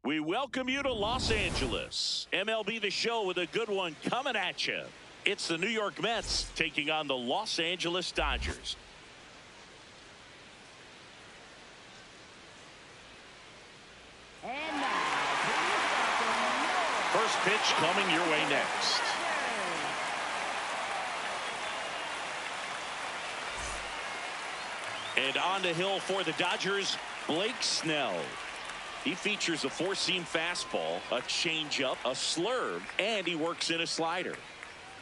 We welcome you to Los Angeles. MLB The Show with a good one coming at you. It's the New York Mets taking on the Los Angeles Dodgers. And now, first pitch coming your way next. And on the hill for the Dodgers, Blake Snell. He features a four-seam fastball, a changeup, a slurve, and he works in a slider.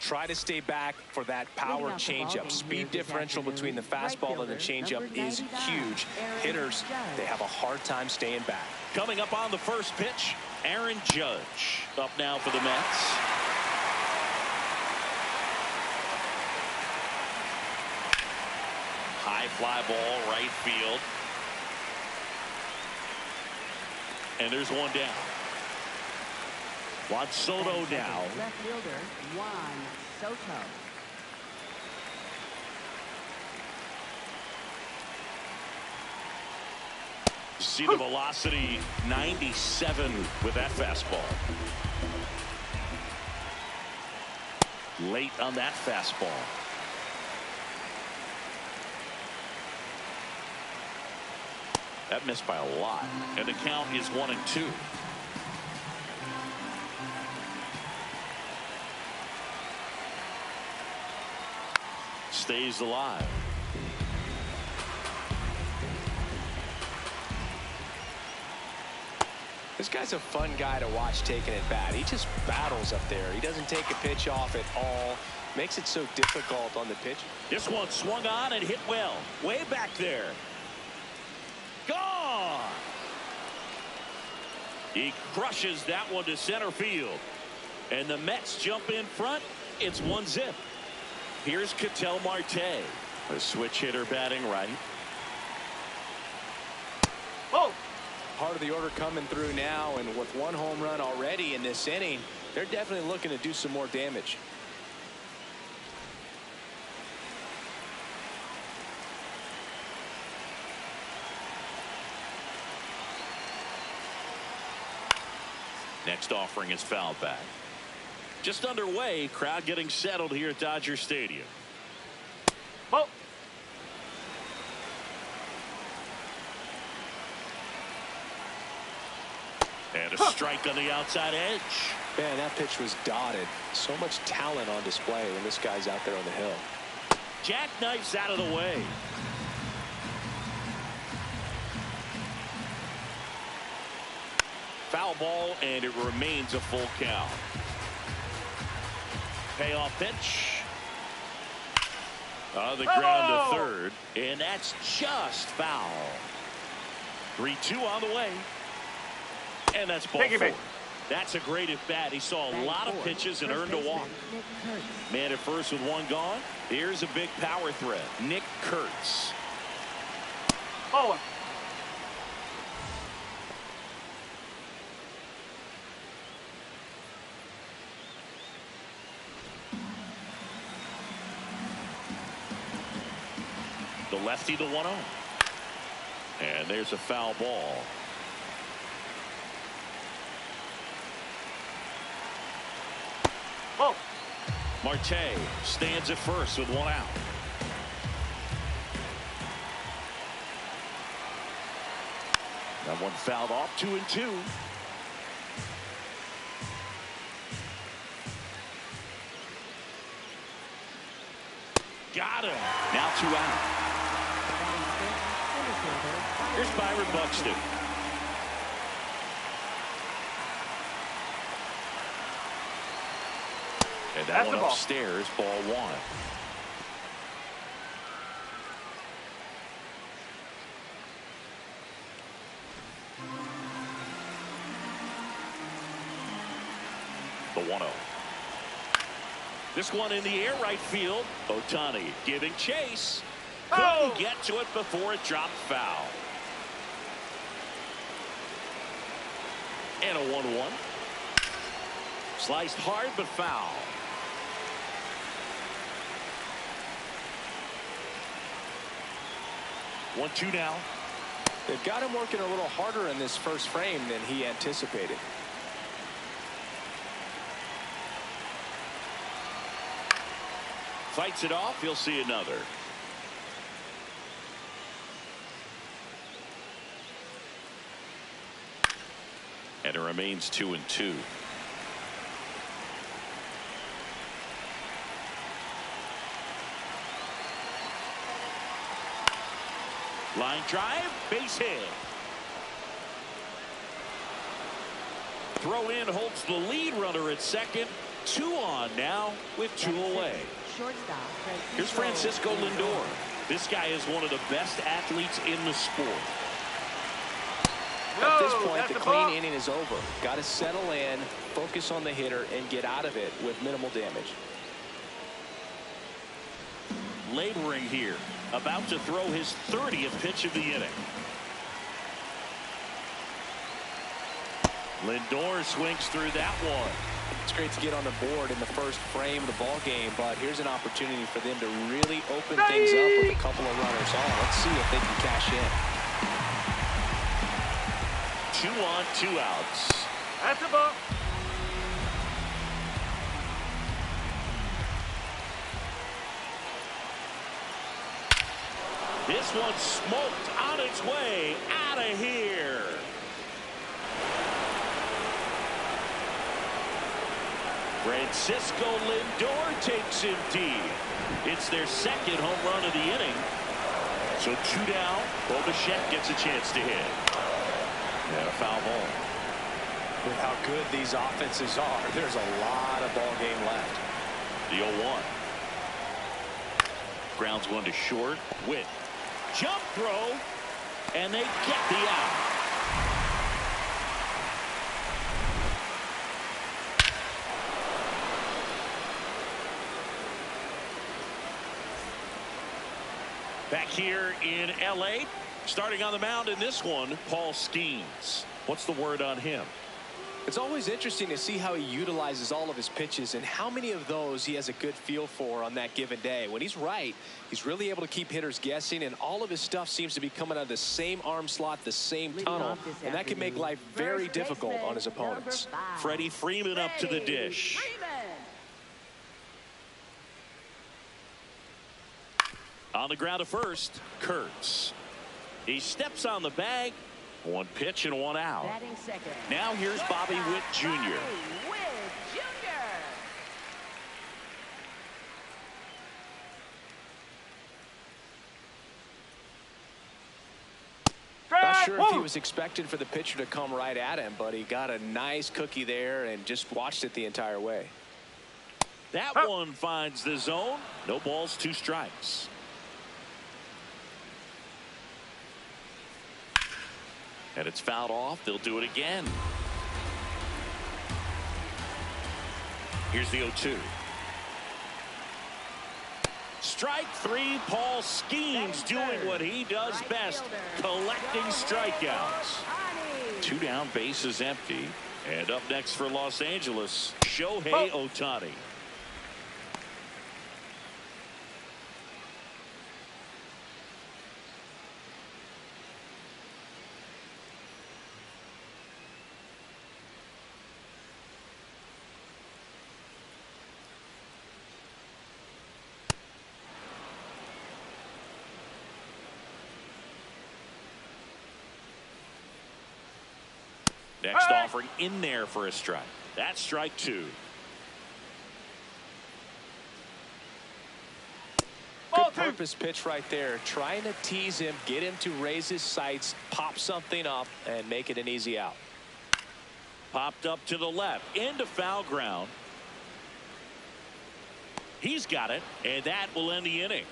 Try to stay back for that power changeup. Speed differential between the fastball and the changeup is huge. Hitters, they have a hard time staying back. Coming up on the first pitch, Aaron Judge up now for the Mets. High fly ball, right field. And there's one down. Juan Soto now. Left fielder, Juan Soto. See the velocity, 97 with that fastball. Late on that fastball. That missed by a lot. And the count is 1-2. Stays alive. This guy's a fun guy to watch taking it bat. He just battles up there. He doesn't take a pitch off at all. Makes it so difficult on the pitch. This one swung on and hit well. Way back there. Gone. He crushes that one to center field. And the Mets jump in front. It's 1-0. Here's Ketel Marte, a switch hitter batting right. Oh! Part of the order coming through now, and with one home run already in this inning, they're definitely looking to do some more damage. Next offering is fouled back. Just underway, crowd getting settled here at Dodger Stadium. Oh. And a strike on the outside edge. Man, that pitch was dotted. So much talent on display when this guy's out there on the hill. Jackknifes out of the way. Foul ball, and it remains a full count. Payoff pitch. On the ground to third, and that's just foul. 3-2 on the way. And that's ball four. That's a great at bat. He saw a lot of pitches and earned a walk. Man at first with one gone. Here's a big power threat. Nick Kurtz. Oh. The lefty, the 1-0. And there's a foul ball. Oh. Marte stands at first with one out. That one fouled off. 2-2. Got him. Now 2 out. Here's Byron Buxton. And that one upstairs, ball 1. The 1-0. This one in the air right field. Ohtani giving chase. Couldn't get to it before it dropped foul. And a 1-1. Sliced hard but foul. 1-2 now. They've got him working a little harder in this first frame than he anticipated. Fights it off. You'll see another. And it remains 2-2. Line drive, base hit. Throw in holds the lead runner at second. 2 on now with 2 away. Here's Francisco Lindor. This guy is one of the best athletes in the sport. At this point, the clean inning is over. Got to settle in, focus on the hitter, and get out of it with minimal damage. Laboring here, about to throw his 30th pitch of the inning. Lindor swings through that one. It's great to get on the board in the first frame of the ball game, but here's an opportunity for them to really open things up with a couple of runners on. Let's see if they can cash in. 2 on, 2 outs. That's the ball. This one's smoked on its way out of here. Francisco Lindor takes him deep. It's their second home run of the inning. So 2 down. Bo Bichette gets a chance to hit. And a foul ball. With how good these offenses are, there's a lot of ball game left. The 0-1. Grounds one to short. Witt. Jump throw. And they get the out. Back here in L.A., starting on the mound in this one, Paul Skeens. What's the word on him? It's always interesting to see how he utilizes all of his pitches and how many of those he has a good feel for on that given day. When he's right, he's really able to keep hitters guessing, and all of his stuff seems to be coming out of the same arm slot, the same tunnel, and that can make life very difficult on his opponents. Freddie Freeman up to the dish. On the ground to first, Kurtz. He steps on the bag. 1 pitch and 1 out. Now here's Bobby Witt Jr. Not sure if he was expecting for the pitcher to come right at him, but he got a nice cookie there and just watched it the entire way. That one finds the zone. No balls, 2 strikes. And it's fouled off. They'll do it again. Here's the 0-2. Strike 3. Paul Skeens doing what he does best, collecting strikeouts. 2 down, bases empty. And up next for Los Angeles, Shohei Ohtani. Next offering in there for a strike. That's strike 2. Good purpose pitch right there. Trying to tease him, get him to raise his sights, pop something up, and make it an easy out. Popped up to the left into foul ground. He's got it, and that will end the inning.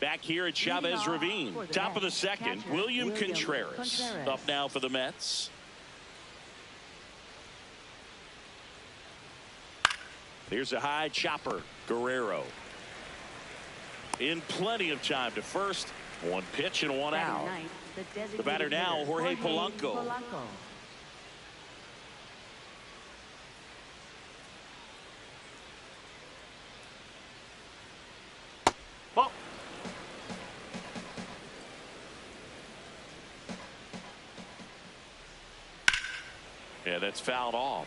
Back here at Chavez Ravine, top of the second, William Contreras up now for the Mets. Here's a high chopper, Guerrero. In plenty of time to first. 1 pitch and 1 out. The batter now, Jorge Polanco. Yeah, that's fouled off.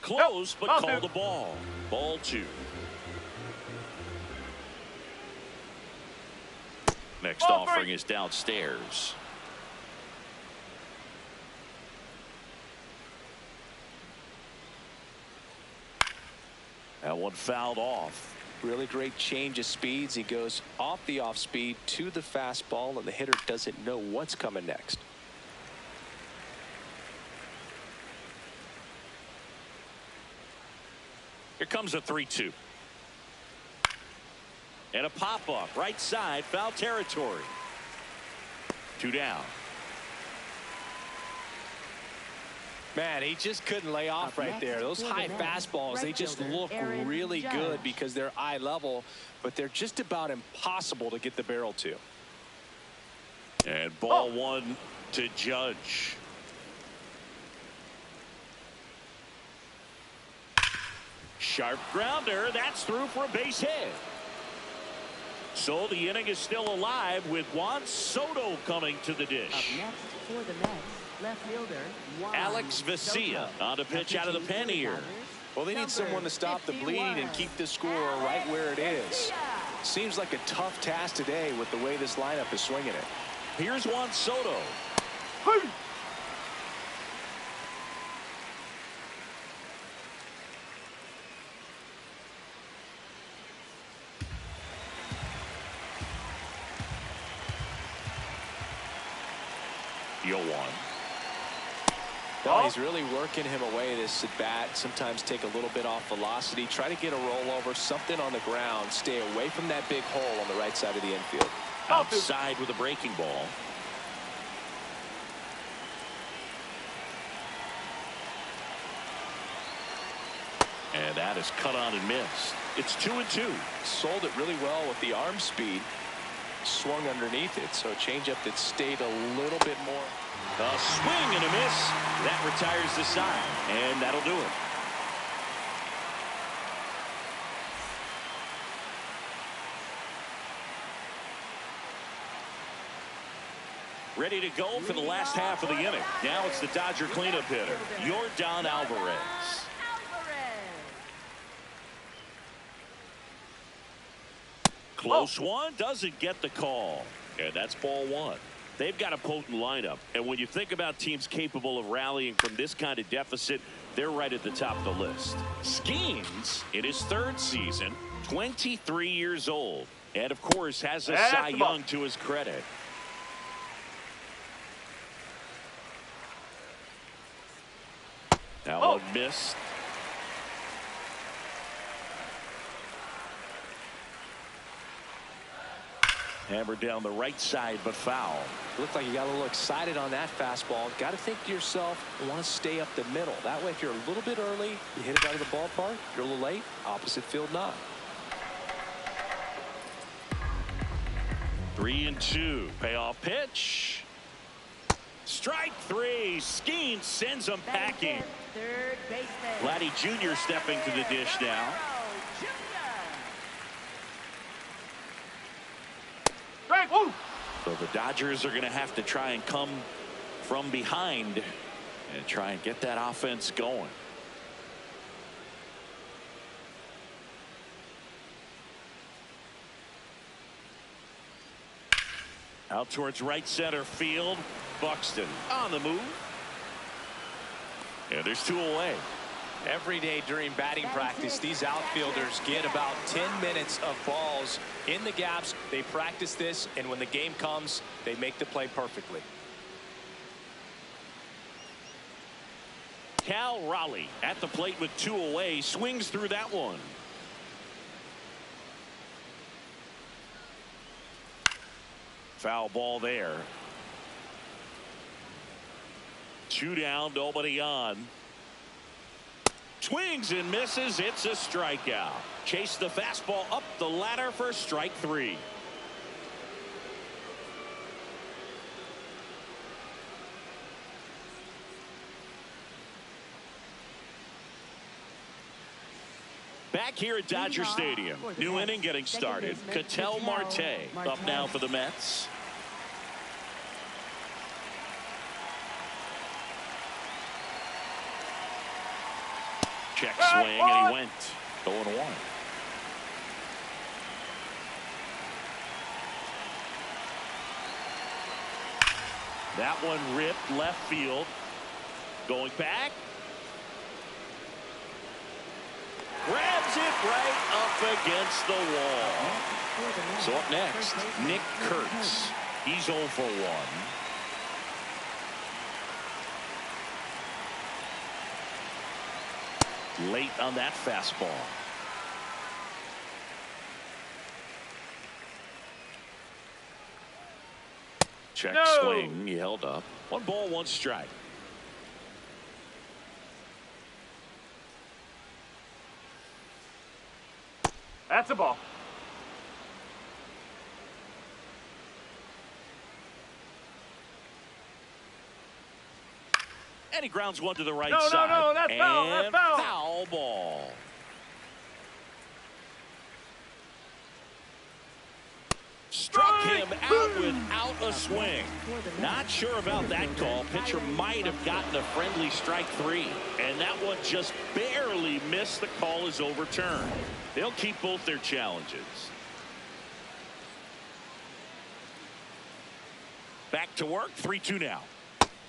close, but called the ball. Ball 2. Next offering is downstairs. That one fouled off. Really great change of speeds. He goes off the off speed to the fastball, and the hitter doesn't know what's coming next. Here comes a 3-2. And a pop-up right side, foul territory. 2 down. Man, he just couldn't lay off right there. Those high fastballs, they just look really good because they're eye level, but they're just about impossible to get the barrel to. And ball 1 to Judge. Sharp grounder. That's through for a base hit. So the inning is still alive with Juan Soto coming to the dish. Up next for the Mets, left fielder Juan Alex Vesia Soto. on to pitch out of the pen here. Well, they need someone to stop the bleed and keep the score right where it is. Seems like a tough task today with the way this lineup is swinging it. Here's Juan Soto. Oh, he's really working him away this at bat. Sometimes take a little bit off velocity. Try to get a rollover, something on the ground. Stay away from that big hole on the right side of the infield. Outside with a breaking ball. And that is cut on and missed. It's 2-2. Sold it really well with the arm speed. Swung underneath it, so a changeup that stayed a little bit more. A swing and a miss. That retires the side, and that'll do it. Ready to go for the last half of the inning. Now it's the Dodger cleanup hitter, Yordan Alvarez. Close one, doesn't get the call. And that's ball 1. They've got a potent lineup. And when you think about teams capable of rallying from this kind of deficit, they're right at the top of the list. Skeens, in his 3rd season, 23 years old. And, of course, has a Cy Young to his credit. That one missed. Hammered down the right side, but foul. Looked like you got a little excited on that fastball. Got to think to yourself, you want to stay up the middle. That way, if you're a little bit early, you hit it out of the ballpark. If you're a little late, opposite field not. 3-2. Payoff pitch. Strike 3. Skeens sends him packing. Third baseman. Vladdy Jr. stepping to the dish now. So the Dodgers are going to have to try and come from behind and try and get that offense going. Out towards right center field. Buxton on the move. And there's 2 away. Every day during batting practice, these outfielders get about 10 minutes of balls in the gaps. They practice this, and when the game comes, they make the play perfectly. Cal Raleigh at the plate with 2 away, swings through that one. Foul ball there. 2 down, nobody on. Swings and misses. It's a strikeout. Chase the fastball up the ladder for strike 3. Back here at Dodger Stadium. New inning getting started. Ketel Marte up now for the Mets. Check swing, and he went 0-1. That one ripped left field. Going back. Grabs it right up against the wall. So up next, Nick Kurtz. He's 0 for 1. Late on that fastball. Check swing. He held up. 1 ball, 1 strike. That's a ball. And he grounds one to the right No, side. no, that's foul. That's And foul. foul ball. Struck him out without a swing. Not sure about that call. Pitcher might have gotten a friendly strike 3. And that one just barely missed. The call is overturned. They'll keep both their challenges. Back to work. 3-2 now.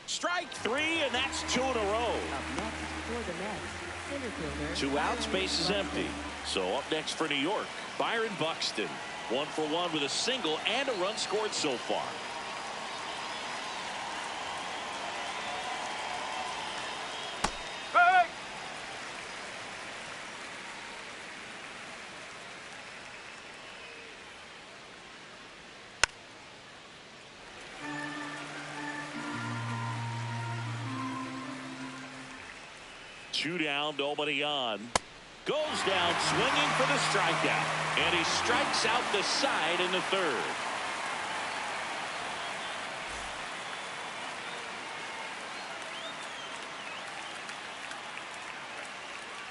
Strike 3, and that's 2 in a row. Two outs, base is empty. So up next for New York, Byron Buxton. 1 for 1 with a single and a run scored so far. Hey! Two down, nobody on. Goes down swinging for the strikeout. And he strikes out the side in the 3rd.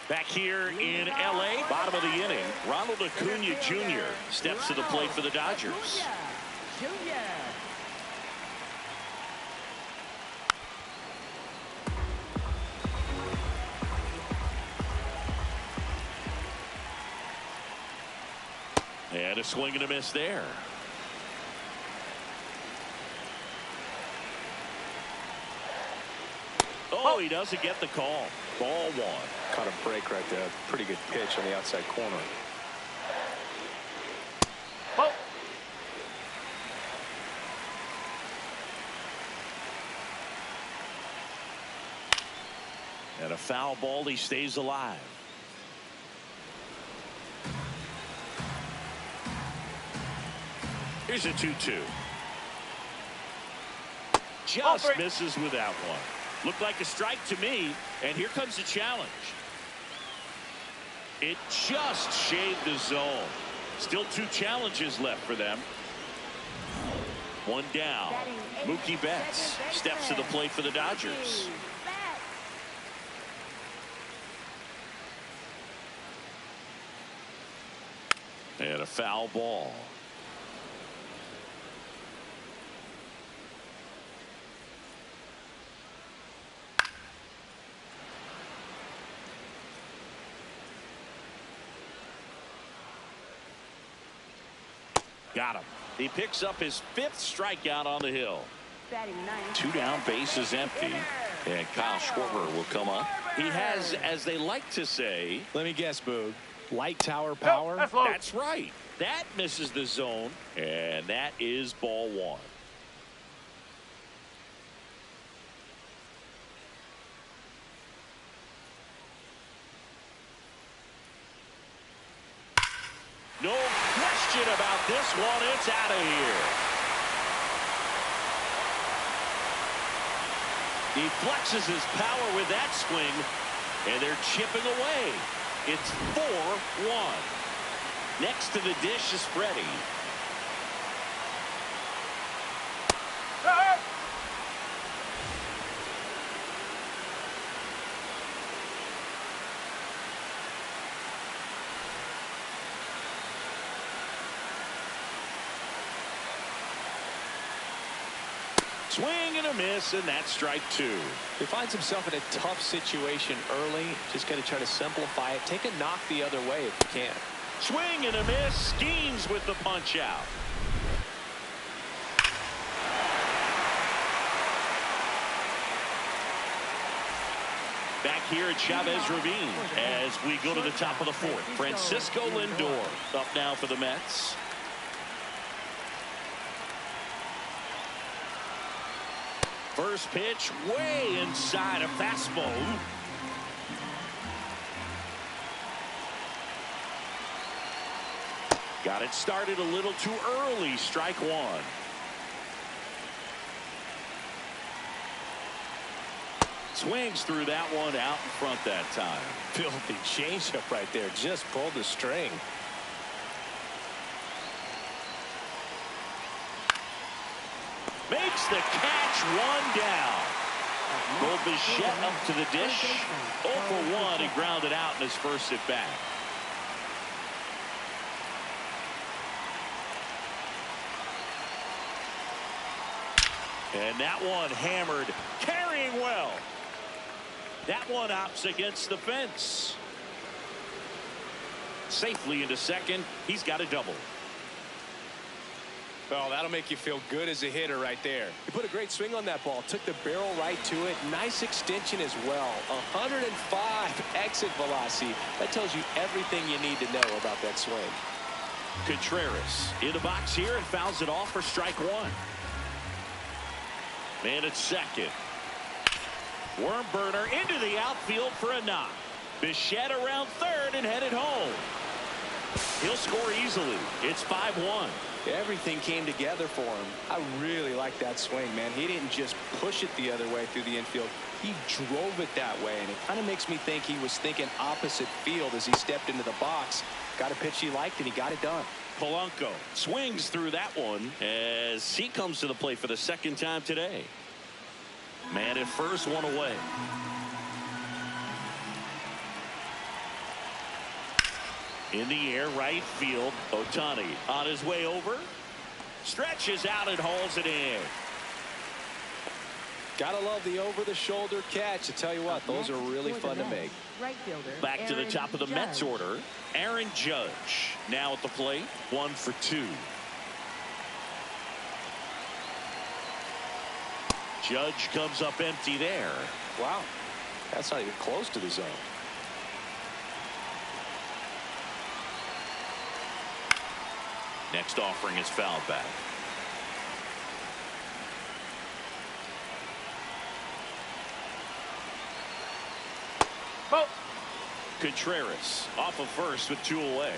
Back here in L.A., bottom of the inning, Ronald Acuna Jr. steps to the plate for the Dodgers. And a swing and a miss there. Oh, he doesn't get the call. Ball 1. Caught a break right there. Pretty good pitch on the outside corner. Oh. And a foul ball. He stays alive. Here's a 2-2. Just misses with that one. Looked like a strike to me, and here comes the challenge. It just shaved the zone. Still 2 challenges left for them. 1 down. Mookie Betts steps to the plate for the Dodgers. And a foul ball. Got him. He picks up his 5th strikeout on the hill. 2 down, base is empty. And Kyle Schwarber will come up. He has, as they like to say, Let me guess, Boog. Light tower power? That's low. that's right. That misses the zone. And that is ball 1. No question about this one. It's out of here. He flexes his power with that swing, and they're chipping away. It's 4-1. Next to the dish is Freddie. Hey! Swing and a miss, and that's strike two. He finds himself in a tough situation early. Just got to try to simplify it. Take a knock the other way if you can. Swing and a miss. Schemes with the punch out. Back here at Chavez Ravine as we go to the top of the fourth. Francisco Lindor up now for the Mets. First pitch way inside a fastball. Got it started a little too early. Strike one. Swings through that one out in front that time. Filthy changeup right there. Just pulled the string. Makes the catch, one down. Gold Bichette up to the dish. 0 for 1. He grounded out in his first at bat. And that one hammered, carrying well. That one opts against the fence. Safely into second. He's got a double. Oh, that'll make you feel good as a hitter right there. He put a great swing on that ball. Took the barrel right to it. Nice extension as well. 105 exit velocity. That tells you everything you need to know about that swing. Contreras in the box here and fouls it off for strike one. Man at second. Worm burner into the outfield for a knock. Bichette around third and headed home. He'll score easily. It's 5-1. Everything came together for him. I really like that swing, man. He didn't just push it the other way through the infield. He drove it that way, and it kind of makes me think he was thinking opposite field as he stepped into the box. Got a pitch he liked, and he got it done. Polanco swings through that one as he comes to the plate for the second time today. Man at first, one away. In the air, right field. Ohtani on his way over. Stretches out and hauls it in. Gotta love the over-the-shoulder catch. I tell you what, those are really fun to make. Right fielder, Back to the top of the Mets order. Aaron Judge now at the plate. 1 for 2. Judge comes up empty there. Wow, that's not even close to the zone. Next offering is fouled back. Oh. Contreras off of first with 2 away.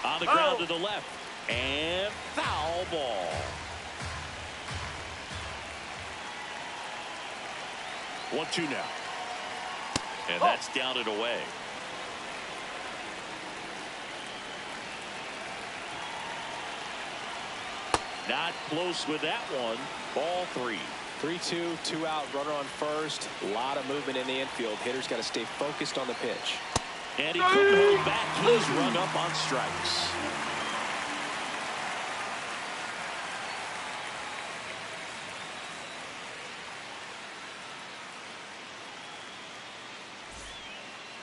On the ground to the left. And foul ball. 1-2 now. And that's down and away. Not close with that one. Ball 3. 3-2, 2 out, runner on first. A lot of movement in the infield. Hitter's got to stay focused on the pitch. And he couldn't hold back. He's run up on strikes.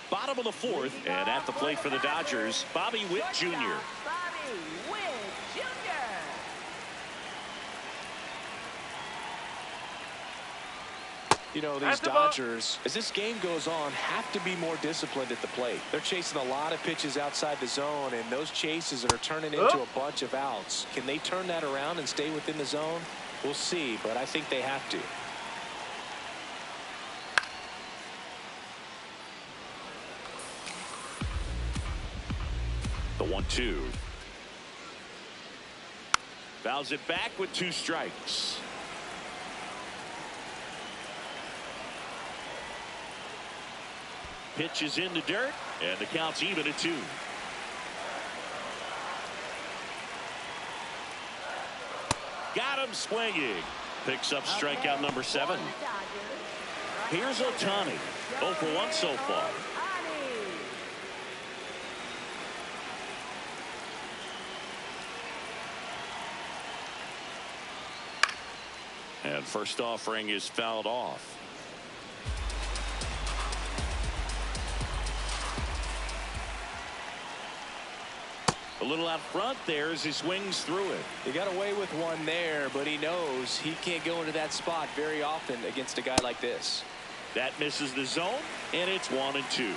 Bottom of the fourth, and at the plate for the Dodgers, Bobby Witt Jr. Bobby Witt Jr. You know, these Dodgers, as this game goes on, have to be more disciplined at the plate. They're chasing a lot of pitches outside the zone, and those chases are turning into a bunch of outs. Can they turn that around and stay within the zone? We'll see, but I think they have to. The 1-2. Fouls it back with 2 strikes. Pitch is in the dirt, and the count's even at 2. Got him swinging. Picks up strikeout number 7. Here's Ohtani. 0 for 1 so far. First offering is fouled off. A little out front there as he swings through it. He got away with one there, but he knows he can't go into that spot very often against a guy like this. That misses the zone, and it's 1-2.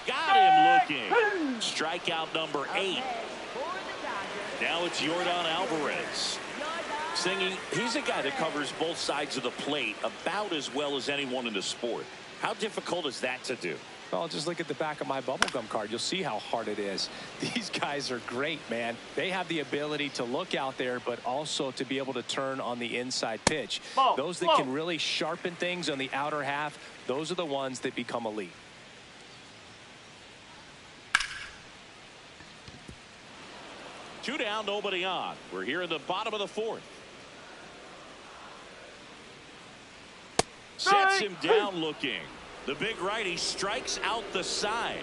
Got him looking. Strikeout number 8. Now it's Yordan Alvarez. Singing, he's a guy that covers both sides of the plate about as well as anyone in the sport. How difficult is that to do? Well, just look at the back of my bubblegum card. You'll see how hard it is. These guys are great, man. They have the ability to look out there, but also to be able to turn on the inside pitch. Those that can really sharpen things on the outer half, those are the ones that become elite. Two down, nobody on. We're here in the bottom of the 4th. Sets him down looking. The big righty strikes out the side.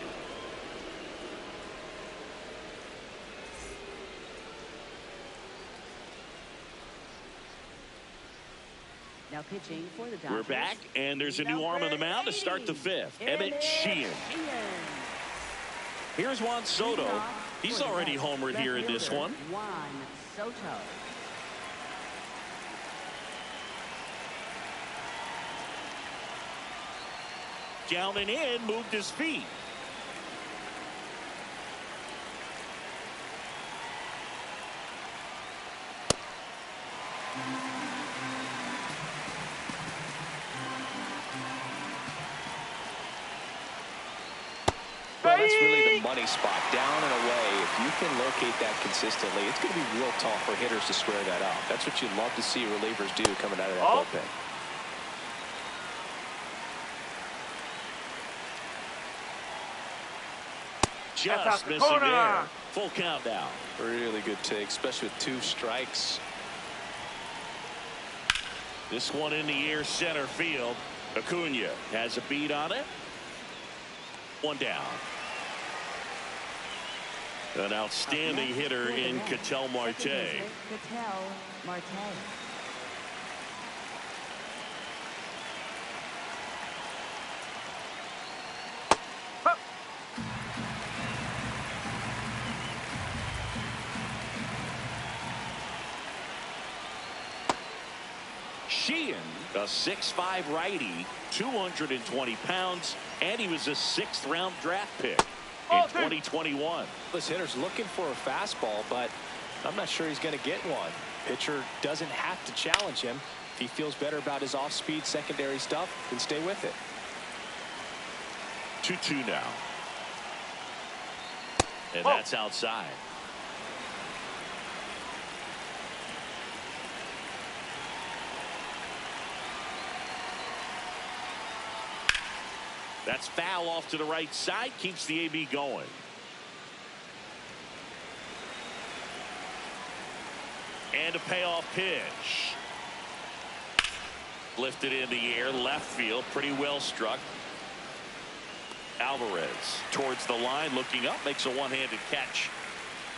Now pitching for the Dodgers. We're back, and there's a new arm on the mound to start the 5th. Emmett Sheehan. Here's Juan Soto. He's already homered here in this one. Juan Soto. Down and in, moved his feet. Well, that's really the money spot, down and away. If you can locate that consistently, it's going to be real tough for hitters to square that up. That's what you'd love to see relievers do coming out of that bullpen. Just missing there. Full count now. Really good take, especially with 2 strikes. This one in the air, center field. Acuna has a beat on it. 1 down. An outstanding hitter in Ketel Marte. Ketel Marte. Sheehan, a 6'5" righty, 220 pounds, and he was a 6th round draft pick in 2021. This hitter's looking for a fastball, but I'm not sure he's going to get one. Pitcher doesn't have to challenge him. If he feels better about his off-speed secondary stuff, then stay with it. 2-2 now. And that's outside. That's foul off to the right side. Keeps the AB going. And a payoff pitch. Lifted in the air, left field, pretty well struck. Alvarez towards the line, looking up, makes a one-handed catch.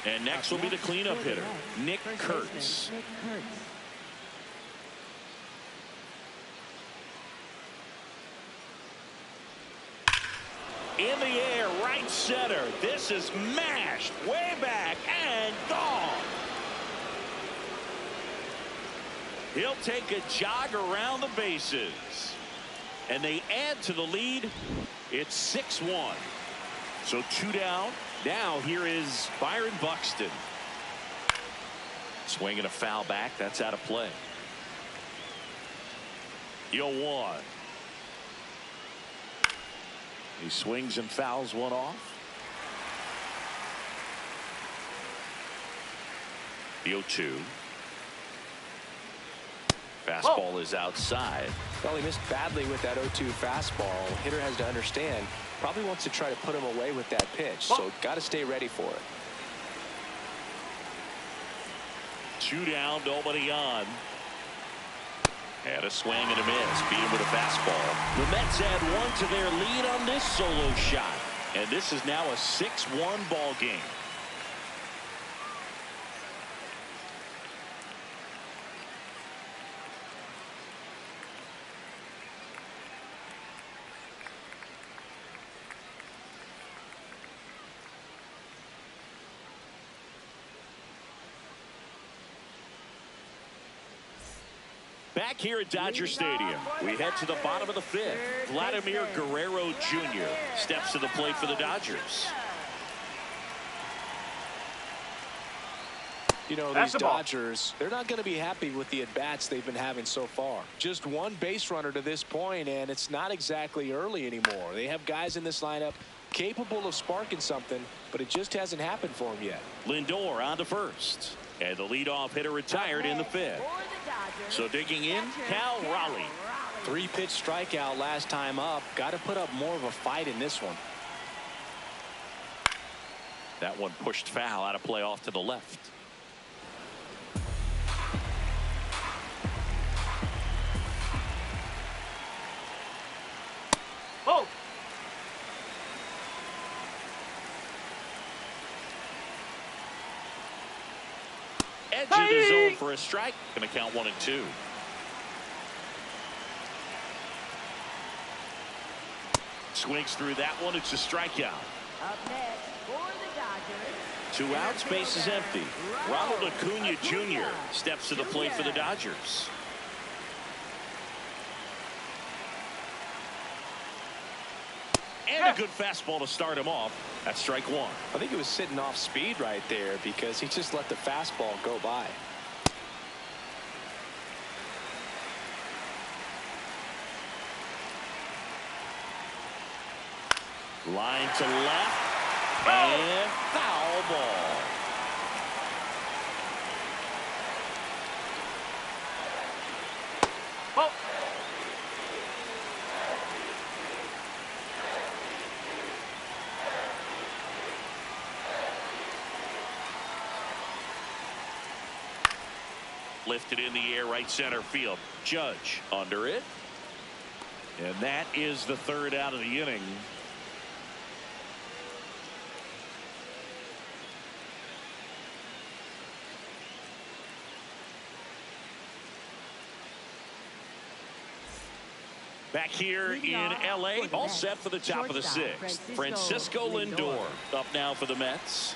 And next will be the cleanup hitter, Nick Kurtz. In the air, right center. This is mashed way back and gone. He'll take a jog around the bases. And they add to the lead. It's 6-1. So 2 down. Now here is Byron Buxton. Swinging a foul back. That's out of play. 0-1. He swings and fouls one off. The 0-2. Fastball is outside. Well, he missed badly with that 0-2 fastball. Hitter has to understand, probably wants to try to put him away with that pitch, so got to stay ready for it. 2 down, nobody on. And a swing and a miss. Beat him with a fastball. The Mets add 1 to their lead on this solo shot. And this is now a 6-1 ball game. Back here at Dodger Stadium, we head to the bottom of the fifth. Vladimir Guerrero Jr. steps to the plate for the Dodgers. You know, these Dodgers, they're not going to be happy with the at-bats they've been having so far. Just one base runner to this point, and it's not exactly early anymore. They have guys in this lineup capable of sparking something, but it just hasn't happened for them yet. Lindor on to first. And the leadoff hitter retired in the fifth. So digging in, Cal Raleigh. 3-pitch strikeout last time up. Got to put up more of a fight in this one. That one pushed foul out of play off to the left. Oh! Edge of the zone for a strike. Going to count 1-2. Swings through that one. It's a strikeout. Up next for the Dodgers. 2 outs, base is empty. Ronald Acuna Jr. steps to the plate for the Dodgers. And a good fastball to start him off. That's strike 1. I think it was sitting off speed right there because he just let the fastball go by. Line to left. And foul ball. Oh! Lifted in the air, right center field. Judge under it. And that is the 3rd out of the inning. Back here in L.A., all set for the top of the 6th. Francisco Lindor up now for the Mets.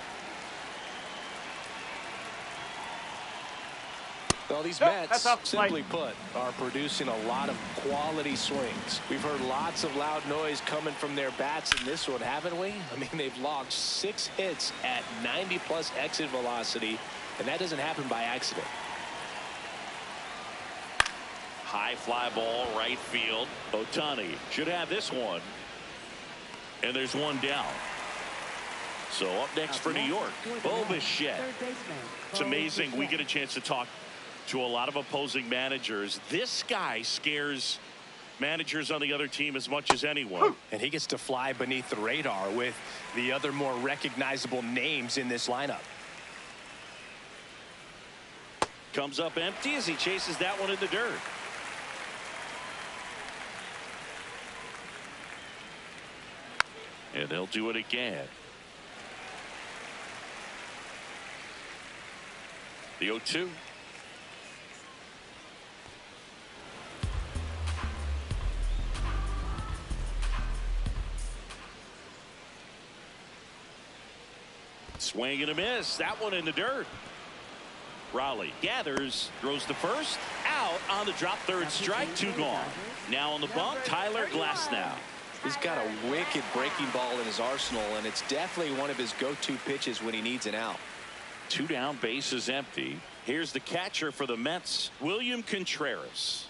Well, these Mets, simply put, are producing a lot of quality swings. We've heard lots of loud noise coming from their bats in this one, haven't we? I mean, they've logged 6 hits at 90-plus exit velocity, and that doesn't happen by accident. High fly ball, right field. Ohtani should have this one. And there's one down. So up next for New York, Bo Bichette. It's amazing we get a chance to talk to a lot of opposing managers. This guy scares managers on the other team as much as anyone. And he gets to fly beneath the radar with the other more recognizable names in this lineup. Comes up empty as he chases that one in the dirt. And they'll do it again. The 0-2. Swing and a miss. That one in the dirt. Raleigh gathers, throws to first, out on the drop, 3rd strike, 2 gone. Now on the bump, Tyler Glasnow. He's got a wicked breaking ball in his arsenal, and it's definitely one of his go-to pitches when he needs an out. 2 down, bases empty. Here's the catcher for the Mets, William Contreras.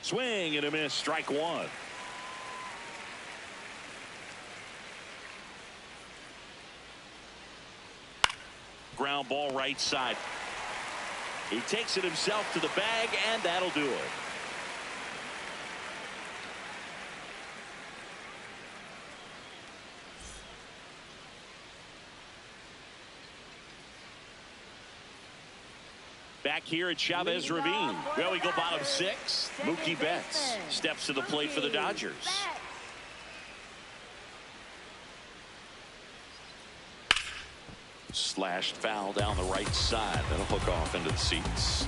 Swing and a miss, strike 1. Ground ball right side. He takes it himself to the bag, and that'll do it. Back here at Chavez Ravine. Well, we go bottom 6. Mookie Betts steps to the plate for the Dodgers. Slashed foul down the right side. That'll hook off into the seats.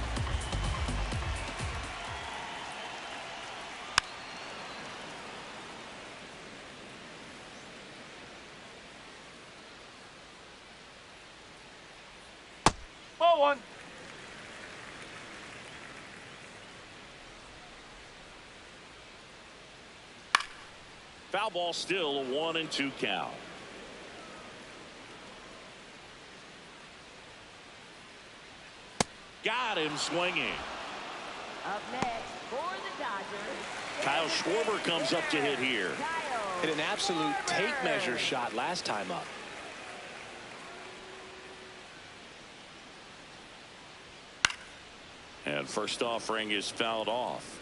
Ball 1. Foul ball, still a 1-2 count. Got him swinging. Up next for the Dodgers, Kyle Schwarber comes up to hit here. Hit an absolute tape measure shot last time up. And first offering is fouled off.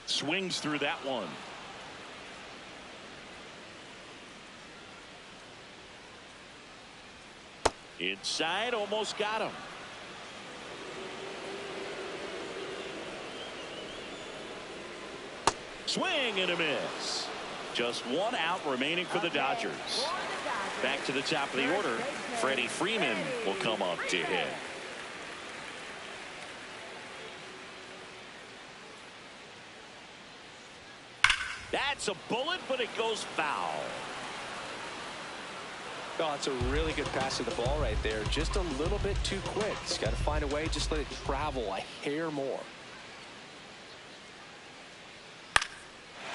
Swings through that one. Inside, almost got him. Swing and a miss. Just one out remaining for the Dodgers. Back to the top of the order. Freddie Freeman will come up to hit. That's a bullet, but it goes foul. Oh, it's a really good pass of the ball right there. Just a little bit too quick. He's got to find a way. Just let it travel a hair more.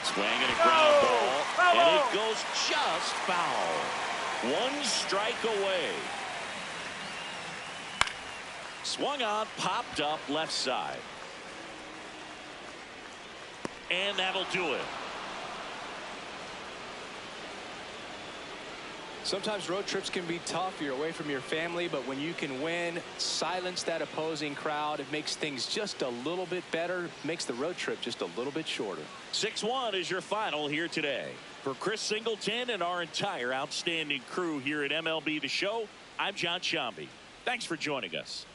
Swing and a ground ball, and it goes just foul. One strike away. Swung on, popped up left side. And that'll do it. Sometimes road trips can be tough. You're away from your family, but when you can win, silence that opposing crowd, it makes things just a little bit better, makes the road trip just a little bit shorter. 6-1 is your final here today. For Chris Singleton and our entire outstanding crew here at MLB The Show, I'm John Sciambi. Thanks for joining us.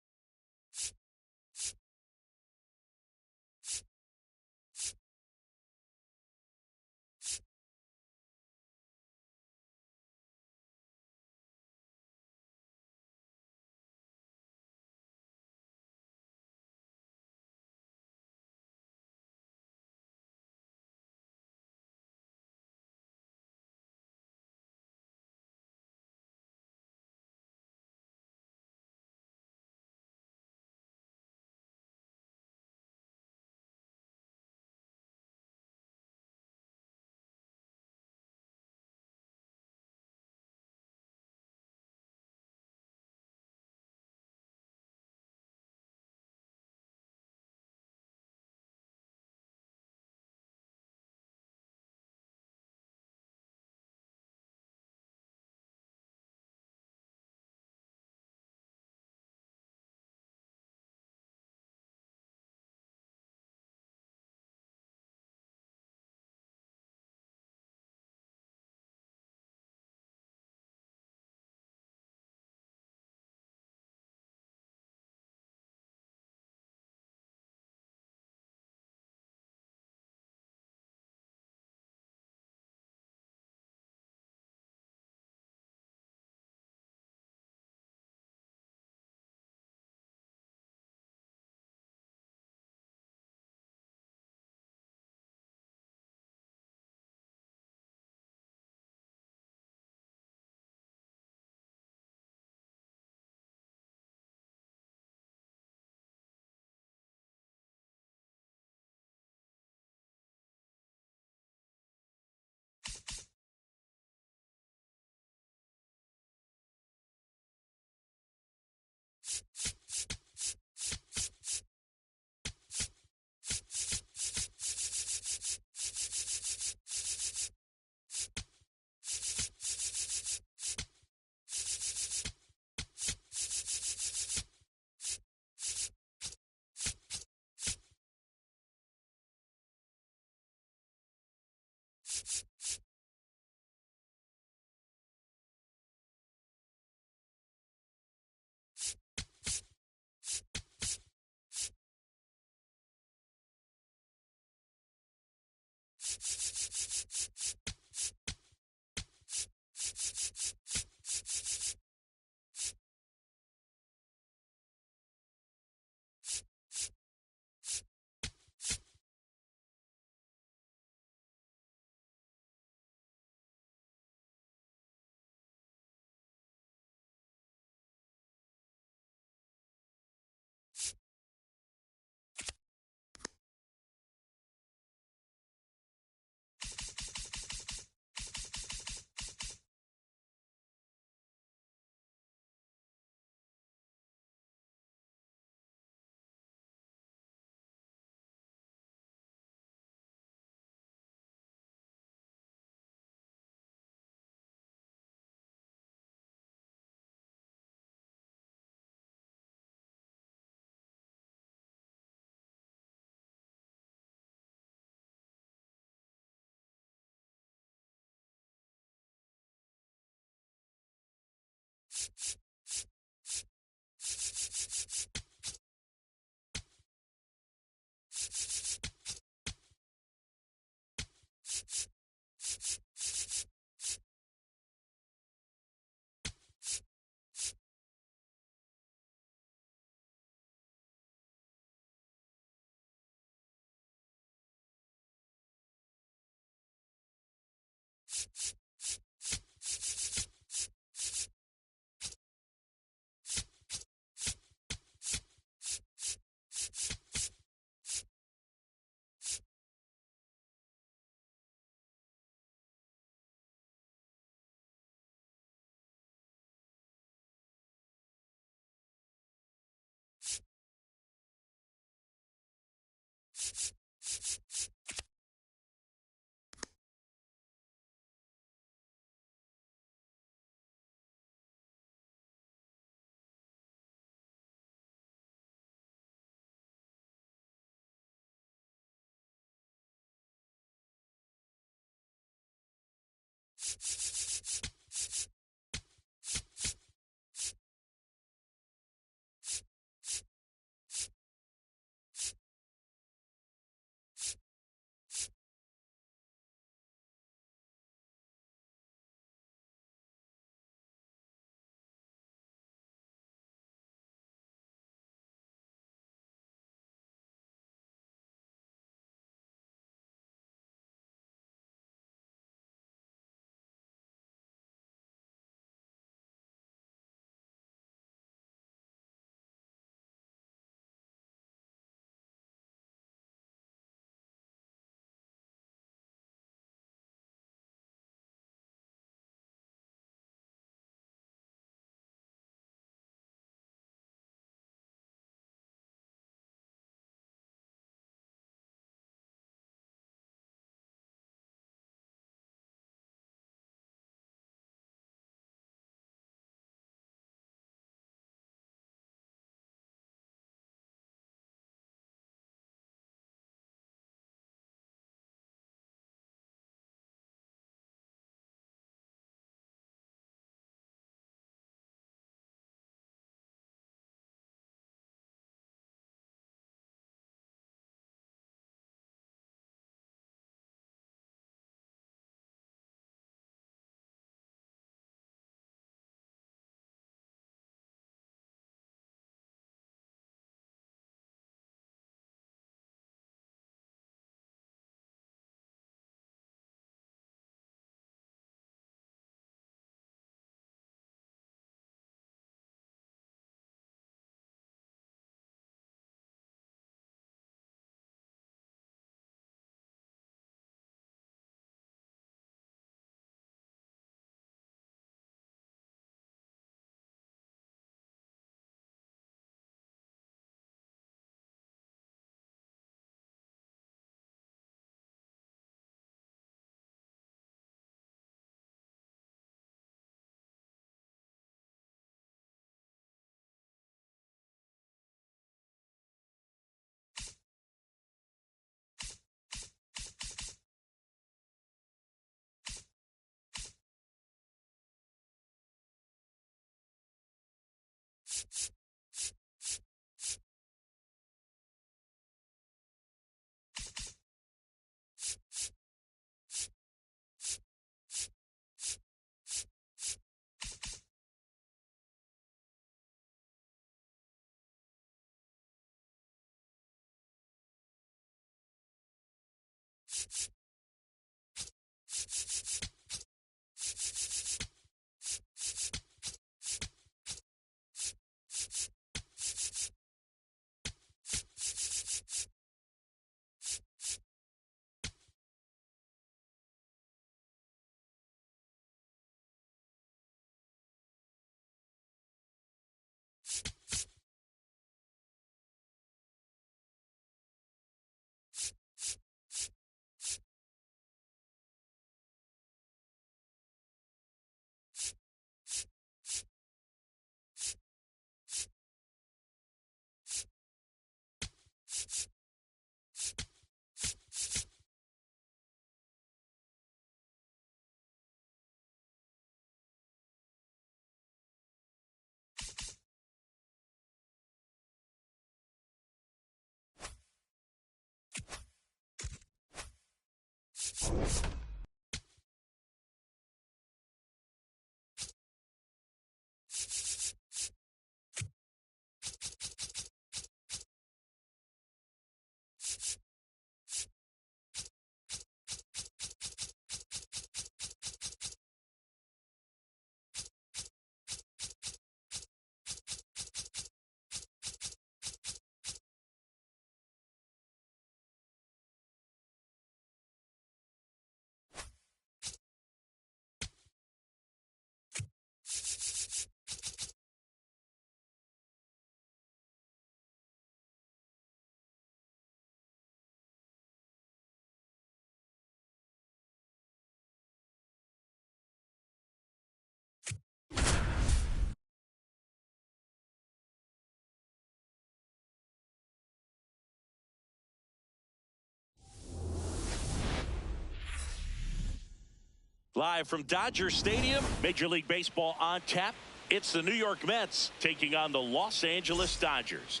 Live from Dodger Stadium, Major League Baseball on tap. It's the New York Mets taking on the Los Angeles Dodgers.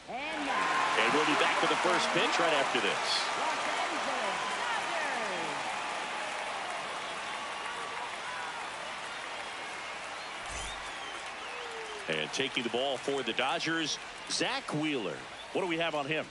And we'll be back with the first pitch right after this. And taking the ball for the Dodgers, Zach Wheeler. What do we have on him?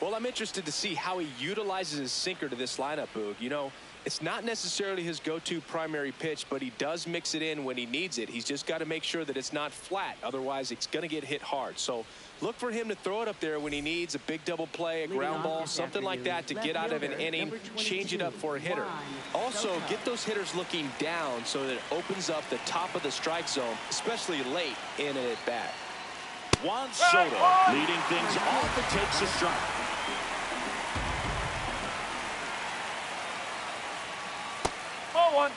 Well, I'm interested to see how he utilizes his sinker to this lineup, Boog. You know, it's not necessarily his go-to primary pitch, but he does mix it in when he needs it. He's just got to make sure that it's not flat. Otherwise, it's going to get hit hard. So look for him to throw it up there when he needs a big double play, a ground ball, something like that to get out of an inning, change it up for a hitter. Also, get those hitters looking down so that it opens up the top of the strike zone, especially late in an at-bat. Juan Soto leading things off and takes a strike. Ball one.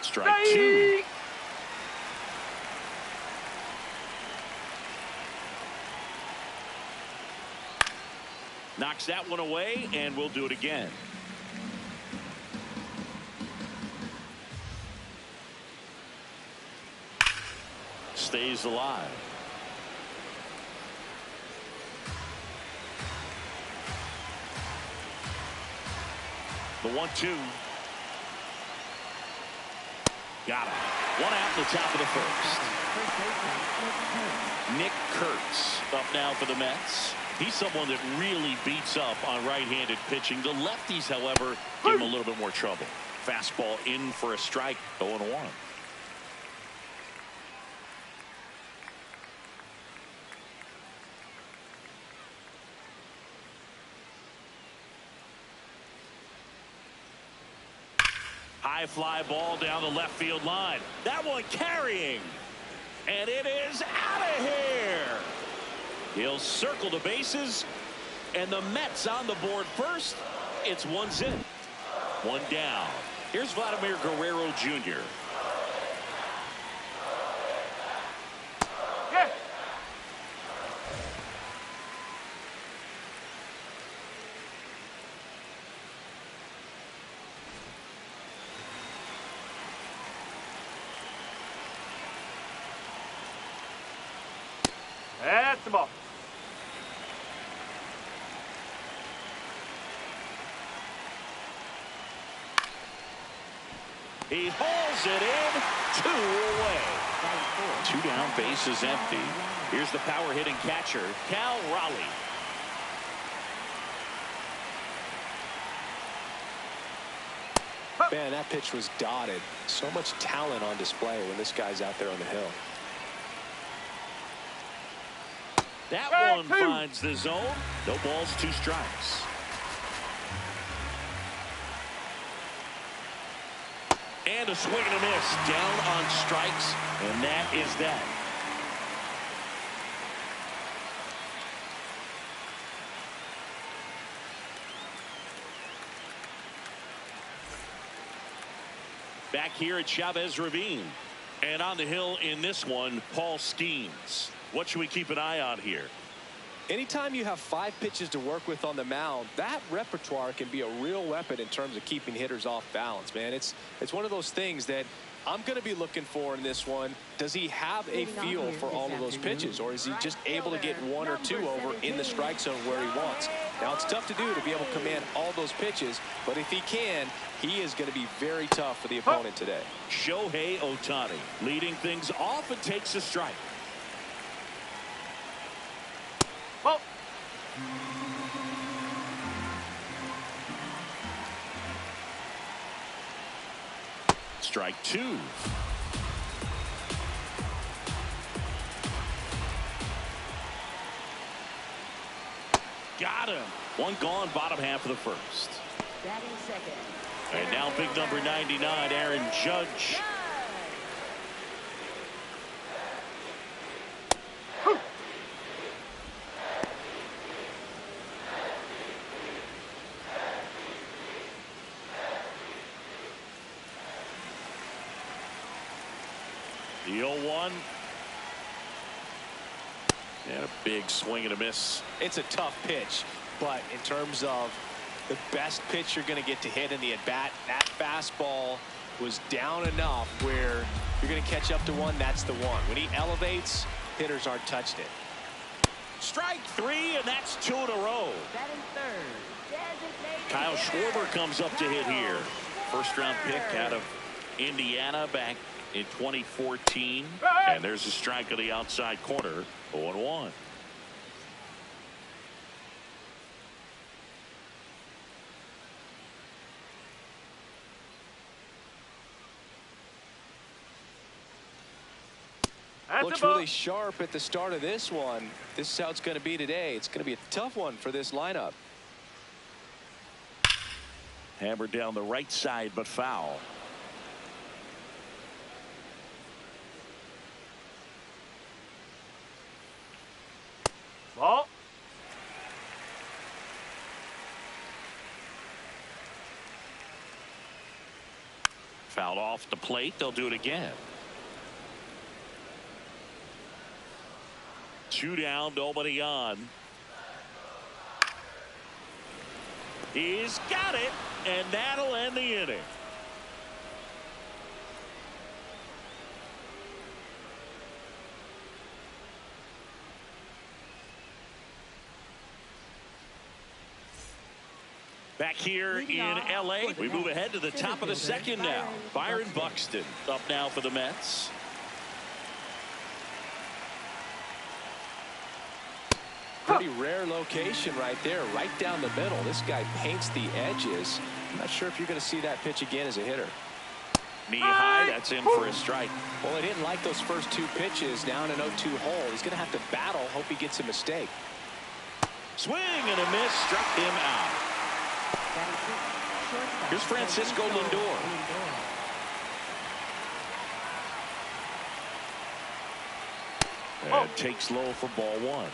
Strike two. Knocks that one away, and we'll do it again. Stays alive. The 1-2. Got him. One out in the top of the first. Nick Kurtz up now for the Mets. He's someone that really beats up on right-handed pitching. The lefties, however, give him a little bit more trouble. Fastball in for a strike, 0-1. High fly ball down the left field line. That one carrying. And it is out of here. He'll circle the bases. And the Mets on the board first. It's 1-0. One down. Here's Vladimir Guerrero Jr. Yeah. That's the ball. He hauls it in. 2 away. 2 down, base is empty. Here's the power hitting catcher, Cal Raleigh. Man, that pitch was dotted. So much talent on display when this guy's out there on the hill. That one finds the zone. No balls, 2 strikes. And a swing and a miss. Down on strikes. And that is that. Back here at Chavez Ravine. And on the hill in this one, Paul Skeens. What should we keep an eye on here? Anytime you have 5 pitches to work with on the mound, that repertoire can be a real weapon in terms of keeping hitters off balance, man. It's one of those things that I'm going to be looking for in this one. Does he have a feel for all of those pitches, or is he just able to get 1 or 2 over in the strike zone where he wants? Now, it's tough to do to be able to command all those pitches, but if he can, he is going to be very tough for the opponent today. Shohei Ohtani leading things off and takes a strike. Well, Strike 2. Got him. 1 gone, bottom half of the first. Batting second. And now big number 99, Aaron Judge. The 0-1. And a big swing and a miss. It's a tough pitch, but in terms of the best pitch you're going to get to hit in the at-bat, that fastball was down enough where you're going to catch up to one. That's the one. When he elevates, hitters aren't touched it. Strike 3, and that's 2 in a row. Batting third, designated Kyle hitter. Schwarber comes up to hit here. First-round pick out of Indiana back in 2014. And there's a strike on the outside corner. 0-1. Looks really sharp at the start of this one. This is how it's going to be today. It's going to be a tough one for this lineup. Hammered down the right side, but foul. Ball. Fouled off the plate. They'll do it again. 2 down, nobody on. He's got it, and that'll end the inning. Back here in L.A., we move ahead to the top of the second now. Byron Buxton up now for the Mets. Pretty rare location right there, right down the middle. This guy paints the edges. I'm not sure if you're going to see that pitch again as a hitter. Knee high, that's in for a strike. Well, he didn't like those first 2 pitches down an 0-2 hole. He's going to have to battle. Hope he gets a mistake. Swing and a miss, struck him out. Here's Francisco Lindor. And takes low for ball 1.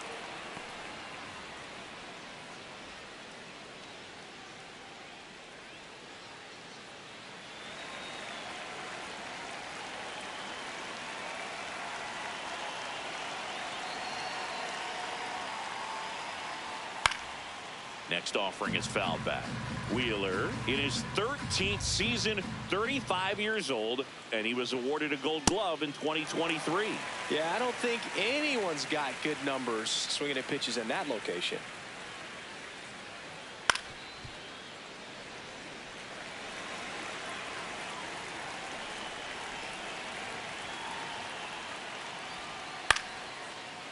Next offering is fouled back. Wheeler in his 13th season, 35 years old, and he was awarded a Gold Glove in 2023. Yeah, I don't think anyone's got good numbers swinging at pitches in that location.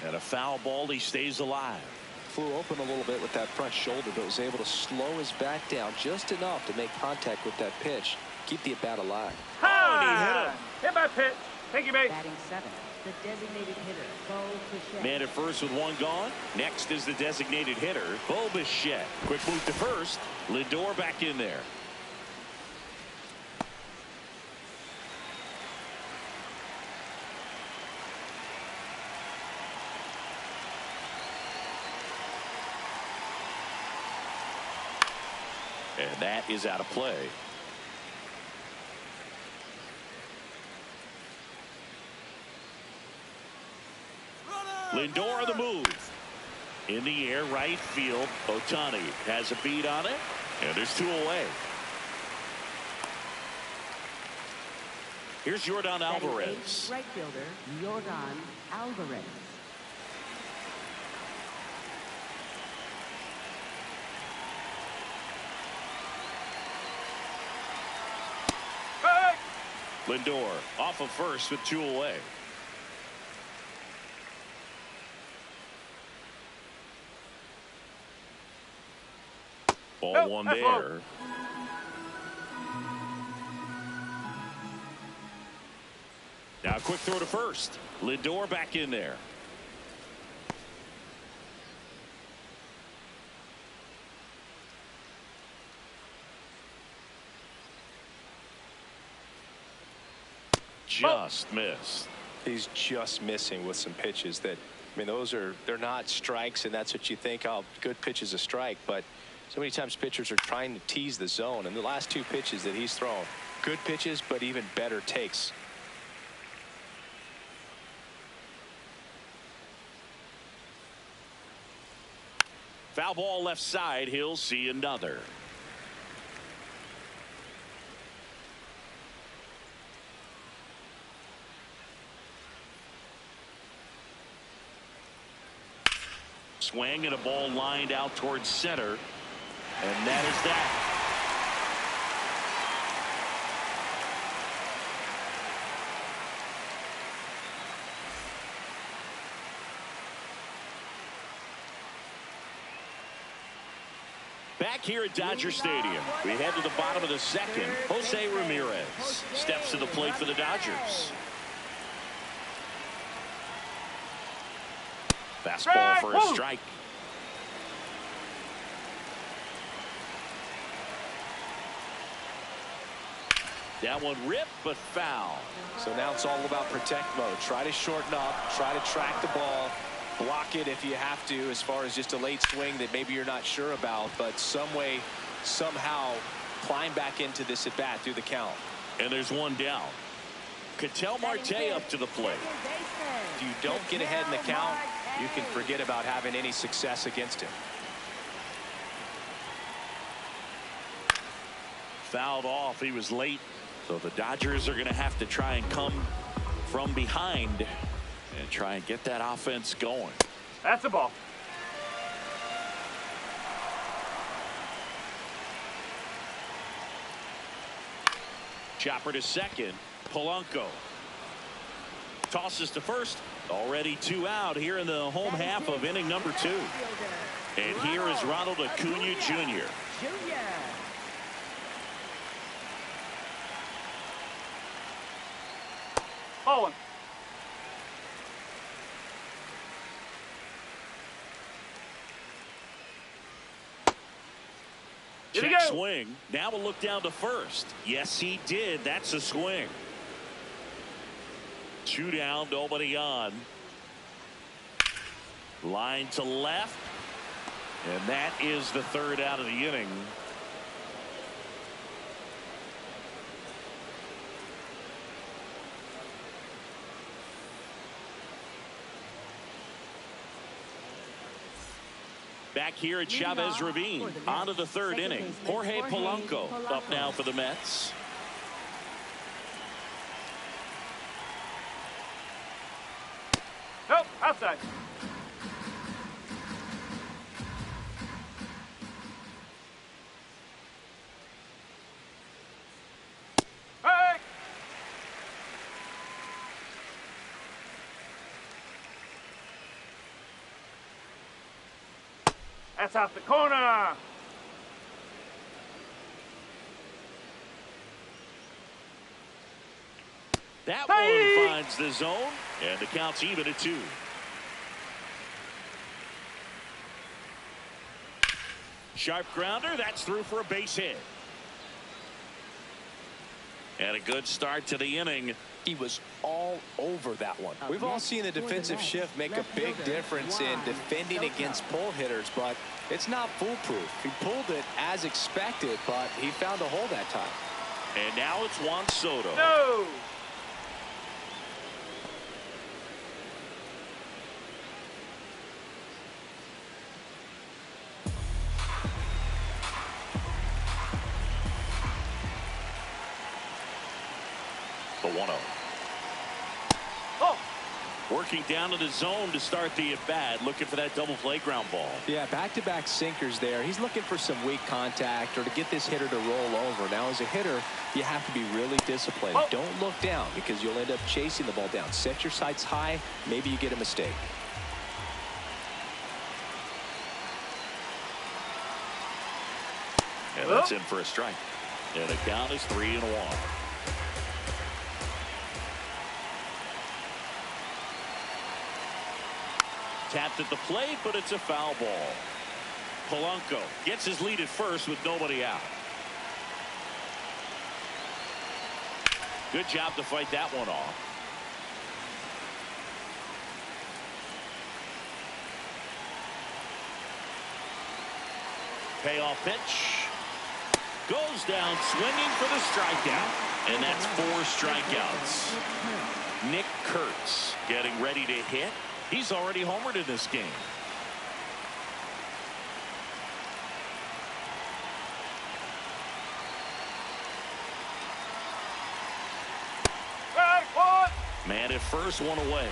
And a foul ball, he stays alive. Flew open a little bit with that front shoulder, but was able to slow his back down just enough to make contact with that pitch, keep the at-bat alive. Oh, and he hit him. Hit my pitch. Thank you, mate. Batting 7th, the designated hitter, Bo Bichette. Man at first with 1 gone. Next is the designated hitter, Bo Bichette. Quick move to first. Lindor back in there. And that is out of play. Lindor on the move. In the air, right field. Ohtani has a beat on it. And there's 2 away. Here's Yordan Alvarez. Right fielder, Yordan Alvarez. Lindor off of first with 2 away. Ball 1 there. Now a quick throw to first. Lindor back in there. Just missed. He's just missing with some pitches that, I mean, they're not strikes, and that's what you think, oh, good pitch is a strike, but so many times pitchers are trying to tease the zone, and the last 2 pitches that he's thrown, good pitches, but even better takes. Foul ball left side. He'll see another. Swing and a ball lined out towards center. And that is that. Back here at Dodger Stadium, we head to the bottom of the second. Jose Ramirez steps to the plate for the Dodgers. Fastball for a strike. That one ripped, but foul. So now it's all about protect mode. Try to shorten up, try to track the ball, block it if you have to, as far as just a late swing that maybe you're not sure about, but some way, somehow climb back into this at bat through the count. And there's one down. Ketel Marte up to the plate. If you don't get ahead in the count, you can forget about having any success against him. Fouled off. He was late. So the Dodgers are going to have to try and come from behind and try and get that offense going. That's a ball. Chopper to second. Polanco tosses to first. Already 2 out here in the home half of inning number 2. And here is Ronald Acuna Jr. Fallen. Check swing. Now we'll look down to first. Yes, he did. That's a swing. 2 down, nobody on. Line to left. And that is the 3rd out of the inning. Back here at Chavez Ravine, on to the 3rd inning. Jorge Polanco up now for the Mets. Nope, outside. Hey! That's out the corner. That one finds the zone, and the count's even at 2. Sharp grounder, that's through for a base hit. And a good start to the inning. He was all over that one. We've all seen the defensive shift make a big difference in defending against pull hitters, but it's not foolproof. He pulled it as expected, but he found a hole that time. And now it's Juan Soto. No! The 1-0. Oh! Working down to the zone to start the at-bat, looking for that double play ground ball. Yeah, back-to-back sinkers there. He's looking for some weak contact or to get this hitter to roll over. Now, as a hitter, you have to be really disciplined. Oh. Don't look down because you'll end up chasing the ball down. Set your sights high. Maybe you get a mistake. And that's in for a strike. And the count is 3-1. Tapped at the plate, but it's a foul ball. Polanco gets his lead at first with nobody out. Good job to fight that one off. Payoff pitch. Goes down swinging for the strikeout. And that's 4 strikeouts. Nick Kurtz getting ready to hit. He's already homered in this game. Man at first, one away.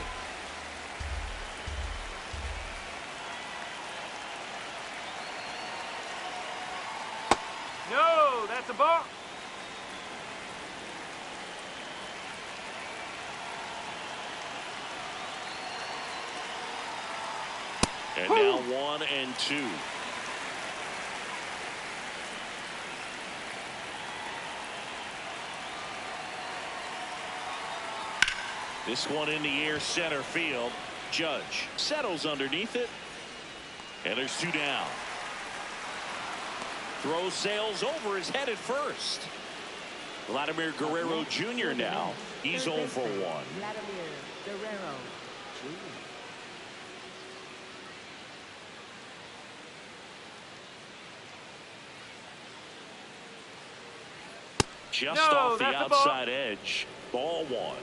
No, that's a ball. And now 1-2. This one in the air, center field. Judge settles underneath it. And there's 2 down. Throw sails over his head at first. Vladimir Guerrero Jr. now. He's 0 for 1. Vladimir Guerrero Jr. Just No, off the that's a ball. outside edge. Ball 1.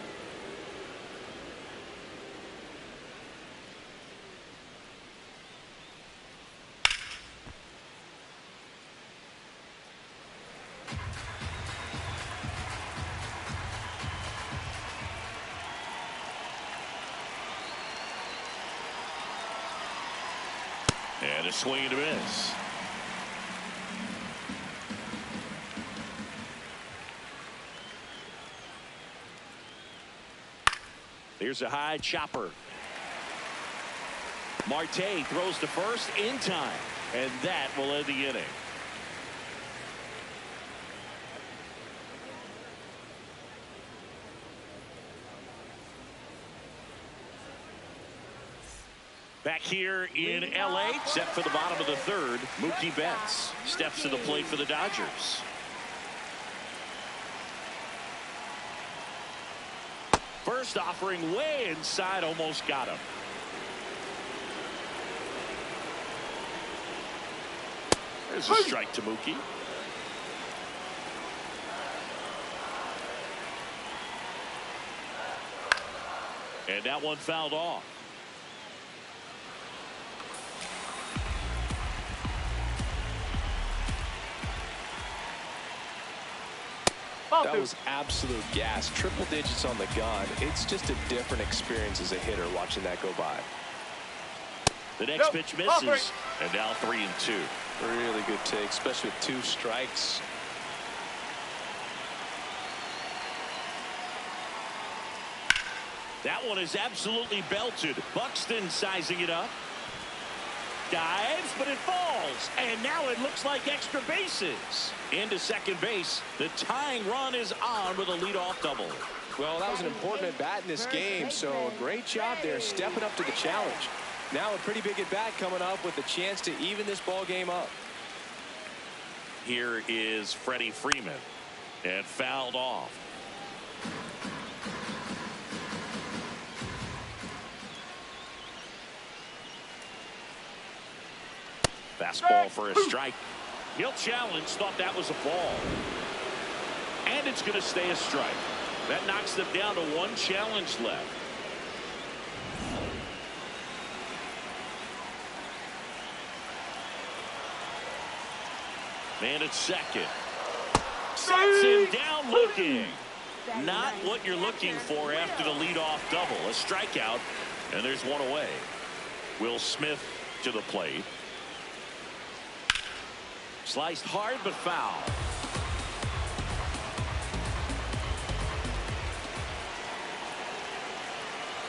And a swing and a miss. Here's a high chopper. Marte throws to first in time, and that will end the inning. Back here in L.A., set for the bottom of the third, Mookie Betts steps to the plate for the Dodgers. First offering way inside, almost got him. There's a strike to Mookie. And that one fouled off. That was absolute gas. Triple digits on the gun. It's just a different experience as a hitter watching that go by. The next pitch misses. And now 3-2. Really good take, especially with 2 strikes. That one is absolutely belted. Buxton sizing it up. Dives, but it falls. And now it looks like extra bases. Into second base. The tying run is on with a leadoff double. Well, that was an important at-bat in this game, so a great job there stepping up to the challenge. Now a pretty big at-bat coming up with a chance to even this ball game up. Here is Freddie Freeman. And fouled off. Fastball for a strike. He'll challenge, thought that was a ball. And it's going to stay a strike. That knocks them down to 1 challenge left. Man at second. Sets him down looking. Not what you're looking for after the leadoff double. A strikeout, and there's 1 away. Will Smith to the plate. Sliced hard but foul.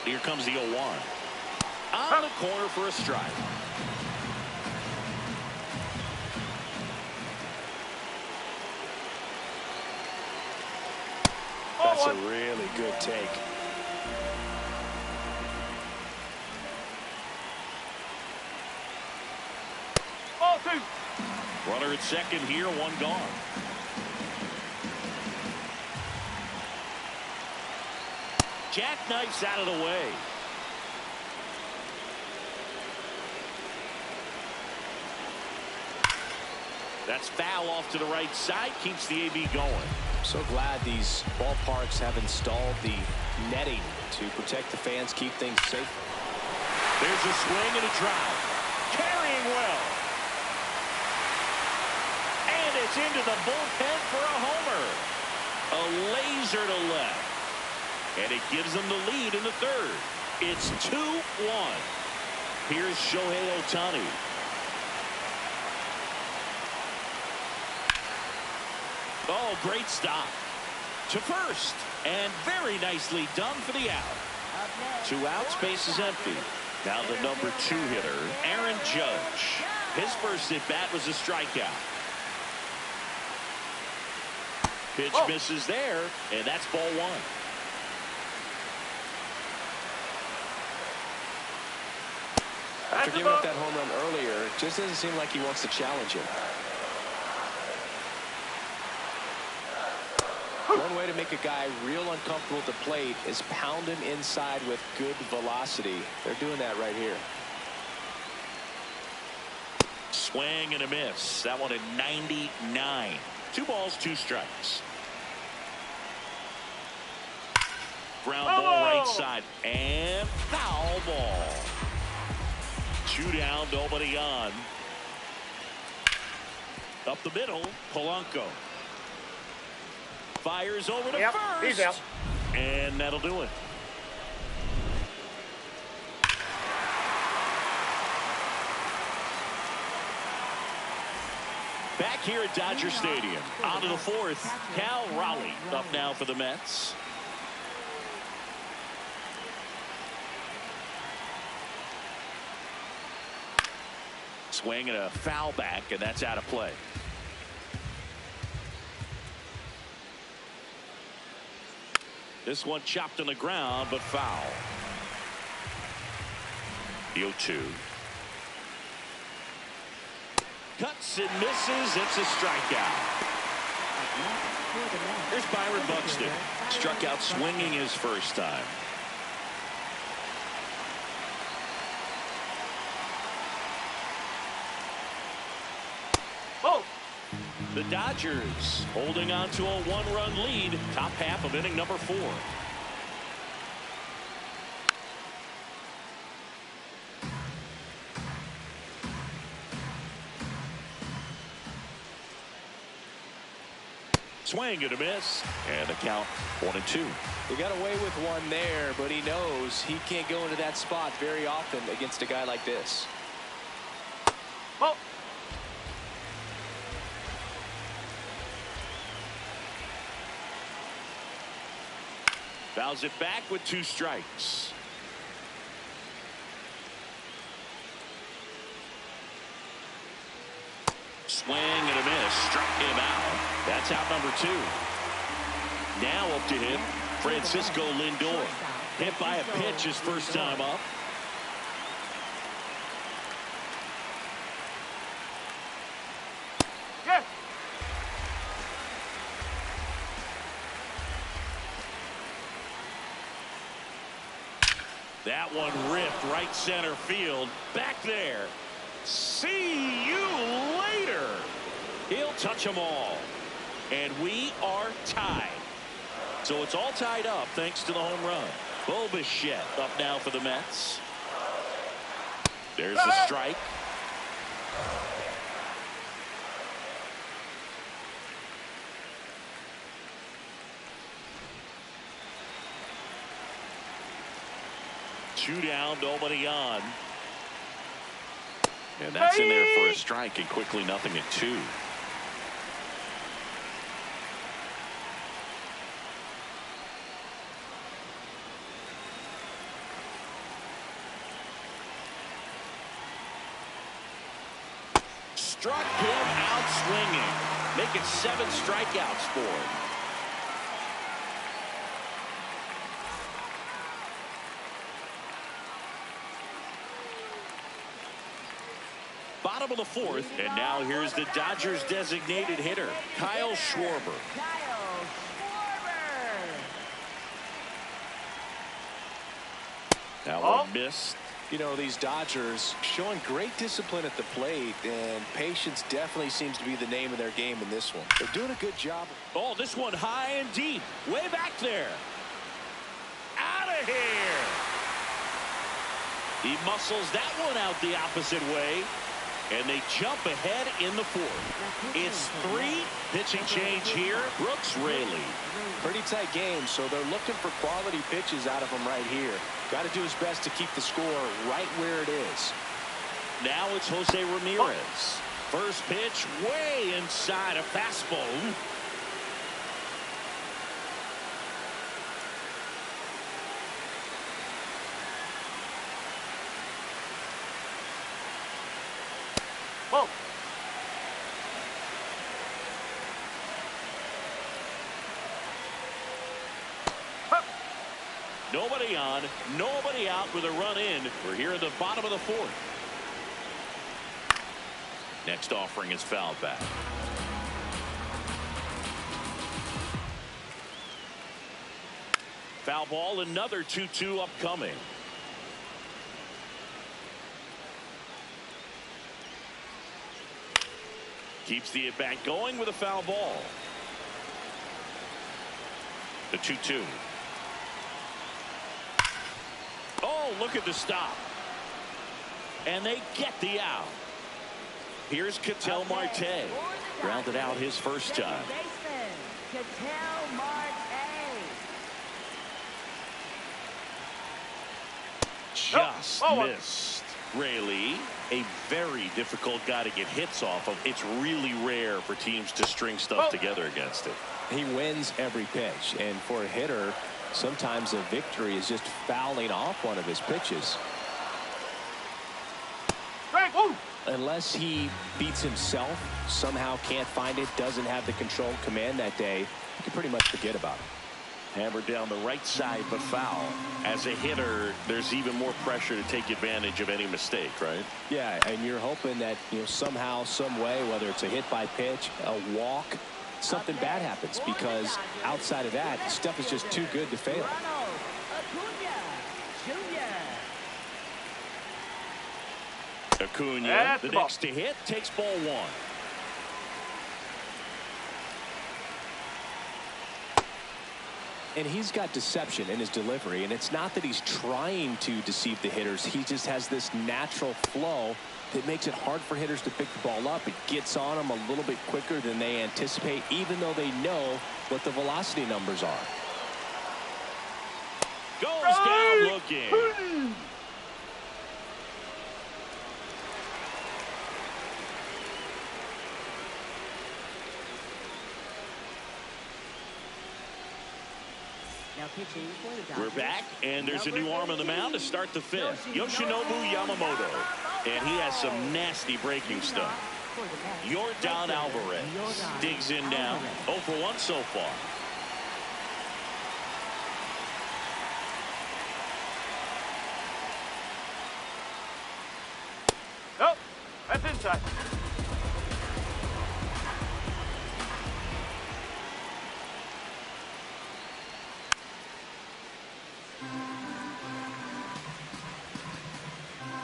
Here comes the 0-1. On the corner for a strike. That's a really good take. Ball 2. Runner at second here, 1 gone. Jackknifes out of the way. That's foul off to the right side, keeps the AB going. So glad these ballparks have installed the netting to protect the fans, keep things safe. There's a swing and a drive. Carrying well. And it's into the bullpen for a homer. A laser to left. And it gives them the lead in the third. It's 2-1. Here's Shohei Ohtani. Oh, great stop. To first. And very nicely done for the out. 2 outs, base is empty. Now the number 2 hitter, Aaron Judge. His first at bat was a strikeout. Pitch misses there, and that's ball 1. After giving up that home run earlier, it just doesn't seem like he wants to challenge him. One way to make a guy real uncomfortable at the plate is pound him inside with good velocity. They're doing that right here. Swing and a miss. That one at 99. 2 balls, 2 strikes. Ground ball right side. And foul ball. 2 down, nobody on. Up the middle, Polanco. Fires over to first. He's out. And that'll do it. Back here at Dodger Stadium. On to the 4th. Cal Raleigh up now for the Mets. Swing and a foul back, and that's out of play. This one chopped on the ground, but foul. The 0-2. Cuts and misses. It's a strikeout. Here's Byron Buxton. Struck out swinging his first time. The Dodgers holding on to a 1-run lead. Top half of inning number 4. Swing and a miss. And the count 1-2. He got away with one there, but he knows he can't go into that spot very often against a guy like this. Fouls it back with 2 strikes. Swing and a miss. Struck him out. That's out number 2. Now up to him, Francisco Lindor. Hit by a pitch his first time up. That one ripped right center field. Back there. See you later. He'll touch them all. And we are tied. So it's all tied up thanks to the home run. Bo Bichette up now for the Mets. There's the strike. Two down, nobody on. And that's in there for a strike, and quickly nothing at 2. Struck him out swinging, making 7 strikeouts for him. Bottom of the 4th, and now here's the Dodgers designated hitter, Kyle Schwarber. Now one missed. You know, these Dodgers showing great discipline at the plate, and patience definitely seems to be the name of their game in this one. They're doing a good job. Oh, this one high and deep, way back there. Out of here. He muscles that one out the opposite way. And they jump ahead in the 4th. It's 3. Pitching change here. Brooks Raley. Pretty tight game, so they're looking for quality pitches out of him right here. Got to do his best to keep the score right where it is. Now it's Jose Ramirez. First pitch way inside, a fastball. Whoa. Nobody on, nobody out with a run in. We're here in the bottom of the fourth. Next offering is fouled back. Foul ball, another 2-2 upcoming. Keeps the at-bat going with a foul ball. The 2-2. Oh, look at the stop. And they get the out. Here's Ketel Marte. Grounded out his first time. Ketel Marte. Just missed. Rayleigh, a very difficult guy to get hits off of. It's really rare for teams to string stuff together against it. He wins every pitch, and for a hitter, sometimes a victory is just fouling off one of his pitches. Unless he beats himself, somehow can't find it, doesn't have the control and command that day, you can pretty much forget about him. Hammered down the right side, but foul. As a hitter, there's even more pressure to take advantage of any mistake, right? Yeah, and you're hoping that, somehow, some way, whether it's a hit by pitch, a walk, something bad happens, because outside of that, stuff is just too good to fail. Acuna, the next to hit, takes ball one. And he's got deception in his delivery, and it's not that he's trying to deceive the hitters. He just has this natural flow that makes it hard for hitters to pick the ball up. It gets on them a little bit quicker than they anticipate, even though they know what the velocity numbers are. Goes down looking. We're back, and there's a new arm on the mound to start the fifth. Yoshinobu Yamamoto, and he has some nasty breaking stuff. Yordan Alvarez digs in now. 0 for 1 so far. Nope, that's inside.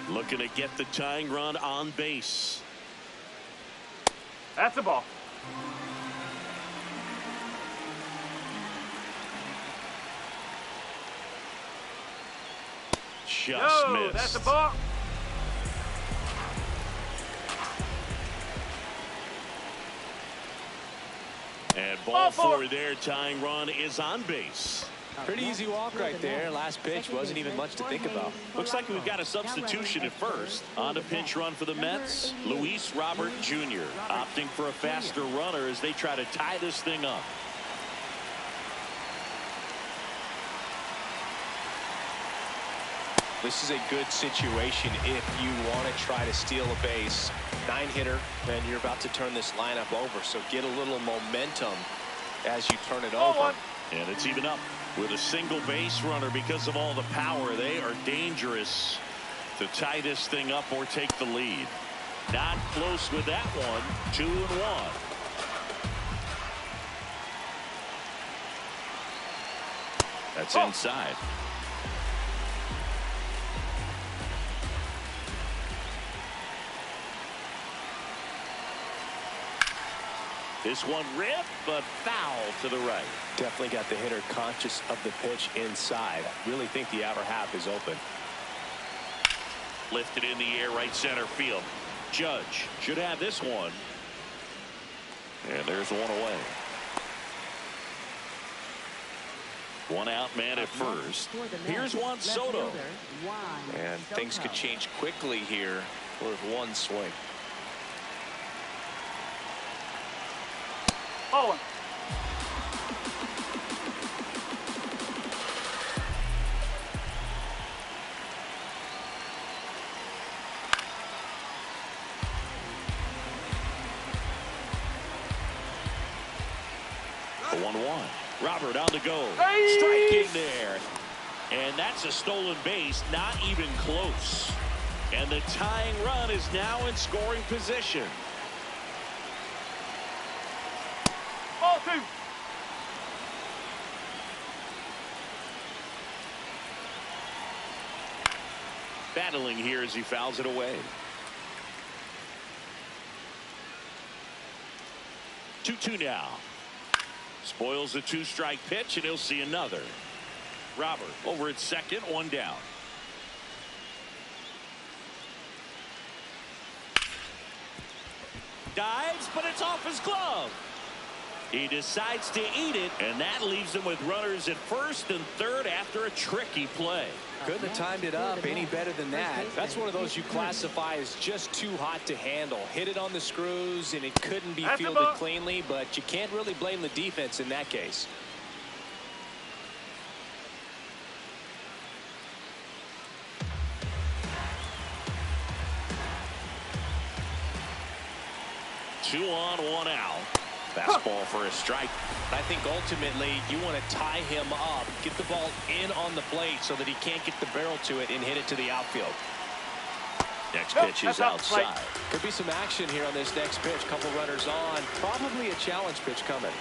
Looking to get the tying run on base. That's a ball. Just missed. That's a ball. And ball four there. Tying run is on base. Pretty easy walk right there. Last pitch wasn't even much to think about. Looks like we've got a substitution at first. On the pinch run for the Mets, Luis Robert Jr. opting for a faster runner as they try to tie this thing up. This is a good situation if you want to try to steal a base. 9-hitter, and you're about to turn this lineup over, so get a little momentum as you turn it over. And it's even up with a single base runner. Because of all the power, they are dangerous to tie this thing up or take the lead. Not close with that one. 2-1. That's inside. This one ripped, but foul to the right. Definitely got the hitter conscious of the pitch inside. Really think the outer half is open. Lifted in the air, right center field. Judge should have this one. And there's one away. One out man at first. Here's Juan Soto. And things could change quickly here with one swing. Oh. The 1-1. Robert on the go. Striking there. And that's a stolen base, not even close. And the tying run is now in scoring position. Ball 2. Battling here as he fouls it away. 2-2 now. Spoils the 2-strike pitch, and he'll see another. Robert over at second, one down. Dives, but it's off his glove. He decides to eat it, and that leaves him with runners at first and third after a tricky play. Couldn't have timed it up any better than that. That's one of those you classify as just too hot to handle. Hit it on the screws, and it couldn't be fielded cleanly, but you can't really blame the defense in that case. Two on, one out. Fastball for a strike. I think ultimately you want to tie him up, get the ball in on the plate so that he can't get the barrel to it and hit it to the outfield. Next pitch is outside. Could be some action here on this next pitch. Couple runners on. Probably a challenge pitch coming.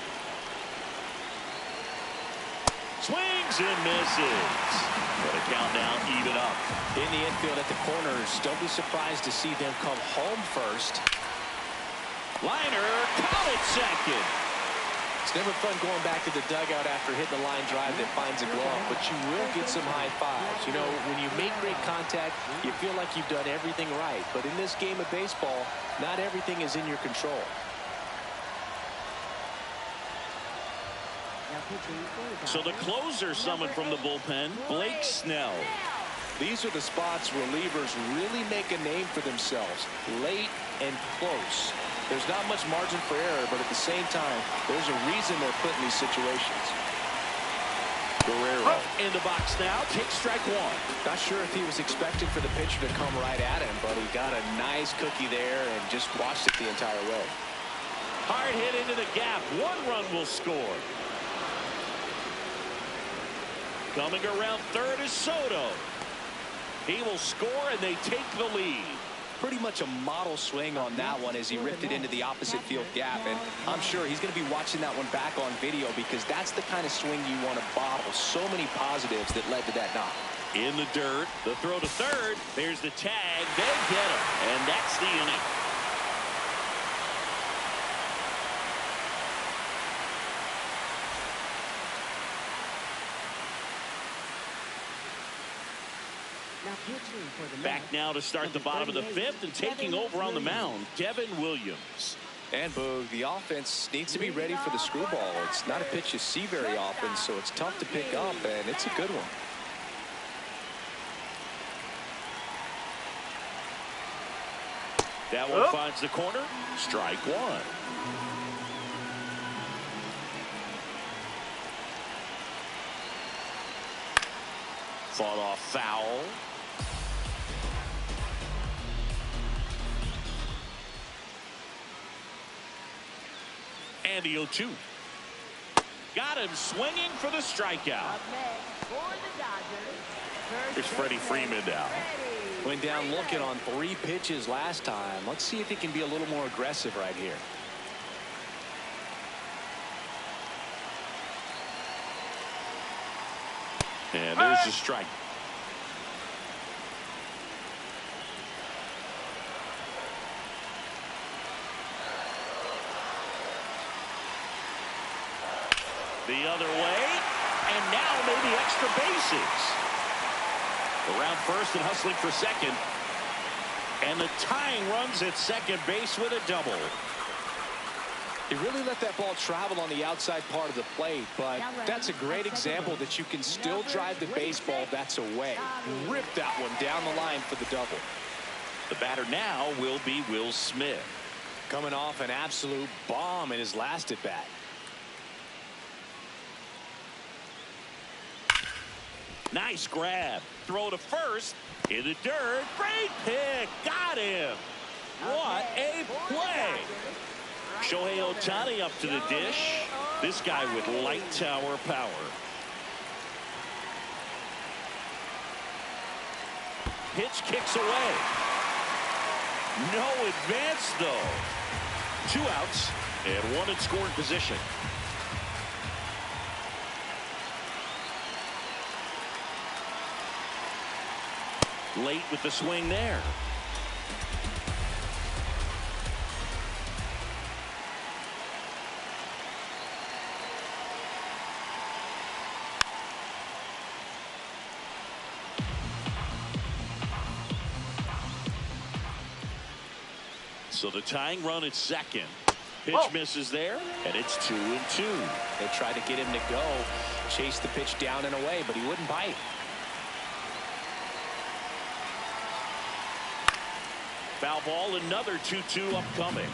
Swings and misses. But a countdown even up. In the infield at the corners. Don't be surprised to see them come home first. Liner, count it second. It's never fun going back to the dugout after hitting a line drive that finds a glove, but you will get some high fives. You know, when you make great contact, you feel like you've done everything right. But in this game of baseball, not everything is in your control. So the closer summoned from the bullpen, Blake Snell. These are the spots relievers really make a name for themselves, late and close. There's not much margin for error, but at the same time, there's a reason they're put in these situations. Guerrero in the box now, takes strike one. Not sure if he was expecting for the pitcher to come right at him, but he got a nice cookie there and just watched it the entire way. Hard hit into the gap. One run will score. Coming around third is Soto. He will score, and they take the lead. Pretty much a model swing on that one as he ripped it into the opposite field gap, and I'm sure he's going to be watching that one back on video because that's the kind of swing you want to bottle. So many positives that led to that knock. In the dirt, the throw to third. There's the tag. They get him, and that's the inning. Back now to start the bottom of the fifth, and taking over on the mound, Devin Williams. And Boog, the offense needs to be ready for the screwball. It's not a pitch you see very often, so it's tough to pick up, and it's a good one. That one finds the corner. Strike one. Fought off foul. And the 0-2. Got him swinging for the strikeout. Here's Freddie Freeman now. Went down looking on 3 pitches last time. Let's see if he can be a little more aggressive right here. And there's the strike. The other way, and now maybe extra bases. Around first and hustling for second. And the tying runs at second base with a double. He really let that ball travel on the outside part of the plate, but that's a great example that you can still drive the baseball that's away. Rip that one down the line for the double. The batter now will be Will Smith. Coming off an absolute bomb in his last at bat. Nice grab. Throw to first. In the dirt. Great pick. Got him. What a play. Shohei Ohtani up to the dish. This guy with light tower power. Pitch kicks away. No advance, though. 2 outs and 1 in scoring position. Late with the swing there. So the tying run at second. Pitch misses there, and it's 2-2. They tried to get him to go, chase the pitch down and away, but he wouldn't bite. Foul ball, another 2-2 upcoming.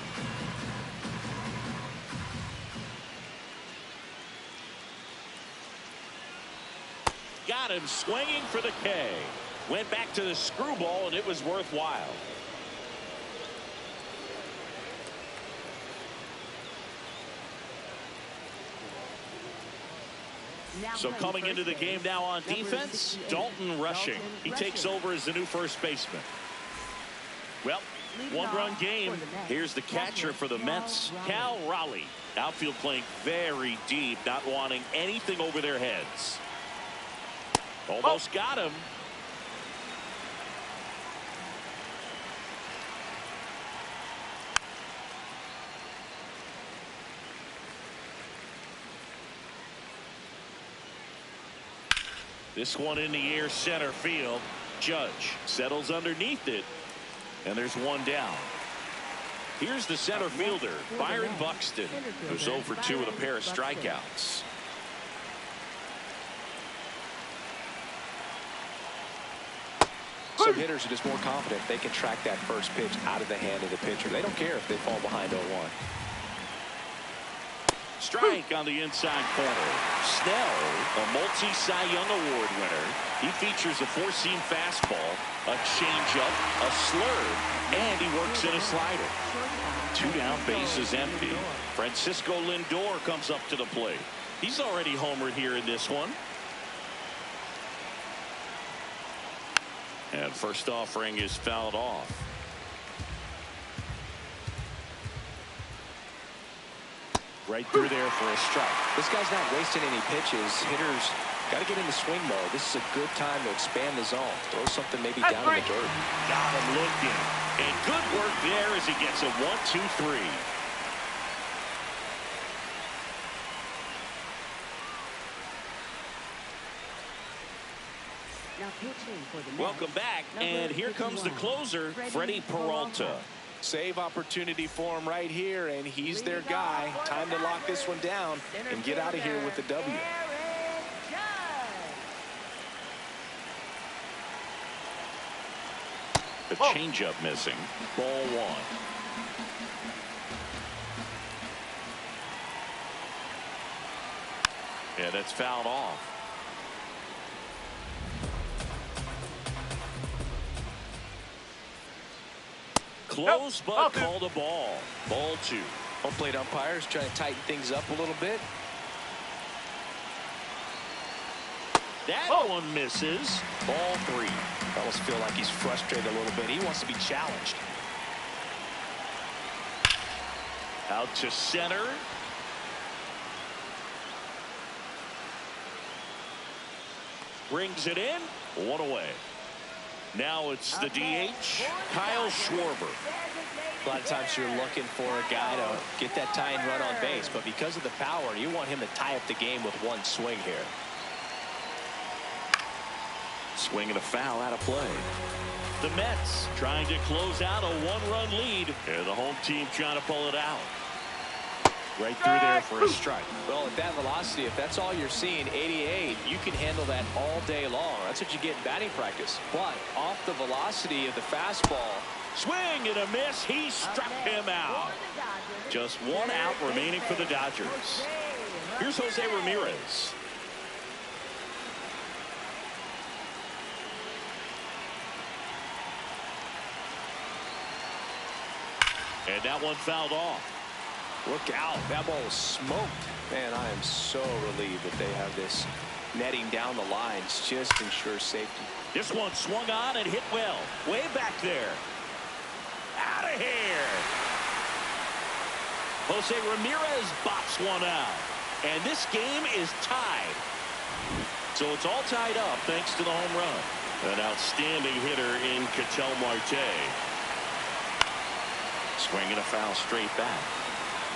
Got him swinging for the K. Went back to the screwball, and it was worthwhile. So coming into the game now on defense, Dalton Rushing. He takes over as the new first baseman. Well, 1-run game. Here's the catcher for the Mets, Cal Raleigh. Outfield playing very deep, not wanting anything over their heads. Almost got him. This one in the air, center field. Judge settles underneath it, and there's one down. Here's the center fielder, Byron Buxton, who's 0 for 2 with a pair of strikeouts. Some hitters are just more confident they can track that first pitch out of the hand of the pitcher. They don't care if they fall behind 0-1. Strike on the inside corner. Snell, a multi-Cy Young Award winner. He features a 4-seam fastball, a changeup, a slurve, and he works in a slider. 2 down, bases empty. Francisco Lindor comes up to the plate. He's already homered here in this one. And first offering is fouled off. Right through there for a strike. This guy's not wasting any pitches. Hitters got to get in the swing mode. This is a good time to expand the zone. Throw something maybe down in the dirt. Got him looking. And good work there as he gets a 1-2-3. Welcome back, and here comes the closer, Freddie Peralta. Save opportunity for him right here, and he's their guy. Time to lock this one down and get out of here with the W. The changeup missing. Ball 1. Yeah, that's fouled off. Close, but called a ball. Ball 2. Home plate umpires trying to tighten things up a little bit. That one misses. Ball 3. I almost feel like he's frustrated a little bit. He wants to be challenged. Out to center. Brings it in. 1 away. Now it's the DH, Kyle Schwarber. A lot of times you're looking for a guy to get that tying run on base, but because of the power, you want him to tie up the game with one swing here. Swing and a foul out of play. The Mets trying to close out a 1-run lead, and the home team trying to pull it out. Right through there for a strike. Well, at that velocity, if that's all you're seeing, 88, you can handle that all day long. That's what you get in batting practice. But off the velocity of the fastball. Swing and a miss. He struck him out. Just one out remaining for the Dodgers. Here's Jose Ramirez. And that one fouled off. Look out. That ball was smoked. Man, I am so relieved that they have this netting down the lines. Just ensure safety. This one swung on and hit well. Way back there. Out of here. Jose Ramirez bops one out. And this game is tied. So it's all tied up thanks to the home run. An outstanding hitter in Ketel Marte. Swinging a foul straight back.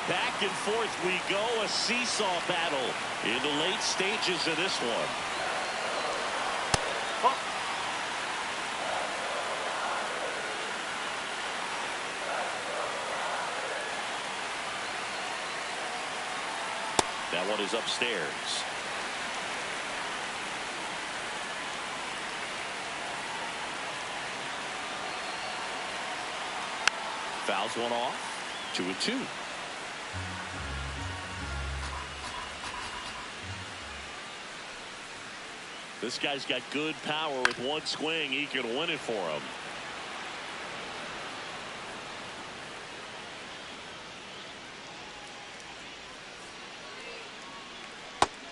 Back and forth we go. A seesaw battle in the late stages of this one. That one is upstairs. Fouls one off. 2-2. This guy's got good power. With one swing, he can win it for him.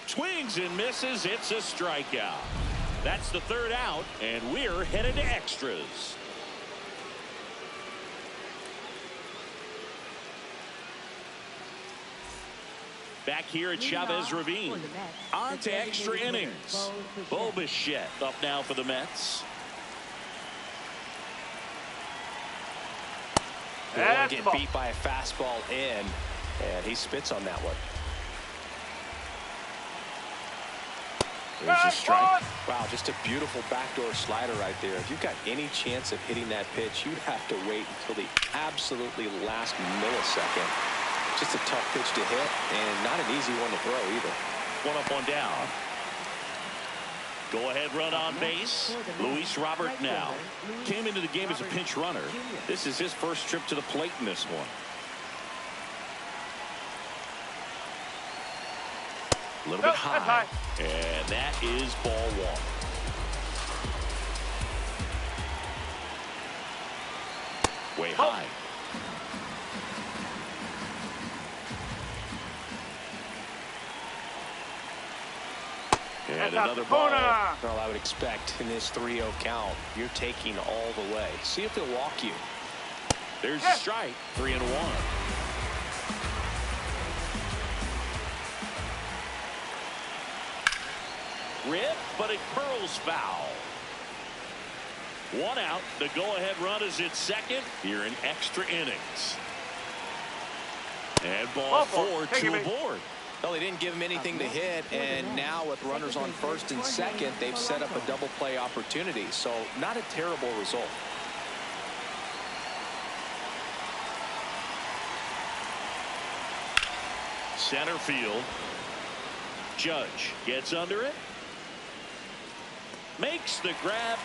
Swings and misses. It's a strikeout. That's the third out, and we're headed to extras. Back here at Chavez Ravine. On to extra innings. Bo Bichette up now for the Mets. They want to get beat by a fastball in, and he spits on that one. There's a strike. Wow, just a beautiful backdoor slider right there. If you've got any chance of hitting that pitch, you'd have to wait until the absolutely last millisecond. Just a tough pitch to hit, and not an easy one to throw either. One up, one down. Go ahead run on base. Luis Robert now. Came into the game as a pinch runner. This is his first trip to the plate in this one. A little bit high. And that is ball one. Way high. And another ball. Well, I would expect in this 3-0 count, you're taking all the way. See if they'll walk you. There's a strike. 3-1. Rip, but it curls foul. One out. The go-ahead run is at second here in extra innings. And ball four to aboard. Well, they didn't give him anything to hit, and now with runners on first and second, they've set up a double play opportunity. So not a terrible result. Center field. Judge gets under it. Makes the grab.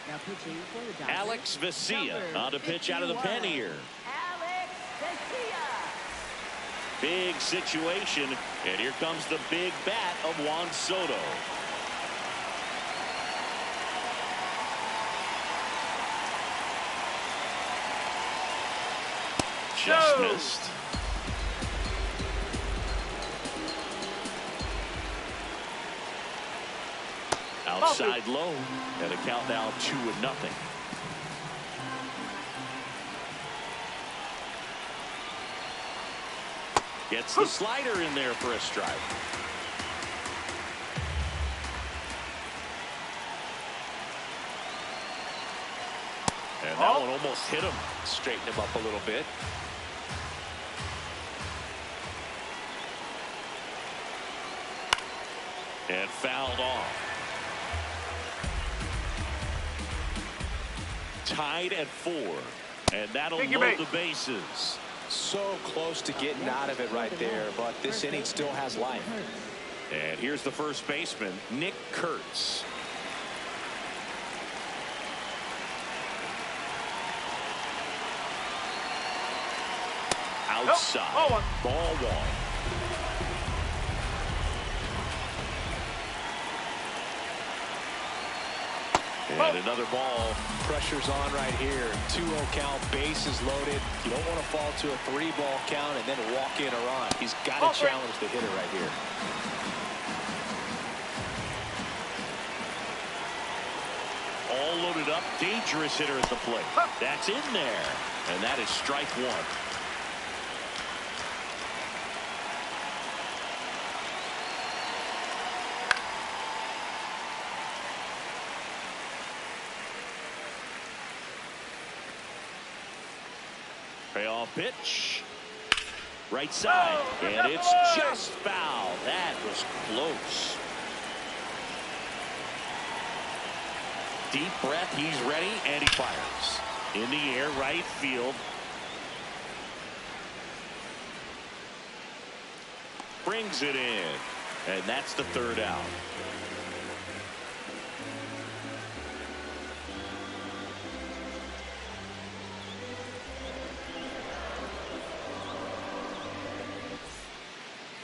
Now pitching for the Dodgers, Alex Vesia on to pitch out of the pen here. Alex Vesia. Big situation, and here comes the big bat of Juan Soto. Just missed. Outside low, and a count now 2-0. Gets the slider in there for a strike. And that one almost hit him. Straighten him up a little bit. And fouled off. Tied at 4. And that'll load the bases. So close to getting out of it right there, but this inning still has life. And here's the first baseman, Nick Kurtz. Outside. Nope. Ball one. And another ball. Pressure's on right here. 2-0 count, bases loaded. You don't want to fall to a 3-ball count and then walk in or on. He's got to challenge the hitter right here. All loaded up. Dangerous hitter at the plate. That's in there. And that is strike one. Payoff pitch. Right side. And it's just foul. That was close. Deep breath. He's ready. And he fires. In the air. Right field. Brings it in. And that's the third out.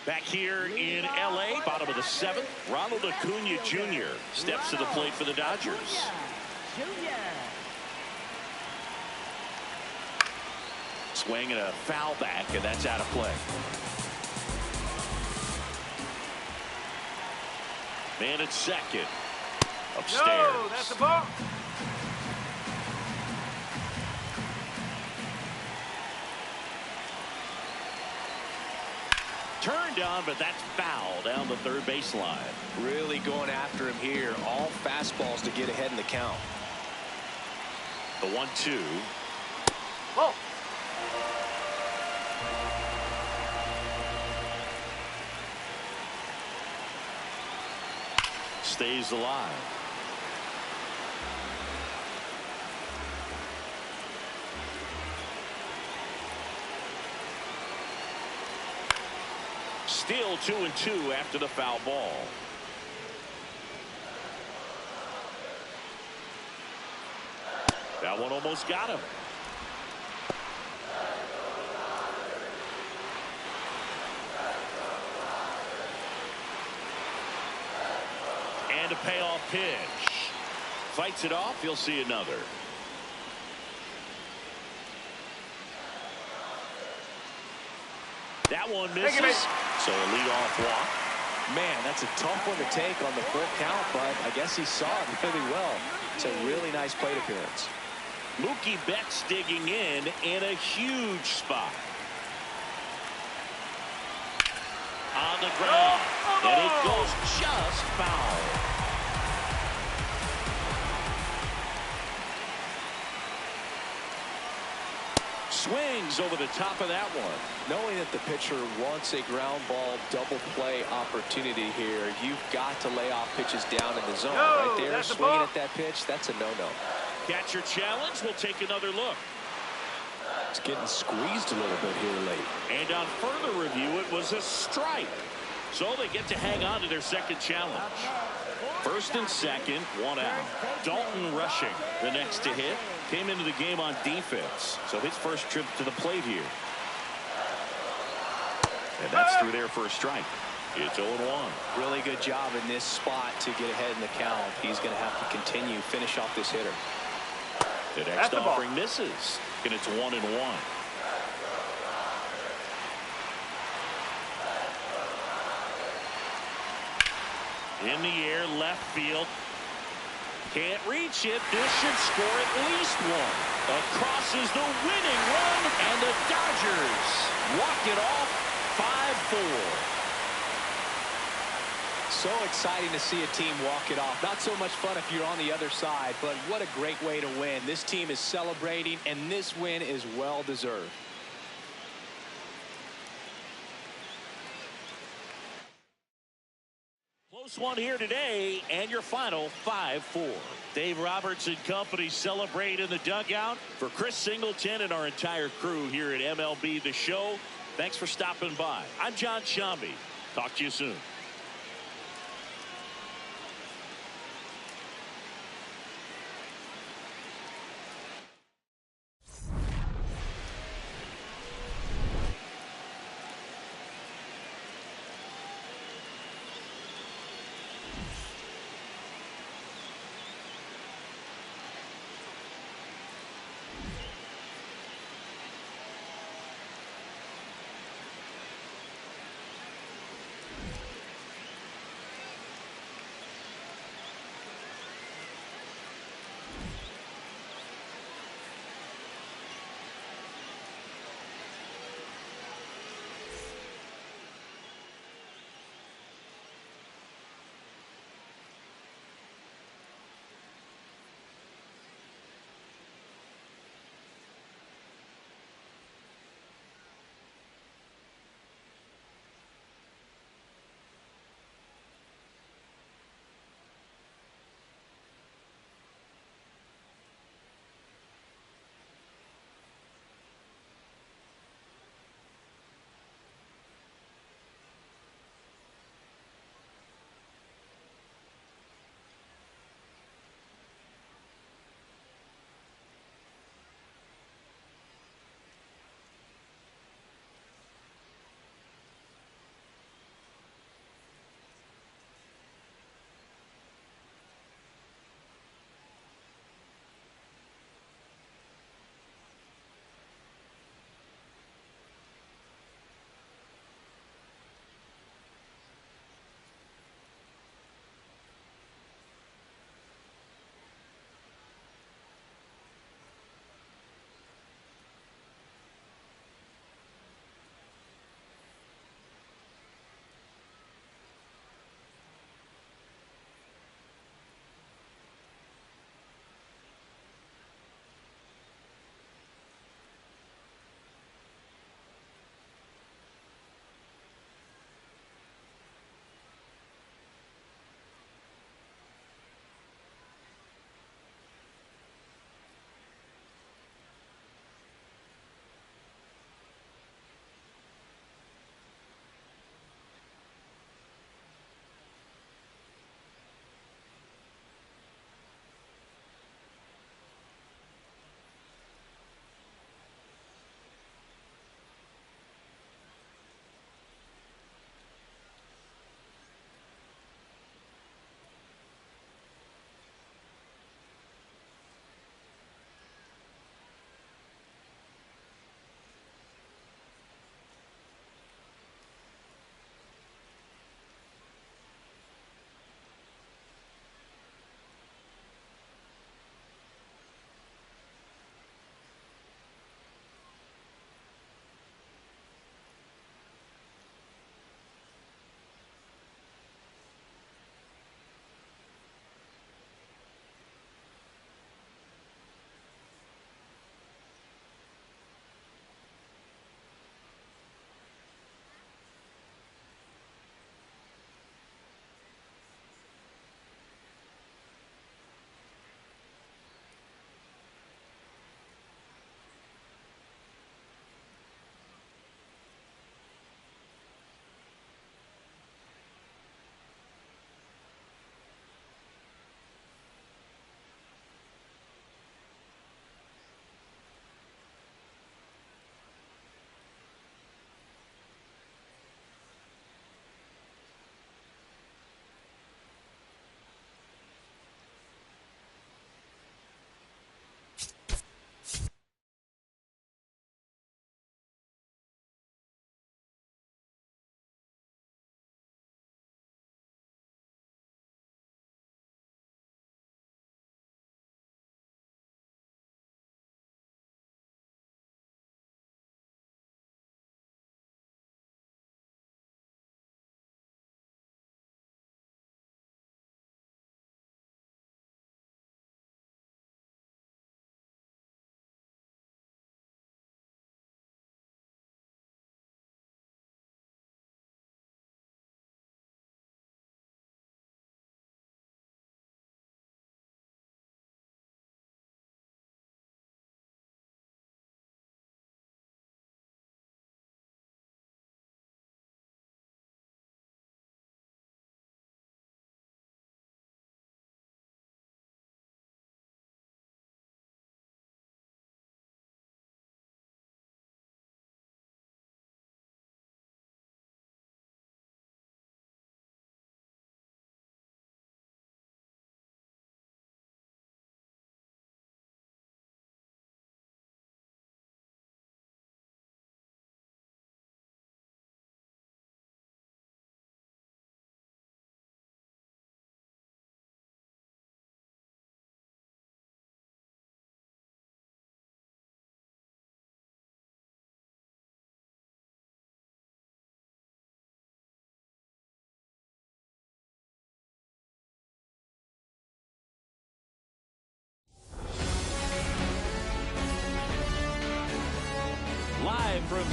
Back here in L.A., bottom of the seventh, Ronald Acuna Jr. steps to the plate for the Dodgers. Swing and a foul back, and that's out of play. Man at second. Upstairs. No, that's a ball. Turned on, but that's foul down the third baseline. Really going after him here. All fastballs to get ahead in the count. The 1-2. Ball. Stays alive. Still 2-2 after the foul ball. That one almost got him. And a payoff pitch. Fights it off. You'll see another. That one misses. So a leadoff walk. Man, that's a tough one to take on the full count, but I guess he saw it really well. It's a really nice plate appearance. Mookie Betts digging in a huge spot. On the ground. And it goes just foul. Swings over the top of that one. Knowing that the pitcher wants a ground ball double play opportunity here, you've got to lay off pitches down in the zone. Right there, swinging at that pitch, that's a no-no. Catcher challenge. We'll take another look. It's getting squeezed a little bit here late. And on further review, it was a strike. So they get to hang on to their second challenge. First and second, one out. Dalton Rushing, the next to hit, came into the game on defense. So his first trip to the plate here. And that's through there for a strike. It's 0-1. Really good job in this spot to get ahead in the count. He's going to have to continue, finish off this hitter. The next offering misses. And it's 1-1. In the air, left field. Can't reach it. This should score at least one. Across is the winning run, and the Dodgers walk it off 5-4. So exciting to see a team walk it off. Not so much fun if you're on the other side, but what a great way to win. This team is celebrating, and this win is well deserved. Close one here today, and your final 5-4. Dave Roberts and company celebrate in the dugout. For Chris Singleton and our entire crew here at MLB The Show, thanks for stopping by. I'm John Shambi. Talk to you soon.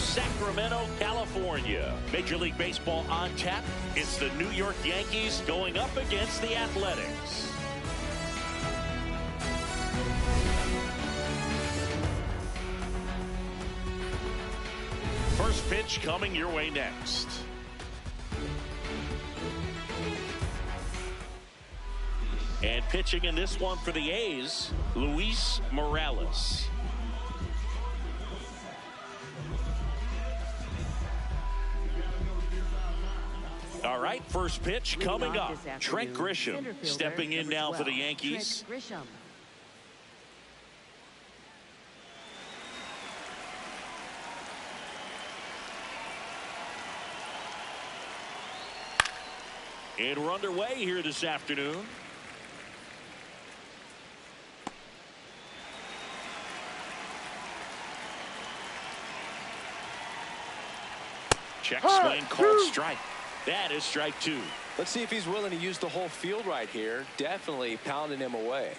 Sacramento, California. Major League Baseball on tap. It's the New York Yankees going up against the Athletics. First pitch coming your way next. And pitching in this one for the A's, Luis Morales. All right, first pitch coming up. Trent Grisham stepping in now for the Yankees. And we're underway here this afternoon. Check swing, called strike. That is strike two. Let's see if he's willing to use the whole field right here. Definitely pounding him away.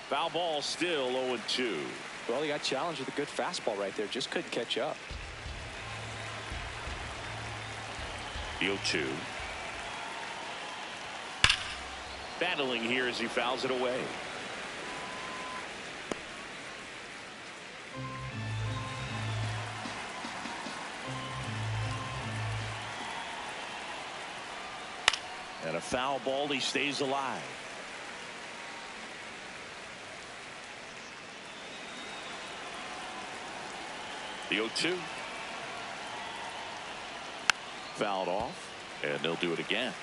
Foul ball, still 0-2. Well, he got challenged with a good fastball right there. Just couldn't catch up. The 0-2. Battling here as he fouls it away. And a foul ball, he stays alive. The 0-2. Fouled off, and they'll do it again.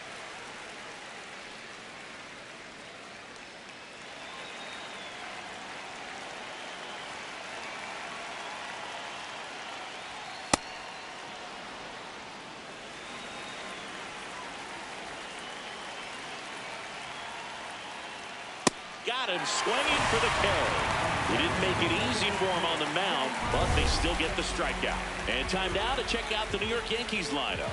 Got him swinging for the K. He didn't make it easy for him on the mound, but they still get the strikeout. And time now to check out the New York Yankees lineup.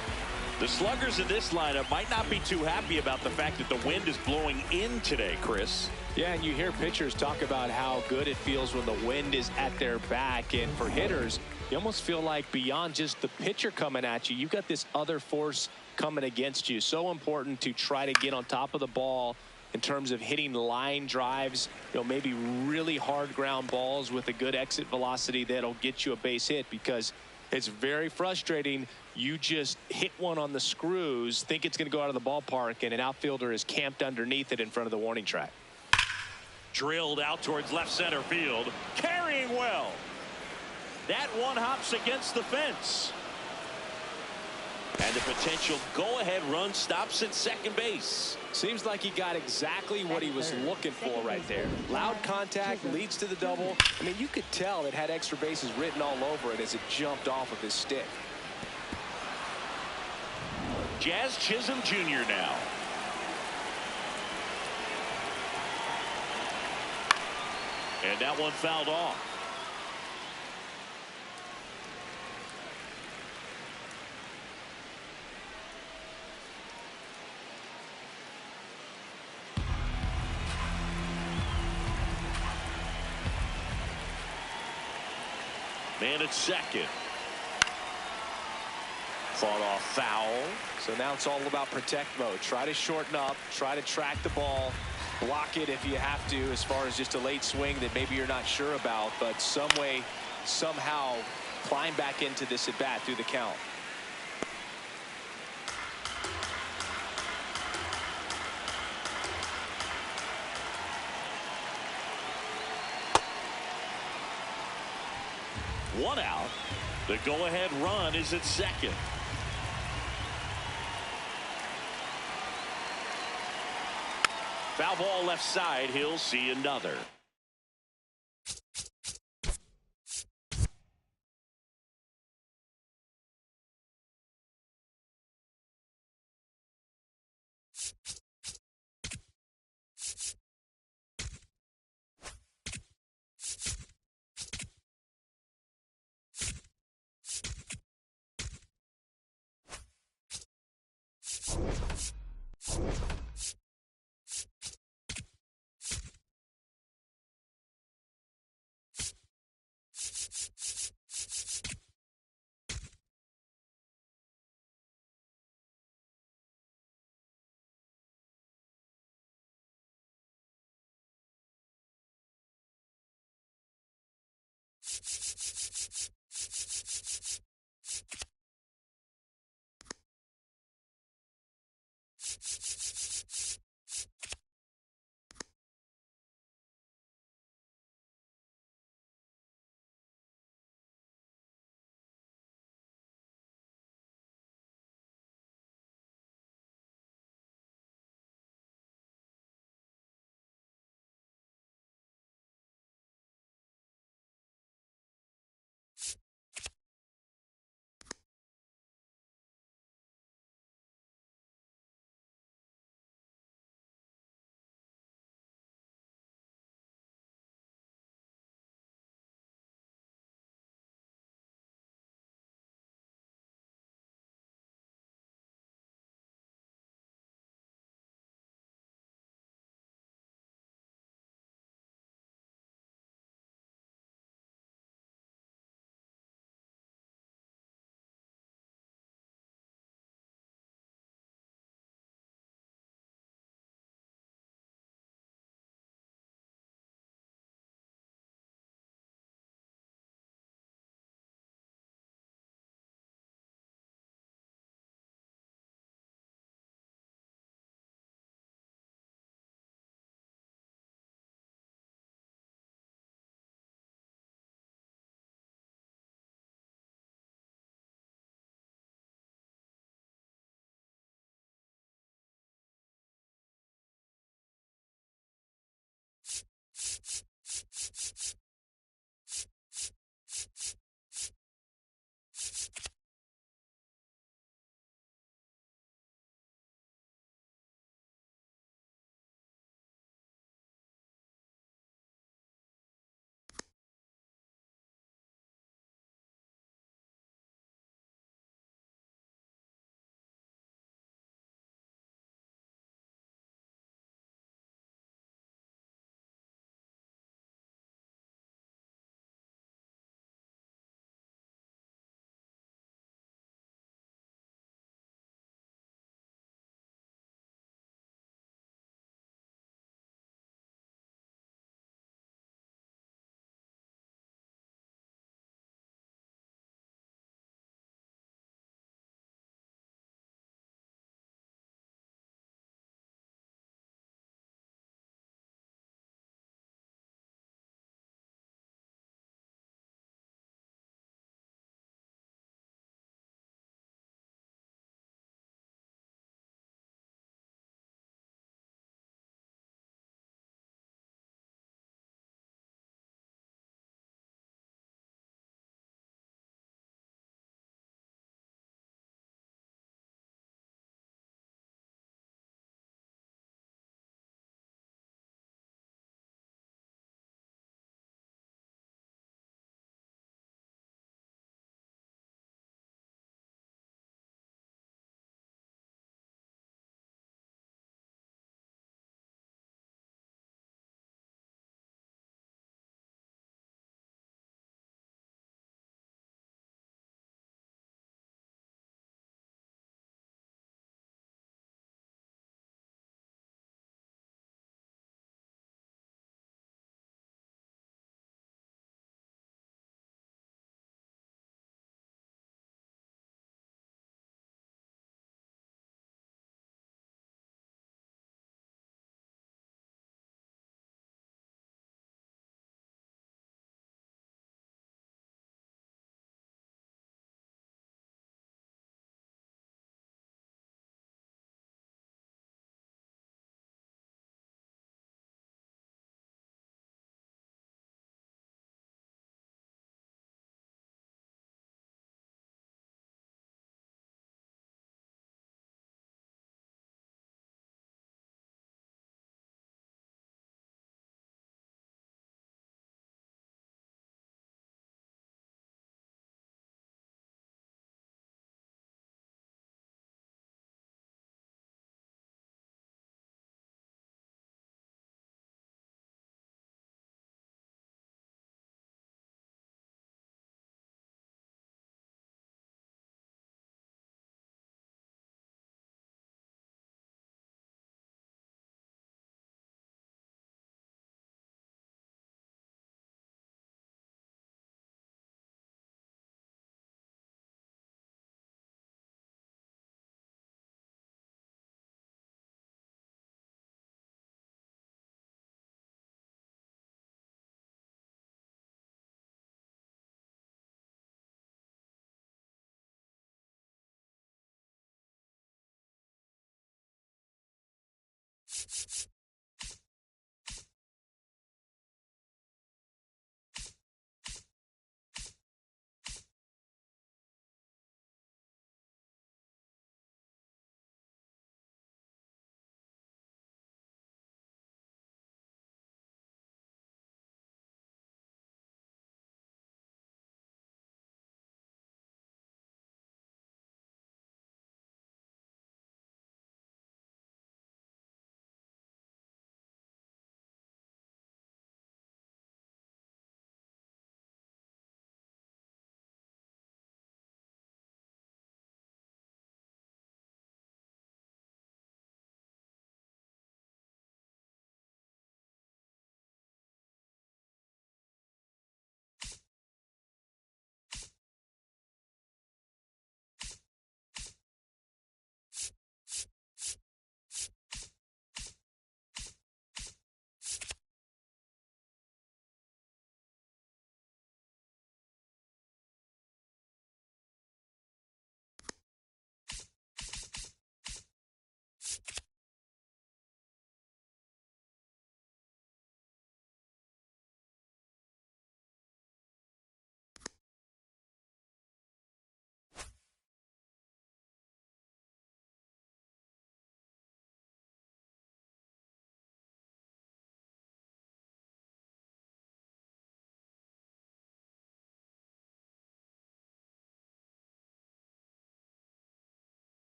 The sluggers in this lineup might not be too happy about the fact that the wind is blowing in today, Chris. Yeah, and you hear pitchers talk about how good it feels when the wind is at their back. And for hitters, you almost feel like beyond just the pitcher coming at you, you've got this other force coming against you. So important to try to get on top of the ball in terms of hitting line drives, maybe really hard ground balls with a good exit velocity that'll get you a base hit, because it's very frustrating. You just hit one on the screws, think it's going to go out of the ballpark, and an outfielder is camped underneath it in front of the warning track. Drilled out towards left center field, carrying well. That one hops against the fence. And the potential go-ahead run stops at second base. Seems like he got exactly what he was looking for right there. Loud contact leads to the double. I mean, you could tell it had extra bases written all over it as it jumped off of his stick. Jazz Chisholm Jr. now. And that one fouled off. Man at second. Fought off foul. So now it's all about protect mode. Try to shorten up, try to track the ball, block it if you have to, as far as just a late swing that maybe you're not sure about, but some way, somehow climb back into this at bat through the count. One out. The go-ahead run is at second. Foul ball left side. He'll see another.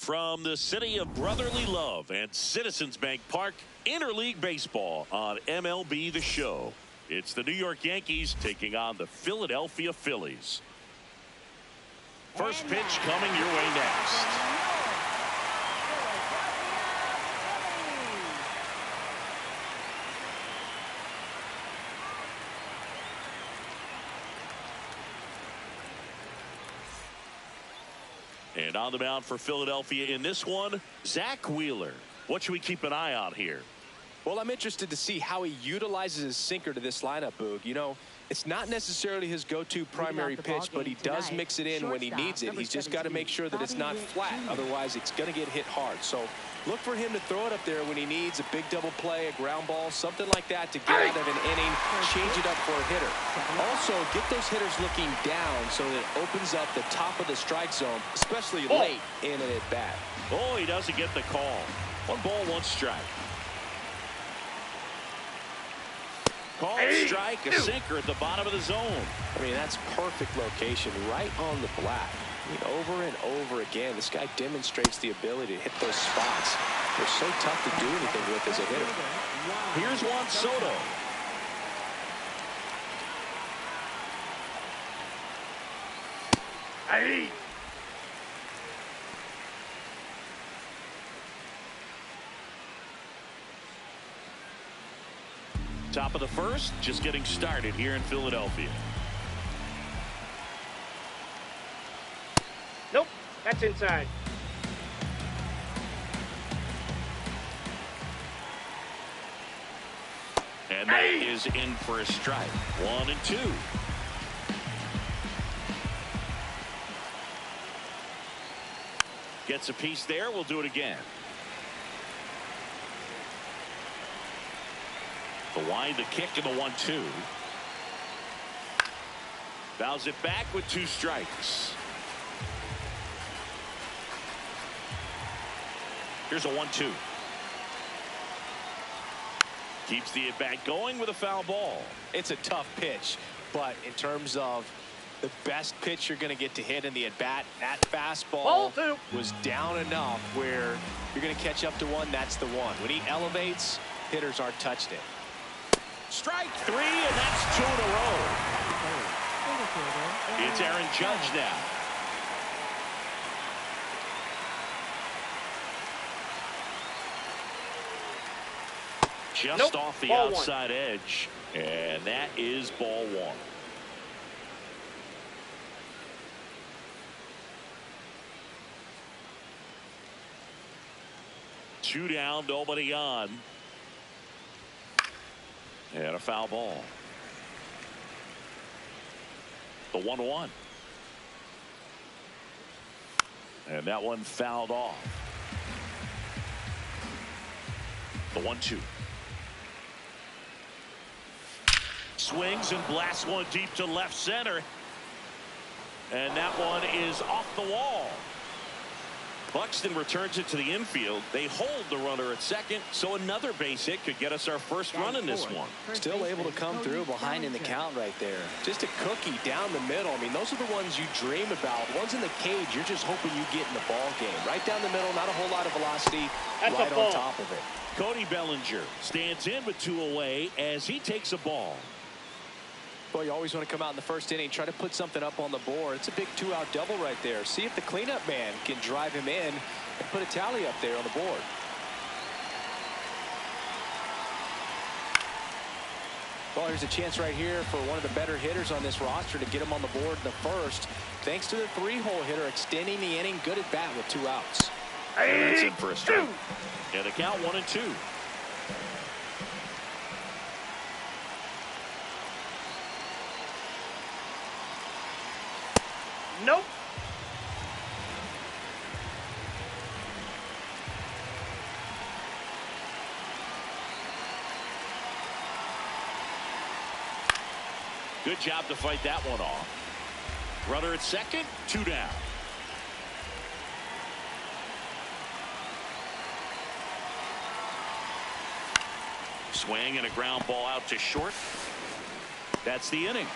From the city of brotherly love and Citizens Bank Park, interleague baseball on MLB The Show. It's the New York Yankees taking on the Philadelphia Phillies. First pitch coming your way next. And on the mound for Philadelphia in this one, Zach Wheeler. What should we keep an eye on here? Well, I'm interested to see how he utilizes his sinker to this lineup, Boog. You know, it's not necessarily his go-to primary pitch, but he does mix it in when he needs it. He's just got to make sure that it's not flat. Otherwise, it's going to get hit hard. So look for him to throw it up there when he needs a big double play, a ground ball, something like that to get out of an inning, change it up for a hitter. Also, get those hitters looking down so that it opens up the top of the strike zone, especially late in an at-bat. Oh, he doesn't get the call. 1 ball, 1 strike. Called strike, a sinker at the bottom of the zone. I mean, that's perfect location, right on the black. I mean, over and over again, this guy demonstrates the ability to hit those spots. They're so tough to do anything with as a hitter. Here's Juan Soto. Top of the first, just getting started here in Philadelphia. Nope, that's inside. And that is in for a strike. 1-2. Gets a piece there. We'll do it again. The wind, the kick, and the 1-2. Fouls it back with 2 strikes. Here's a 1-2. Keeps the at-bat going with a foul ball. It's a tough pitch, but in terms of the best pitch you're going to get to hit in the at-bat, that fastball was down enougenough where you're going to catch up to one. That's the one. When he elevates, hitters aren't touching it. Strike 3, and that's 2 in a row. It's Aaron Judge now. Just off the outside edge, and that is ball 1. Two down, nobody on. And a foul ball. The 1-1. And that one fouled off. The 1-2. Swings and blasts one deep to left center. And that one is off the wall. Buxton returns it to the infield. They hold the runner at second, so another base hit could get us our first run in this one. Still able to come through behind in the count right there. Just a cookie down the middle. I mean, those are the ones you dream about. Ones in the cage, you're just hoping you get in the ball game. Right down the middle, not a whole lot of velocity. That's right on top of it. Cody Bellinger stands in with 2 away as he takes a ball. Well, you always want to come out in the first inning, try to put something up on the board. It's a big 2-out double right there. See if the cleanup man can drive him in and put a tally up there on the board. Well, here's a chance right here for one of the better hitters on this roster to get him on the board in the first. Thanks to the 3-hole hitter extending the inning. Good at bat with 2 outs. And that's in for a strike. Yeah, the count 1-2. Nope. Good job to fight that one off. Runner at second, 2 down. Swing and a ground ball out to short. That's the inning.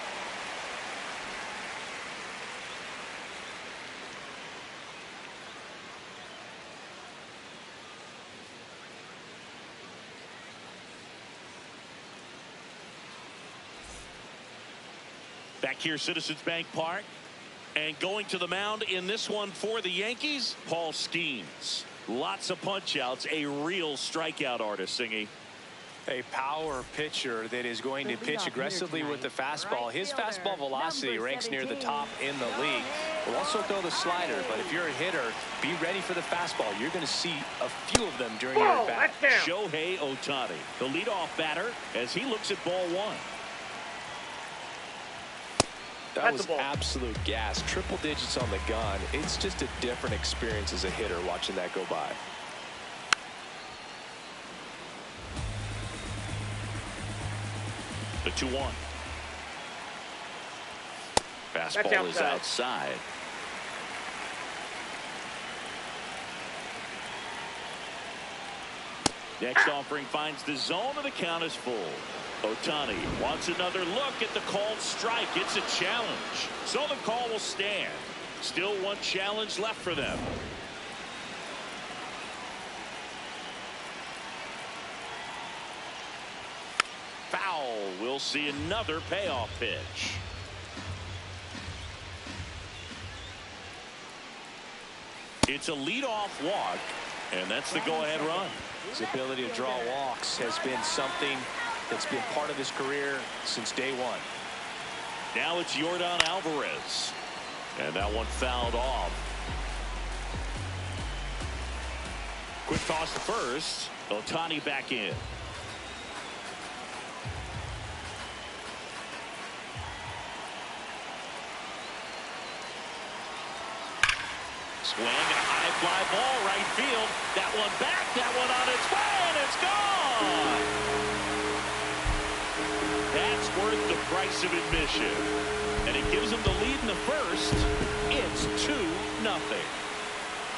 Back here, Citizens Bank Park. And going to the mound in this one for the Yankees, Paul Skeens. Lots of punch-outs, a real strikeout artist, Singy. A power pitcher that is going to pitch aggressively with the fastball. His fastball velocity ranks near the top in the league. Will also throw the slider, but if you're a hitter, be ready for the fastball. You're going to see a few of them during your at-bat. Shohei Ohtani, the leadoff batter, as he looks at ball 1. That was absolute gas. Triple digits on the gun. It's just a different experience as a hitter watching that go by. The 2-1. Fastball is outside. Next offering finds the zone, and the count is full. Ohtani wants another look at the called strike. It's a challenge, so the call will stand. Still one challenge left for them. Foul. We'll see another payoff pitch. It's a leadoff walk, and that's the go-ahead run. His ability to draw walks has been something that's been part of his career since day one. Now it's Yordan Alvarez. And that one fouled off. Quick toss to first. Ohtani back in. Swing and a high fly ball right field. That one back, that one on its way, and it's gone. That's worth the price of admission. And it gives them the lead in the first. It's 2-0.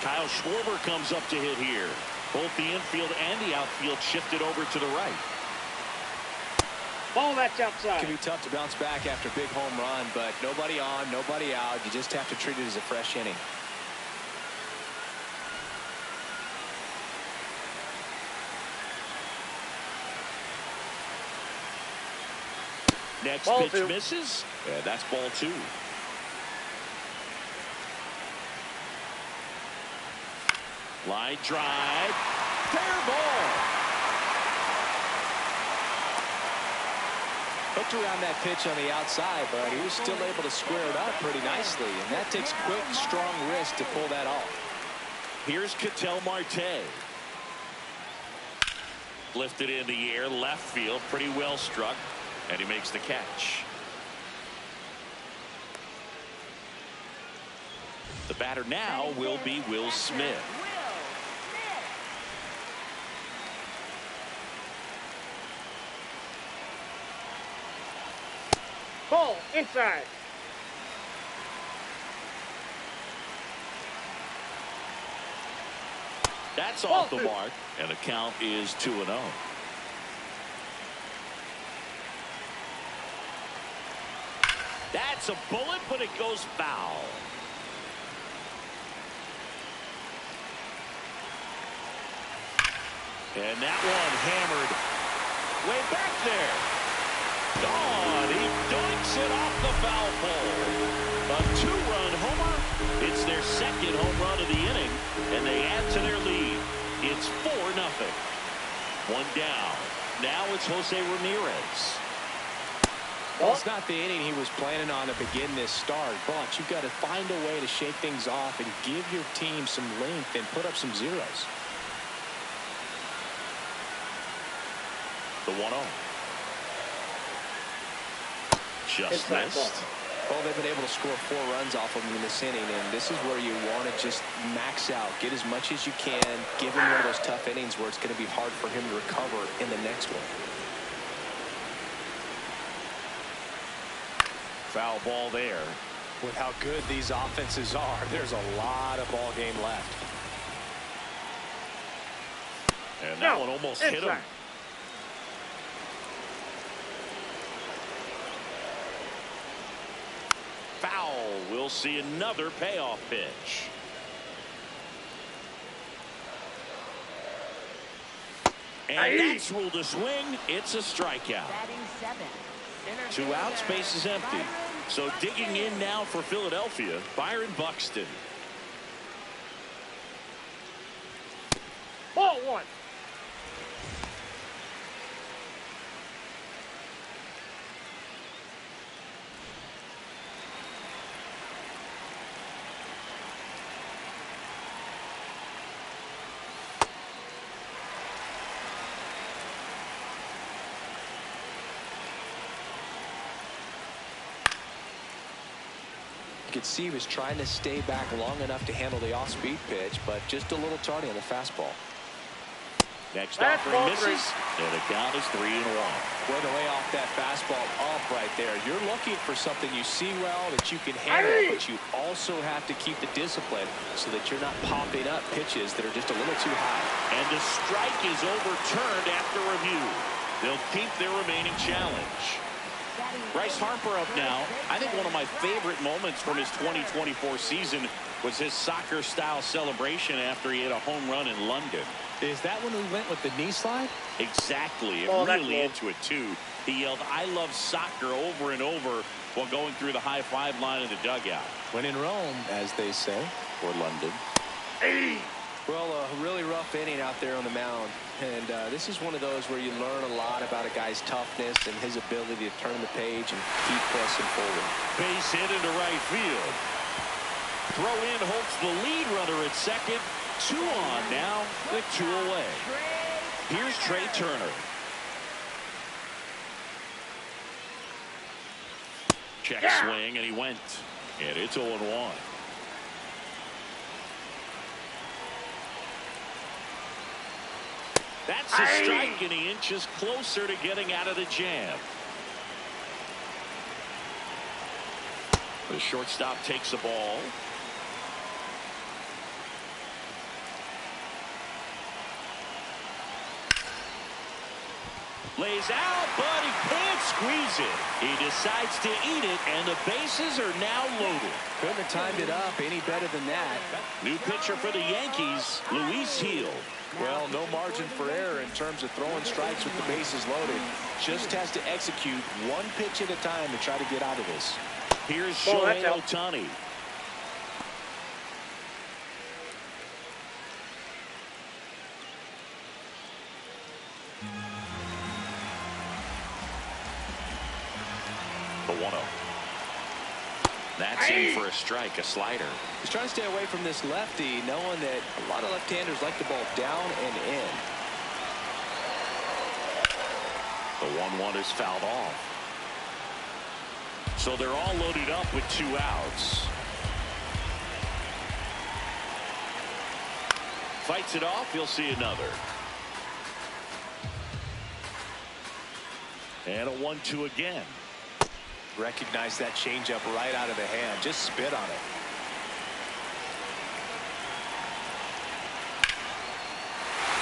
Kyle Schwarber comes up to hit here. Both the infield and the outfield shifted over to the right. Ball that's outside. It can be tough to bounce back after a big home run, but nobody on, nobody out. You just have to treat it as a fresh inning. Next ball pitch two. misses, and that's ball 2. Line drive, fair ball. Hooked around that pitch on the outside, but he was still able to square it up pretty nicely, and that takes quick, strong wrist to pull that off. Here's Ketel Marte. Lifted in the air, left field, pretty well struck, and he makes the catch. The batter now will be Will Smith. Ball inside. That's off the mark, and the count is 2-0. That's a bullet, but it goes foul. And that one hammered way back there. Gone. He dunks it off the foul pole. A 2-run homer. It's their second home run of the inning, and they add to their lead. It's 4-0. One down. Now it's Jose Ramirez. Well, it's not the inning he was planning on to begin this start, but you've got to find a way to shake things off and give your team some length and put up some zeros. The 1-0. Just missed. Well, they've been able to score 4 runs off of them in this inning, and this is where you want to just max out, get as much as you can, give him one of those tough innings where it's going to be hard for him to recover in the next one. Foul ball there. With how good these offenses are, there's a lot of ball game left. And that one almost hit him. Foul. We'll see another payoff pitch. And that's ruled a swing. It's a strikeout. Batting 7. 2 outs, base is empty. So digging in now for Philadelphia, Byron Buxton. Ball 1. You could see he was trying to stay back long enough to handle the off-speed pitch, but just a little tardy on the fastball. Next That's offering ball misses, and the count is 3-1. Way to lay off that fastball off right there. You're looking for something you see well that you can handle, but you also have to keep the discipline so that you're not popping up pitches that are just a little too high. And the strike is overturned after review. They'll keep their remaining challenge. Bryce Harper up now. I think one of my favorite moments from his 2024 season was his soccer-style celebration after he hit a home run in London. Is that when we went with the knee slide? Exactly. It really into it, too. He yelled, "I love soccer," over and over while going through the high-five line of the dugout. When in Rome, as they say. Or London. Well, a really rough inning out there on the mound. And this is one of those where you learn a lot about a guy's toughness and his ability to turn the page and keep pressing forward. Base hit into right field. Throw in holds the lead runner at second. 2 on now with 2 away. Here's Trey Turner. Check swing, and he went. And it's 0-1. That's a strike, and he inches closer to getting out of the jam. The shortstop takes the ball. Lays out, but he can't squeeze it. He decides to eat it, and the bases are now loaded. Couldn't have timed it up any better than that. New pitcher for the Yankees, Luis Gil. Well, no margin for error in terms of throwing strikes with the bases loaded. Just has to execute one pitch at a time to try to get out of this. Here's Shohei Ohtani. The 1-0. That's in for a strike, a slider. He's trying to stay away from this lefty, knowing that a lot of left-handers like the ball down and in. The 1-1 is fouled off. So they're all loaded up with 2 outs. Fights it off. You'll see another. And a 1-2 again. Recognize that changeup right out of the hand. Just spit on it.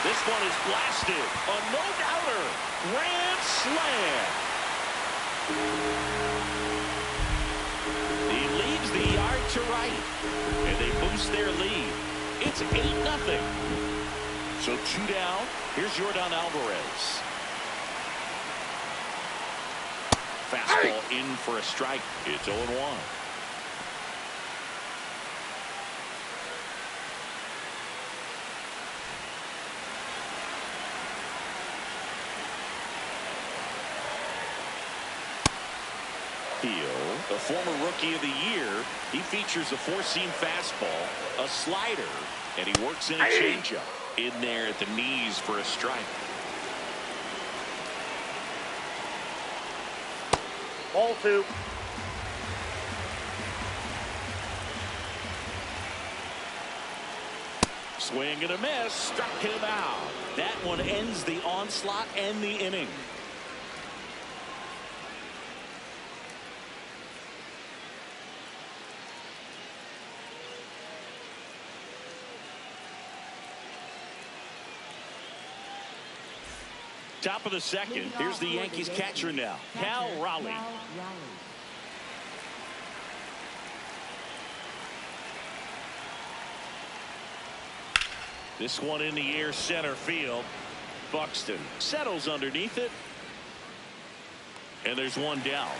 This one is blasted. A no-doubter. Grand slam. He leaves the yard to right. And they boost their lead. It's 8-0. So 2 down. Here's Yordan Alvarez. Fastball in for a strike. It's 0-1. Gil, the former rookie of the year, he features a 4-seam fastball, a slider, and he works in a changeup in there at the knees for a strike. Ball 2. Swing and a miss. Struck him out. That one ends the onslaught and the inning. Top of the second. Here's the Yankees catcher now, Cal Raleigh. This one in the air, center field. Buxton settles underneath it. And there's one down.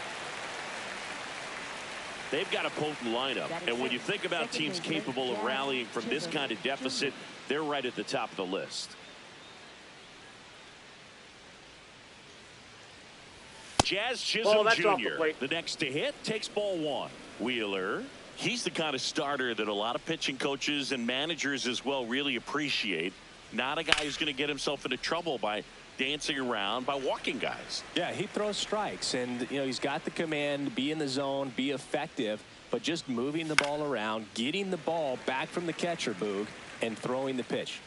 They've got a potent lineup. And when you think about teams capable of rallying from this kind of deficit, they're right at the top of the list. Jazz Chisholm Jr., the next to hit, takes ball 1. Wheeler, he's the kind of starter that a lot of pitching coaches and managers as well really appreciate. Not a guy who's going to get himself into trouble by dancing around, by walking guys. Yeah, he throws strikes, and he's got the command, be in the zone, be effective, but just moving the ball around, getting the ball back from the catcher, Boog, and throwing the pitch.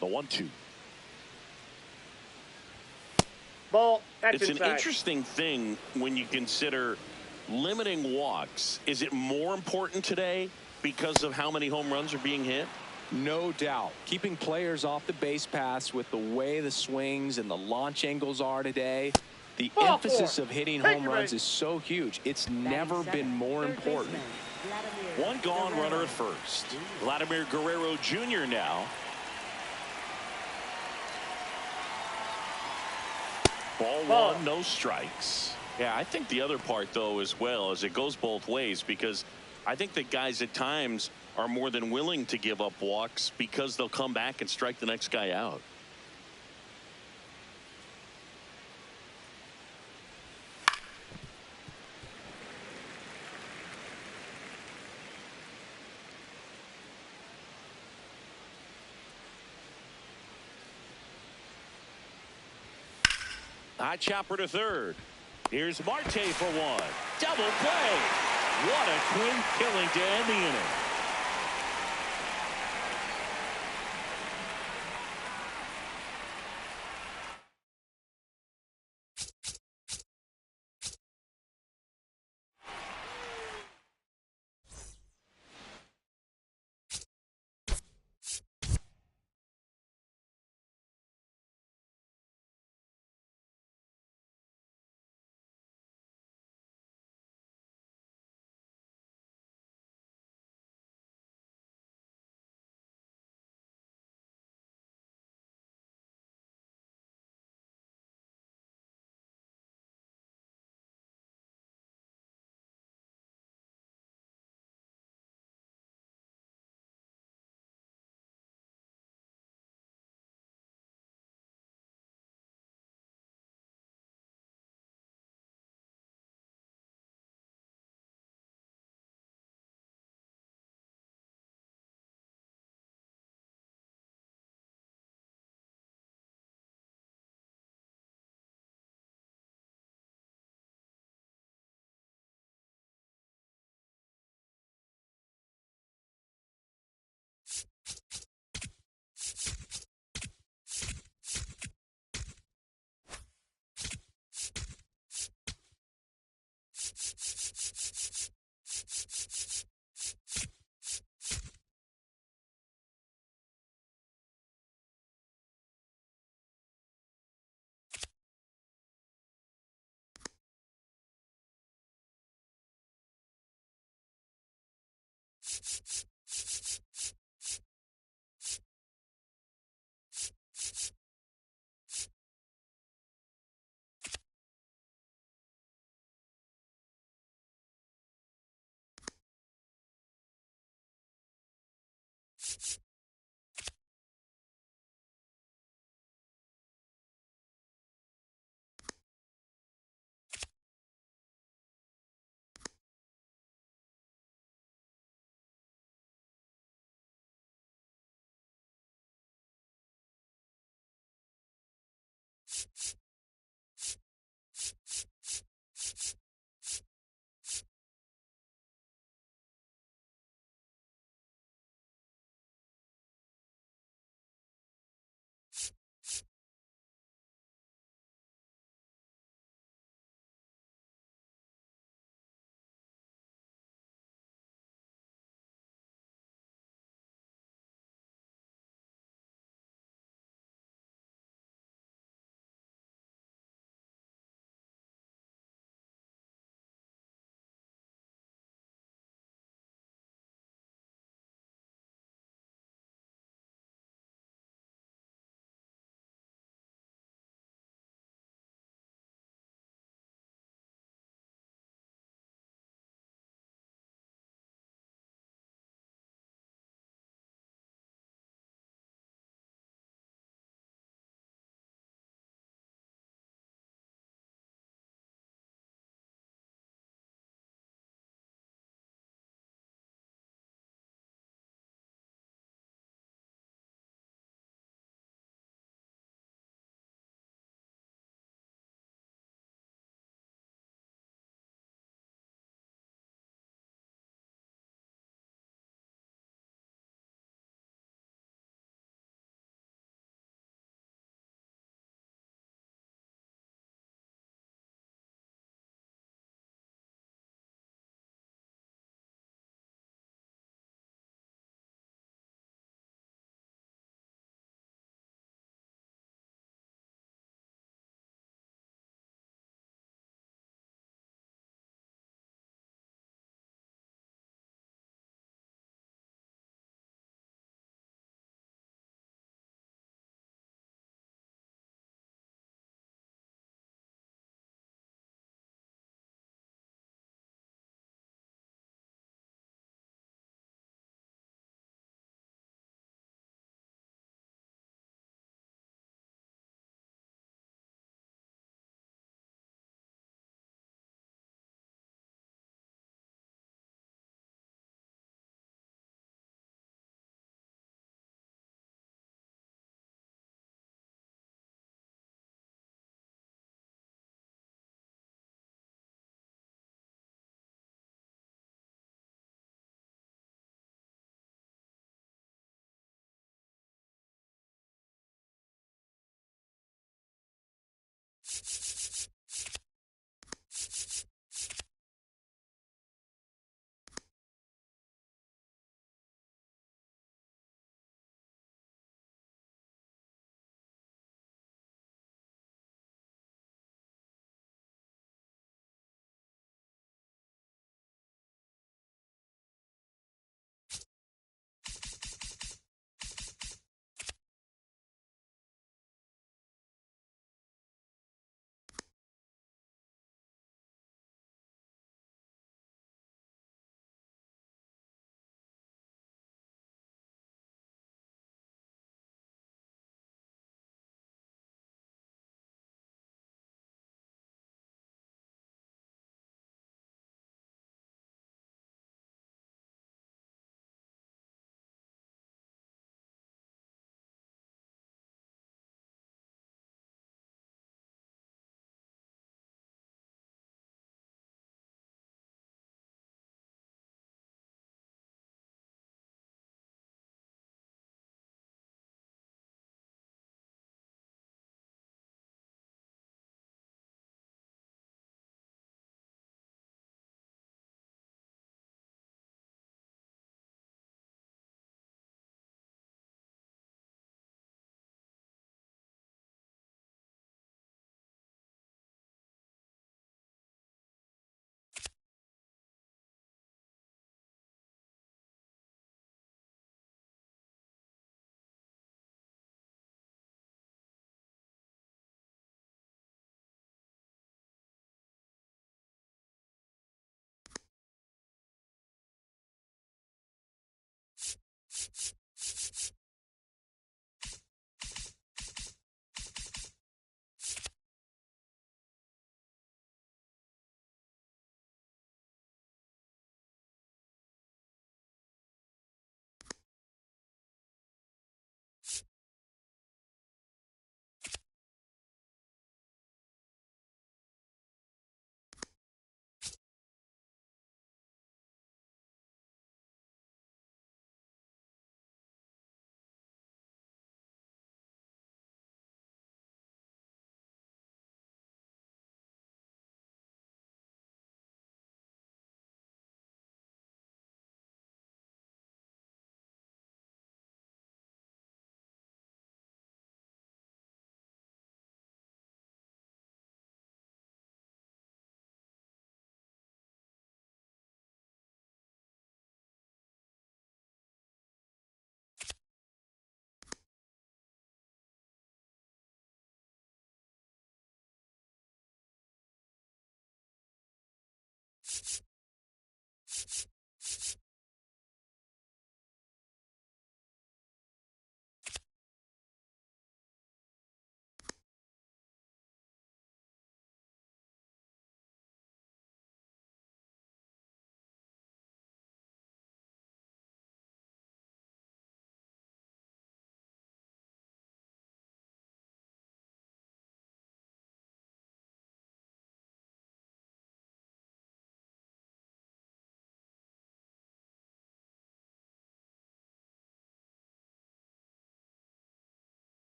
The 1-2. Ball. That's it's inside. An interesting thing when you consider limiting walks. Is it more important today because of how many home runs are being hit? No doubt. Keeping players off the base paths with the way the swings and the launch angles are today, the emphasis of hitting home runs is so huge. It's never been more important. One gone, runner at first. Vladimir Guerrero Jr. now. Ball 1, no strikes. Yeah, I think the other part, though, as well, is it goes both ways, because I think that guys at times are more than willing to give up walks because they'll come back and strike the next guy out. High chopper to third. Here's Marte for one. Double play. What a twin killing to end the inning.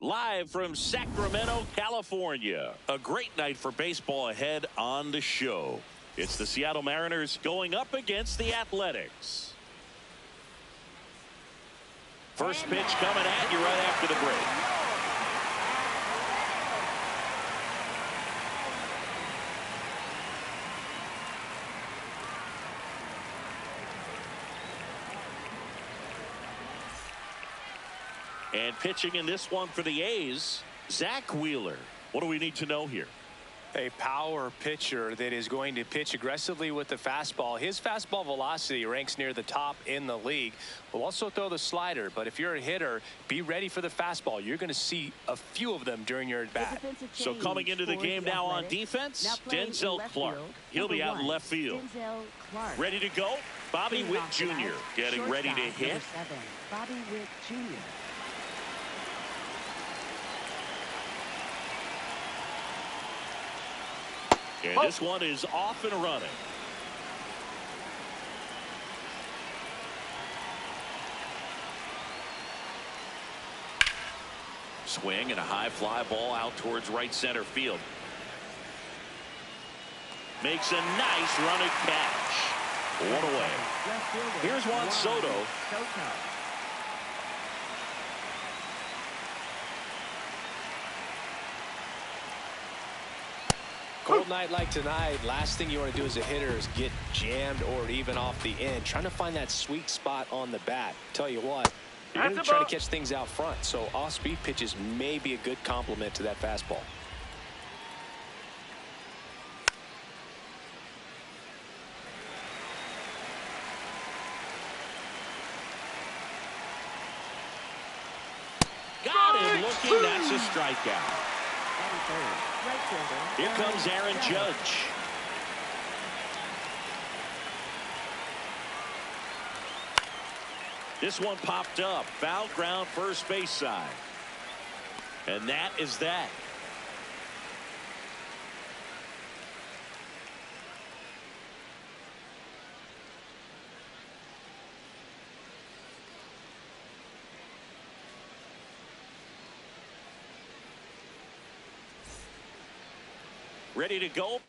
Live from Sacramento, California. A great night for baseball ahead on the show. It's the Seattle Mariners going up against the Athletics. First pitch coming at you right after the break. And pitching in this one for the A's, Zach Wheeler. What do we need to know here? A power pitcher that is going to pitch aggressively with the fastball. His fastball velocity ranks near the top in the league. Will also throw the slider, but if you're a hitter, be ready for the fastball. You're going to see a few of them during your at-bat. So coming into the game now on defense, Denzel Clark. He'll be out in left field. Ready to go, Bobby Witt Jr. getting ready to hit. Bobby Witt Jr. And this one is off and running. Swing and a high fly ball out towards right center field. Makes a nice running catch. One away. Here's Juan Soto. Cold night like tonight, last thing you want to do as a hitter is get jammed or even off the end. Trying to find that sweet spot on the bat. Tell you what, you're going to try to catch things out front, so off-speed pitches may be a good complement to that fastball. Got him looking. That's a strikeout. Here comes Aaron Judge. This one popped up. Foul ground first base side. And that is that. Ready to go.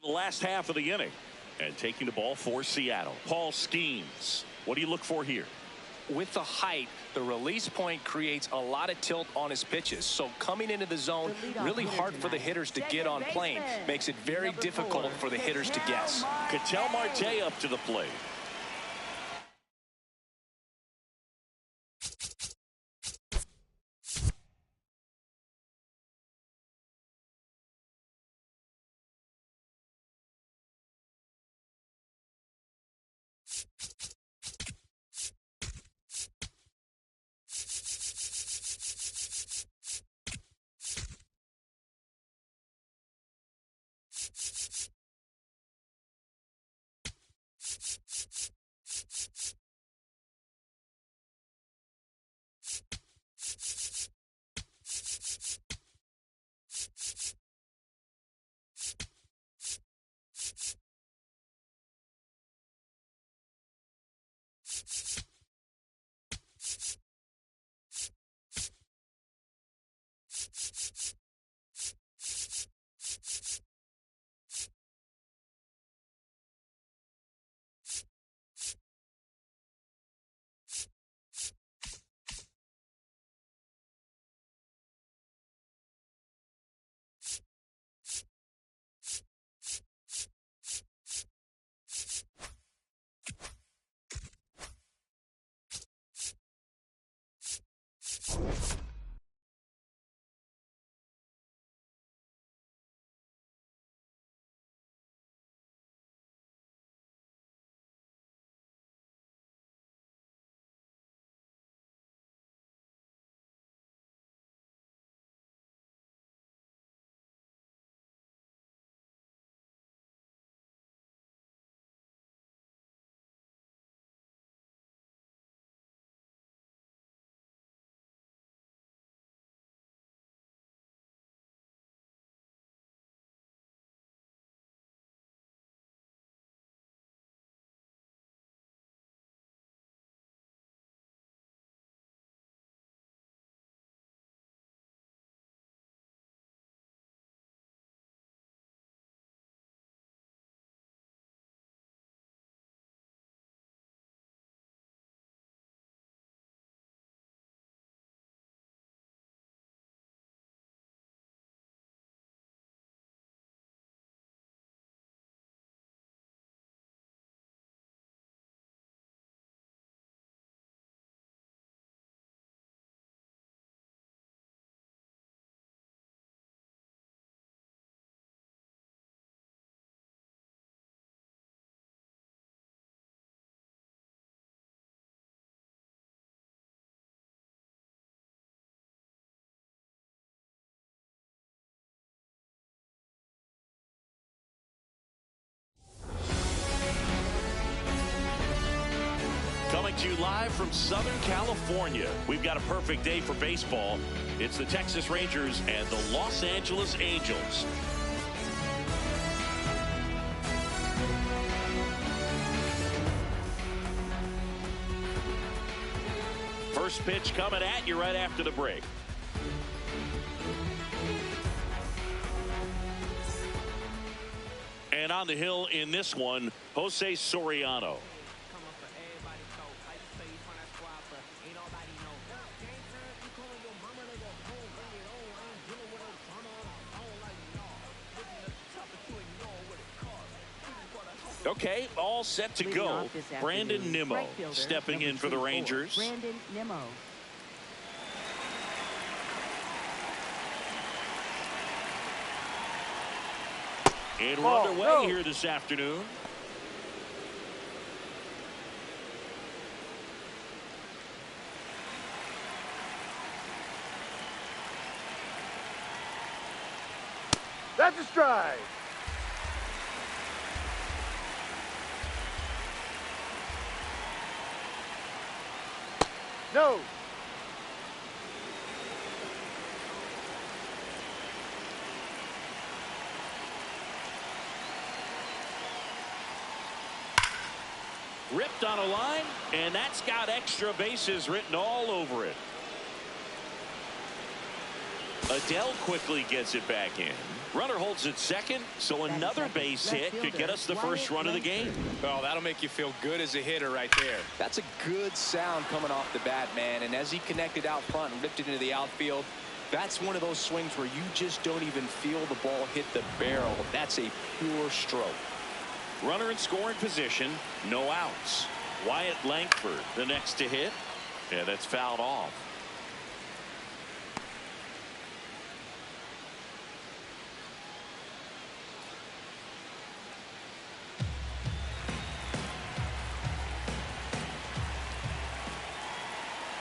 the last half of the inning. And taking the ball for Seattle, Paul Skeens. What do you look for here? With the height, the release point creates a lot of tilt on his pitches. So coming into the zone, really hard for the hitters to get on plane. Makes it very difficult for the hitters to guess. Ketel Marte up to the plate. Coming to you live from Southern California. We've got a perfect day for baseball. It's the Texas Rangers and the Los Angeles Angels. First pitch coming at you right after the break. And on the hill in this one, Jose Soriano. Okay, all set to go. Brandon Nimmo stepping in for the Rangers. Brandon Nimmo. And we're underway here this afternoon. That's a strike. No. Ripped on a line, and that's got extra bases written all over it. Adele quickly gets it back in. Runner holds at second, so another base hit could get us the first run of the game. Well, that'll make you feel good as a hitter right there. That's a good sound coming off the bat, man. And as he connected out front and ripped it into the outfield, that's one of those swings where you just don't even feel the ball hit the barrel. That's a pure stroke. Runner in scoring position, no outs. Wyatt Langford, the next to hit. Yeah, that's fouled off.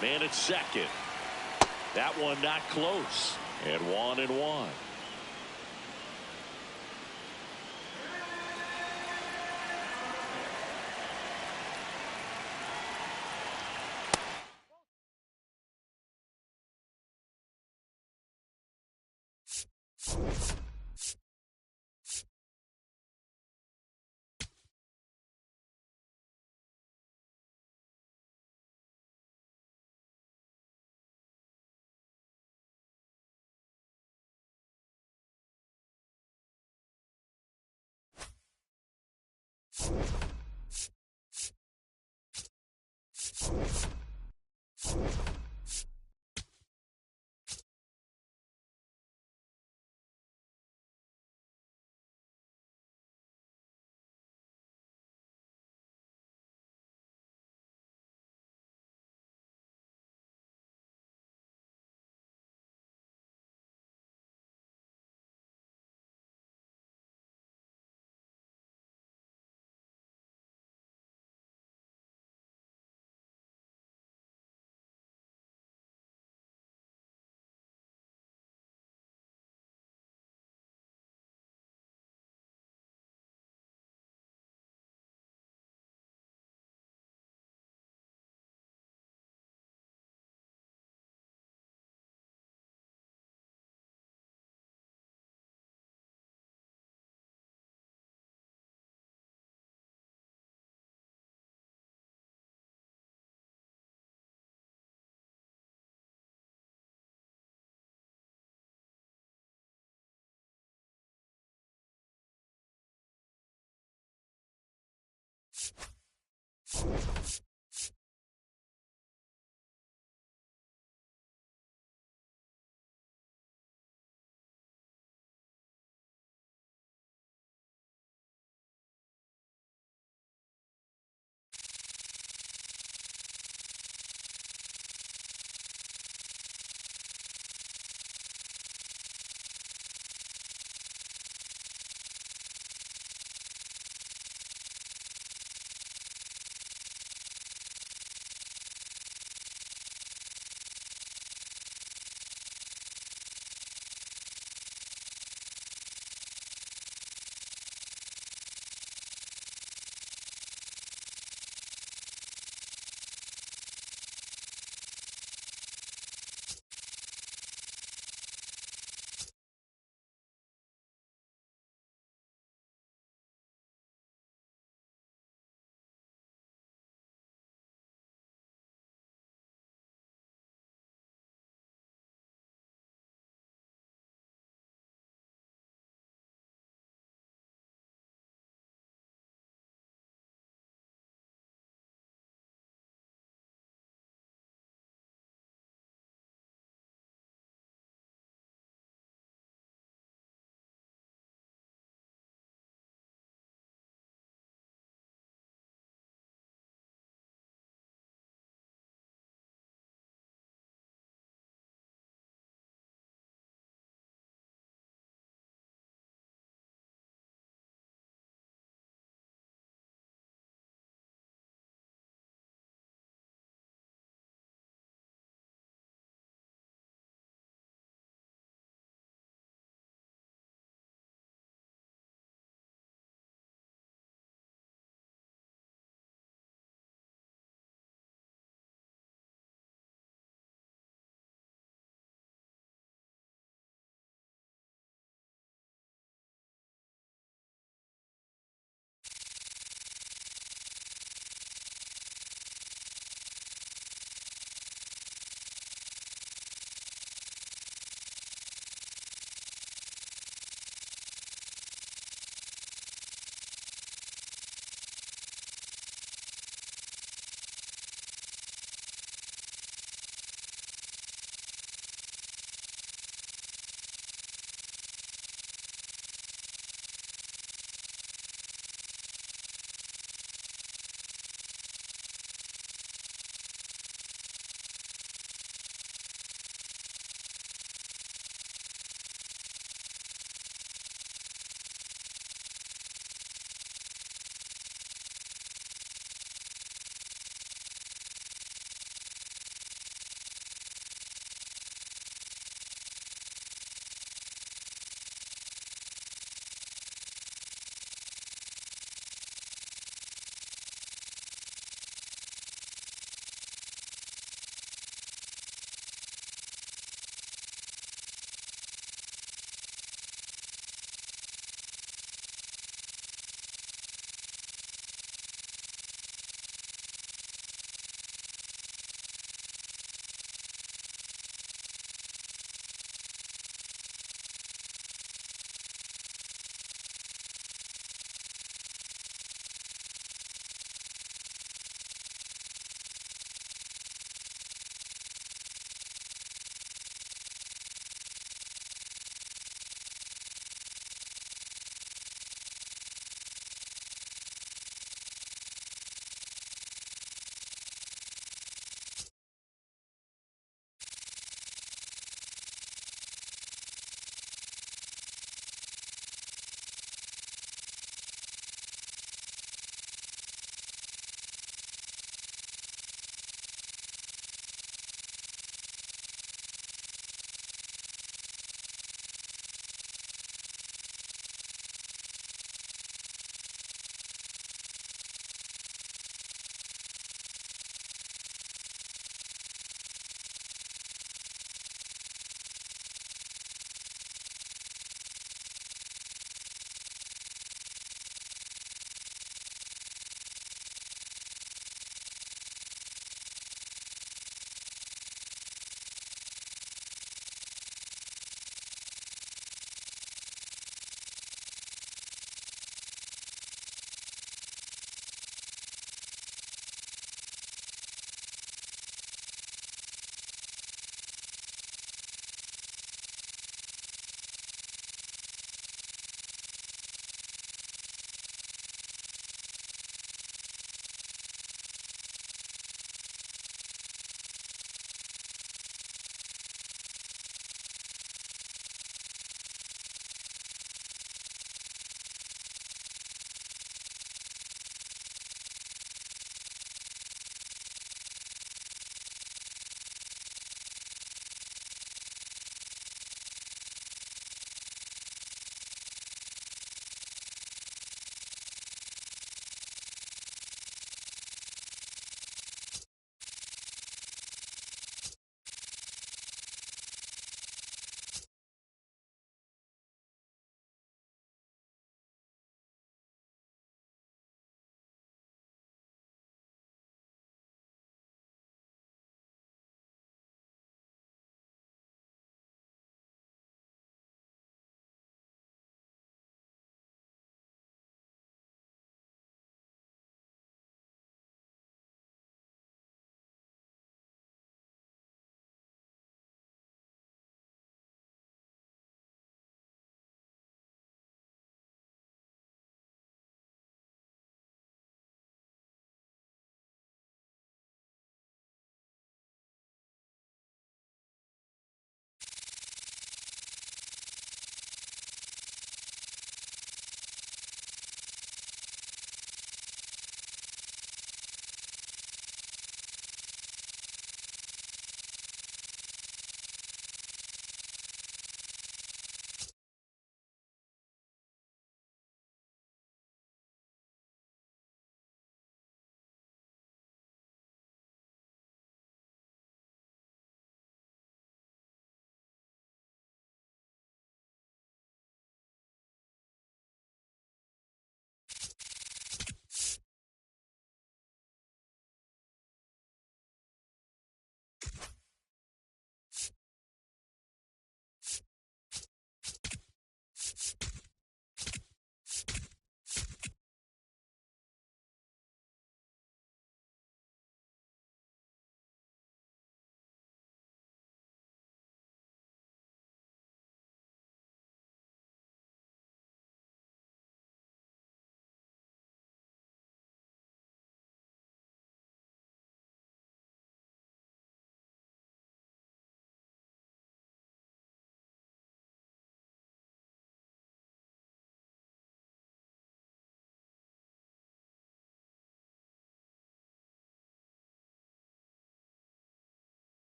Man at second. That one not close. And 1-1.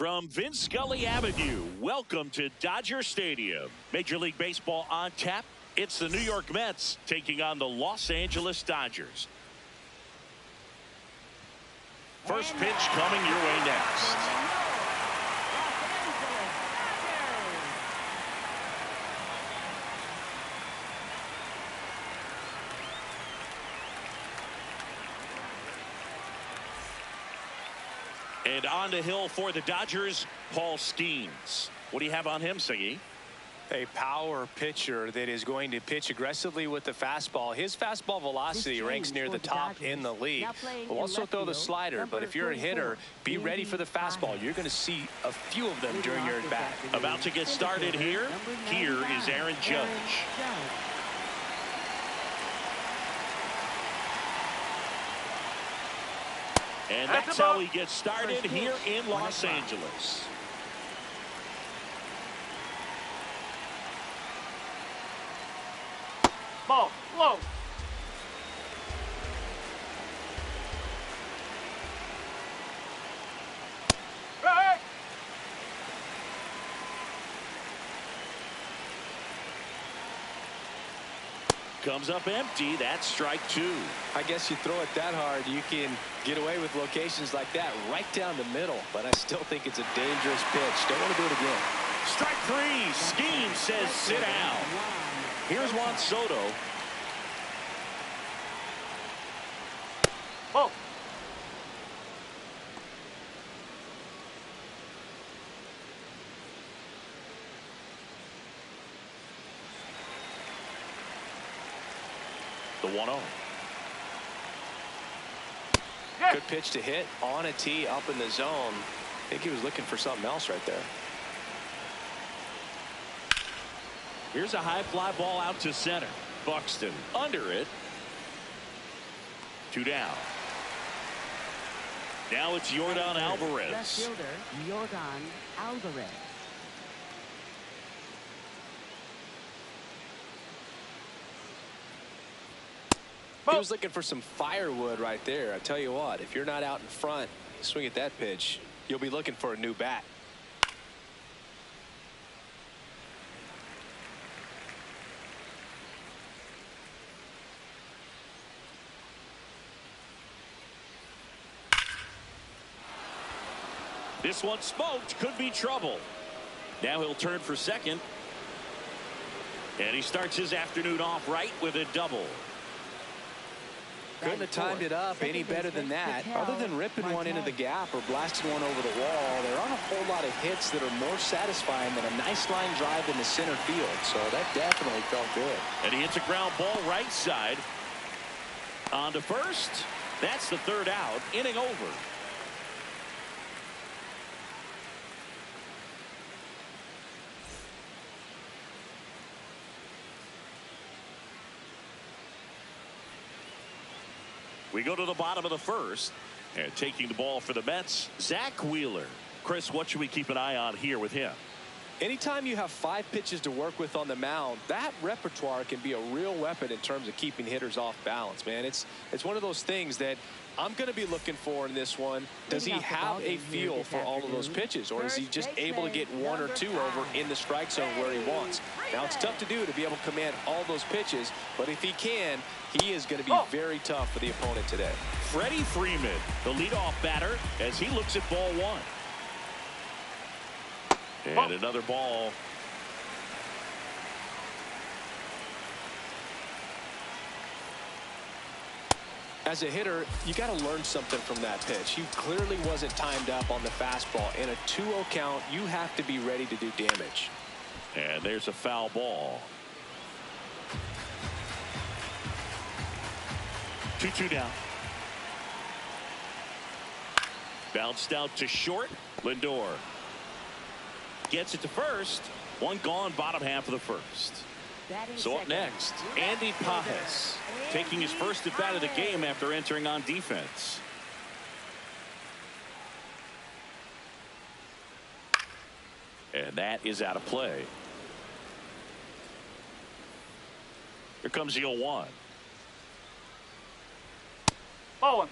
From Vince Scully Avenue, welcome to Dodger Stadium. Major League Baseball on tap. It's the New York Mets taking on the Los Angeles Dodgers. First pitch coming your way next. And on the hill for the Dodgers, Paul Skeens. What do you have on him, Siggy? A power pitcher that is going to pitch aggressively with the fastball. His fastball velocity ranks near the top in the league. Will also throw the slider, but if you're a hitter, be ready for the fastball. You're going to see a few of them during your at-bat. About to get started here. Here is Aaron Judge. And that's how he gets started here in Los Angeles. Ball, low. Right. Comes up empty. That's strike two. I guess you throw it that hard, you can get away with locations like that right down the middle. But I still think it's a dangerous pitch. Don't want to do it again. Strike three. Scheme says sit down. Here's Juan Soto. Ball. The 1-0. Good pitch to hit on a tee up in the zone. I think he was looking for something else right there. Here's a high fly ball out to center. Buxton under it. 2 down. Now it's Yordan Alvarez. Left fielder, Yordan Alvarez. He was looking for some firewood right there. I tell you what, if you're not out in front, swing at that pitch, you'll be looking for a new bat. This one smoked. Could be trouble. Now he'll turn for second. And he starts his afternoon off right with a double. Couldn't have timed it up any better than that. Other than ripping one into the gap or blasting one over the wall, there aren't a whole lot of hits that are more satisfying than a nice line drive in the center field. So that definitely felt good. And he hits a ground ball right side. On to first. That's the third out. Inning over. We go to the bottom of the first. And taking the ball for the Mets, Zach Wheeler. Chris, what should we keep an eye on here with him? Anytime you have 5 pitches to work with on the mound, that repertoire can be a real weapon in terms of keeping hitters off balance, man. It's one of those things that I'm going to be looking for in this one. Does he have a feel for all of those pitches, or is he just able to get 1 or 2 over in the strike zone where he wants? Now, it's tough to do to be able to command all those pitches, but if he can, he is going to be very tough for the opponent today. Freddie Freeman, the leadoff batter, as he looks at ball 1. And another ball. As a hitter, you got to learn something from that pitch. He clearly wasn't timed up on the fastball. In a 2-0 count, you have to be ready to do damage. And there's a foul ball. 2-2 down. Bounced out to short. Lindor gets it to first. One gone, bottom half of the first. So up next, Andy Pages, taking his first at bat of the game after entering on defense. And that is out of play. Here comes the 0-1. Ball 1.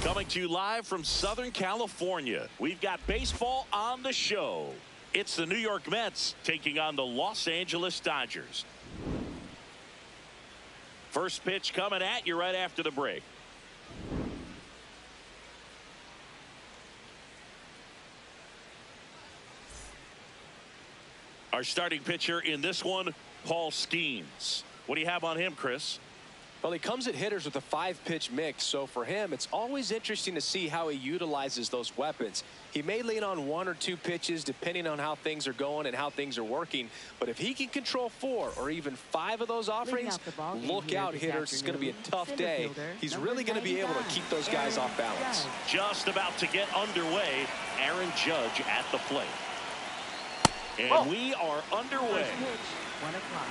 Coming to you live from Southern California, we've got baseball on the show. It's the New York Mets taking on the Los Angeles Dodgers. First pitch coming at you right after the break. Our starting pitcher in this one, Paul Skeens. What do you have on him, Chris? Well, he comes at hitters with a 5-pitch mix, so for him, it's always interesting to see how he utilizes those weapons. He may lean on 1 or 2 pitches depending on how things are going and how things are working, but if he can control 4 or even 5 of those offerings, look out, hitters. It's going to be a tough day. He's really going to be able to keep those guys off balance. Just about to get underway. Aaron Judge at the plate. And we are underway. 1 o'clock.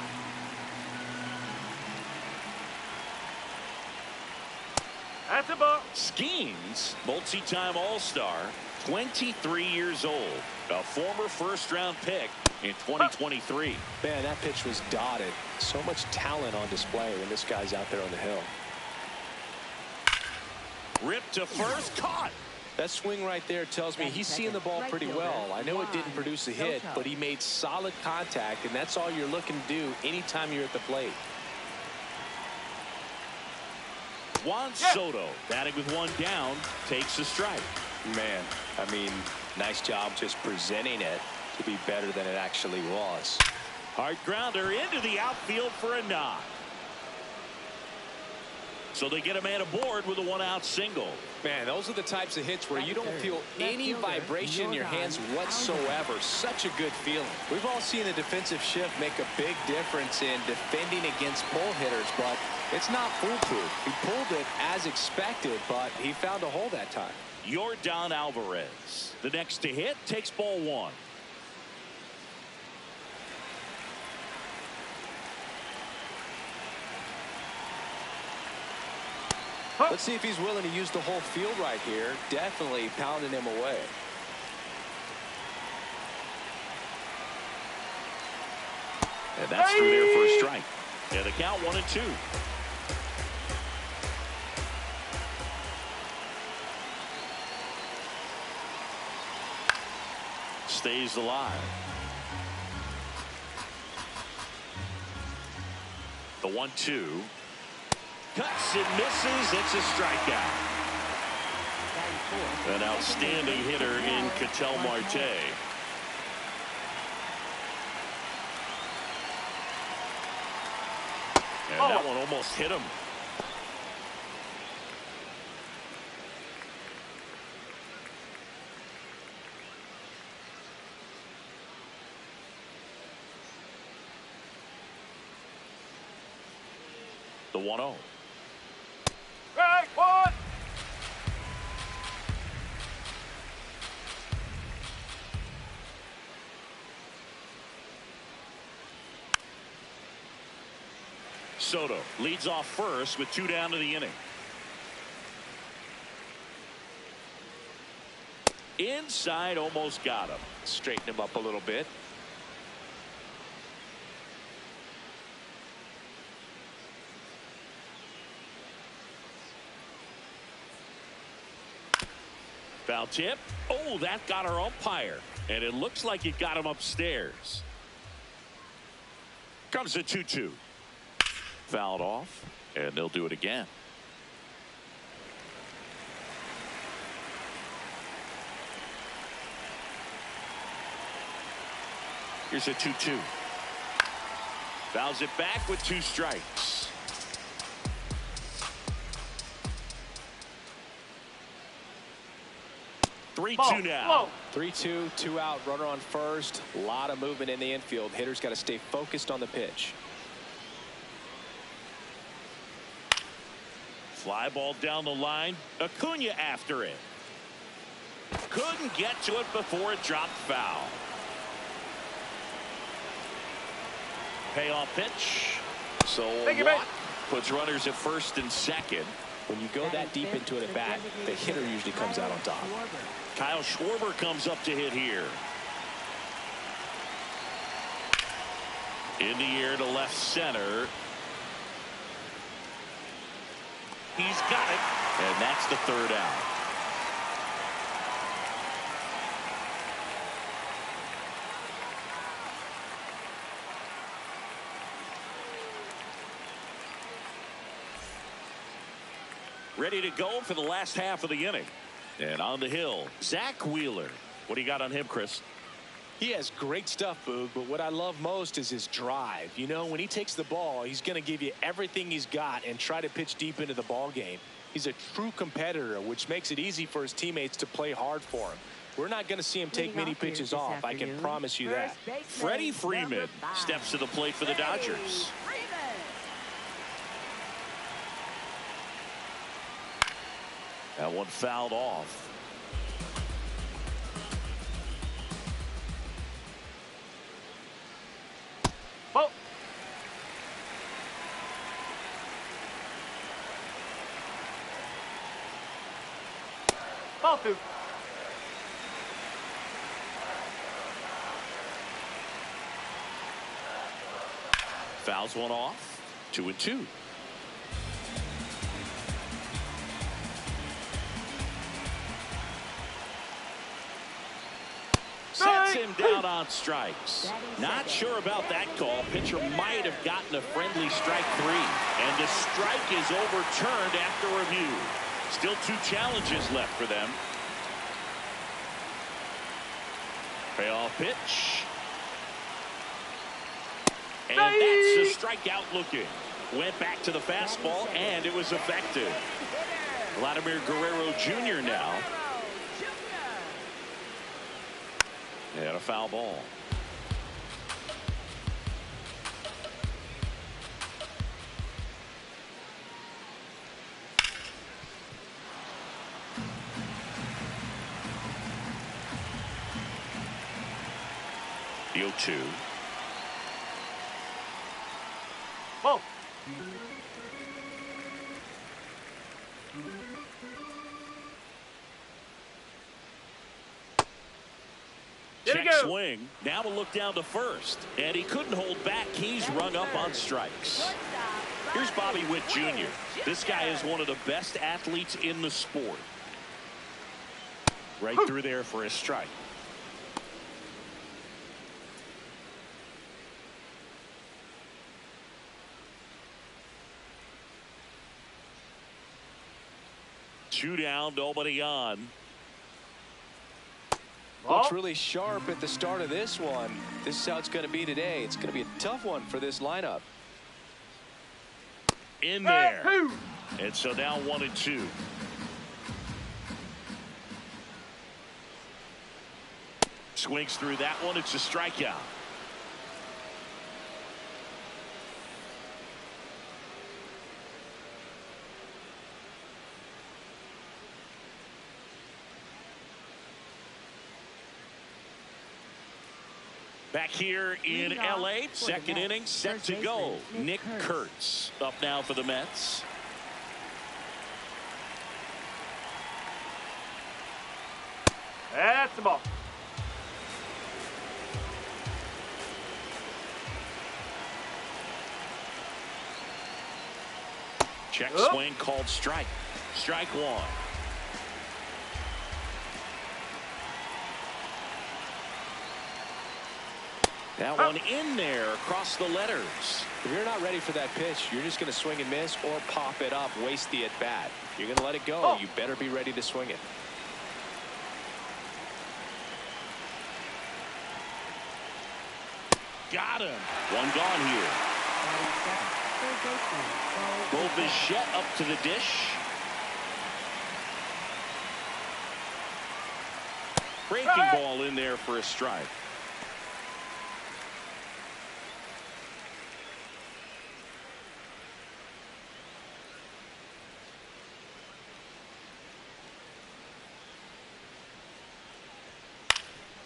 That's a ball. Skeens, multi-time All-Star, 23 years old, a former first-round pick in 2023. Man, that pitch was dotted. So much talent on display when this guy's out there on the hill. Ripped to first, caught. That swing right there tells me he's seeing the ball pretty well. I know it didn't produce a hit, but he made solid contact, and that's all you're looking to do anytime you're at the plate. Juan Soto, batting with 1 down, takes a strike. Man, I mean, nice job just presenting it to be better than it actually was. Hard grounder into the outfield for a knock. So they get a man aboard with a 1-out single. Man, those are the types of hits where you don't feel any vibration in your hands whatsoever. Such a good feeling. We've all seen the defensive shift make a big difference in defending against pull hitters, but it's not foolproof. He pulled it as expected, but he found a hole that time. Yordan Alvarez, the next to hit, takes ball 1. Let's see if he's willing to use the whole field right here. Definitely pounding him away. And that's through there for a strike. And the count 1-2. Stays alive. The 1-2. Cuts and misses. It's a strikeout. An outstanding hitter in Ketel Marte. And that one almost hit him. The 1-0. Strike 1. Soto leads off first with 2 down to the inning. Inside, almost got him. Straighten him up a little bit. Foul tip. Oh, that got our umpire. And it looks like it got him upstairs. Comes the 2-2. Fouled off, and they'll do it again. Here's a 2-2. Fouls it back with 2 strikes. Ball. 3-2 now. 3-2, 2 out, runner on first. A lot of movement in the infield. Hitter's got to stay focused on the pitch. Fly ball down the line. Acuna after it. Couldn't get to it before it dropped foul. Payoff pitch. So Watt puts runners at first and second. When you go that deep into an at-bat, the hitter usually comes out on top. Kyle Schwarber comes up to hit here. In the air to left center. He's got it. And that's the 3rd out. Ready to go for the last half of the inning. And on the hill, Zach Wheeler. What do you got on him, Chris? He has great stuff, Boog, but what I love most is his drive. You know, when he takes the ball, he's going to give you everything he's got and try to pitch deep into the ball game. He's a true competitor, which makes it easy for his teammates to play hard for him. We're not going to see him take many pitches off. I can promise you that. Freddie Freeman steps to the plate for the Dodgers. That one fouled off. Ball. Ball 2. Fouls one off. 2-2. Sets him down on strikes. Not sure about that call. Pitcher might have gotten a friendly strike 3. And the strike is overturned after review. Still 2 challenges left for them. Payoff pitch. And that's a strikeout looking. Went back to the fastball, and it was effective. Vladimir Guerrero Jr. now. And a foul ball. The 0-2. Ball. Check swing. Now a look down to first. And he couldn't hold back. He's rung up on strikes. Here's Bobby Witt Jr. This guy is one of the best athletes in the sport. Right through there for a strike. Two down, nobody on. Looks really sharp at the start of this one. This is how it's going to be today. It's going to be a tough one for this lineup. In there. And so now 1-2. Swings through that one. It's a strikeout. Back here in L.A., second inning set to go. Nick Kurtz up now for the Mets. That's the ball. Check swing called strike. Strike 1. That one in there across the letters. If you're not ready for that pitch, you're just going to swing and miss or pop it up, waste the at-bat. If you're going to let it go, you better be ready to swing it. Got him. One gone here. Bo Bichette up to the dish. Breaking ball in there for a strike.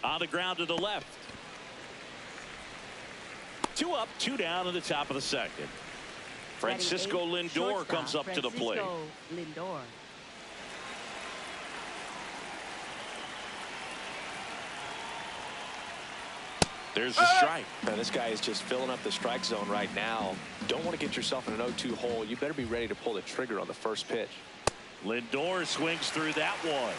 On the ground to the left. 2 up, 2 down in the top of the second. Francisco Lindor comes up to the plate. Lindor. There's the strike. Man, this guy is just filling up the strike zone right now. Don't want to get yourself in an 0-2 hole. You better be ready to pull the trigger on the first pitch. Lindor swings through that one.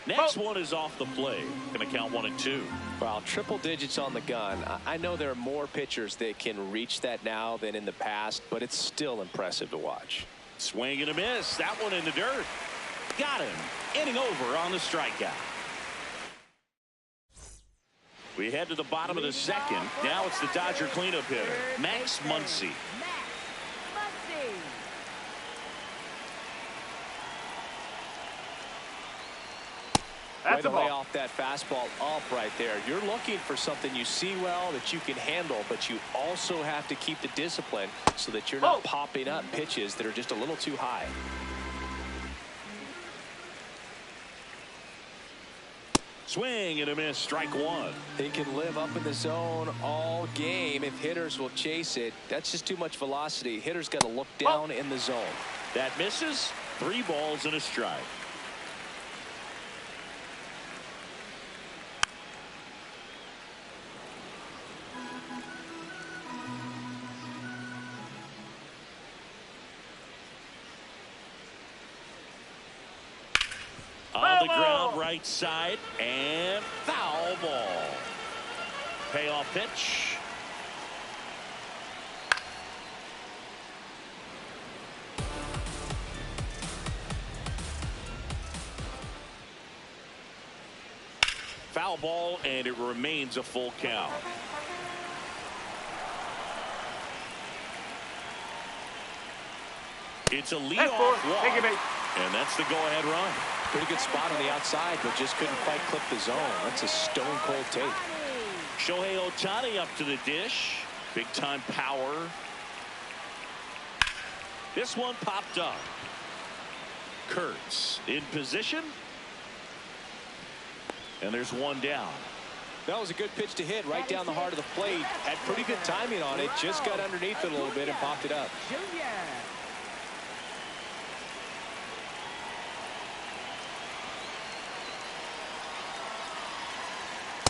Next one is off the plate. Going to count 1 and 2. Well, triple digits on the gun. I know there are more pitchers that can reach that now than in the past, but it's still impressive to watch. Swing and a miss. That one in the dirt. Got him. Inning over on the strikeout. We head to the bottom of the second. Now it's the Dodger cleanup hitter, Max Muncy. That's a Way to lay ball. off that fastball up right there. You're looking for something you see well that you can handle, but you also have to keep the discipline so that you're not popping up pitches that are just a little too high. Swing and a miss. Strike 1. He can live up in the zone all game if hitters will chase it. That's just too much velocity. Hitters got to look down in the zone. That misses. 3 balls and a strike. On the ground, right side, and foul ball. Payoff pitch. Foul ball, and it remains a full count. It's a leadoff walk, and that's the go-ahead run. Pretty good spot on the outside, but just couldn't quite clip the zone. That's a stone-cold take. Shohei Ohtani up to the dish. Big-time power. This one popped up. Kurtz in position. And there's one down. That was a good pitch to hit right down the heart of the plate. Had pretty good timing on it. Just got underneath it a little bit and popped it up.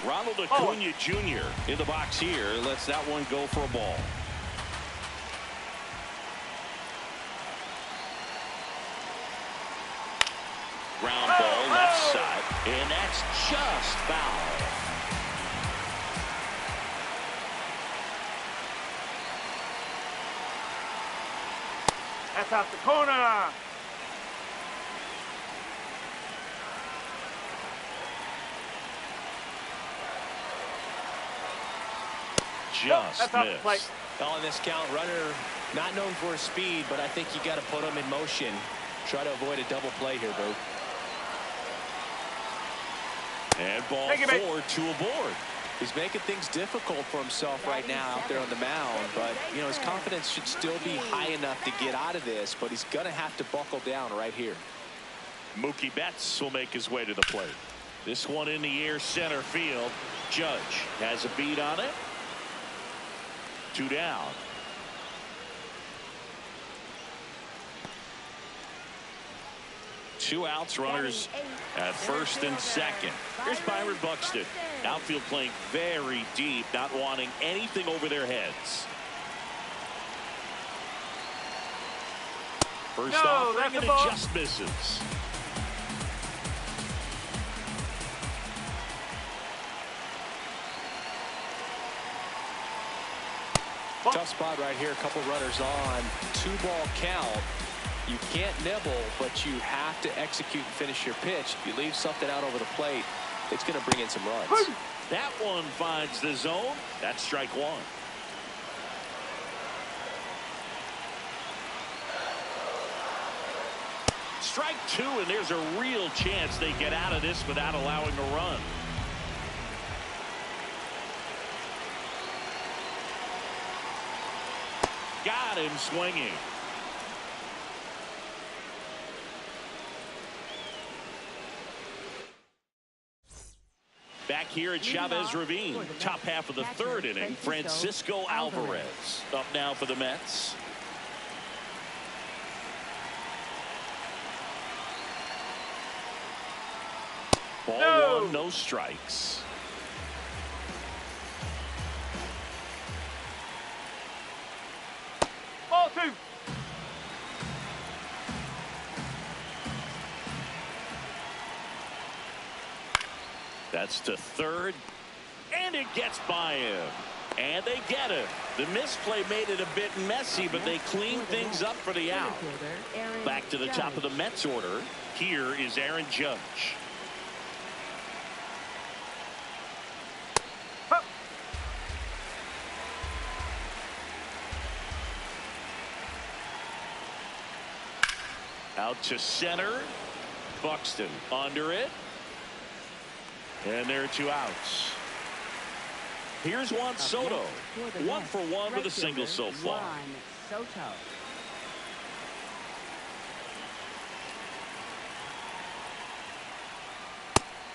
Ronald Acuna Jr. in the box here. Lets that one go for a ball. Ground ball left side. And that's just foul. That's out the corner. Just that's off the missed. plate. On this count, runner not known for his speed, but I think you got to put him in motion. Try to avoid a double play here, Boo. And ball 4, 2 aboard. He's making things difficult for himself right now out there on the mound, but you know his confidence should still be high enough to get out of this, but he's gonna have to buckle down right here. Mookie Betts will make his way to the plate. This one in the air, center field. Judge has a beat on it. 2 down. Two outs, runners at first and second. Here's Byron Buxton. Outfield playing very deep, not wanting anything over their heads. First offering, and it just misses. Tough spot right here. A couple runners on. 2-ball count. You can't nibble, but you have to execute and finish your pitch. If you leave something out over the plate, it's going to bring in some runs. That one finds the zone. That's strike one. Strike two, and there's a real chance they get out of this without allowing a run. Got him swinging. Back here at Chavez Ravine, top half of the third inning, Francisco Alvarez up now for the Mets. Ball one, no strikes. Ball two. That's to third, and it gets by him. And they get him. The misplay made it a bit messy, but they clean things up for the out. Back to the top of the Mets order. Here is Aaron Judge. Out to center. Buxton under it. And there are two outs. Here's Juan Soto. 1 for 1 with a single so far. Soto.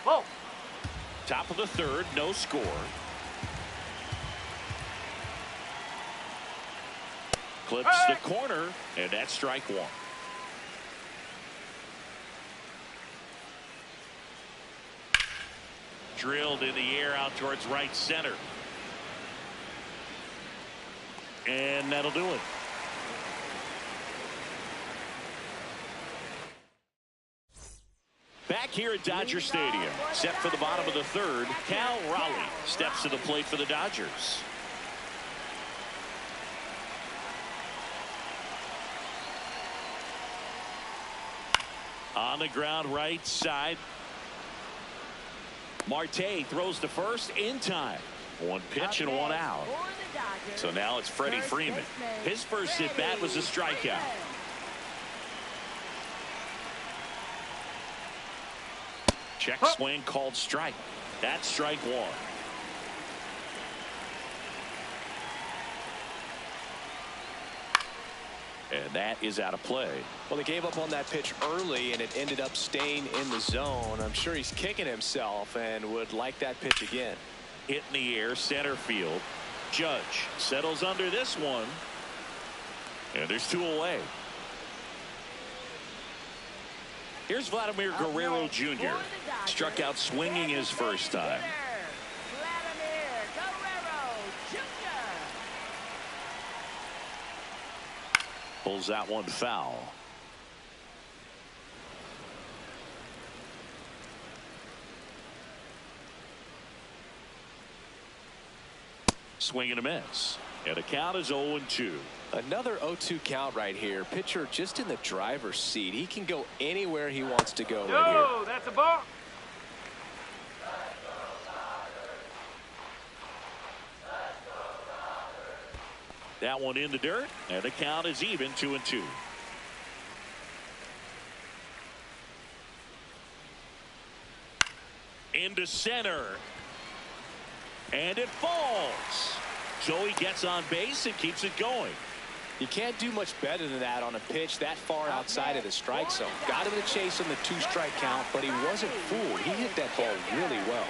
Ball. Top of the third, no score. Clips the corner, and that's strike one. Drilled in the air out towards right center. And that'll do it. Back here at Dodger Stadium, set for the bottom of the third, Cal Raleigh steps to the plate for the Dodgers. On the ground right side. Marte throws to first in time. One pitch and one out. So now it's Freddie Freeman. His first at bat was a strikeout. Check swing called strike. That's strike one. And that is out of play. Well, they gave up on that pitch early, and it ended up staying in the zone. I'm sure he's kicking himself and would like that pitch again. Hit in the air, center field. Judge settles under this one. And there's two away. Here's Vladimir Guerrero Jr. Struck out swinging his first time. Pulls that one foul. Swing and a miss. And the count is 0-2. Another 0-2 count right here. Pitcher just in the driver's seat. He can go anywhere he wants to go right here. That's a ball. That one in the dirt, and the count is even 2-2. Into center. And it falls. Joey gets on base and keeps it going. You can't do much better than that on a pitch that far outside of the strike zone. Got him to chase on the 2-strike count, but he wasn't fooled. He hit that ball really well.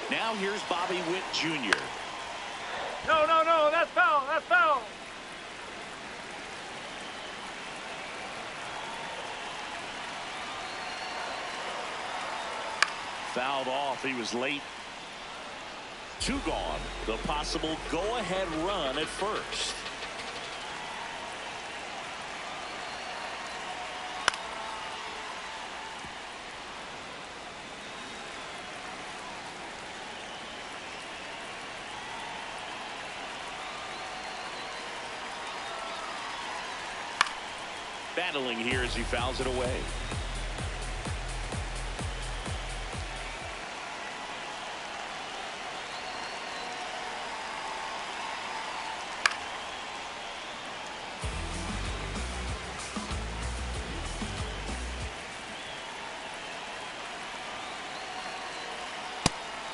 Now here's Bobby Witt Jr. No, that's foul. That's foul. Fouled off. He was late. Two gone. The possible go-ahead run at first. battling here as he fouls it away.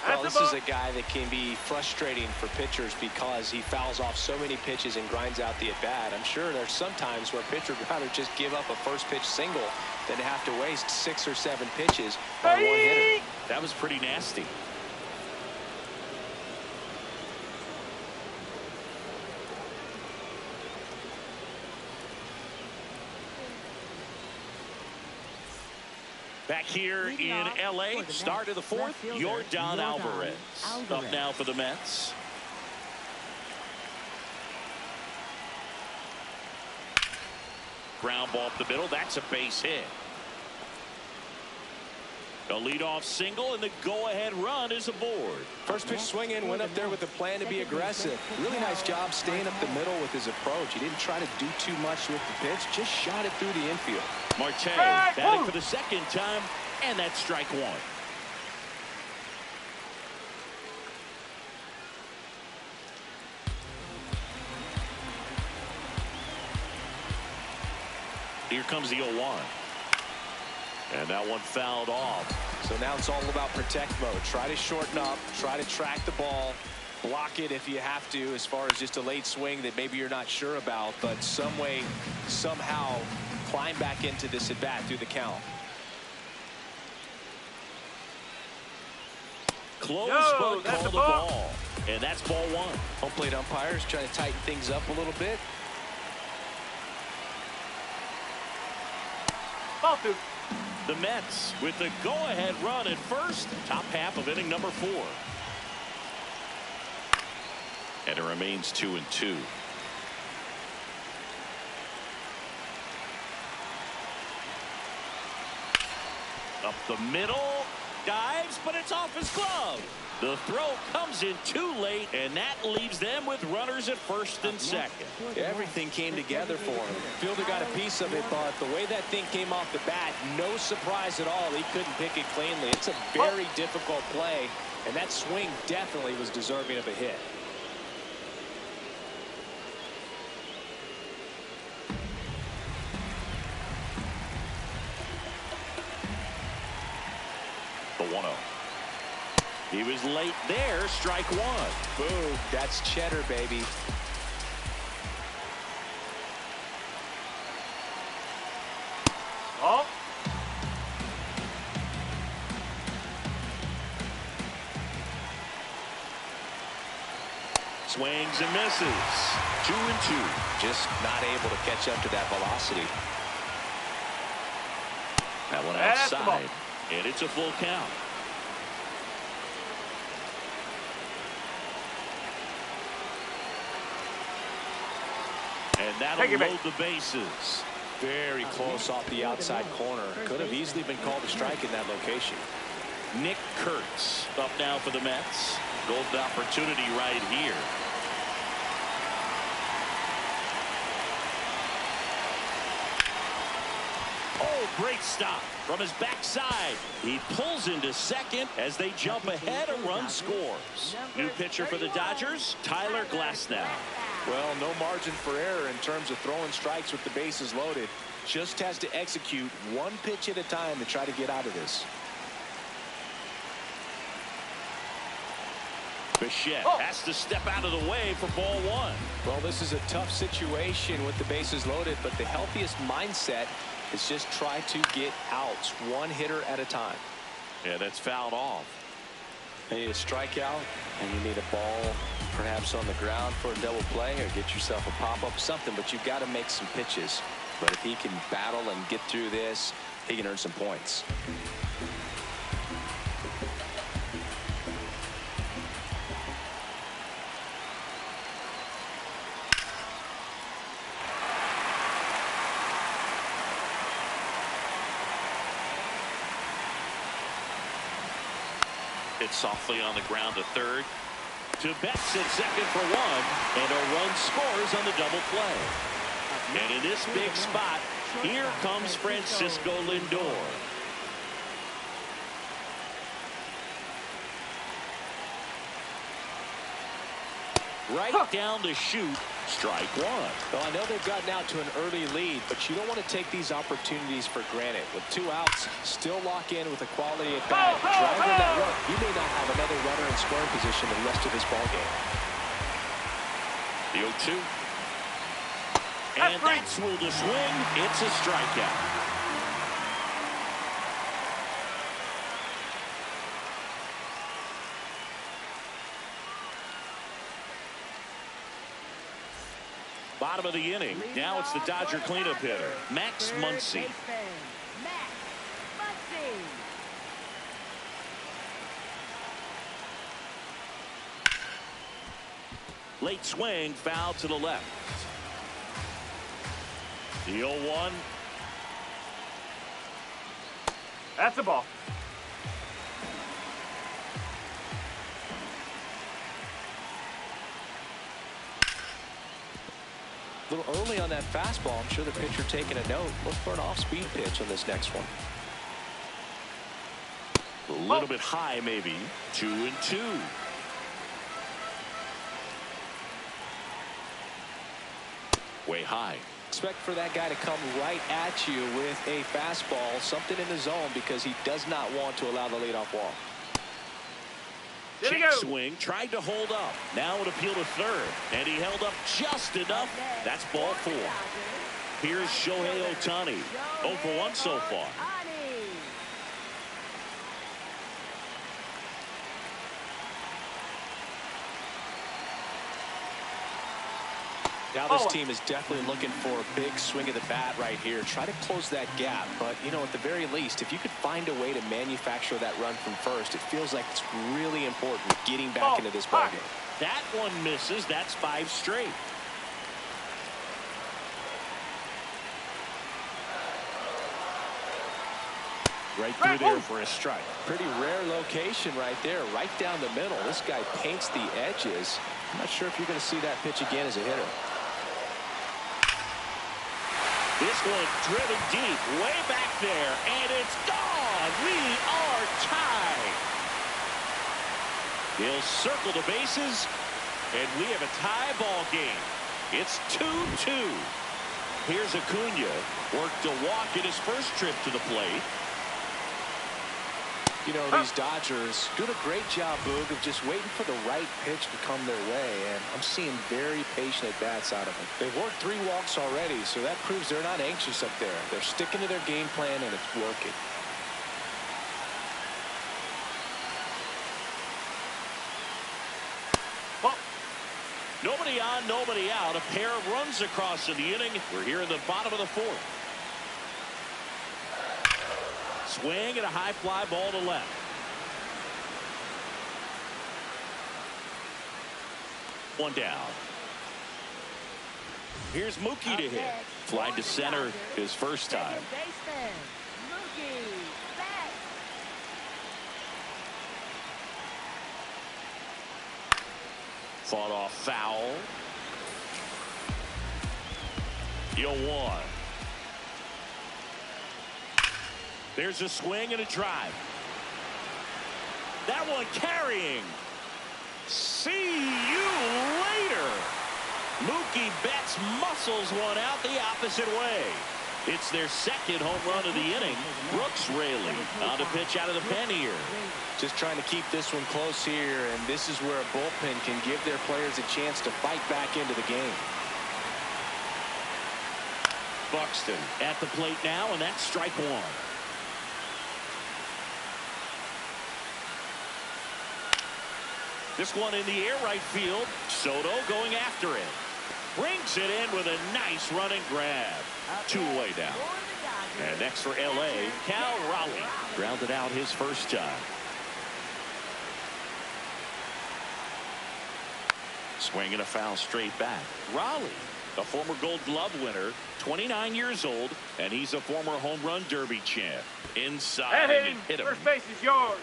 Well, this is a guy that can be frustrating for pitchers because he fouls off so many pitches and grinds out the at-bat. I'm sure there's some times where a pitcher would rather just give up a first pitch single than have to waste 6 or 7 pitches on one hitter. That was pretty nasty. Back here in L.A., start of the 4th, Yordan Alvarez. Up now for the Mets. Ground ball up the middle. That's a base hit. A leadoff single, and the go-ahead run is aboard. First pitch swinging, went up there with a plan to be aggressive. Really nice job staying up the middle with his approach. He didn't try to do too much with the pitch, just shot it through the infield. Marte batting for the second time, and that's strike 1. Here comes the 0-1. And that one fouled off. So now it's all about protect mode. Try to shorten up, try to track the ball, block it if you have to, as far as just a late swing that maybe you're not sure about, but some way, somehow climb back into this at bat through the count. Close, but call the ball. And that's ball 1. Home plate umpires trying to tighten things up a little bit. Ball 2. The Mets with the go-ahead run at first, top half of inning number 4. And it remains 2-2. Up the middle, dives, but it's off his glove. The throw comes in too late, and that leaves them with runners at first and second. Everything came together for him. Fielder got a piece of it, but the way that thing came off the bat, no surprise at all. He couldn't pick it cleanly. It's a very difficult play, and that swing definitely was deserving of a hit. The 1-0. He was late there, strike 1. Boom, that's cheddar, baby. Oh. Swings and misses. 2-2. Just not able to catch up to that velocity. That one outside, and it's a full count. And that'll load the bases. Very close off the outside corner. Could have easily been called a strike in that location. Nick Kurtz up now for the Mets. Golden opportunity right here. Oh, great stop from his backside. He pulls into second as they jump ahead. A run scores. New pitcher for the Dodgers, Tyler Glasnow. Well, no margin for error in terms of throwing strikes with the bases loaded. Just has to execute one pitch at a time to try to get out of this. Bichette has to step out of the way for ball 1. Well, this is a tough situation with the bases loaded, but the healthiest mindset is just try to get outs one hitter at a time. Yeah, that's fouled off. You need a strikeout, and you need a ball perhaps on the ground for a double play, or get yourself a pop-up, something, but you've got to make some pitches. But if he can battle and get through this, he can earn some points. Hit softly on the ground to third. To Betts at second for 1, and a run scores on the double play. And in this big spot, Here comes Francisco Lindor. Right down to shoot. Strike one. Well, I know they've gotten out to an early lead, but you don't want to take these opportunities for granted. With 2 outs, still lock in with a quality at bat. Driving that run, you may not have another runner in scoring position the rest of this ball game. The 0-2. And that's ruled a swing. It's a strikeout. Bottom of the inning. Now it's the Dodger cleanup hitter, Max Muncy. Late swing, foul to the left. The 0-1. That's a ball. A little early on that fastball. I'm sure the pitcher taking a note. Look for an off-speed pitch on this next one. A little bit high, maybe. 2-2. Way high. Expect for that guy to come right at you with a fastball, something in the zone, because he does not want to allow the leadoff walk. Check swing, tried to hold up. Now an appeal to third, and he held up just enough. That's ball 4. Here's Shohei Ohtani. 0 for 1 so far. Now this team is definitely looking for a big swing of the bat right here. Try to close that gap. But, you know, at the very least, if you could find a way to manufacture that run from first, it feels like it's really important getting back into this ballgame. That one misses. That's 5 straight. Right through there for a strike. Pretty rare location right there, right down the middle. This guy paints the edges. I'm not sure if you're going to see that pitch again as a hitter. This one driven deep, way back there, and it's gone. We are tied. He'll circle the bases, and we have a tie ball game. It's 2-2. Here's Acuna, worked to walk in his first trip to the plate. You know, these Dodgers doing a great job, Boog, of just waiting for the right pitch to come their way, and I'm seeing very patient at-bats out of them. They've worked 3 walks already, so that proves they're not anxious up there. They're sticking to their game plan, and it's working. Nobody on, nobody out. A pair of runs across in the inning. We're here in the bottom of the 4th. Swing and a high fly ball to left. One down. Here's Mookie to hit. Fly to center his first time. Fought off foul. 0-1. There's a swing and a drive. That one carrying. See you later. Mookie Betts muscles one out the opposite way. It's their second home run of the inning. Brooks Raley on the pitch out of the pen here. Just trying to keep this one close here, and this is where a bullpen can give their players a chance to fight back into the game. Buxton at the plate now, and that's strike 1. This one in the air right field. Soto going after it. Brings it in with a nice running grab. 2 away now. And next for L.A., Cal Raleigh. Grounded out his first time. Swing and a foul straight back. Raleigh, a former Gold Glove winner, 29 years old, and he's a former Home Run Derby champ. Inside and hit him. First base is yours.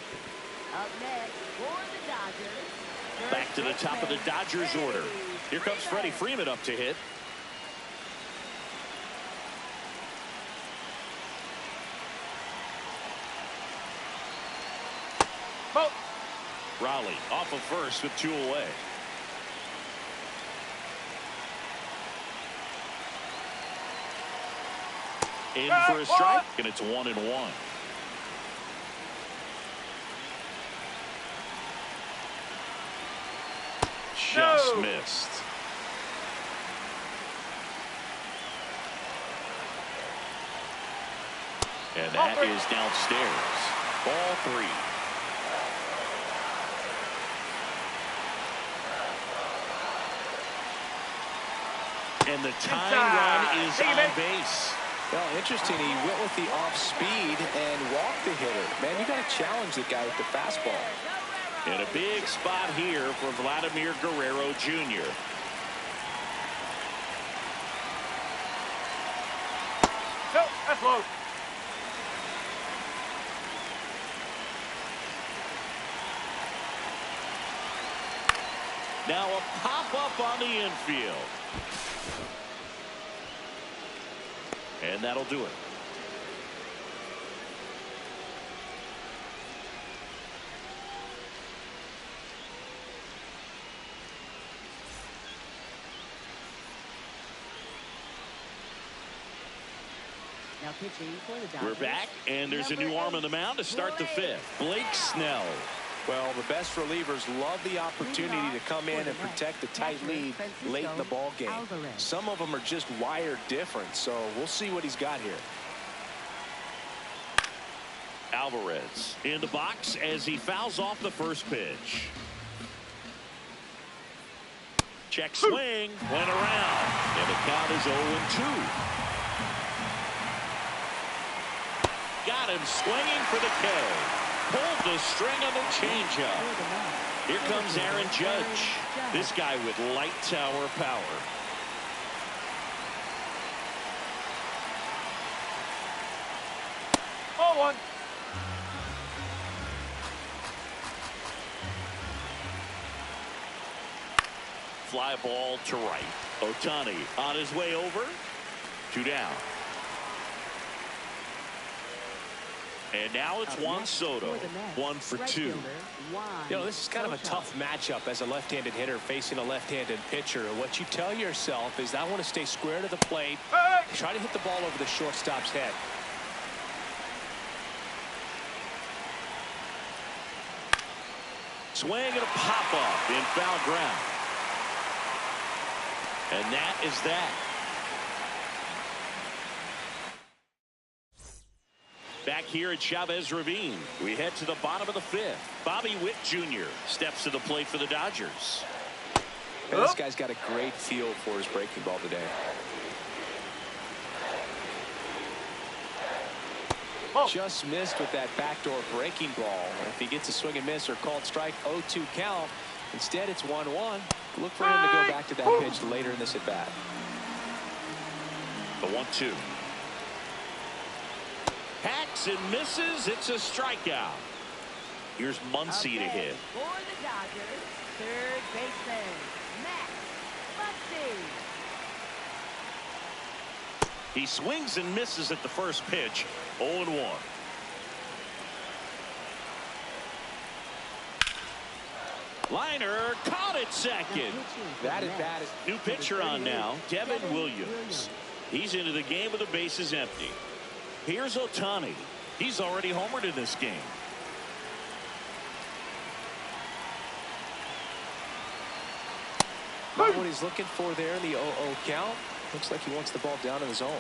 Up next for the Dodgers. Back to the top of the Dodgers order. Here comes Freddie Freeman up to hit. off of first with 2 away. In for a strike, and it's 1-1. Just missed. And that is downstairs. Ball 3. And the tying run is on base. Well, interesting. He went with the off speed and walked the hitter. Man, you got to challenge the guy with the fastball. And a big spot here for Vladimir Guerrero Jr. No, that's low. Now a pop-up on the infield. And that'll do it. Now pitching for the Dodgers. We're back, and there's a new arm on the mound to start the 5th. Blake Snell. Well, the best relievers love the opportunity to come in and protect a tight lead late in the ball game. Some of them are just wired different, so we'll see what he's got here. Alvarez in the box as he fouls off the first pitch. Check swing, went around, and the count is 0-2. Got him swinging for the K. Pulled the string on the changeup. Here comes Aaron Judge. This guy with light tower power. Ball 1. Fly ball to right. Ohtani on his way over. 2 down. And now it's Juan Soto. 1 for 2. You know, this is kind of a tough matchup as a left-handed hitter facing a left-handed pitcher. What you tell yourself is, I want to stay square to the plate, try to hit the ball over the shortstop's head. Swing and a pop-up in foul ground. And that is that. Back here at Chavez Ravine, we head to the bottom of the 5th. Bobby Witt Jr. steps to the plate for the Dodgers. And this guy's got a great feel for his breaking ball today. Just missed with that backdoor breaking ball. If he gets a swing and miss or called strike, 0-2 count. Instead, it's 1-1. Look for him to go back to that pitch later in this at bat. The 1-2. Hacks and misses. It's a strikeout. Here's Muncy to hit. For the Dodgers, third baseman, Max Muncy. He swings and misses at the first pitch. 0-1. Liner caught it second. That at bat is New pitcher on now, Devin Williams. He's into the game with the bases empty. Here's Ohtani. He's already homered in this game. Not what he's looking for there in the 0-0 count. Looks like he wants the ball down in the zone.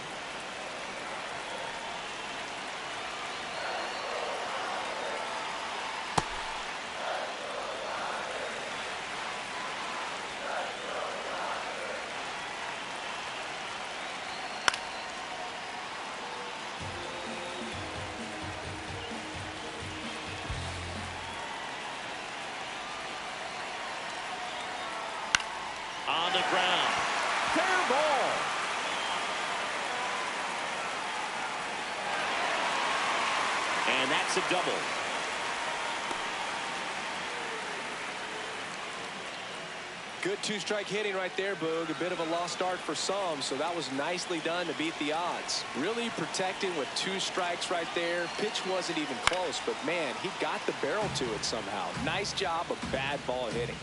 On the ground. Fair ball. And that's a double. Good two-strike hitting right there, Boog. A bit of a lost art for some, so that was nicely done to beat the odds. Really protecting with 2 strikes right there. Pitch wasn't even close, but man, he got the barrel to it somehow. Nice job of bad ball hitting.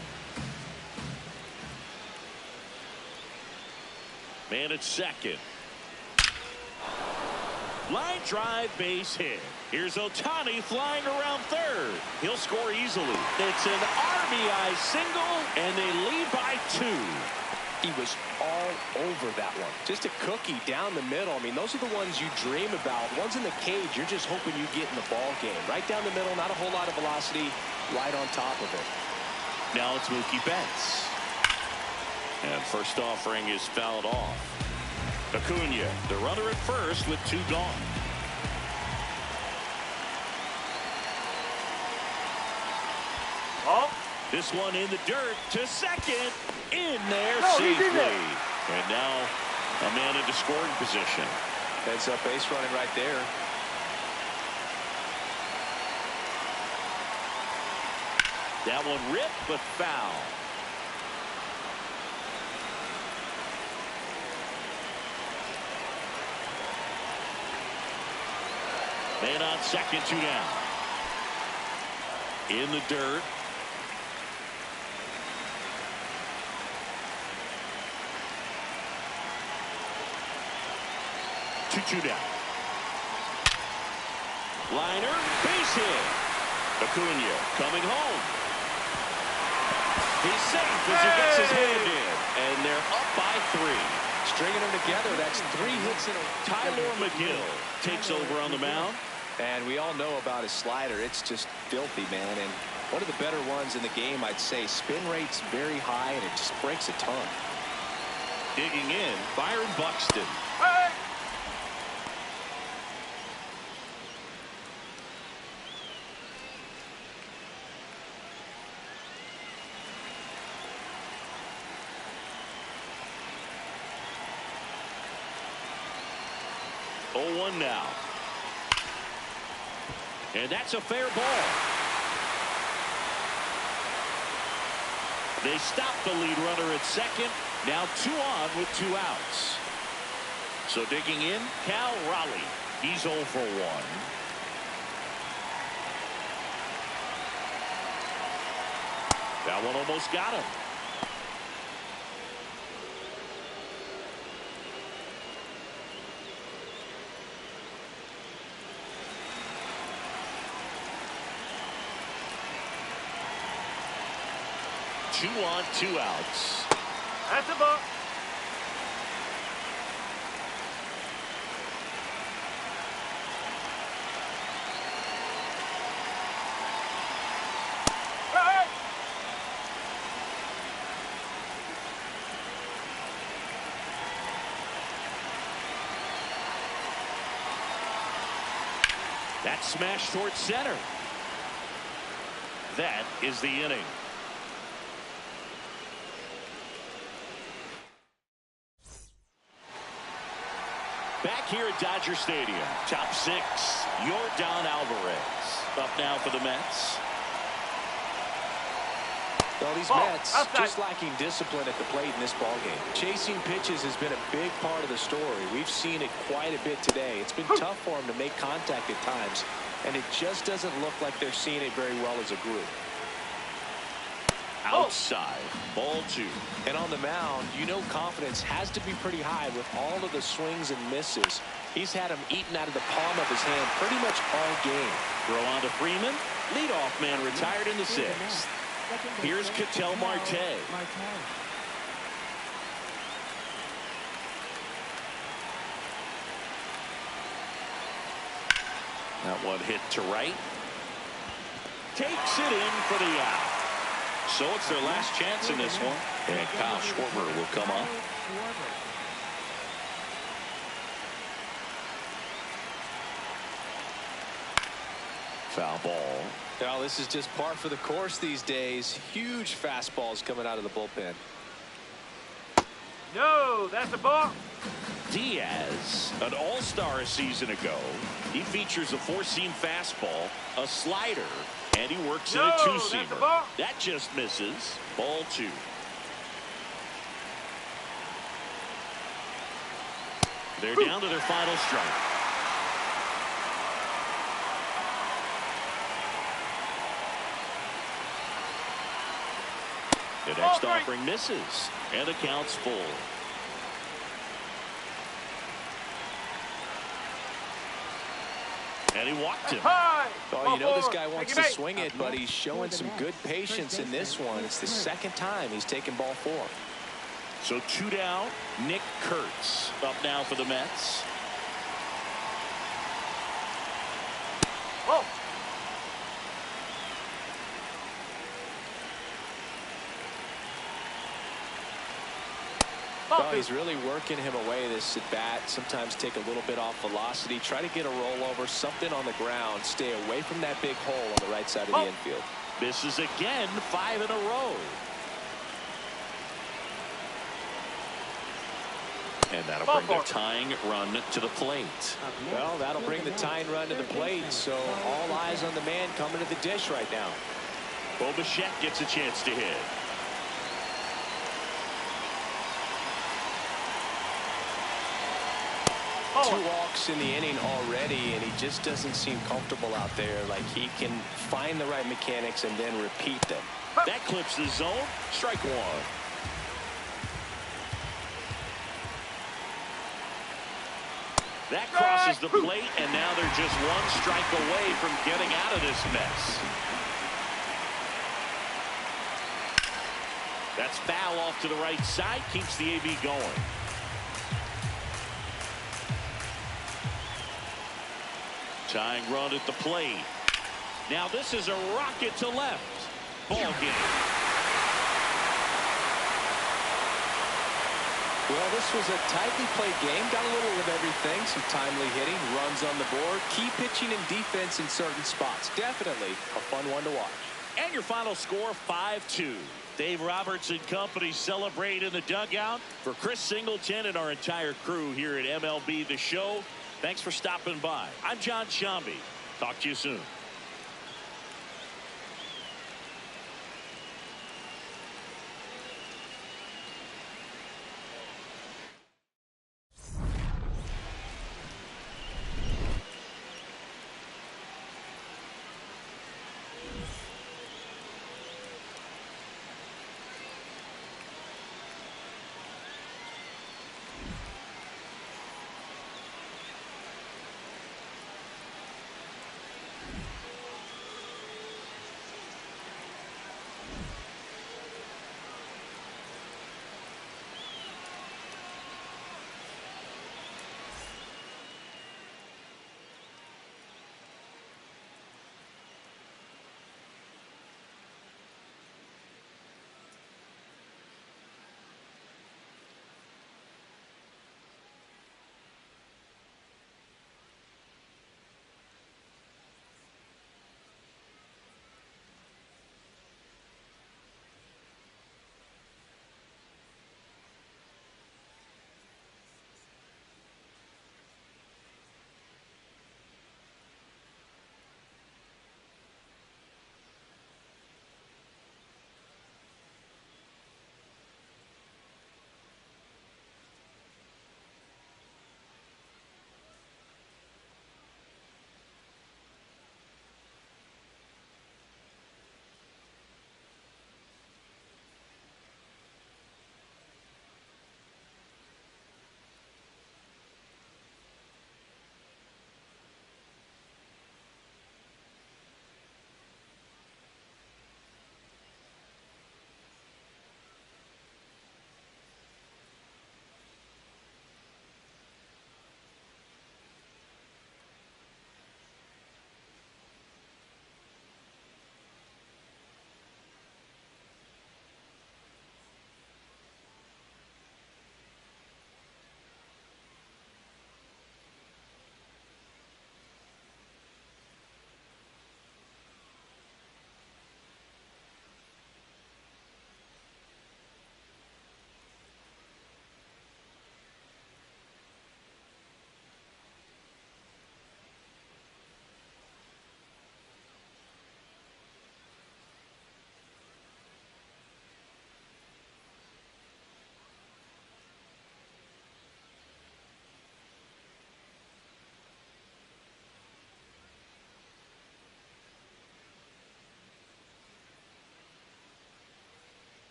Man at second. Line drive, base hit. Here's Ohtani flying around third. He'll score easily. It's an RBI single, and they lead by 2. He was all over that one. Just a cookie down the middle. I mean, those are the ones you dream about. Ones in the cage, you're just hoping you get in the ball game. Right down the middle, not a whole lot of velocity, right on top of it. Now it's Mookie Betts. And first offering is fouled off. Acuna, the runner at first with 2 gone. Oh. This one in the dirt to second. In there No, he's safely. in there. And now a man into scoring position. Heads up base running right there. That one ripped but foul. Man on second, 2 down. In the dirt. Two down. Liner, base hit. Acuna coming home. He's safe as he gets his hand in. And they're up by 3. Stringing them together, that's 3 hits in a row. Tyler McGill takes over on the mound. And we all know about his slider. It's just filthy, man. And one of the better ones in the game, I'd say. Spin rate's very high, and it just breaks a ton. Digging in, Byron Buxton. Hey! Oh, 1 now. And that's a fair ball. They stop the lead runner at second. Now 2 on with 2 outs. So digging in, Cal Raleigh. He's 0 for 1. That one almost got him. Two on, 2 outs. That's a ball. Hey! That smash towards center. That is the inning. Back here at Dodger Stadium, top 6, Yordan Alvarez. Up now for the Mets. Well, these Ball, Mets outside. just lacking discipline at the plate in this ballgame. Chasing pitches has been a big part of the story. We've seen it quite a bit today. It's been tough for them to make contact at times, and it just doesn't look like they're seeing it very well as a group. Outside, ball 2. And on the mound, you know confidence has to be pretty high with all of the swings and misses. He's had them eaten out of the palm of his hand pretty much all game. Throw on to Freeman. Leadoff man retired in the 6th. Here's Ketel Marte. That one hit to right. Takes it in for the out. So it's their last chance in this one. And Kyle Schwarber will come up. Foul ball. Well, this is just par for the course these days. Huge fastballs coming out of the bullpen. No, that's a ball. Diaz, an all-star a season ago. He features a 4-seam fastball, a slider, and he works in a No, that's a 2-seamer. ball. That just misses. Ball 2. They're down to their final strike. The next offering misses, and the count's full. And he walked him. Oh, you know this guy wants to swing it, but he's showing some good patience in this one. It's the second time he's taken ball 4. So 2 down. Nick Kurtz up now for the Mets. Oh. Oh, he's really working him away this at bat. Sometimes take a little bit off velocity. Try to get a rollover, something on the ground. Stay away from that big hole on the right side of the infield. Misses again, 5 in a row. And that'll bring the tying run to the plate. Well, that'll bring the tying run to the plate. So all eyes on the man coming to the dish right now. Bo Bichette gets a chance to hit. Two walks in the inning already, and he just doesn't seem comfortable out there. Like he can find the right mechanics and then repeat them. That clips the zone. Strike 1. That crosses the plate, and now they're just 1 strike away from getting out of this mess. That's foul off to the right side. Keeps the AB going. Tying run at the plate. Now this is a rocket to left. Ball game. Well, this was a tightly played game. Got a little of everything. Some timely hitting, runs on the board, key pitching and defense in certain spots. Definitely a fun one to watch. And your final score, 5-2. Dave Roberts and company celebrate in the dugout. For Chris Singleton and our entire crew here at MLB The Show, thanks for stopping by. I'm John Sciambi. Talk to you soon.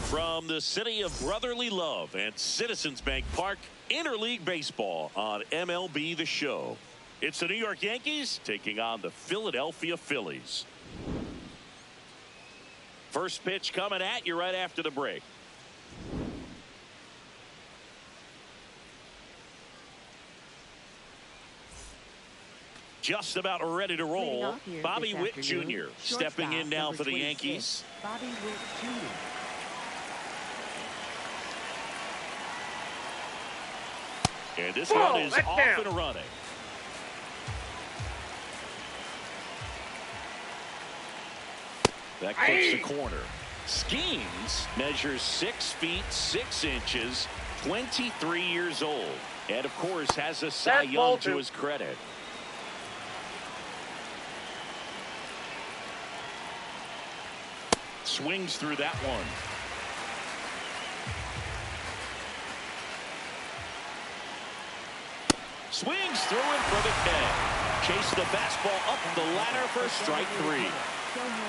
From the city of brotherly love and Citizens Bank Park, interleague baseball on MLB The Show. It's the New York Yankees taking on the Philadelphia Phillies. First pitch coming at you right after the break. Just about ready to roll. Bobby Witt Jr. stepping in now for the Yankees. Bobby Witt Jr. And this one is off and running. That clips the corner. Skeens measures 6 feet 6 inches, 23 years old, and of course has a Cy Young to his credit. swings through that one. Swings through it for the K. Chase the fastball up the ladder for strike 3.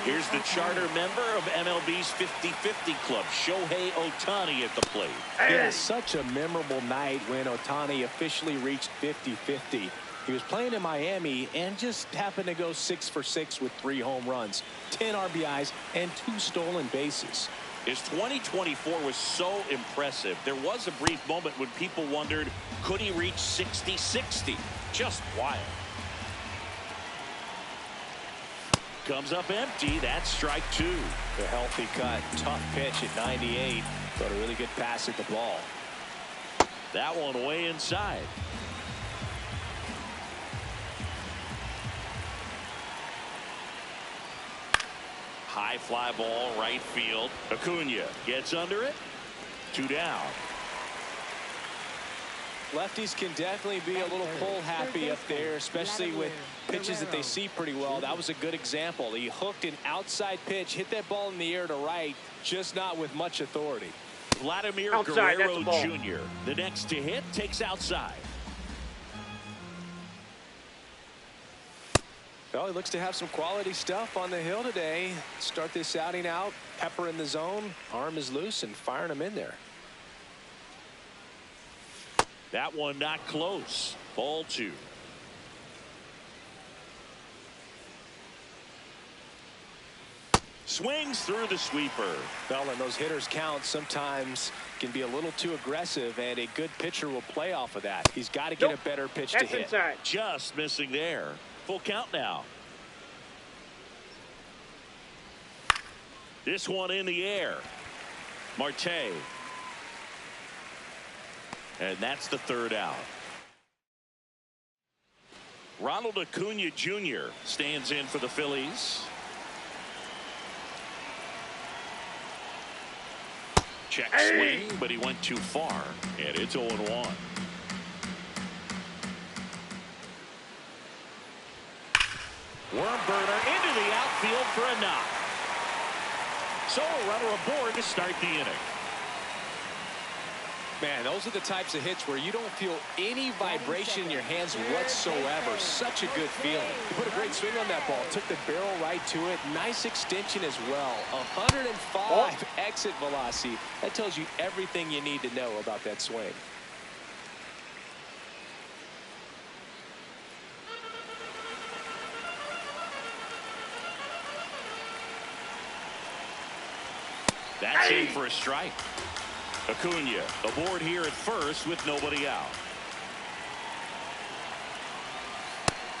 Here's the charter member of MLB's 50-50 club, Shohei Ohtani at the plate. Yeah, such a memorable night when Ohtani officially reached 50-50. He was playing in Miami and just happened to go 6 for 6 with 3 home runs, 10 RBIs, and 2 stolen bases. His 2024 was so impressive. There was a brief moment when people wondered, could he reach 60-60? Just wild. Comes up empty. That's strike 2. The healthy cut. Tough pitch at 98. But a really good pass at the ball. That one way inside. High fly ball right field. Acuna gets under it. 2 down. Lefties can definitely be a little pull happy up there, especially with pitches that they see pretty well. That was a good example. He hooked an outside pitch, hit that ball in the air to right, just not with much authority. Vladimir Outside, Guerrero Jr. The next to hit takes outside. Well, he looks to have some quality stuff on the hill today. Start this outing out, pepper in the zone, arm is loose, and firing him in there. That one not close. Ball 2. Swings through the sweeper. Well, and those hitters count sometimes can be a little too aggressive, and a good pitcher will play off of that. He's got to get a better pitch to hit. Inside. Just missing there. Full count now. This one in the air. Marte. And that's the 3rd out. Ronald Acuna Jr. stands in for the Phillies. Check swing, but he went too far, and it's 0-1. Worm burner into the outfield for a knock. So a runner aboard to start the inning. Man, those are the types of hits where you don't feel any vibration in your hands whatsoever. Such a good feeling. He put a great swing on that ball. Took the barrel right to it. Nice extension as well. 105 exit velocity. That tells you everything you need to know about that swing. That's in for a strike. Acuna aboard here at first with nobody out.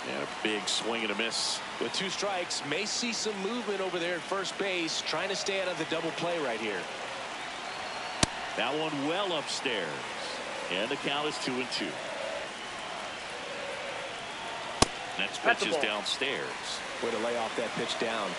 And a big swing and a miss. With 2 strikes, may see some movement over there at first base, trying to stay out of the double play right here. That one well upstairs. And the count is 2-2. Next pitch is downstairs. Way to lay off that pitch down.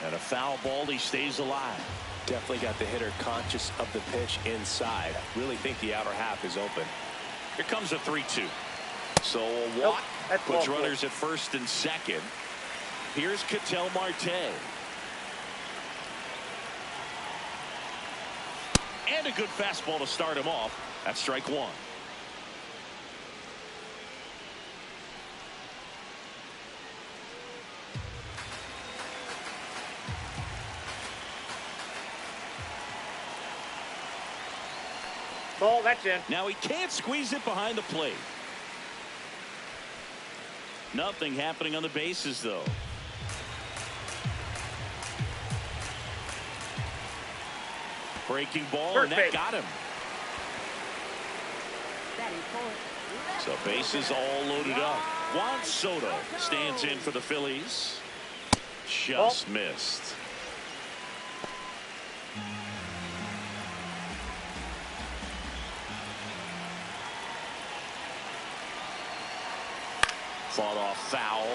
And a foul ball, he stays alive. Definitely got the hitter conscious of the pitch inside. Really think the outer half is open. Here comes a 3-2. So a walk puts runners at first and second. Here's Ketel Marte. And a good fastball to start him off. That's strike 1. Ball, that's in. Now he can't squeeze it behind the plate. Nothing happening on the bases, though. Breaking ball, and that got him. So bases all loaded up. Juan Soto stands in for the Phillies. Just missed. Fought off foul.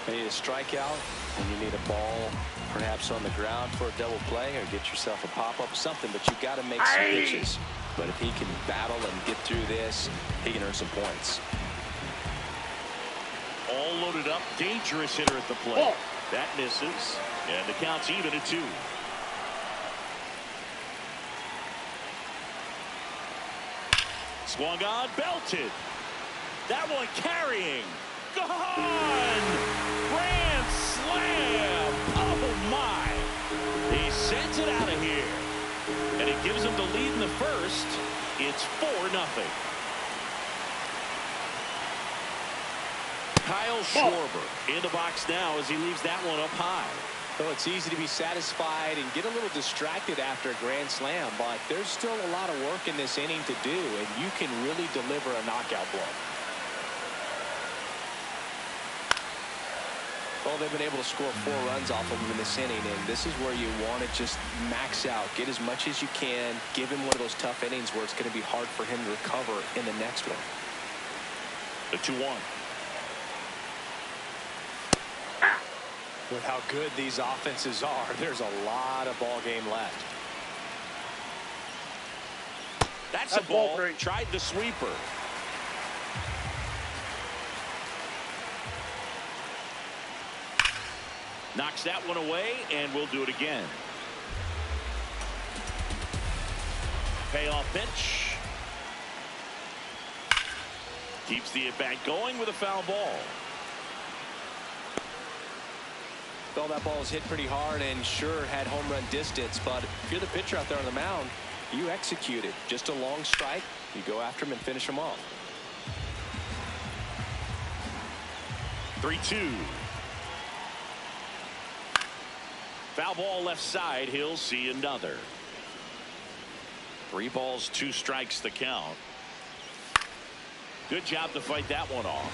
You need a strikeout, and you need a ball perhaps on the ground for a double play, or get yourself a pop-up, something, but you got to make some pitches. but if he can battle and get through this, he can earn some points. All loaded up, dangerous hitter at the plate. That misses, and the count's even at 2. Swung on, belted. That one carrying. Gone! Grand slam! Oh, my! He sends it out of here. And it gives him the lead in the first. It's 4-0. Kyle Schwarber in the box now as he leaves that one up high. So it's easy to be satisfied and get a little distracted after a grand slam, but there's still a lot of work in this inning to do, and you can really deliver a knockout blow. Well, they've been able to score 4 runs off of him in this inning, and this is where you want to just max out, get as much as you can, give him one of those tough innings where it's going to be hard for him to recover in the next one. The 2-1. With how good these offenses are, there's a lot of ball game left. That's a ball. Tried the sweeper. Knocks that one away, and we'll do it again. Payoff pitch. Keeps the at-bat going with a foul ball. Well, that ball was hit pretty hard and sure had home run distance, but if you're the pitcher out there on the mound, you execute it. Just a long strike. You go after him and finish him off. 3-2. Foul ball left side. He'll see another. 3 balls, 2 strikes the count. Good job to fight that one off.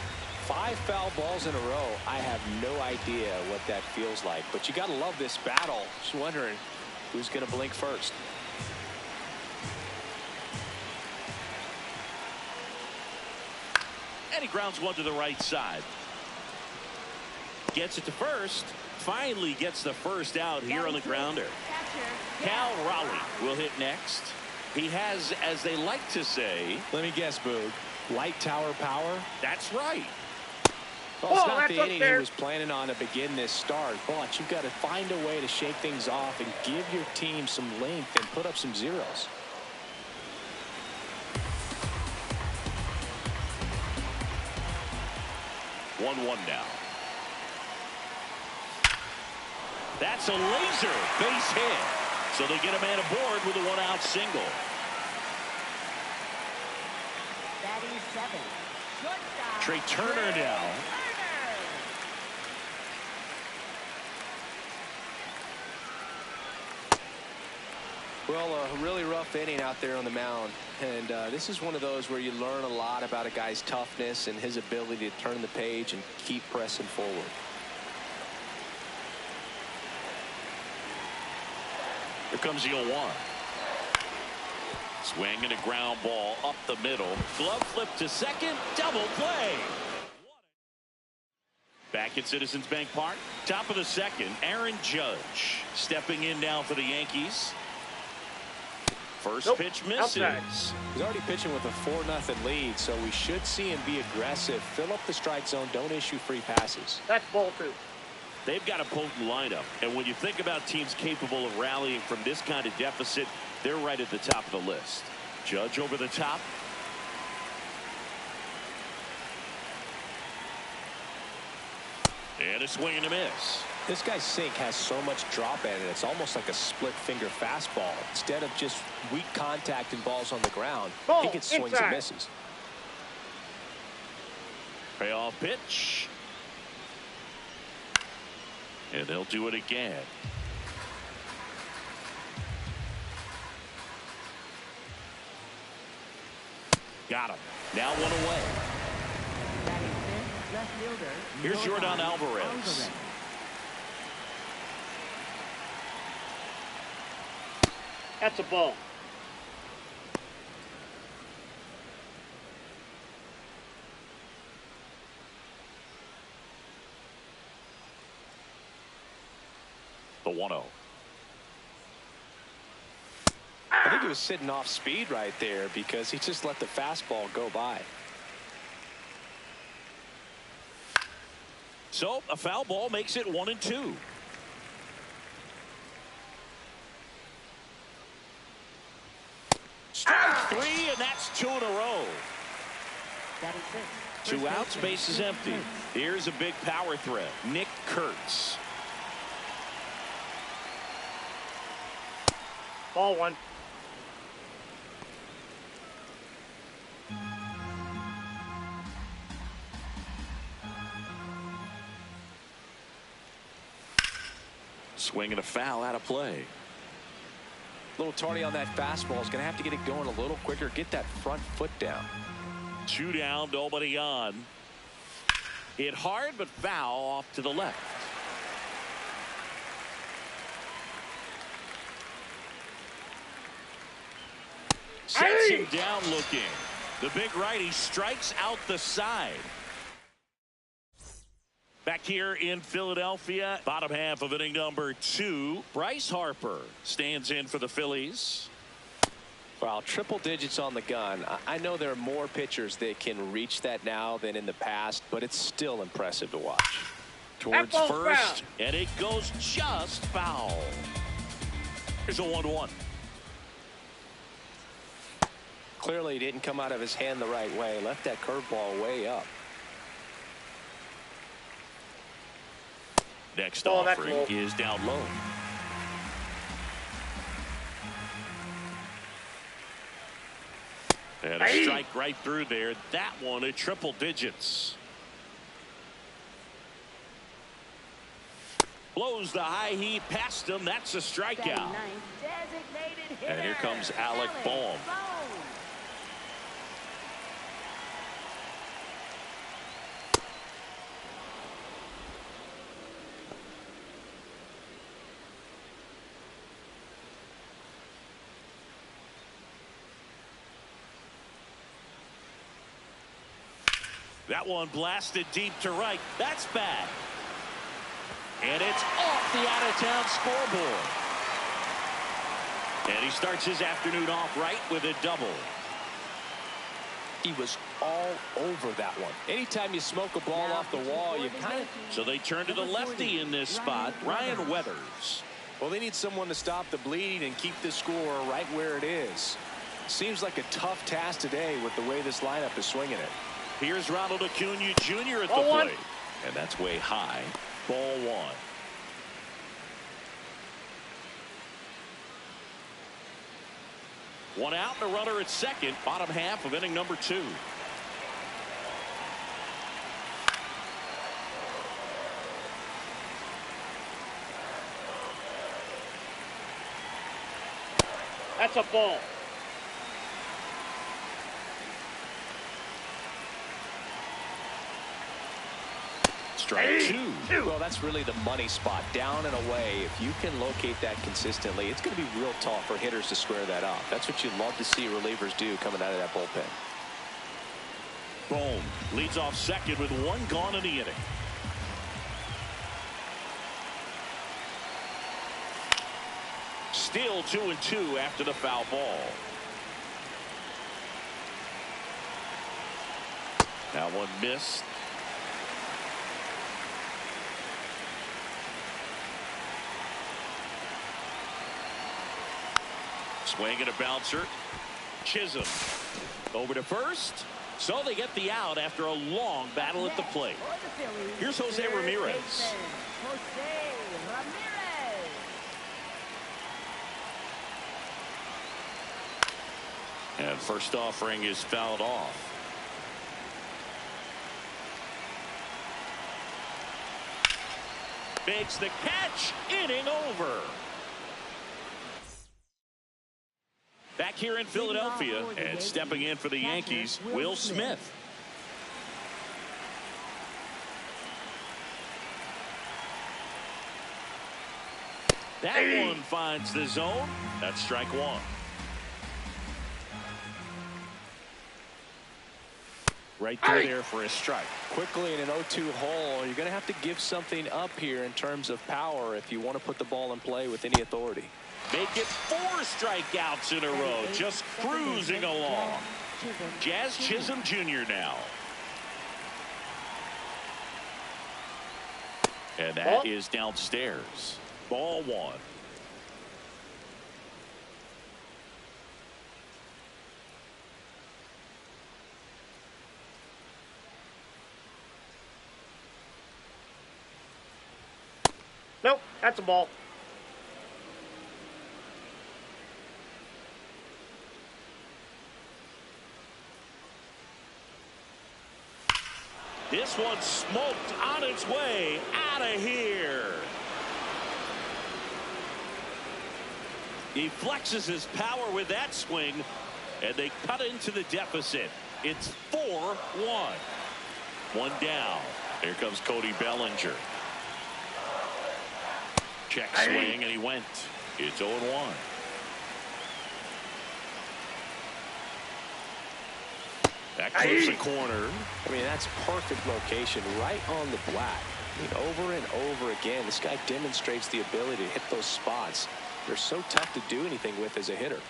5 foul balls in a row. I have no idea what that feels like, but you got to love this battle. Just wondering who's going to blink first. And he grounds one to the right side. Gets it to first. Finally gets the first out here on the grounder. Cal Raleigh will hit next. He has, as they like to say, let me guess, Boog, light tower power? That's right. Well, it's not the inning he was planning on to begin this start, but you've got to find a way to shake things off and give your team some length and put up some zeros. One now. That's a laser base hit. So they get a man aboard with a 1-out single. Batting 7. Shortstop. Trey Turner now. Well, a really rough inning out there on the mound, and this is one of those where you learn a lot about a guy's toughness and his ability to turn the page and keep pressing forward. Here comes the 0-1. Swing and a ground ball up the middle. Glove flip to second. Double play. Back at Citizens Bank Park. Top of the second. Aaron Judge stepping in now for the Yankees. First pitch misses. He's already pitching with a 4-0 lead, so we should see him be aggressive. Fill up the strike zone. Don't issue free passes. That's ball 2. They've got a potent lineup, and when you think about teams capable of rallying from this kind of deficit, they're right at the top of the list. Judge over the top. And a swing and a miss. This guy's sink has so much drop in it. It's almost like a split finger fastball. Instead of just weak contact and balls on the ground, he gets swings and misses. Payoff pitch. And they'll do it again. Got him. Now one away. Batting 5th, left fielder. Here's Jordan Alvarez. That's a ball. I think he was sitting off speed right there because he just let the fastball go by. So a foul ball makes it 1-2. Strike three, and that's 2 in a row. That is it. 2 outs, base is empty. Here's a big power threat. Nick Kurtz. Ball 1. Swing and a foul out of play. A little tardy on that fastball. Is going to have to get it going a little quicker. Get that front foot down. 2 down, nobody on. Hit hard, but foul off to the left. Sets him down looking. The big righty strikes out the side. Back here in Philadelphia, bottom half of inning number 2. Bryce Harper stands in for the Phillies. Wow, triple digits on the gun. I know there are more pitchers that can reach that now than in the past, but it's still impressive to watch. Towards first, and it goes just foul. Here's a 1-1. Clearly it didn't come out of his hand the right way. Left that curveball way up. Next offering is down low. And a strike right through there. That one at triple digits. Blows the high heat past him. That's a strikeout. And here comes Alec Bohm. That one blasted deep to right. That's bad. And it's off the out-of-town scoreboard. And he starts his afternoon off right with a double. He was all over that one. Anytime you smoke a ball off the wall, you kind of... So they turn to the lefty in this spot, Ryan Weathers. Well, they need someone to stop the bleeding and keep the score right where it is. Seems like a tough task today with the way this lineup is swinging it. Here's Ronald Acuna Jr. at the plate. And that's way high. Ball 1. One out and a runner at second. Bottom half of inning number 2. That's a ball. Strike 2. Well, that's really the money spot. Down and away. If you can locate that consistently, it's going to be real tough for hitters to square that up. That's what you love to see relievers do coming out of that bullpen. Bohm leads off second with 1 gone in the inning. Still 2-2 after the foul ball. That one missed. Swing and a bouncer. Chisholm over to first. So they get the out after a long battle at the plate. Here's Jose Ramirez. And first offering is fouled off. Makes the catch. Inning over. Back here in Philadelphia, and stepping in for the Yankees, Will Smith. That one finds the zone. That's strike 1. Right through there for a strike. Quickly in an 0-2 hole, you're going to have to give something up here in terms of power if you want to put the ball in play with any authority. Make it 4 strikeouts in a row, just cruising along. Jazz Chisholm Jr. now. And that is downstairs. Ball 1. Nope, that's a ball. This one smoked on its way out of here. He flexes his power with that swing, and they cut into the deficit. It's 4-1. 1 down. Here comes Cody Bellinger. Check swing, and he went. It's 0-1. That clips the corner. I mean, that's perfect location right on the black. I mean, over and over again, this guy demonstrates the ability to hit those spots. They're so tough to do anything with as a hitter.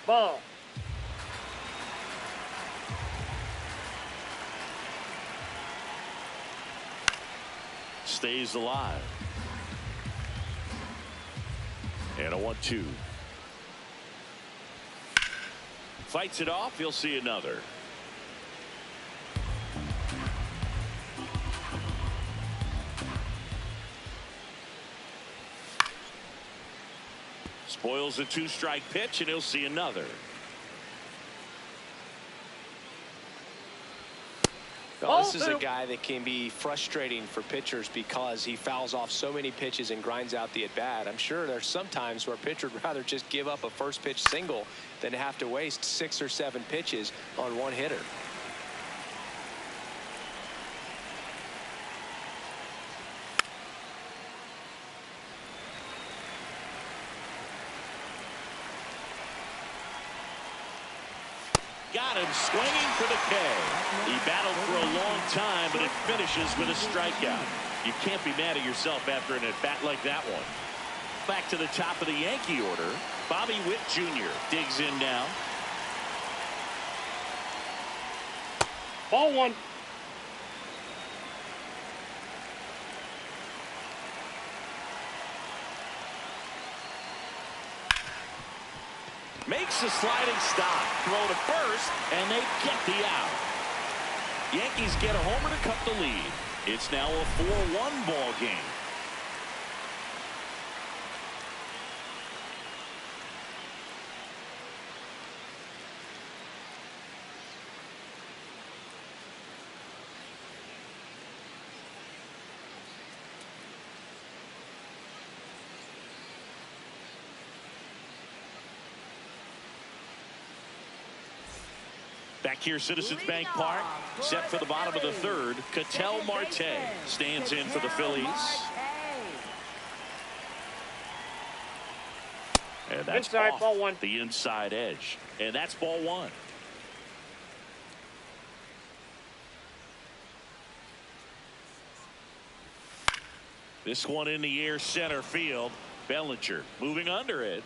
Ball. Stays alive. And a 1-2. Fights it off. He'll see another. Spoils a 2-strike pitch, and he'll see another. Well, this is a guy that can be frustrating for pitchers because he fouls off so many pitches and grinds out the at-bat. I'm sure there's some times where a pitcher would rather just give up a first-pitch single than have to waste 6 or 7 pitches on one hitter. Got him swinging for the K. He battled for a long time, but it finishes with a strikeout. You can't be mad at yourself after an at-bat like that one. Back to the top of the Yankee order. Bobby Witt Jr. digs in now. Ball 1. Makes a sliding stop. Throw to first, and they get the out. Yankees get a homer to cut the lead. It's now a 4-1 ball game. Back here, Citizens Bank Park, set for the bottom of the third. Ketel Marte stands in for the Phillies. And that's inside, off ball 1. The inside edge. And that's ball 1. This one in the air, center field. Bellinger moving under it.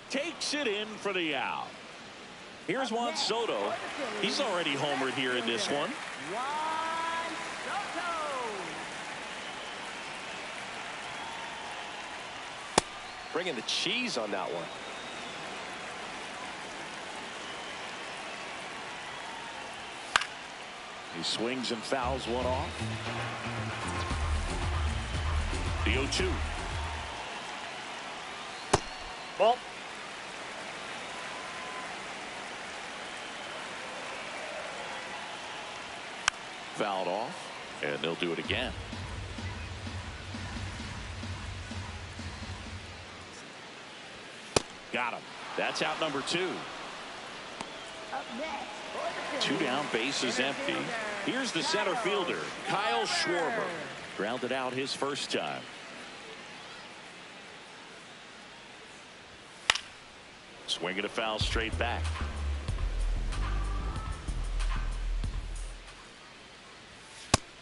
Takes it in for the out. Here's Juan Soto. He's already homered here in this one. Juan Soto. Bringing the cheese on that one. He swings and fouls one off. The 0-2. Ball. Fouled off, and they'll do it again. Got him. That's out number 2. Up next, 2 down, base is empty. Here's the center fielder, Kyle Schwarber. Grounded out his first time. Swinging a foul straight back.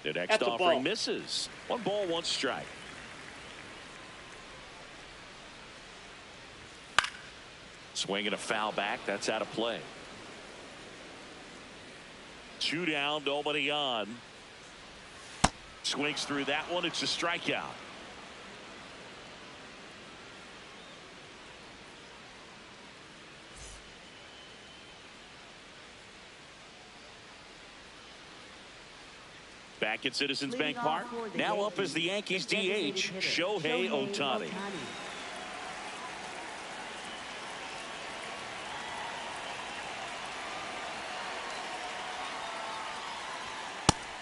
The next offering misses. 1 ball, 1 strike. Swinging a foul back. That's out of play. 2 down, nobody on. Swings through that one. It's a strikeout. Back at Citizens Bank Park. Now up as the Yankees DH, Shohei Ohtani.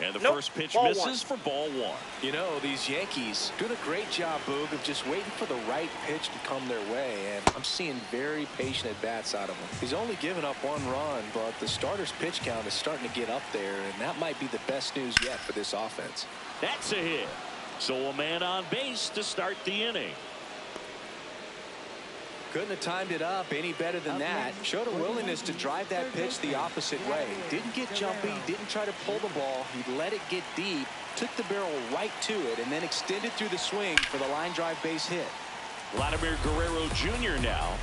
And the first pitch misses for ball 1. You know, these Yankees doing a great job, Boog, of just waiting for the right pitch to come their way. And I'm seeing very patient at-bats out of him. He's only given up 1 run, but the starter's pitch count is starting to get up there. And that might be the best news yet for this offense. That's a hit. So a man on base to start the inning. Couldn't have timed it up any better than that. Showed a willingness to drive that pitch the opposite way. Didn't get jumpy, didn't try to pull the ball. He let it get deep, took the barrel right to it, and then extended through the swing for the line drive base hit. Vladimir Guerrero Jr. now.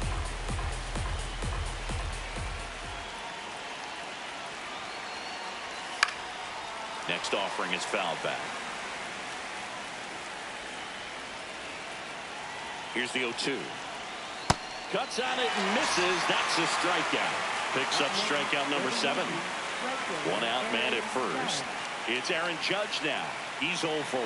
Next offering is fouled back. Here's the 0-2. Cuts on it and misses. That's a strikeout. Picks up strikeout number 7. 1 out, man at first. It's Aaron Judge now. He's 0 for 1.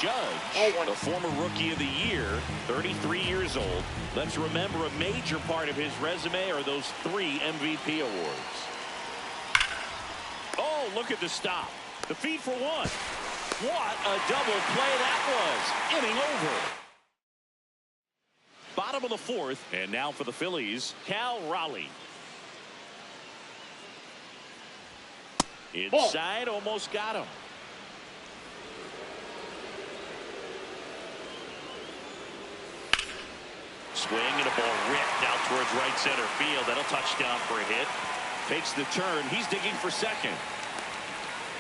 Judge, the former Rookie of the Year, 33 years old. Let's remember a major part of his resume are those 3 MVP awards. Oh, look at the stop. The feed for 1. What a double play that was. Inning over. Bottom of the 4th, and now for the Phillies, Cal Raleigh. Inside, almost got him. Swing and a ball ripped out towards right center field. That'll touch down for a hit. Takes the turn. He's digging for second.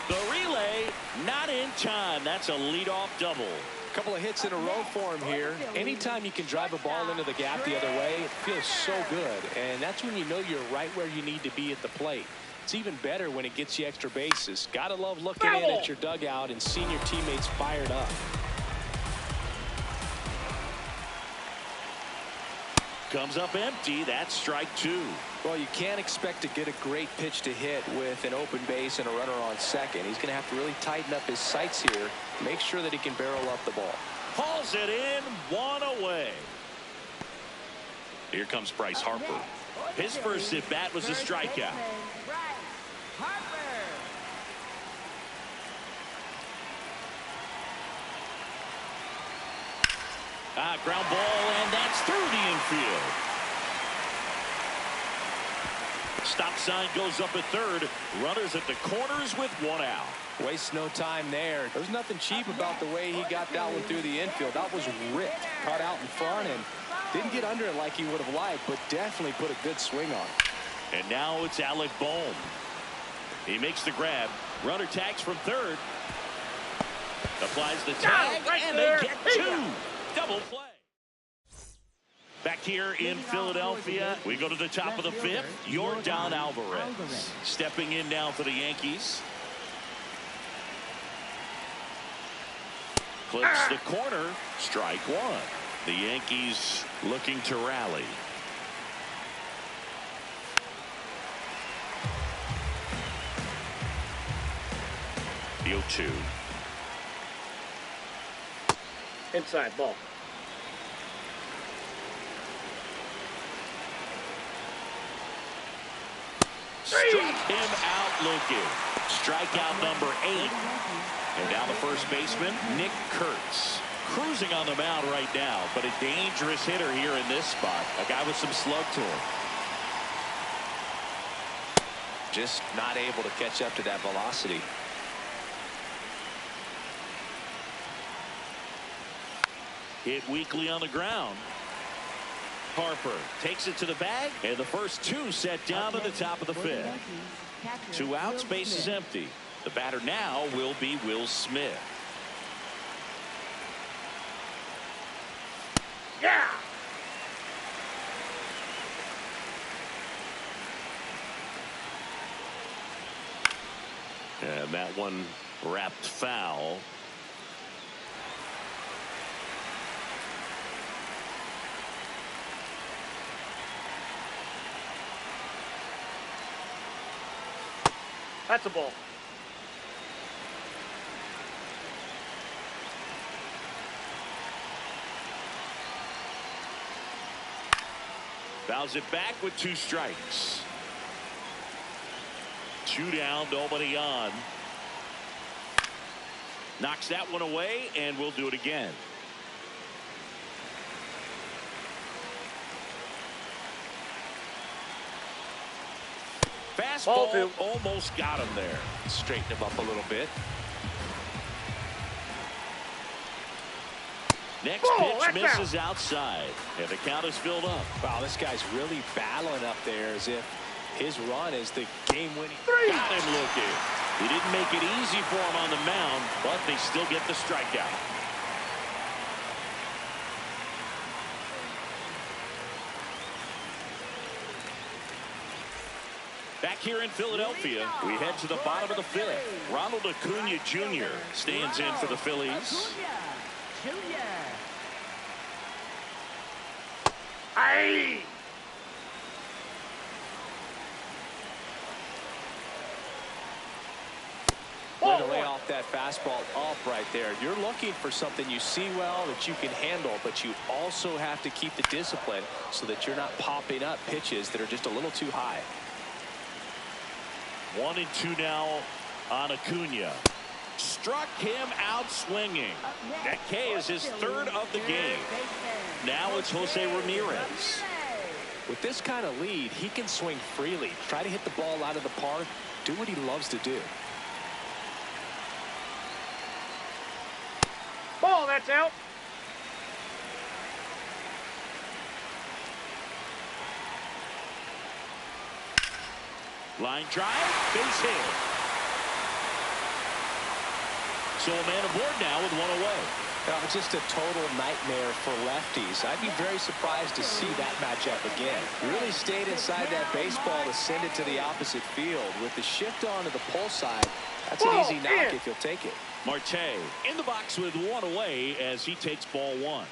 The relay not in time. That's a leadoff double. A couple of hits in a row for him here. Anytime you can drive a ball into the gap the other way, it feels so good. And that's when you know you're right where you need to be at the plate. It's even better when it gets you extra bases. Gotta love looking in at your dugout and seeing your teammates fired up. Comes up empty. That's strike 2. Well, you can't expect to get a great pitch to hit with an open base and a runner on second. He's going to have to really tighten up his sights here. Make sure that he can barrel up the ball. Hauls it in. 1 away. Here comes Bryce Harper. His first at bat was a strikeout. Ground ball, and that's through the infield. Stop sign goes up at third. Runners at the corners with 1 out. Wastes no time there. There's nothing cheap about the way he got that one through the infield. That was ripped. Caught out in front and didn't get under it like he would have liked, but definitely put a good swing on it. And now it's Alec Bohm. He makes the grab. Runner tags from third. Applies the tag, and they get 2. Double play. Back here in Philadelphia, we go to the top of the 5th. Yordan Alvarez stepping in now for the Yankees. Clips the corner. Strike 1. The Yankees looking to rally. The 0-2. Inside ball. Struck him out looking. Strikeout number 8. And now the first baseman, Nick Kurtz. Cruising on the mound right now, but a dangerous hitter here in this spot. A guy with some slug to him. Just not able to catch up to that velocity. Hit weakly on the ground. Harper takes it to the bag, and the first two set down to the top of the fifth. 2 outs, base is empty. The batter now will be Will Smith. Yeah! And that one wrapped foul. That's a ball. Fouls it back with 2 strikes. 2 down, nobody on. Knocks that one away, and we'll do it again. Fastball almost got him there. Straighten him up a little bit. Next pitch misses outside, and the count is filled up. Wow, this guy's really battling up there as if his run is the game-winning. Got him looking. He didn't make it easy for him on the mound, but they still get the strikeout. Back here in Philadelphia, we head to the bottom of the 5th. Ronald Acuna Jr. stands in for the Phillies. Aye! Way to lay off that fastball up right there. You're looking for something you see well that you can handle, but you also have to keep the discipline so that you're not popping up pitches that are just a little too high. 1-2 now on Acuna. Struck him out swinging. That K is his 3rd of the game. Now it's Jose Ramirez. With this kind of lead, he can swing freely, try to hit the ball out of the park, do what he loves to do. Ball, that's out. Line drive, base hit. So a man aboard now with 1 away. Just a total nightmare for lefties. I'd be very surprised to see that matchup again. Really stayed inside that baseball to send it to the opposite field. With the shift on to the pull side, that's an easy knock if you'll take it. Marte in the box with 1 away as he takes ball 1.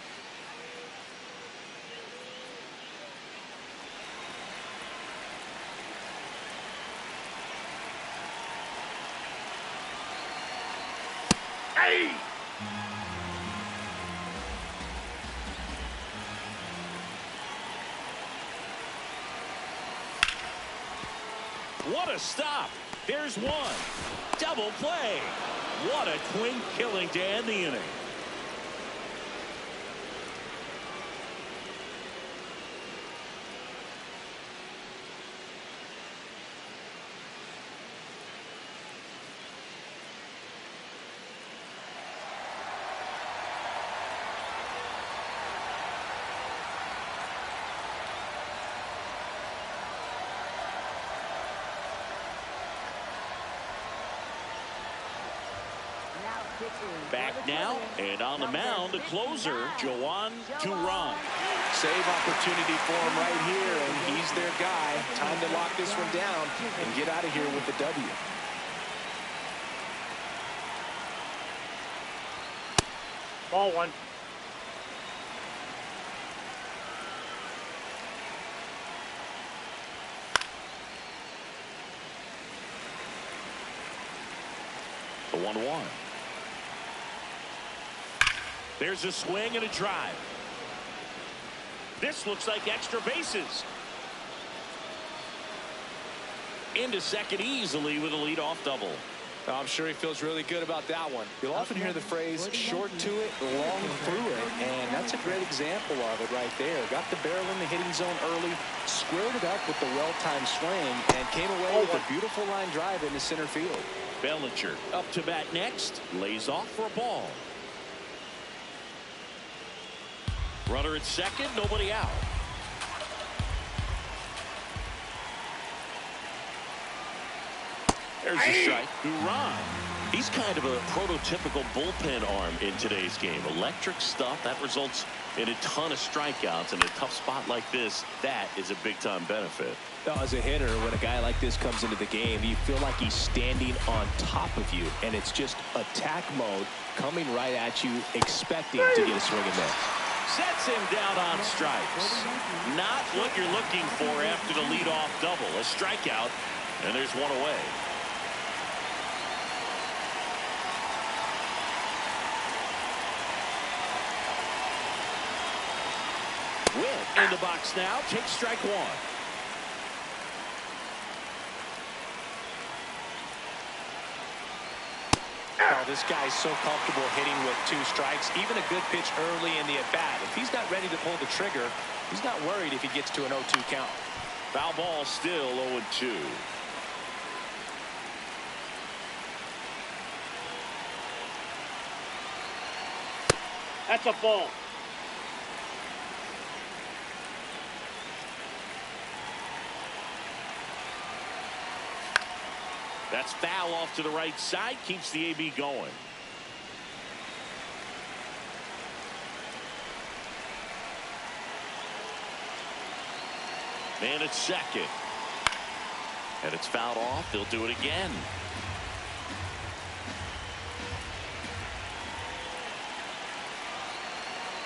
Hey! What a stop. There's 1. Double play. What a clean killing to end the inning. Back now, and on the mound, the closer, Jhoan Duran. Save opportunity for him right here, and he's their guy. Time to lock this one down and get out of here with the W. Ball 1. The 1-1. There's a swing and a drive. This looks like extra bases. Into second easily with a leadoff double. I'm sure he feels really good about that one. You'll often hear the phrase short to it, long through it, and that's a great example of it right there. Got the barrel in the hitting zone early, squared it up with the well-timed swing, and came away with a beautiful line drive into center field. Bellinger up to bat next, lays off for a ball. Runner at second, nobody out. There's a strike. Duran. He's kind of a prototypical bullpen arm in today's game. Electric stuff that results in a ton of strikeouts in a tough spot like this. That is a big-time benefit. Now, as a hitter, when a guy like this comes into the game, you feel like he's standing on top of you, and it's just attack mode coming right at you, expecting to get a swing and miss. Sets him down on strikes. Not what you're looking for after the leadoff double. A strikeout, and there's one away. Witt in the box now. Takes strike one. Oh, this guy's so comfortable hitting with 2 strikes. Even a good pitch early in the at-bat. If he's not ready to pull the trigger, he's not worried if he gets to an 0-2 count. Foul ball still 0-2. That's a ball. That's foul off to the right side. Keeps the AB going. Man at second. And it's fouled off. They'll do it again.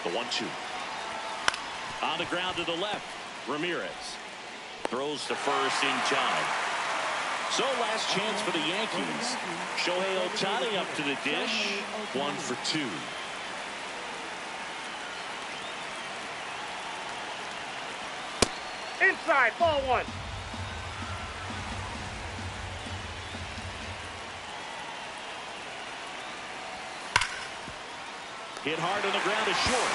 The 1-2. On the ground to the left. Ramirez throws to first in time. So last chance for the Yankees. Shohei Ohtani up to the dish. 1 for 2. Inside, ball 1. Hit hard on the ground to short.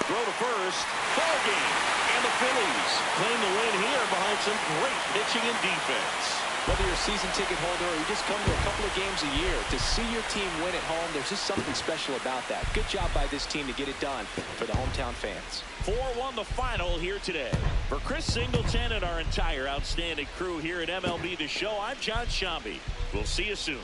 Throw to first. Ball game. And the Phillies claim the win here behind some great pitching and defense. Whether you're a season ticket holder or you just come to a couple of games a year, to see your team win at home, there's just something special about that. Good job by this team to get it done for the hometown fans. 4-1 the final here today. For Chris Singleton and our entire outstanding crew here at MLB The Show, I'm John Shambi. We'll see you soon.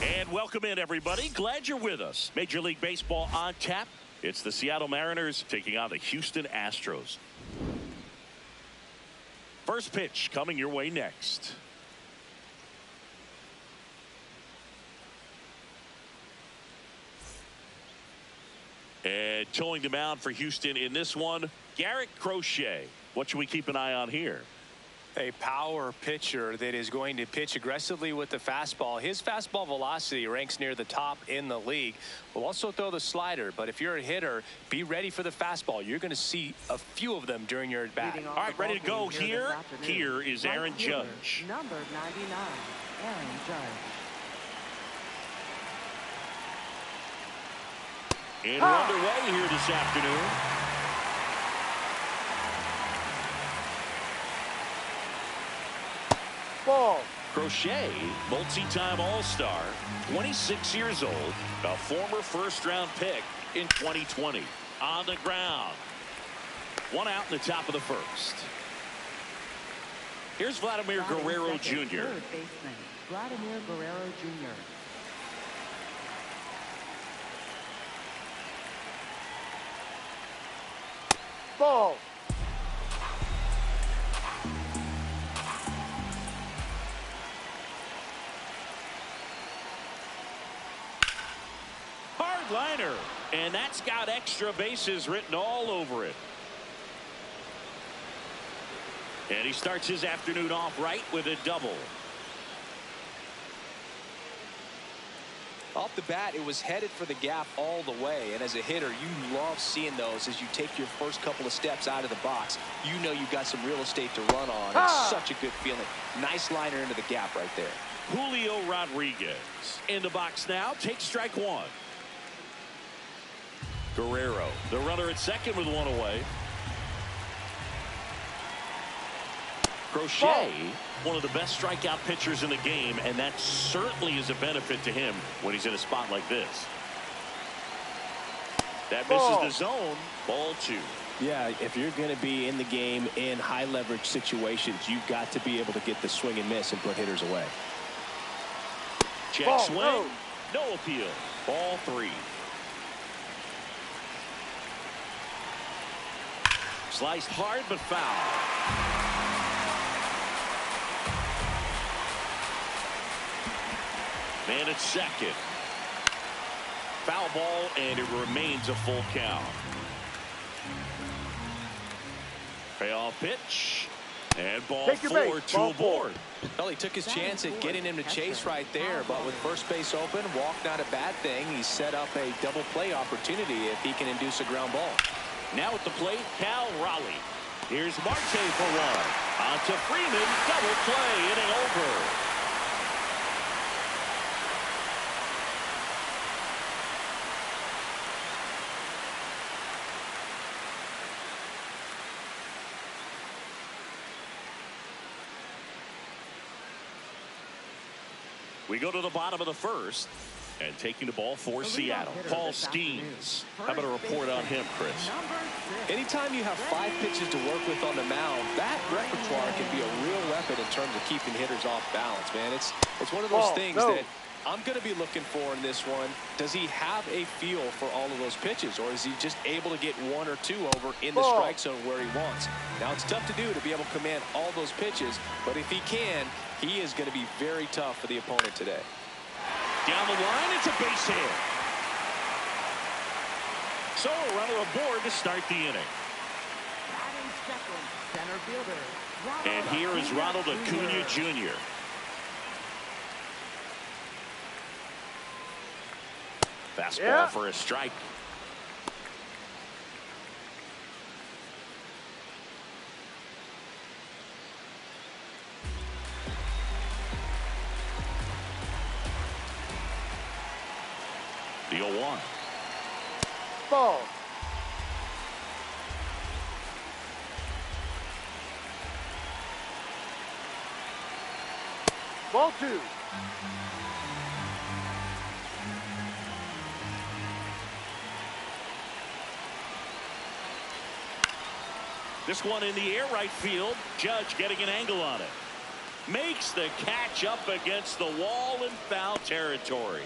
And welcome in, everybody. Glad you're with us. Major League Baseball on tap. It's the Seattle Mariners taking on the Houston Astros. First pitch coming your way next. And towing the mound for Houston in this one, Garrett Crochet. What should we keep an eye on here? A power pitcher that is going to pitch aggressively with the fastball. His fastball velocity ranks near the top in the league. Will also throw the slider, but if you're a hitter, be ready for the fastball. You're going to see a few of them during your at-bat. All right, ready to go here. Here is Aaron Judge. Number 99, Aaron Judge. And we're underway here this afternoon. Ball. Crochet, multi-time All-Star, 26 years old, a former first-round pick in 2020. On the ground. One out in the top of the first. Here's Vladimir Guerrero Jr. Third baseman, Vladimir Guerrero Jr. Ball. Hard liner. And that's got extra bases written all over it. And he starts his afternoon off right with a double. Off the bat, it was headed for the gap all the way, and as a hitter, you love seeing those as you take your first couple of steps out of the box. You know you've got some real estate to run on. It's such a good feeling. Nice liner into the gap right there. Julio Rodriguez in the box now. Takes strike one. Guerrero, the runner at second with one away. Crochet, one of the best strikeout pitchers in the game, and that certainly is a benefit to him when he's in a spot like this. That misses the zone. Ball 2. Yeah, if you're going to be in the game in high leverage situations, you've got to be able to get the swing and miss and put hitters away. Check swing. No appeal. Ball 3. Sliced hard but foul. Man at second. Foul ball, and it remains a full count. Payoff pitch. And ball 4, 2 aboard. Well, he took his chance at getting him to chase right there, but with first base open, walk not a bad thing. He set up a double play opportunity if he can induce a ground ball. Now at the plate, Cal Raleigh. Here's Marte for one. On to Freeman, double play, inning over. We go to the bottom of the first, and taking the ball for Seattle, Paul Skeens. How about a report on him, Chris? Anytime you have 5 pitches to work with on the mound, that repertoire can be a real weapon in terms of keeping hitters off balance, man. It's one of those things that I'm going to be looking for in this one. Does he have a feel for all of those pitches, or is he just able to get 1 or 2 over in the strike zone where he wants? Now, it's tough to do to be able to command all those pitches, but if he can, he is going to be very tough for the opponent today. Down the line, it's a base hit. So a runner aboard to start the inning. And here is Ronald Acuna Jr. Fastball for a strike. The 0-1. Ball. Ball 2. This one in the air right field. Judge getting an angle on it. Makes the catch up against the wall in foul territory.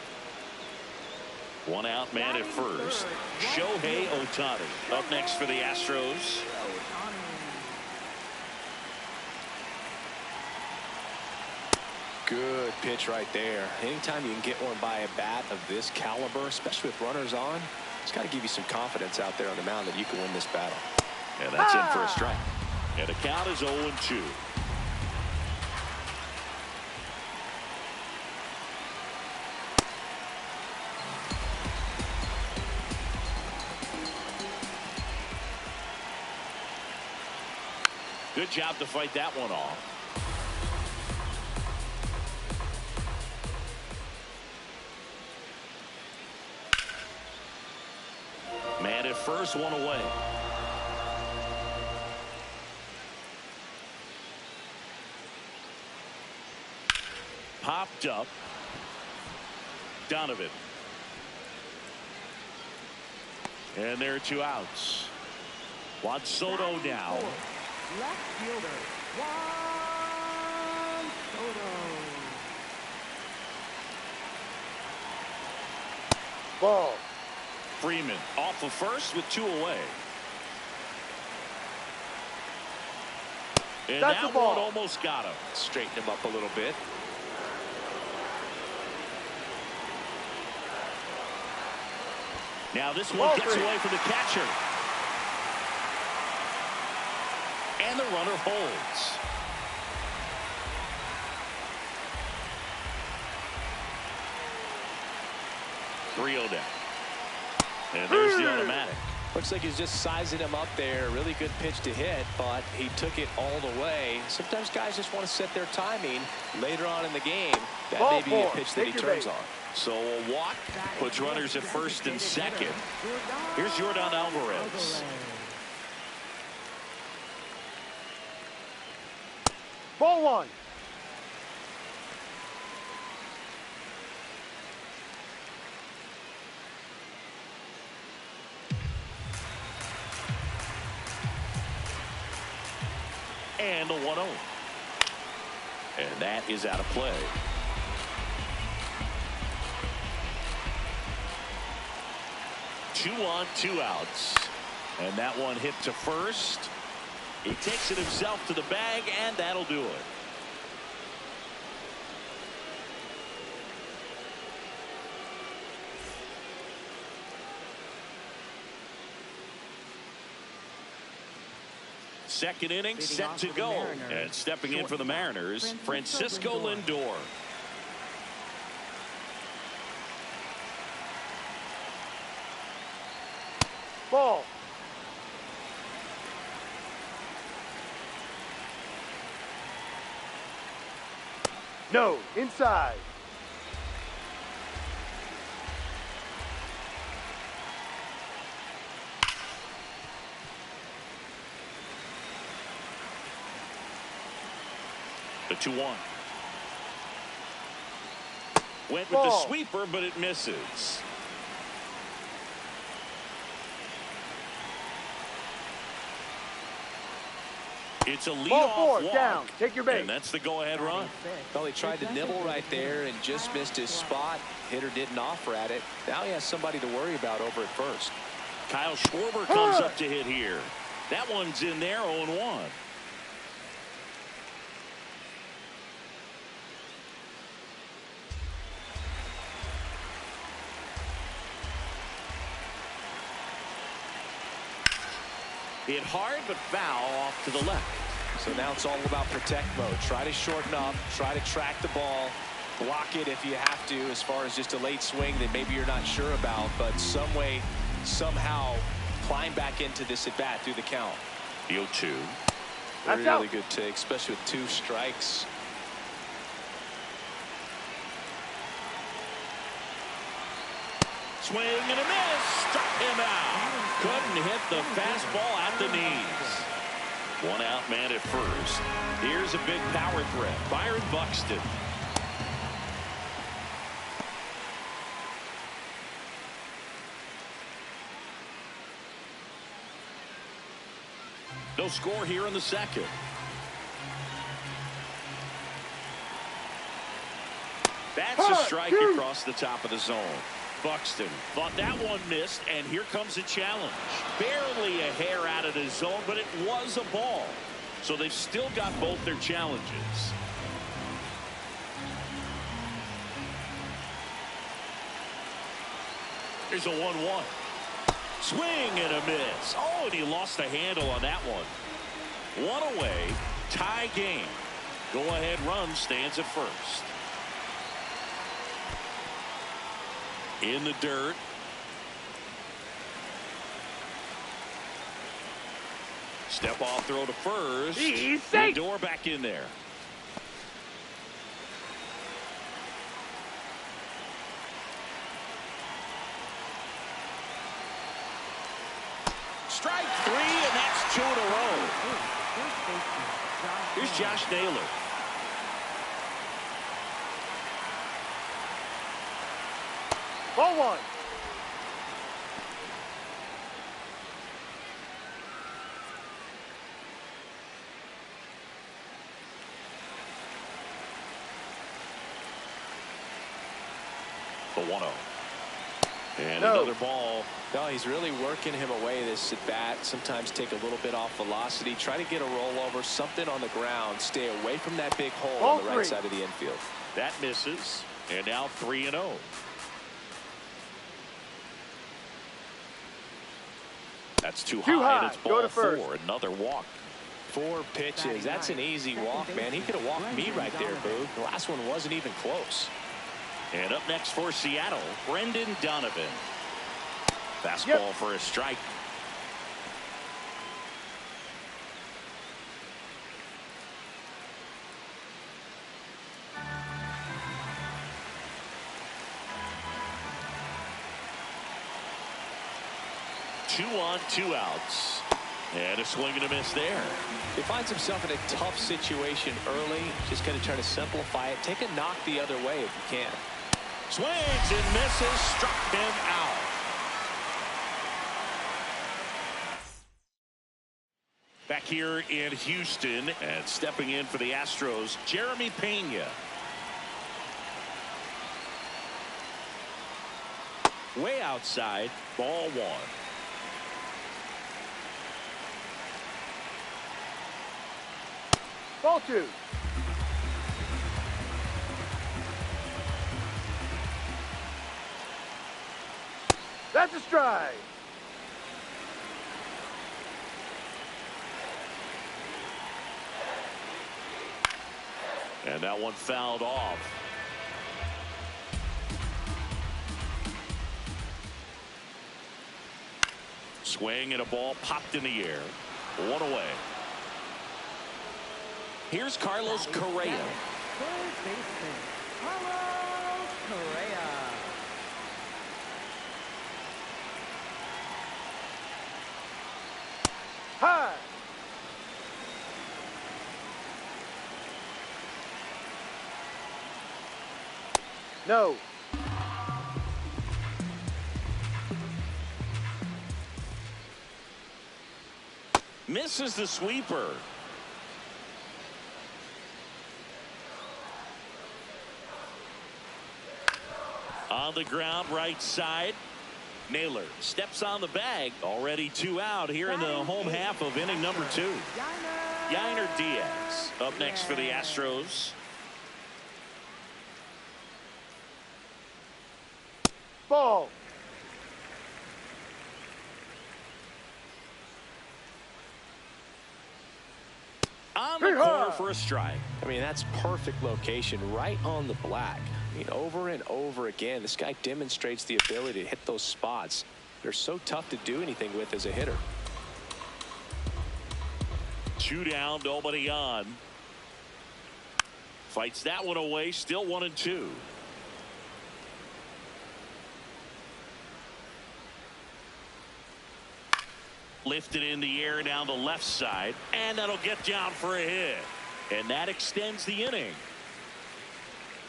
One out, man at first. Shohei Ohtani up next for the Astros. Good pitch right there. Anytime you can get one by a bat of this caliber, especially with runners on, it's got to give you some confidence out there on the mound that you can win this battle. And that's in for a strike. And the count is 0-2. Good job to fight that one off. Man at first, one away. Popped up. Donovan. And there are 2 outs. Juan Soto now. Left fielder, Juan Soto. Ball. Freeman off of first with 2 away. And That's that the ball. one almost got him. Straighten him up a little bit. Now this one gets away from the catcher. And the runner holds. Rio down. And there's the automatic. Looks like he's just sizing him up there. Really good pitch to hit, but he took it all the way. Sometimes guys just want to set their timing later on in the game. That may be a pitch that he turns on. So a walk puts runners at first and second. Here's Yordan Alvarez. Ball one. And the 1-0. And that is out of play. Two on, 2 outs. And that one hit to first. He takes it himself to the bag, and that'll do it. Second inning set to go. And stepping in for the Mariners, Francisco Lindor. Ball. No, inside. The 2-1. Went with Ball. the sweeper, but it misses. It's a leadoff Ball 4, walk. down. Take your base. And that's the go-ahead run. Well, he tried to nibble right there and just missed his spot. Hitter didn't offer at it. Now he has somebody to worry about over at first. Kyle Schwarber comes up to hit here. That one's in there, 0-1. Hit hard, but foul off to the left. So now it's all about protect mode. Try to shorten up, try to track the ball, block it if you have to, as far as just a late swing that maybe you're not sure about, but some way, somehow climb back into this at bat through the count. The 0-2. That's Really out. good take, especially with 2 strikes. Swing and a miss. Struck him out. Couldn't hit the fastball at the knees. 1 out, man at first. Here's a big power threat. Byron Buxton. No score here in the second. That's a strike across the top of the zone. Buxton thought that one missed, and here comes a challenge. Barely a hair out of the zone, but it was a ball. So they've still got both their challenges. Here's a 1-1. Swing and a miss. Oh, and he lost the handle on that one. 1 away, tie game. Go-ahead run stands at first. In the dirt. Step off throw to first. He's safe. Lindor back in there. Strike 3, and that's 2 in a row. Here's Josh Naylor. Ball 1. The 1-0. And No. another ball. No, he's really working him away this at bat. Sometimes take a little bit off velocity. Try to get a rollover, something on the ground. Stay away from that big hole Ball on the right 3. side of the infield. That misses. And now 3-0. That's too high, high. and it's Go ball to first. 4. Another walk. 4 pitches. That's an easy walk, man. He could have walked me right there, Boo. The last one wasn't even close. And up next for Seattle, Brendan Donovan. Fastball for a strike. Two on, 2 outs. And a swing and a miss there. He finds himself in a tough situation early. Just got to try to simplify it. Take a knock the other way if you can. Swings and misses. Struck him out. Back here in Houston, and stepping in for the Astros, Jeremy Pena. Way outside, ball one. Ball two. That's a strike. And that one fouled off. Swing and a ball popped in the air. One away. Here's Carlos Correa. Third baseman, Carlos Correa. High. No. Misses the sweeper. On the ground, right side. Naylor steps on the bag. Already 2 out here in the home half of inning number 2. Yainer Diaz up next for the Astros. Ball. On the corner for a strike. I mean, that's perfect location, right on the black. I mean, over and over again, this guy demonstrates the ability to hit those spots. They're so tough to do anything with as a hitter. 2 down, nobody on. Fights that one away, still 1-2. Lifted in the air down the left side, and that'll get down for a hit. And that extends the inning.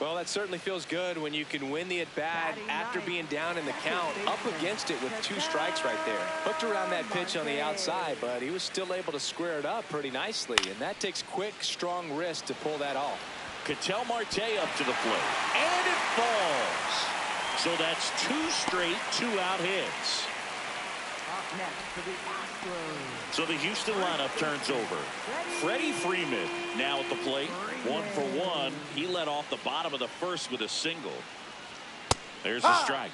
Well, that certainly feels good when you can win the at-bat after being down in the count, up against it with 2 strikes right there. Hooked around that pitch on the outside, but he was still able to square it up pretty nicely, and that takes quick, strong wrist to pull that off. Ketel Marte up to the plate, and it falls. So that's 2 straight 2-out hits. Up next for the Astros. So the Houston lineup turns over. Freddie Freeman now at the plate. 1 for 1. He led off the bottom of the first with a single. There's a strike.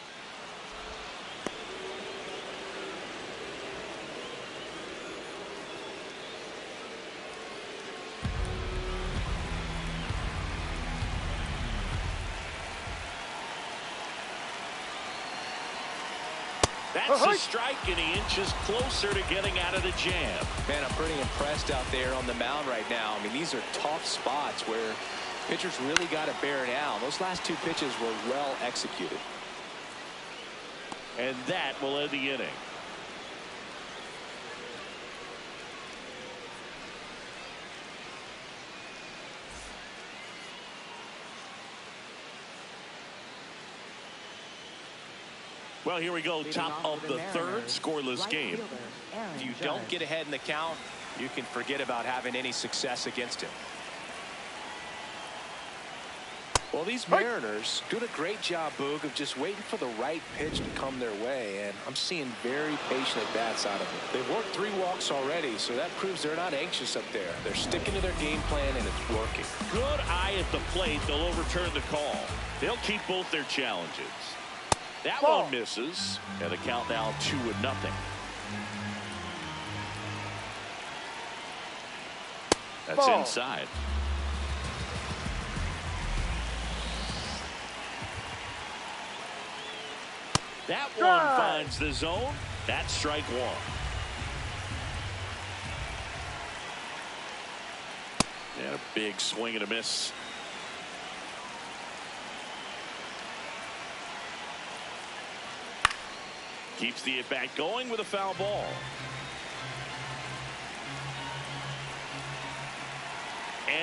That's a strike, and he inches closer to getting out of the jam. Man, I'm pretty impressed out there on the mound right now. I mean, these are tough spots where pitchers really got to bear down. Those last 2 pitches were well executed. And that will end the inning. Well, here we go. Top of the 3rd, scoreless game. If you don't get ahead in the count, you can forget about having any success against him. Well, these Mariners doing a great job, Boog, of just waiting for the right pitch to come their way, and I'm seeing very patient at-bats out of them. They've worked 3 walks already, so that proves they're not anxious up there. They're sticking to their game plan, and it's working. Good eye at the plate. They'll overturn the call. They'll keep both their challenges. That one misses, and the count now 2-0. That's inside. That one finds the zone. That's strike 1. And a big swing and a miss. Keeps the at-bat going with a foul ball.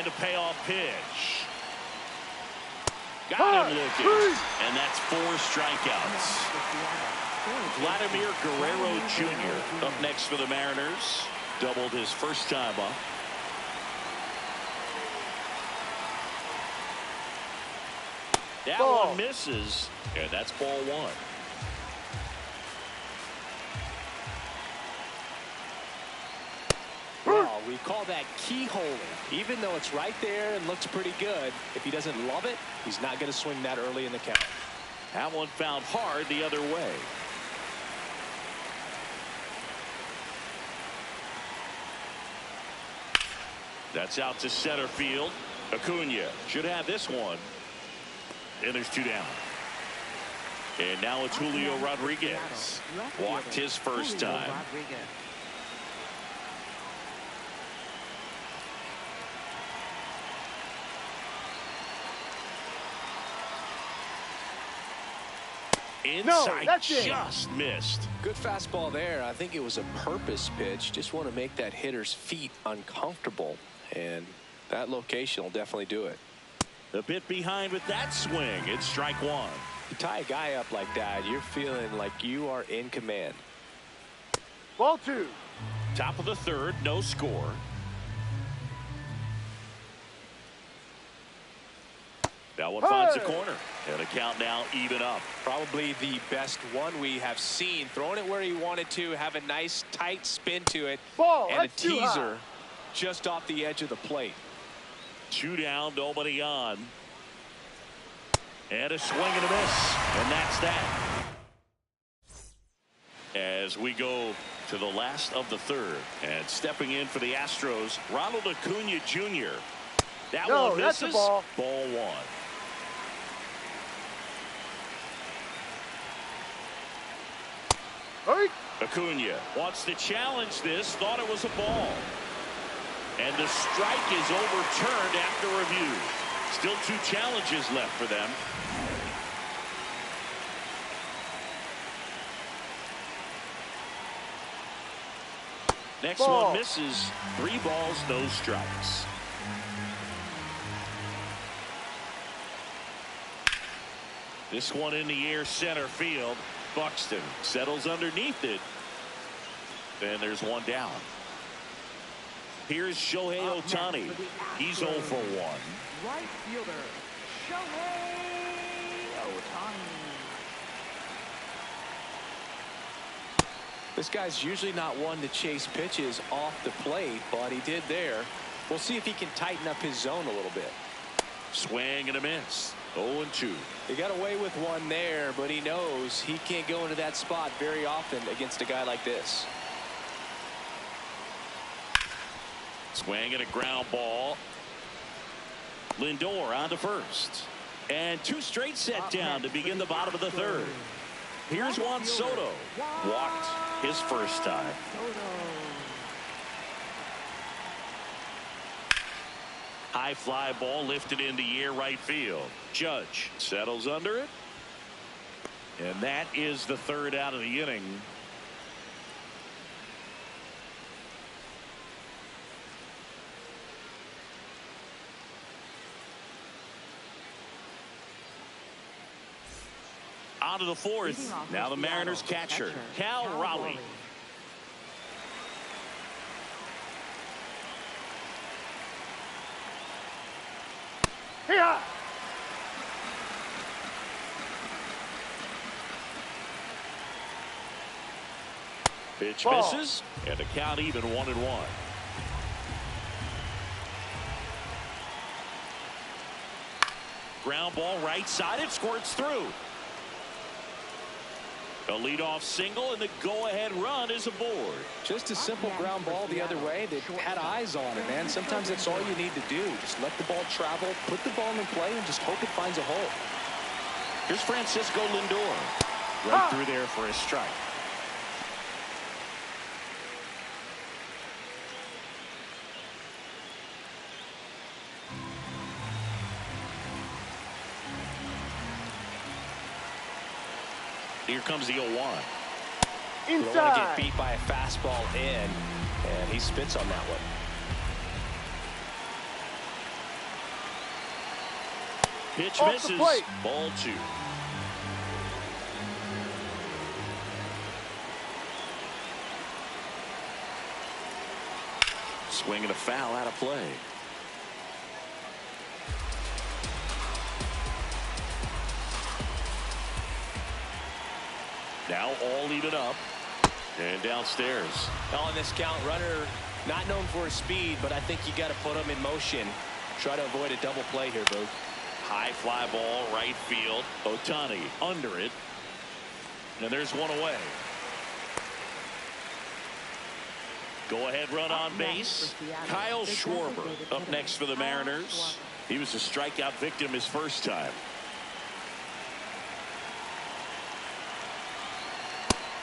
And a payoff pitch. Got him looking. And that's 4 strikeouts. Vladimir Guerrero Jr. up next for the Mariners. Doubled his first time up. That one misses, and that's ball 1. Well, we call that keyholing. Even though it's right there and looks pretty good, if he doesn't love it, he's not going to swing that early in the count. That one found hard the other way. That's out to center field. Acuna should have this one. And there's 2 down. And now it's Julio Rodriguez. Walked his first time. Inside, just missed. Good fastball there. I think it was a purpose pitch. Just want to make that hitter's feet uncomfortable. And that location will definitely do it. A bit behind with that swing. It's strike 1. You tie a guy up like that, you're feeling like you are in command. Ball 2. Top of the 3rd, no score. That one finds the corner. And the count now even up. Probably the best one we have seen. Throwing it where he wanted to, have a nice tight spin to it. And a teaser just off the edge of the plate. 2 down, nobody on. And a swing and a miss. And that's that. As we go to the last of the 3rd. And stepping in for the Astros, Ronald Acuna Jr. That one misses. That's a ball. Ball 1. Acuna wants to challenge this. Thought it was a ball. And the strike is overturned after review. Still 2 challenges left for them. Next one misses. 3 balls, no strikes. This one in the air, center field. Buxton settles underneath it. And there's 1 down. Here's Shohei Ohtani. He's 0 for 1. Right fielder, Shohei Ohtani. This guy's usually not one to chase pitches off the plate, but he did there. We'll see if he can tighten up his zone a little bit. Swing and a miss. 0-2. He got away with one there, but he knows he can't go into that spot very often against a guy like this. Swing and a ground ball. Lindor on to first. And 2 straight set down to begin the bottom of the 3rd. Here's Juan Soto. Walked his first time. High fly ball lifted in the air right field. Judge settles under it. And that is the 3rd out of the inning. On to the 4th. Now the Mariners catcher, Cal Raleigh. Here. Pitch misses, and the count even 1-1. Ground ball right side, it squirts through. A leadoff single, and the go-ahead run is aboard. Just a simple ground ball the other way that had eyes on it, man. Sometimes that's all you need to do. Just let the ball travel, put the ball in play, and just hope it finds a hole. Here's Francisco Lindor. Right through there for a strike. Here comes the 0-1. Inside. You don't want to get beat by a fastball in, and he spits on that one. Pitch Off the misses. plate. Ball 2. Swinging a foul out of play. Now all even up. And downstairs. On this count, runner not known for his speed, but I think you got to put him in motion. Try to avoid a double play here, Boog. High fly ball, right field. Ohtani under it. And there's one away. Go ahead run on base. Kyle Schwarber up next for the Mariners. He was a strikeout victim his first time.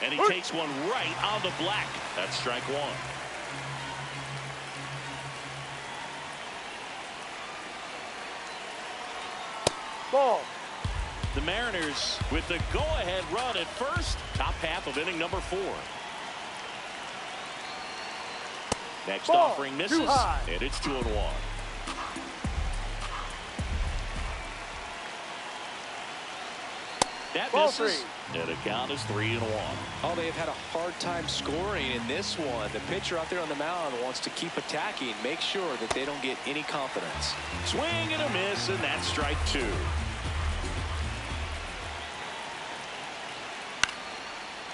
And he takes one right on the black. That's strike 1. Ball. The Mariners with the go-ahead run at first. Top half of inning number 4. Next Ball. offering misses. Too high. And it's 2-1. That Ball misses. 3. And the count is 3-1. Oh, they've had a hard time scoring in this one. The pitcher out there on the mound wants to keep attacking, make sure that they don't get any confidence. Swing and a miss, and that's strike 2.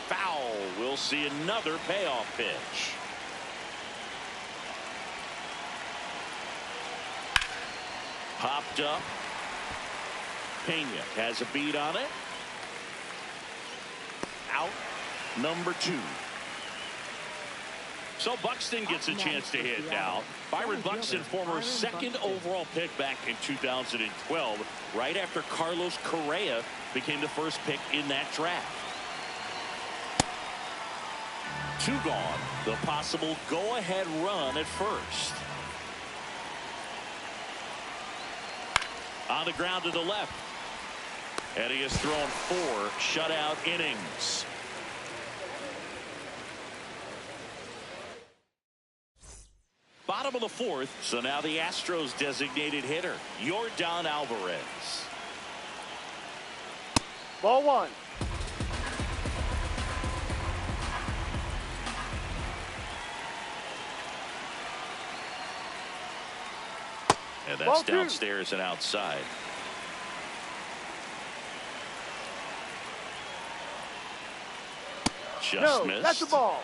Foul. We'll see another payoff pitch. Popped up. Pena has a beat on it. Out. Number 2. So Buxton gets a chance to hit now. Byron Buxton, former second overall pick back in 2012, right after Carlos Correa became the first pick in that draft. 2 gone. The possible go-ahead run at first. On the ground to the left. And he has thrown 4 shutout innings. Bottom of the 4th, so now the Astros designated hitter, Yordan Alvarez. Ball 1. And Ball that's 2. downstairs and outside. Just No, missed. that's a ball.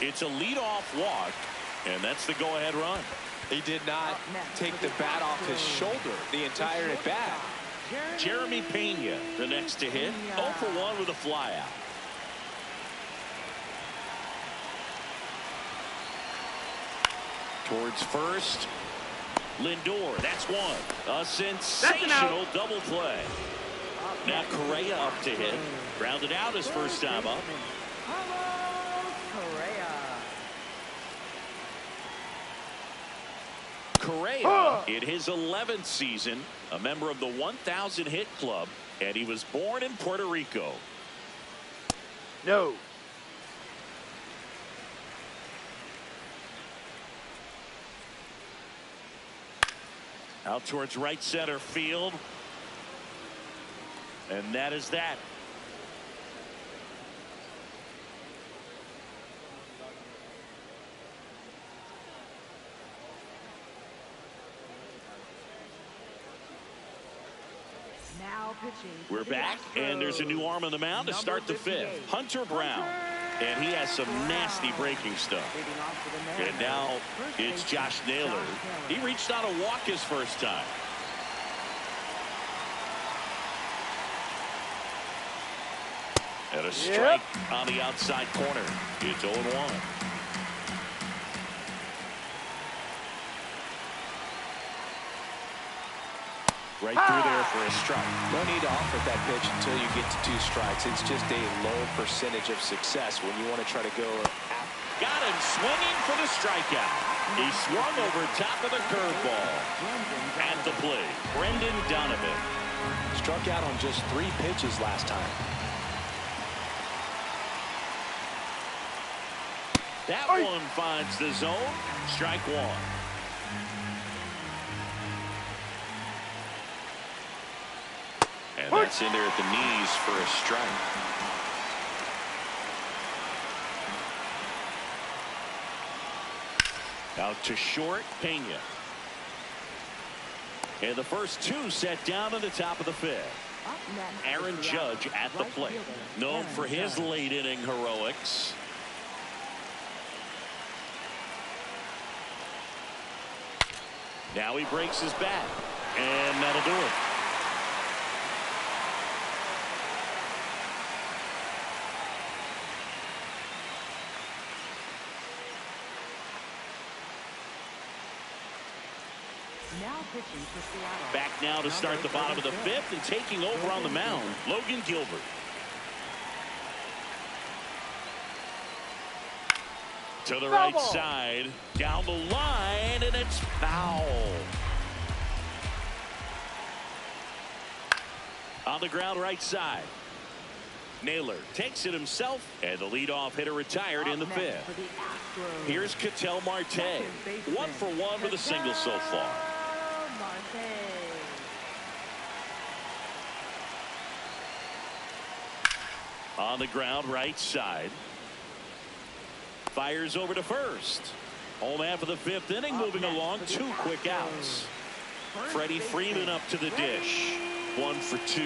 It's a leadoff walk, and that's the go-ahead run. He did not take the bat off his shoulder the entire at bat. Jeremy Pena, the next to hit, 0 for 1 with a flyout. Towards first, Lindor, that's one. A sensational double play. Now Correa up to hit. Grounded out his first time up. Correa in his 11th season, a member of the 1,000 hit club, and he was born in Puerto Rico. No. Out towards right center field. And that is that. Now pitching. We're back, and there's a new arm on the mound to start the 5th. Hunter Brown. And he has some nasty breaking stuff. And now it's Josh Naylor. He reached out a walk his first time. And a strike on the outside corner. It's 0-1. Right through there for a strike. No need to offer that pitch until you get to 2 strikes. It's just a low percentage of success when you want to try to go. Got him swinging for the strikeout. He swung over top of the curveball. At the plate, Brendan Donovan. Struck out on just 3 pitches last time. That one finds the zone. Strike one. And that's in there at the knees for a strike. Out to short, Pena. And the first two set down in the top of the fifth. Aaron Judge at the plate. Known for his late inning heroics. Now he breaks his bat. And that'll do it. Back now to start the bottom of the fifth, and taking over on the mound, Logan Gilbert. To the right side, down the line, and it's foul. On the ground right side. Naylor takes it himself, and the leadoff hitter retired in the fifth. Here's Ketel Marte. 1 for 1 with a single so far. On the ground right side. Fires over to first. Home half of the fifth inning, moving along, 2 quick outs. Freddie Freeman up to the dish. 1 for 2.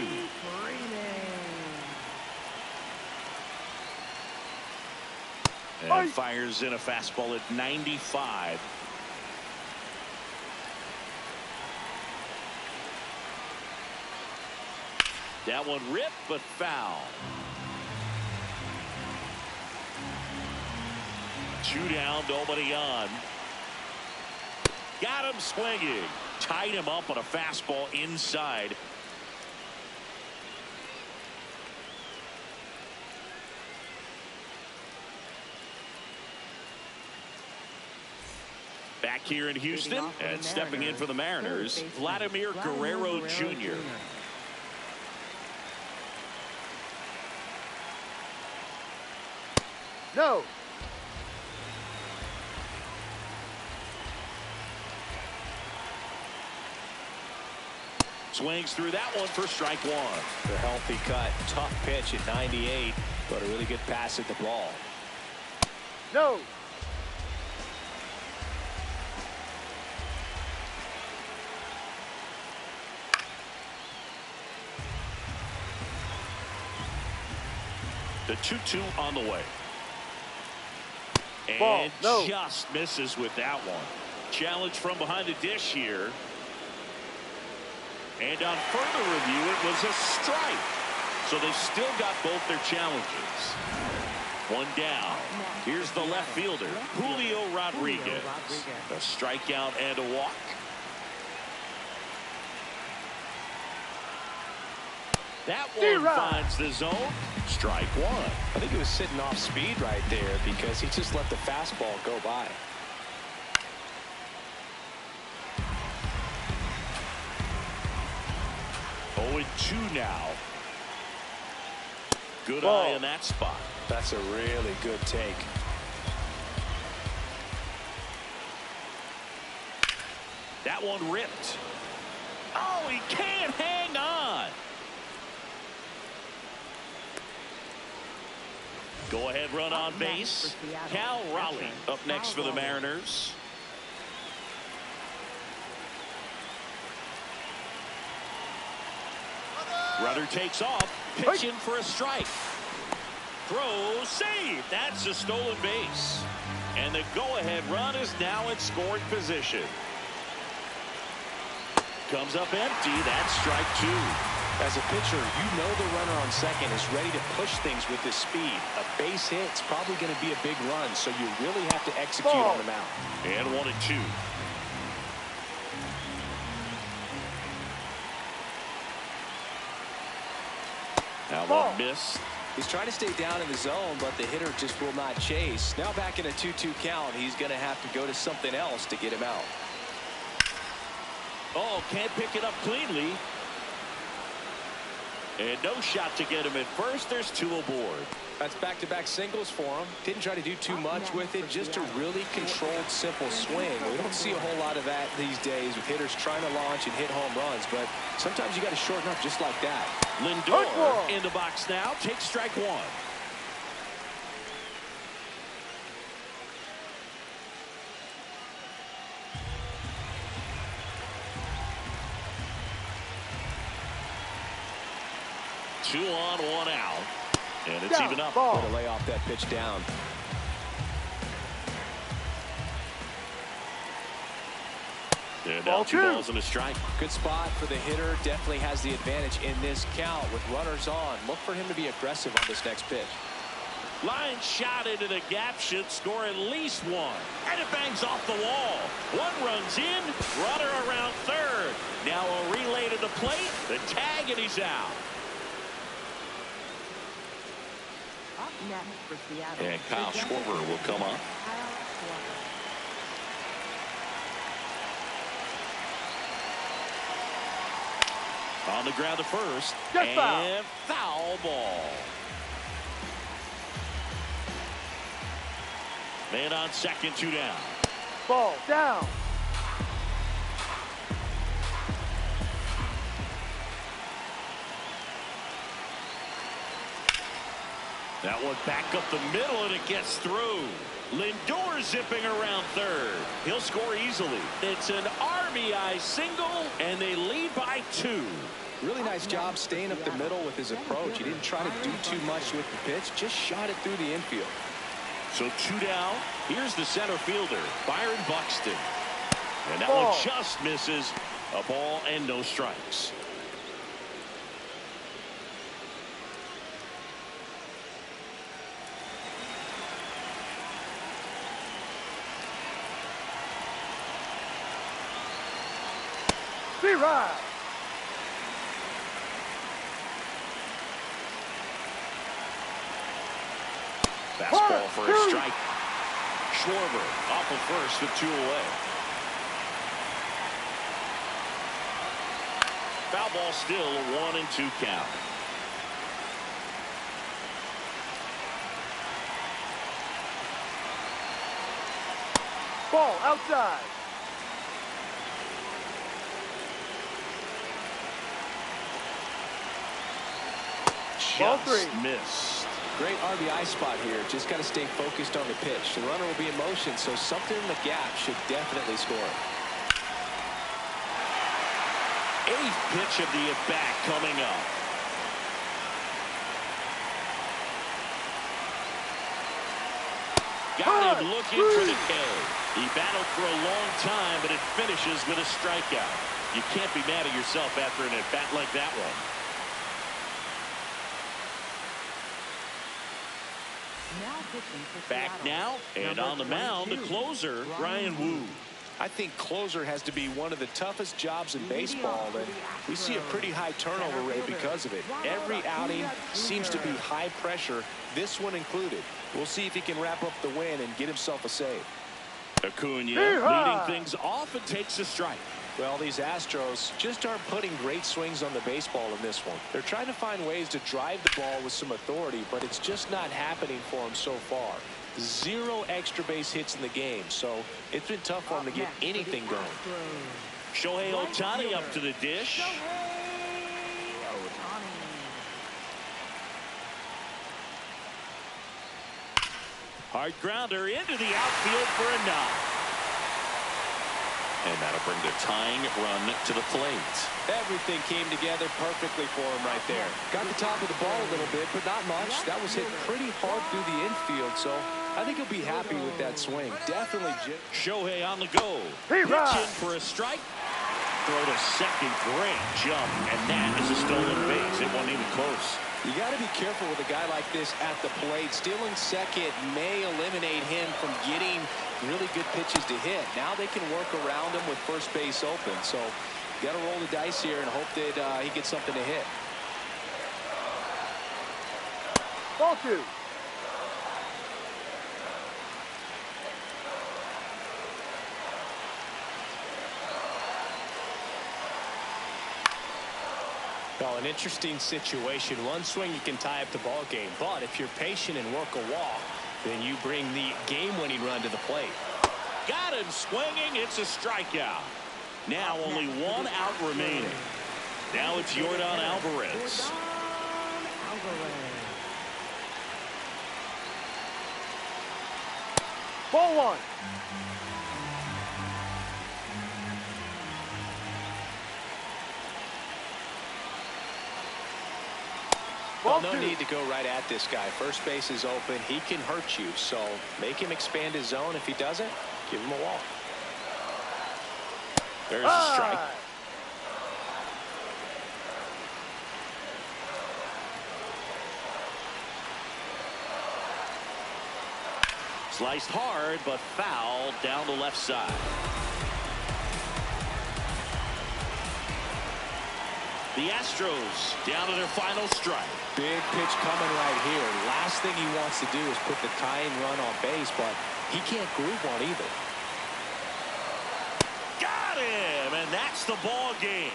And fires in a fastball at 95. That one ripped, but foul. 2 down, nobody on. Got him swinging. Tied him up on a fastball inside. Back here in Houston, and stepping in for the Mariners, Vladimir Guerrero Jr. No. Swings through that one for strike one. The healthy cut, tough pitch at 98, but a really good pass at the ball. No. The 2-2 on the way. And Ball. No. Just misses with that one. Challenge from behind the dish here. And on further review, it was a strike. So they still got both their challenges. 1 down. Here's the left fielder, Julio Rodriguez. A strikeout and a walk. That one finds the zone. Strike one. I think he was sitting off speed right there because he just let the fastball go by. Oh, 2 now. Good eye in that spot. That's a really good take. That one ripped. Oh, he can't hang on. Go ahead run on base. Cal Raleigh up next for the Mariners. Runner takes off. Pitch in for a strike. Throw, save. That's a stolen base. And the go-ahead run is now in scoring position. Comes up empty. That's strike 2. As a pitcher, you know the runner on second is ready to push things with his speed. A base hit's probably going to be a big run, so you really have to execute on the mound. And 1-2. Now one miss. He's trying to stay down in the zone, but the hitter just will not chase. Now back in a 2-2 count, he's going to have to go to something else to get him out. Oh, can't pick it up cleanly. And no shot to get him at first. There's 2 aboard. That's back-to-back singles for him. Didn't try to do too much with it. Just a really controlled, simple swing. We don't see a whole lot of that these days with hitters trying to launch and hit home runs. But sometimes you got to shorten up just like that. Lindor in the box now. Takes strike 1. Two on, 1 out. And it's even up. Way to lay off that pitch down. And now 2 balls and a strike. Good spot for the hitter. Definitely has the advantage in this count with runners on. Look for him to be aggressive on this next pitch. Line shot into the gap, should score at least 1. And it bangs off the wall. 1 runs in, runner around third. Now a relay to the plate, the tag, and he's out. And Kyle Schwarber will come up. On the ground to first. And foul ball. Man on second, 2 down. Ball down. That one back up the middle, and it gets through. Lindor zipping around third. He'll score easily. It's an RBI single, and they lead by 2. Really nice job staying up the middle with his approach. He didn't try to do too much with the pitch, just shot it through the infield. So 2 down. Here's the center fielder, Byron Buxton. And that one just misses. A ball and no strikes. Right. Fastball for a strike. Schwarber off of first with 2 away. Foul ball still, a 1-2 count. Ball outside. Just missed. Great RBI spot here. Just got to stay focused on the pitch. The runner will be in motion, so something in the gap should definitely score. 8th pitch of the at-bat coming up. Got him looking for the K. He battled for a long time, but it finishes with a strikeout. You can't be mad at yourself after an at-bat like that one. Back now, and on the mound, the closer, Ryan Wu. I think closer has to be one of the toughest jobs in baseball, and we see a pretty high turnover rate because of it. Every outing seems to be high pressure, this one included. We'll see if he can wrap up the win and get himself a save. Acuna leading things off and takes a strike. Well, these Astros just aren't putting great swings on the baseball in this one. They're trying to find ways to drive the ball with some authority, but it's just not happening for them so far. 0 extra base hits in the game, so it's been tough for them to get anything going. Shohei Ohtani up to the dish. Hard grounder into the outfield for a knock. And that'll bring the tying run to the plate. Everything came together perfectly for him right there. Got the top of the ball a little bit, but not much. That was hit pretty hard through the infield, so I think he'll be happy with that swing. Definitely. Shohei on the go. Pitching for a strike. Throw to second. Great jump. And that is a stolen base. It wasn't even close. You got to be careful with a guy like this at the plate. Stealing second may eliminate him from getting really good pitches to hit. Now they can work around him with first base open. So you got to roll the dice here and hope that he gets something to hit. Ball 2. Well, an interesting situation. One swing, you can tie up the ball game. But if you're patient and work a walk, then you bring the game-winning run to the plate. Got him swinging. It's a strikeout. Now only one out remaining. Now it's Yordan Alvarez. Ball one. Well, no need to go right at this guy. First base is open. He can hurt you. So make him expand his zone. If he doesn't, give him a walk. There's a strike. Sliced hard, but foul down the left side. The Astros down to their final strike. Big pitch coming right here. Last thing he wants to do is put the tying run on base, but he can't groove one either. Got him, and that's the ball game.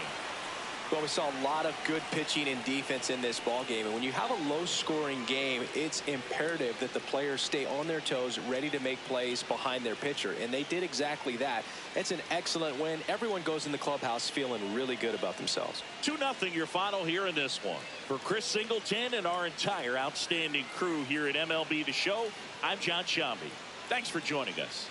Well, we saw a lot of good pitching and defense in this ball game, and when you have a low-scoring game, it's imperative that the players stay on their toes, ready to make plays behind their pitcher, and they did exactly that. It's an excellent win. Everyone goes in the clubhouse feeling really good about themselves. 2-0 your final here in this one. For Chris Singleton and our entire outstanding crew here at MLB The Show, I'm John Sciambi. Thanks for joining us.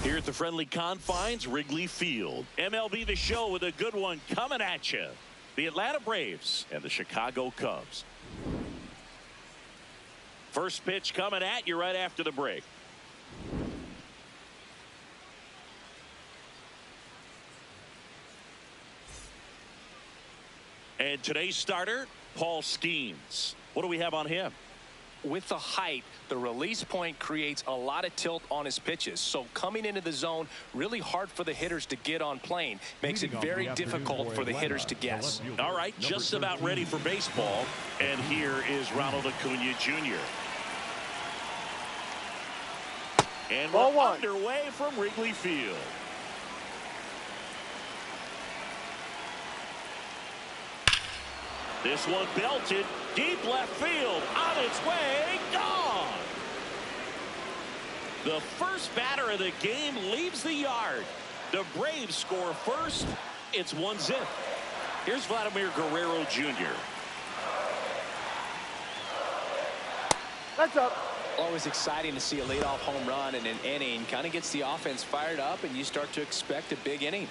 Here at the friendly confines, Wrigley Field. MLB The Show with a good one coming at you. The Atlanta Braves and the Chicago Cubs. First pitch coming at you right after the break. And today's starter, Paul Skeens. What do we have on him? With the height, the release point creates a lot of tilt on his pitches. So coming into the zone, really hard for the hitters to get on plane. Makes it very difficult for the hitters to guess. All right, just about ready for baseball. And here is Ronald Acuna Jr. And we're underway from Wrigley Field. This one belted deep left field, on its way, gone. The first batter of the game leaves the yard. The Braves score first. It's 1-0. Here's Vladimir Guerrero Jr. That's up. Always exciting to see a leadoff home run in an inning. Kind of gets the offense fired up, and you start to expect a big inning.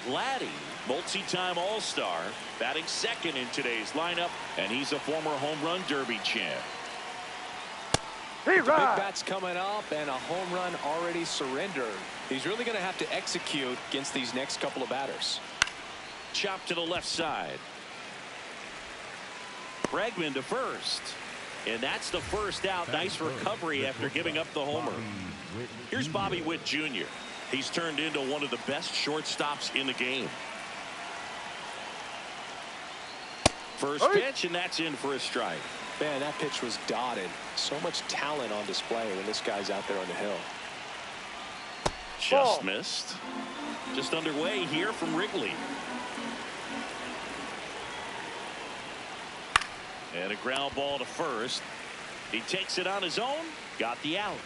Vladdy, multi-time All-Star, batting second in today's lineup, and he's a former home run derby champ. The big bat's coming up, and a home run already surrendered. He's really going to have to execute against these next couple of batters. Chop to the left side. Bregman to first. And that's the first out. Nice recovery after giving up the homer. Here's Bobby Witt Jr. He's turned into one of the best shortstops in the game. First pitch, and that's in for a strike. Man, that pitch was dotted. So much talent on display when this guy's out there on the hill. Just missed. Just underway here from Wrigley. And a ground ball to first. He takes it on his own. Got the out.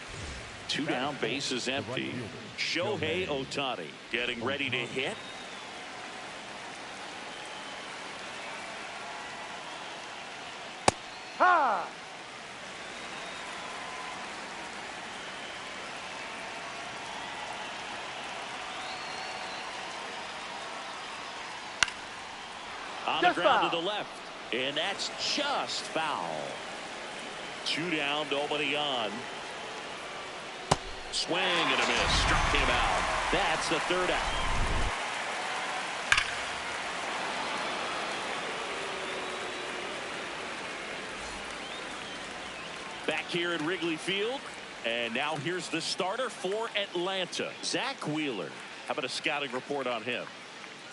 2 down, bases empty. Shohei Ohtani getting ready to hit. Ha! On the ground to the left. And that's just foul. 2 down, nobody on. Swing and a miss. Struck him out. That's the 3rd out. Back here at Wrigley Field. And now here's the starter for Atlanta, Zach Wheeler. How about a scouting report on him?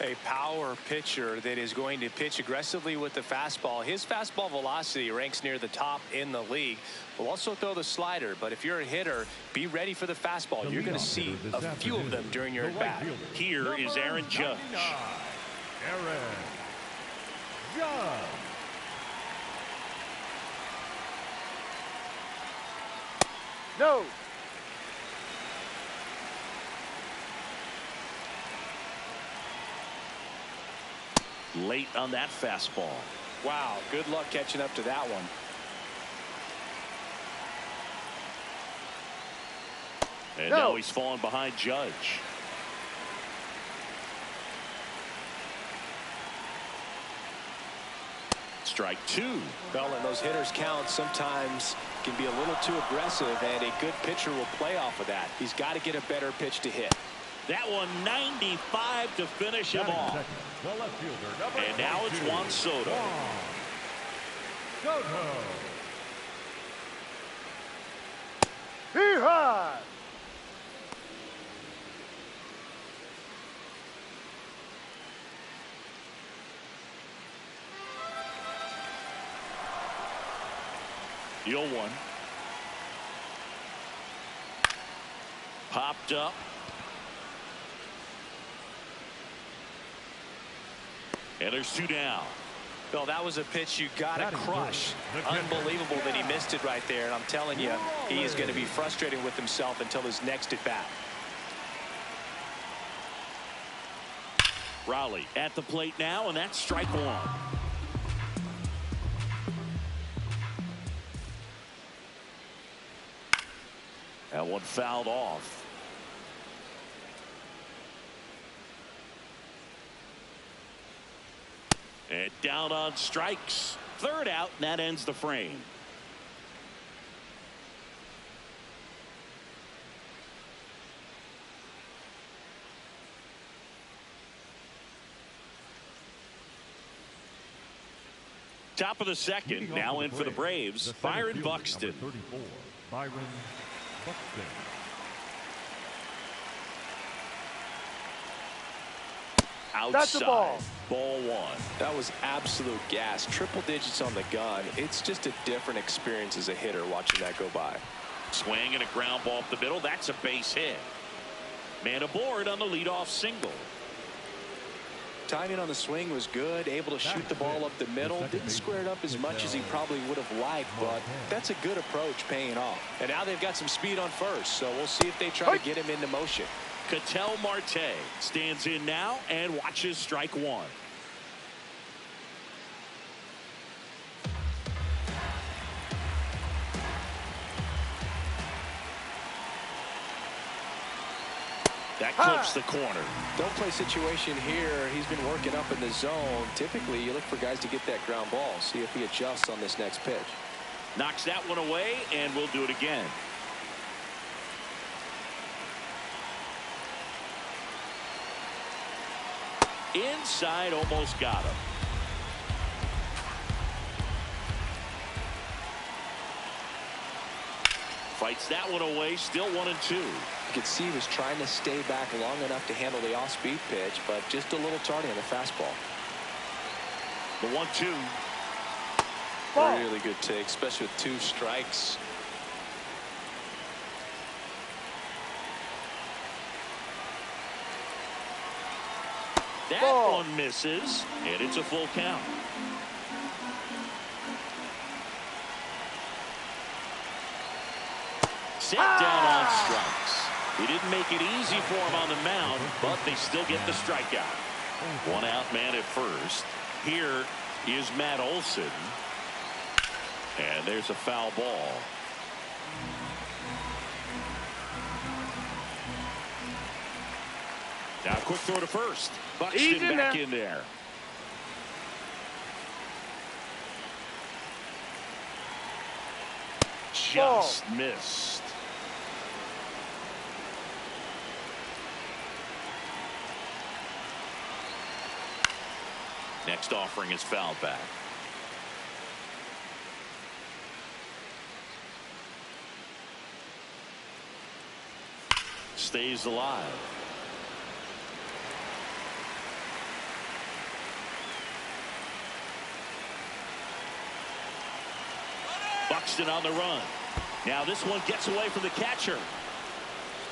A power pitcher that is going to pitch aggressively with the fastball. His fastball velocity ranks near the top in the league. Will also throw the slider, but if you're a hitter, be ready for the fastball. You're going to see a few of them during your at-bat. Here is Aaron Judge. Aaron Judge. No. Late on that fastball. Wow, good luck catching up to that one. And now he's fallen behind Judge. Strike 2. Well, and those hitters count sometimes can be a little too aggressive, and a good pitcher will play off of that. He's got to get a better pitch to hit. That one 95 to finish him off. And now it's Juan Soto. Hee-haw! The 0-1. Popped up. And there's 2 down. Bill, that was a pitch you got to crush. Unbelievable that he missed it right there. And I'm telling you, he is going to be frustrated with himself until his next at bat. Raleigh at the plate now, and that's strike 1. That one fouled off. And down on strikes. 3rd out, and that ends the frame. Top of the 2nd, now in for the Braves, Byron Buxton. 34, Byron Buxton. Outside. That's the ball. Ball 1. That was absolute gas. Triple digits on the gun. It's just a different experience as a hitter watching that go by. Swing and a ground ball up the middle. That's a base hit. Man aboard on the leadoff single. Timing on the swing was good. Able to shoot the ball up the middle. Didn't square it up as much as he probably would have liked, but that's a good approach paying off. And now they've got some speed on first, so we'll see if they try to get him into motion. Ketel Marte stands in now and watches strike 1. That clips the corner. Don't play situation here. He's been working up in the zone. Typically, you look for guys to get that ground ball. See if he adjusts on this next pitch. Knocks that one away, and we'll do it again. Inside, almost got him. Fights that one away, still 1-2. You could see he was trying to stay back long enough to handle the off-speed pitch, but just a little tardy on the fastball. The 1-2. Really good take, especially with 2 strikes. That one misses, and it's a full count. Set down on strikes. He didn't make it easy for him on the mound, but they still get the strikeout. 1 out man at first. Here is Matt Olson. And there's a foul ball. Now quick throw to first. Buxton back in there. Just missed. Next offering is fouled back. Stays alive. Buxton on the run. Now this one gets away from the catcher.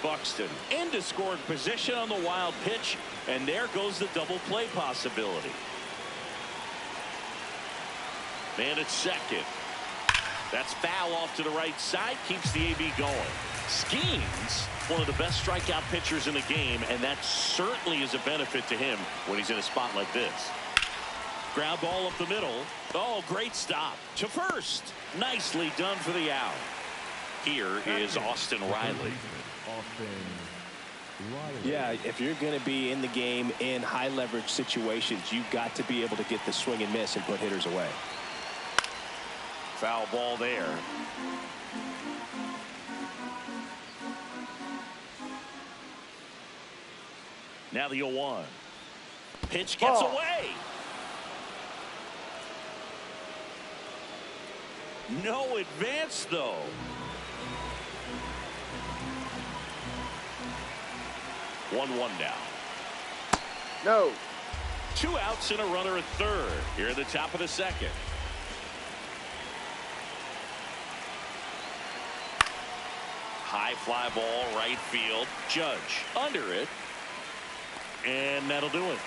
Buxton into scoring position on the wild pitch, and there goes the double play possibility. Man at second. That's foul off to the right side. Keeps the AB going. Skeens, one of the best strikeout pitchers in the game, and that certainly is a benefit to him when he's in a spot like this. Ground ball up the middle. Oh, great stop to first. Nicely done for the out. Here is Austin Riley. Yeah, if you're going to be in the game in high leverage situations, you've got to be able to get the swing and miss and put hitters away. Foul ball there. Now the 0-1. Pitch gets away. No advance, though. 1-1 now. No. 2 outs and a runner at third. Here at the top of the second. High fly ball, right field. Judge under it. And that'll do it.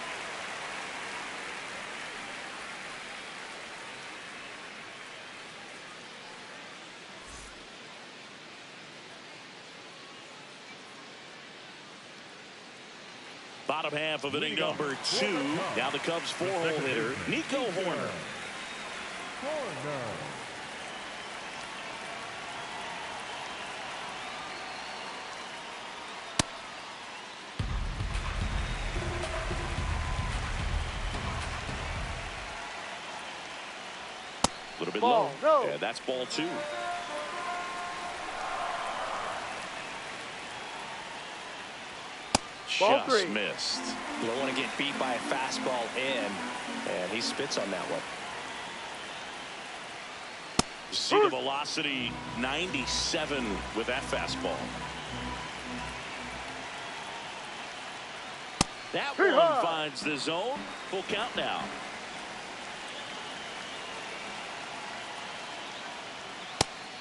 Bottom half of inning number 2. Now the Cubs 4-hole hitter, Nico Hoerner. A little bit low. No. And that's ball 2. Ball Just 3. missed. You don't want to get beat by a fastball in, and he spits on that one. See the velocity 97 with that fastball. That one finds the zone. Full count now.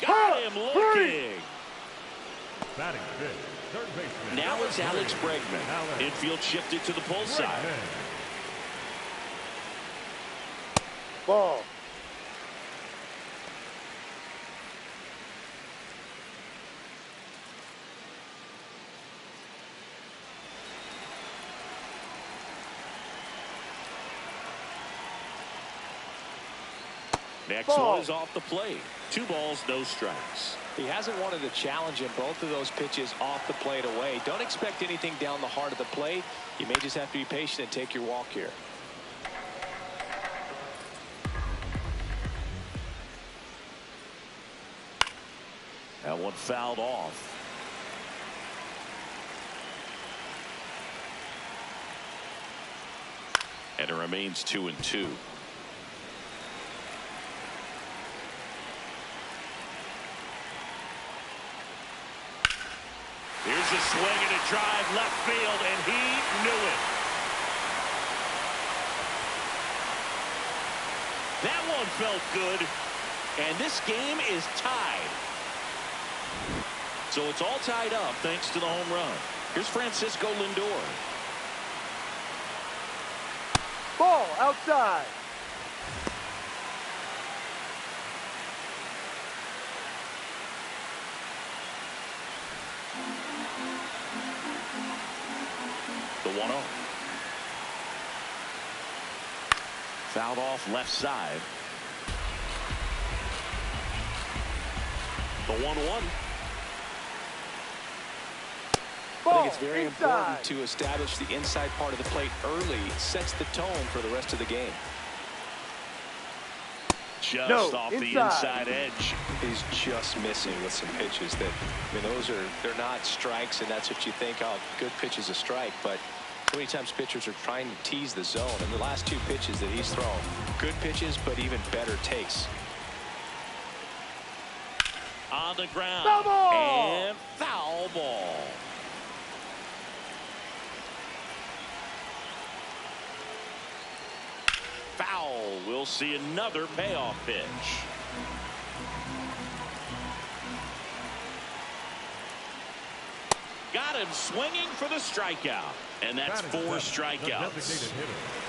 Got him looking. Batting fifth, third baseman. Now it's Alex Bregman. Infield shifted to the pull side. Ball. Next one is off the plate. 2 balls, no strikes. He hasn't wanted a challenge in both of those pitches off the plate away. Don't expect anything down the heart of the plate. You may just have to be patient and take your walk here. That one fouled off. And it remains 2-2. Here's a swing and a drive left field, and he knew it. That one felt good. And this game is tied. So it's all tied up thanks to the home run. Here's Francisco Lindor. Ball outside. The 1-0. Fouled off left side. The 1-1. I think it's very important to establish the inside part of the plate early. It sets the tone for the rest of the game. Just off the inside edge. He's just missing with some pitches that, I mean, they're not strikes, and that's what you think, oh, good pitch is a strike. But how many times pitchers are trying to tease the zone? And the last two pitches that he's thrown, good pitches, but even better takes. On the ground. Double! And foul ball. Foul. We'll see another payoff pitch. Got him swinging for the strikeout. And that's 4 strikeouts.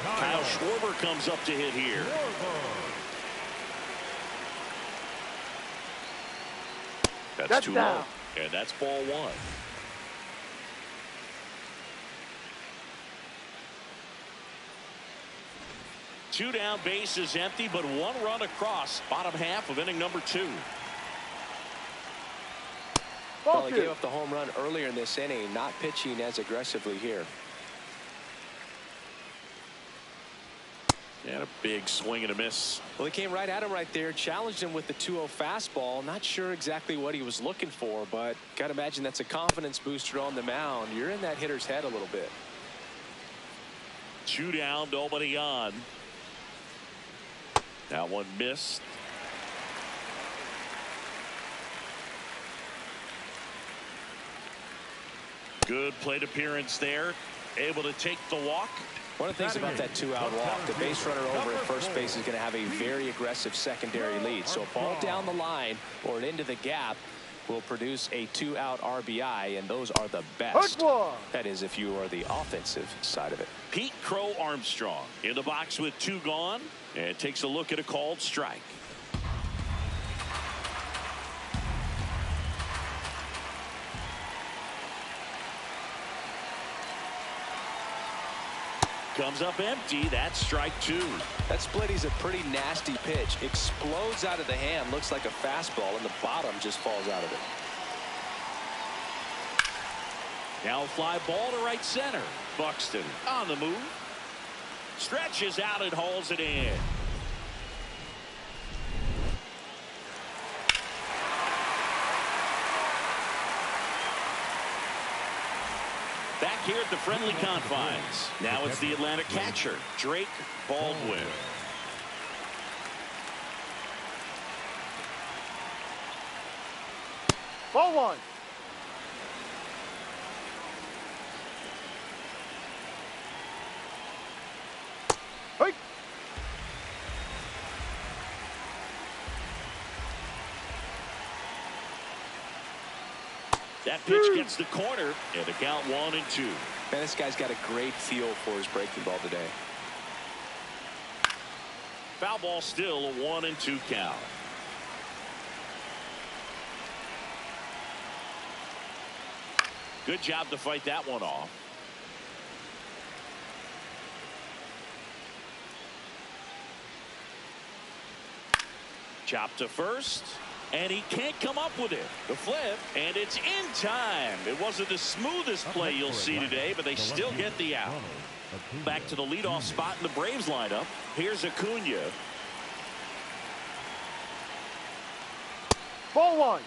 Kyle Schwarber comes up to hit here. That's too low. And that's ball 1. Two down, bases empty, but 1 run across. Bottom half of inning number 2. Well, he gave up the home run earlier in this inning, not pitching as aggressively here. And a big swing and a miss. Well, he came right at him right there, challenged him with the 2-0 fastball. Not sure exactly what he was looking for, but got to imagine that's a confidence booster on the mound. You're in that hitter's head a little bit. 2 down, nobody on. That one missed. Good plate appearance there. Able to take the walk. One of the things about that 2-out walk, the base runner over at first base is going to have a very aggressive secondary lead. So a ball down the line or into the gap will produce a 2-out RBI, and those are the best. That is, if you are the offensive side of it. Pete Crow Armstrong in the box with 2 gone, and takes a look at a called strike. Comes up empty. That's strike 2. That splitty's a pretty nasty pitch. Explodes out of the hand. Looks like a fastball, and the bottom just falls out of it. Now fly ball to right center. Buxton on the move. Stretches out and hauls it in. Back here at the friendly confines. Now it's the Atlanta catcher, Drake Baldwin. Ball 1. Hey. That pitch gets the corner, and the count 1-2. Man, this guy's got a great feel for his breaking ball today. Foul ball, still a 1-2 count. Good job to fight that one off. Chop to first, and he can't come up with it. The flip, and it's in time. It wasn't the smoothest play you'll see today, but they still get the out. Back to the leadoff spot in the Braves lineup. Here's Acuna. Ball 1.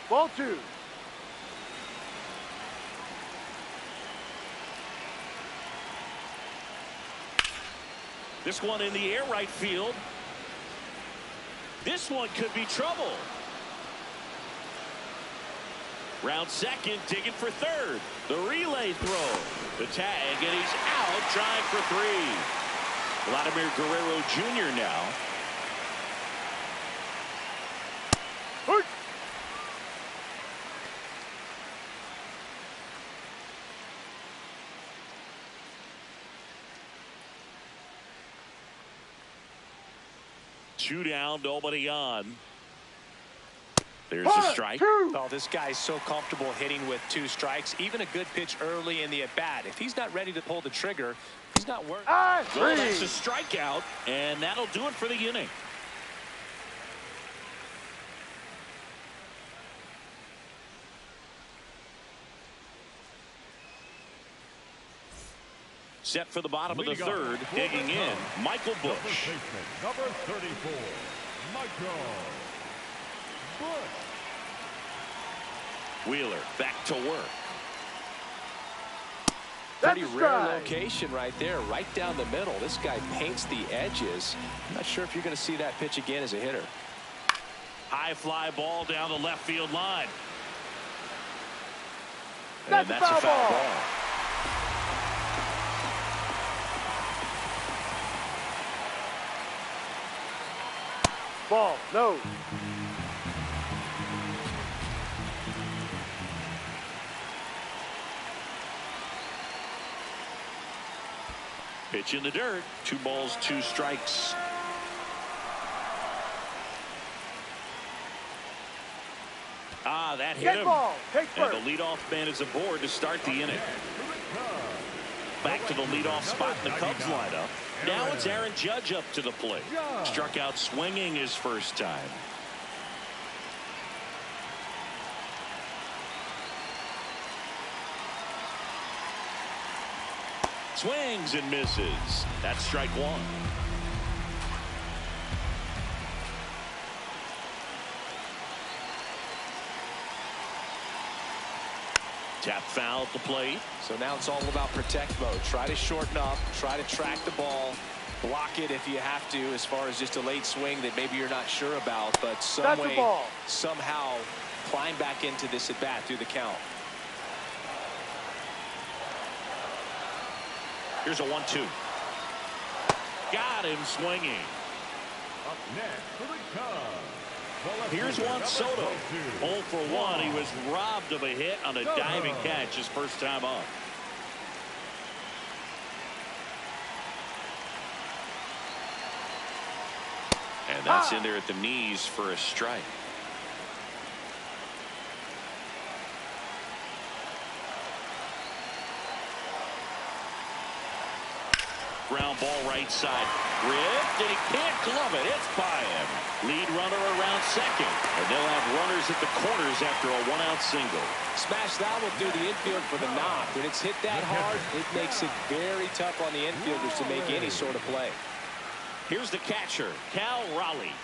Ball 2. This one in the air right field. This one could be trouble. Round second, digging for third. The relay throw. The tag, and he's out trying for three. Vladimir Guerrero Jr. now. Two down, nobody on. There's a strike. Oh, this guy's so comfortable hitting with 2 strikes. Even a good pitch early in the at-bat. If he's not ready to pull the trigger, he's not working. Well, that's a strikeout, and that'll do it for the inning. Set for the bottom of the third, digging in, Michael Busch. Number 34, Michael Busch. Wheeler back to work. Pretty rare location right there, right down the middle. This guy paints the edges. I'm not sure if you're going to see that pitch again as a hitter. High fly ball down the left field line. And that's a foul ball. Ball, no. Pitch in the dirt. 2 balls, 2 strikes. That hit him. And the leadoff man is aboard to start the inning. Back to the leadoff spot in the Cubs lineup. Now it's Aaron Judge up to the plate. Struck out swinging his first time. Swings and misses. That's strike 1. Tap foul at the plate. So now it's all about protect mode. Try to shorten up, try to track the ball, block it if you have to, as far as just a late swing that maybe you're not sure about, but somehow climb back into this at bat through the count. Here's a 1-2. Got him swinging. Up next for the Cubs. Here's Juan Soto. 0 for 1. He was robbed of a hit on a diving catch his first time up. And that's in there at the knees for a strike. Ground ball right side. Ripped, and he can't glove it. It's by him. Lead runner around second. And they'll have runners at the corners after a 1-out single. Smash that one through the infield for the knock. When it's hit that hard, it makes it very tough on the infielders to make any sort of play. Here's the catcher, Cal Raleigh.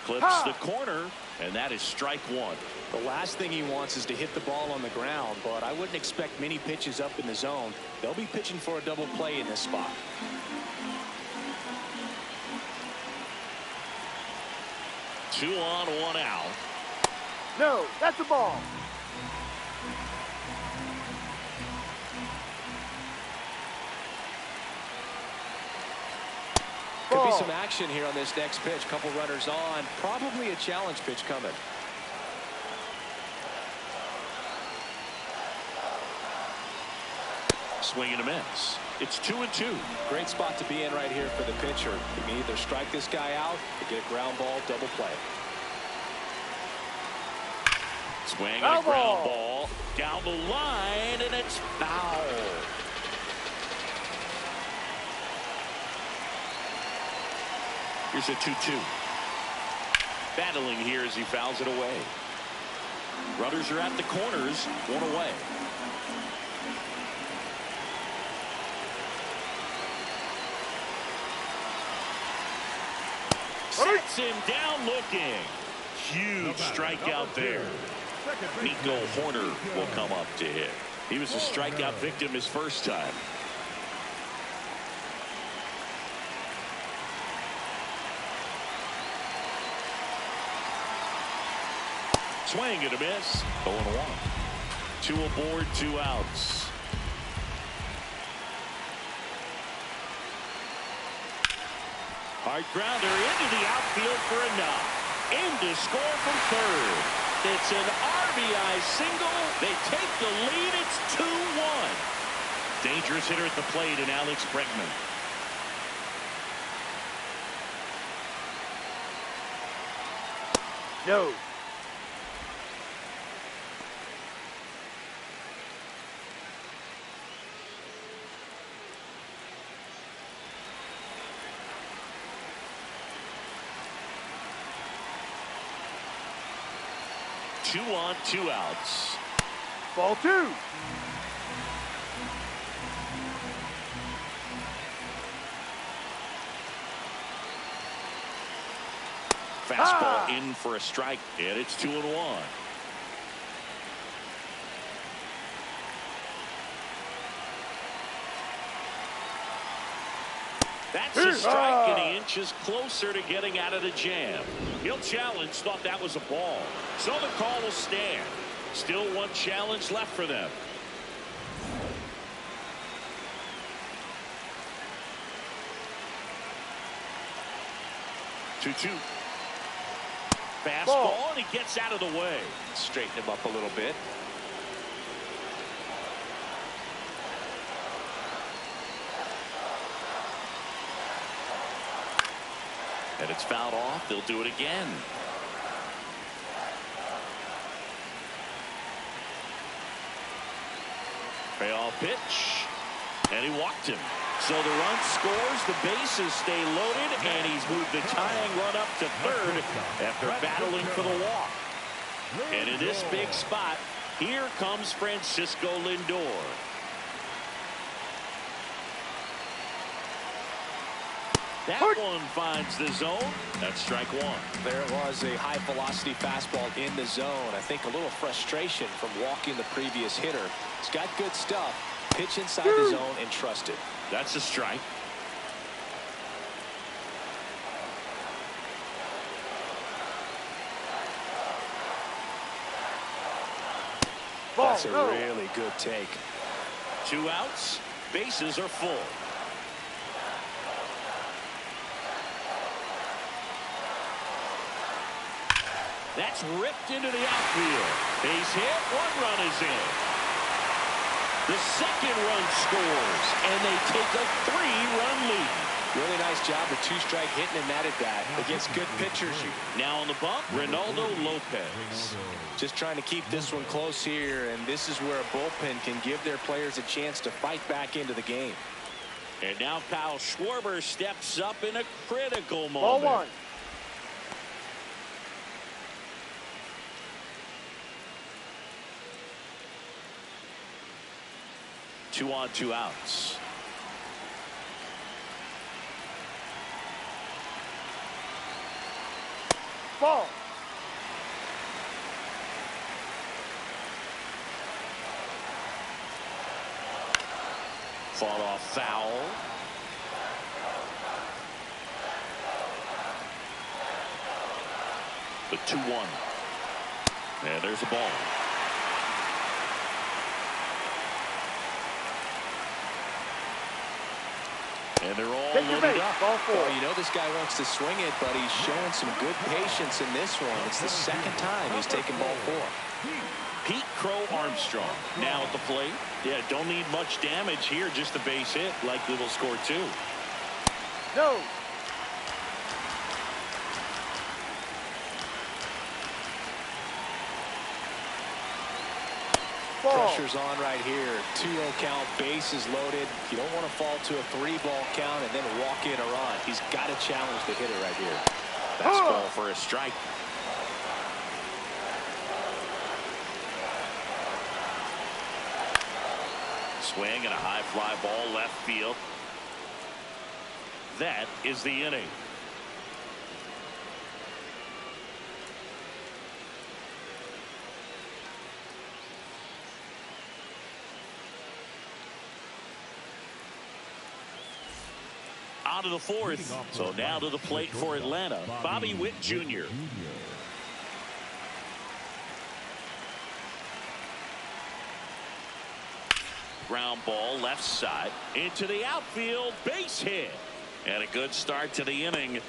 Clips the corner, and that is strike 1. The last thing he wants is to hit the ball on the ground, but I wouldn't expect many pitches up in the zone. They'll be pitching for a double play in this spot. Two on, 1 out. No, that's a ball. Could be some action here on this next pitch. Couple runners on. Probably a challenge pitch coming. Swing and a miss. It's 2-2. Great spot to be in right here for the pitcher. You can either strike this guy out or get a ground ball double play. Swing and a ground ball down the line, and it's foul. Here's a 2-2. Battling here as he fouls it away. Runners are at the corners, 1 away. Sets him down looking. Huge strikeout there. Nico Hoerner will come up to hit. He was a strikeout victim his first time. swing and a miss. 0-1. 2 aboard, 2 outs. Hard grounder into the outfield for a knock. In to score from third. It's an RBI single. They take the lead. It's 2-1. Dangerous hitter at the plate in Alex Bregman. No. Two on, 2 outs. Ball 2. Fastball in for a strike, and it's 2-1. That's a strike, and he inches closer to getting out of the jam. He'll challenge, thought that was a ball. So the call will stand. Still 1 challenge left for them. 2-2. Fastball, and he gets out of the way. Straighten him up a little bit. And it's fouled off. They'll do it again. Payoff pitch. And he walked him. So the run scores, the bases stay loaded, and he's moved the tying run up to third after battling for the walk. And in this big spot, here comes Francisco Lindor. That one finds the zone. That's strike 1. There it was, a high velocity fastball in the zone. I think a little frustration from walking the previous hitter. He's got good stuff. Pitch inside the zone and trust it. That's a strike. That's a really good take. 2 outs. Bases are full. That's ripped into the outfield. Base hit. 1 run is in. The second run scores, and they take a 3-run lead. Really nice job with 2-strike hitting and that at bat against good pitchers. Now on the bump, Reynaldo Lopez. Just trying to keep this one close here, and this is where a bullpen can give their players a chance to fight back into the game. And now Kyle Schwarber steps up in a critical moment. Ball 1. Two on, 2 outs. Ball. Fought off foul. The 2-1. And there's a ball. And they're all loaded up. Ball 4. Well, you know this guy wants to swing it, but he's showing some good patience in this one. It's the second time he's taken ball 4. Pete Crow Armstrong now at the plate. Yeah, don't need much damage here, just a base hit. Likely will score 2. No. Ball. Pressure's on right here. 2-0 count, bases loaded. You don't want to fall to a 3-ball count and then walk in a run. He's got to challenge the hitter right here. Fastball for a strike. Swing and a high fly ball left field. That is the inning. On to the 4th. So now to the plate for Atlanta, Bobby Witt Jr. Ground ball left side into the outfield, base hit, and a good start to the inning.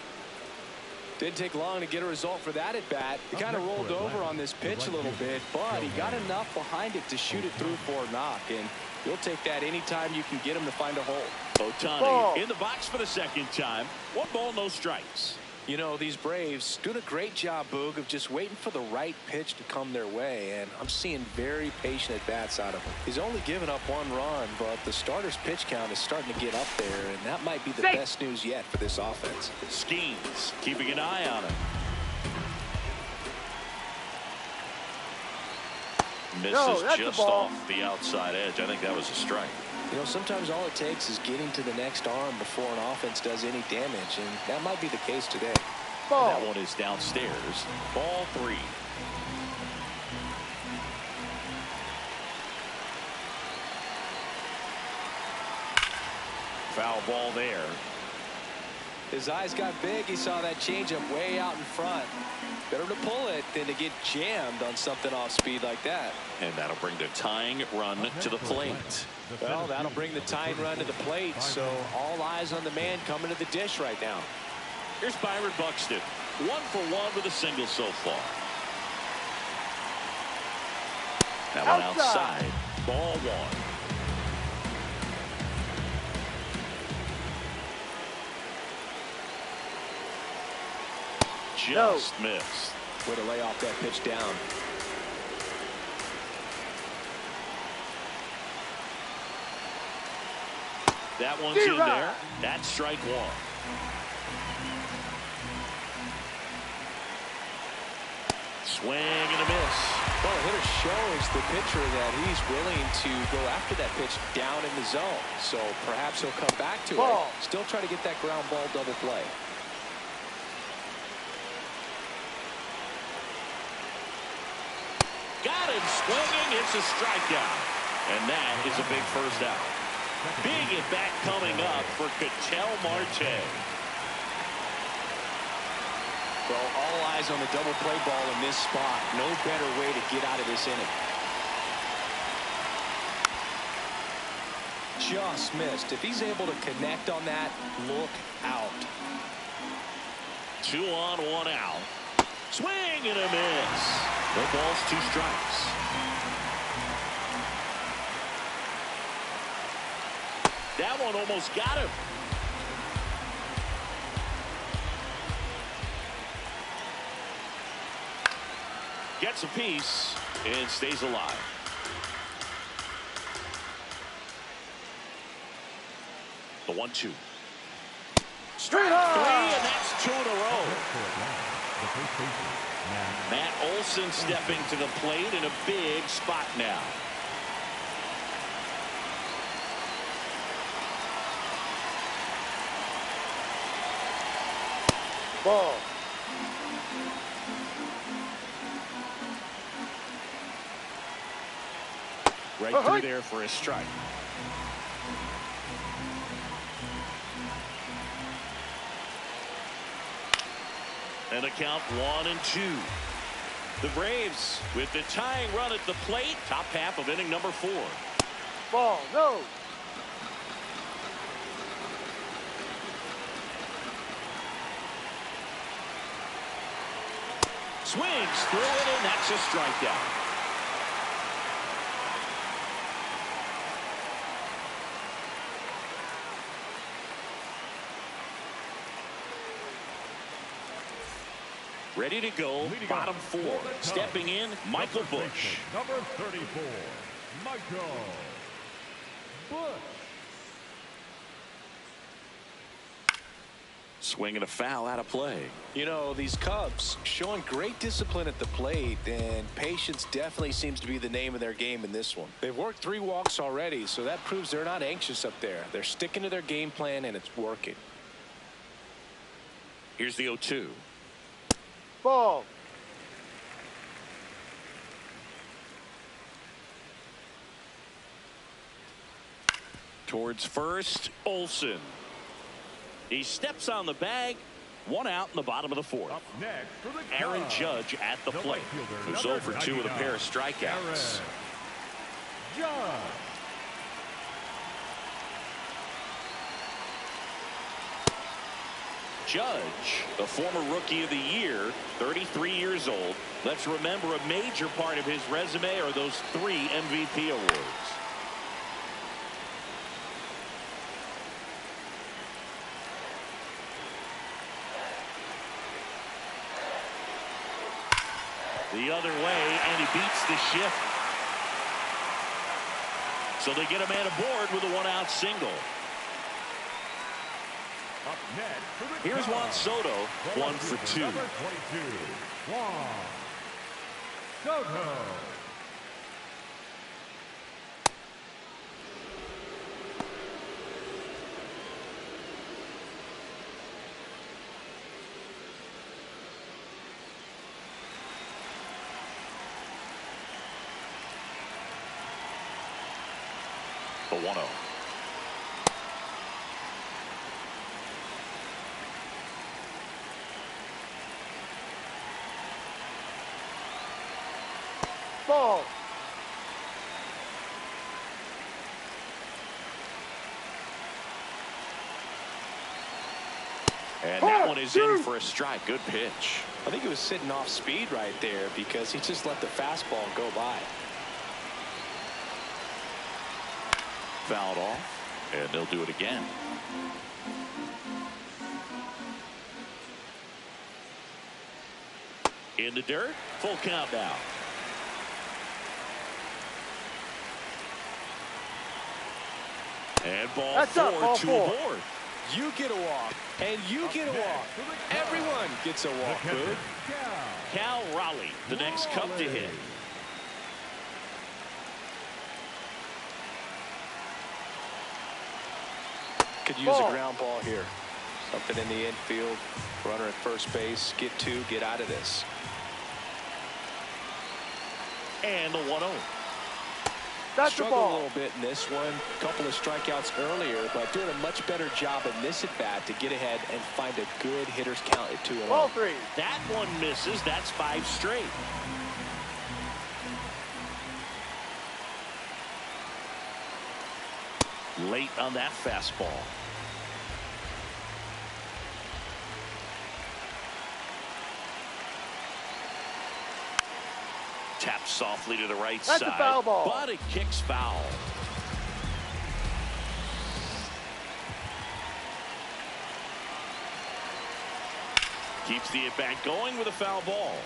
Didn't take long to get a result for that at bat. He kind of rolled over on this pitch a little bit, but he got enough behind it to shoot it through for a knock, and you'll take that anytime you can get him to find a hole. Ohtani in the box for the second time. 1 ball, no strikes. You know, these Braves doing a great job, Boog, of just waiting for the right pitch to come their way, and I'm seeing very patient at-bats out of him. He's only given up 1 run, but the starter's pitch count is starting to get up there, and that might be the best news yet for this offense. Skeens keeping an eye on him. Misses just off the outside edge. I think that was a strike. You know, sometimes all it takes is getting to the next arm before an offense does any damage, and that might be the case today. That one is downstairs. Ball 3. Foul ball there. His eyes got big. He saw that changeup way out in front. Better to pull it than to get jammed on something off speed like that. And that'll bring the tying run to the plate. Well, that'll bring the tying run to the plate, so all eyes on the man coming to the dish right now. Here's Byron Buxton. 1 for 1 with a single so far. That one outside. Ball 1. Just missed. Way to lay off that pitch down. That one's in there. That's strike 1. Swing and a miss. Well, the hitter shows the pitcher that he's willing to go after that pitch down in the zone. So perhaps he'll come back to it. Still try to get that ground ball double play. Got him swinging. It's a strikeout. And that is a big first out. Big at bat coming up for Ketel Marte. Well, all eyes on the double play ball in this spot. No better way to get out of this inning. Just missed. If he's able to connect on that, look out. 2 on, 1 out. Swing and a miss. No balls, 2 strikes. That one almost got him. Gets a piece and stays alive. The 1-2. Straight 3, and that's 2 in a row. Matt Olson stepping to the plate in a big spot now. Ball. Right through there for a strike. And a count 1-2. The Braves with the tying run at the plate. Top half of inning number 4. Ball. No. Swings through it, and that's a strikeout. Ready to go, bottom 4. Stepping in, Michael Busch. Number 34, Michael Busch. Swinging a foul out of play. You know, these Cubs showing great discipline at the plate, and patience definitely seems to be the name of their game in this one. They've worked 3 walks already, so that proves they're not anxious up there. They're sticking to their game plan, and it's working. Here's the 0-2. Ball. Towards first, Olson. He steps on the bag. 1 out in the bottom of the 4th. Up next for the Aaron Cubs, Judge at the plate, who's 0 for 2 with a pair of strikeouts. Judge. Judge, the former Rookie of the Year, 33 years old. Let's remember a major part of his resume are those 3 MVP awards. The other way, and he beats the shift. So they get a man aboard with a 1-out single. Up next for the Here's Juan Cubs, Soto, 1 for 2. Number 22, Juan Soto. The 1-0. Ball. And that one is in for a strike. Good pitch. I think he was sitting off speed right there because he just let the fastball go by. Fouled off, and they'll do it again. In the dirt, full count now. And ball 4, 2 aboard. You get a walk, and you get a walk. Everyone gets a walk, Boo. Cal Raleigh, the next Cub to hit. Could use a ground ball here. Something in the infield. Runner at first base. Get 2. Get out of this. And the 1-0. Struggled a little bit in this one. Couple of strikeouts earlier, but doing a much better job in this at bat to get ahead and find a good hitter's count at 2-0. Ball 3. That one misses. That's 5 straight. Late on that fastball. Taps softly to the right side. That's a foul ball. But it kicks foul. Keeps the at-bat going with a foul ball.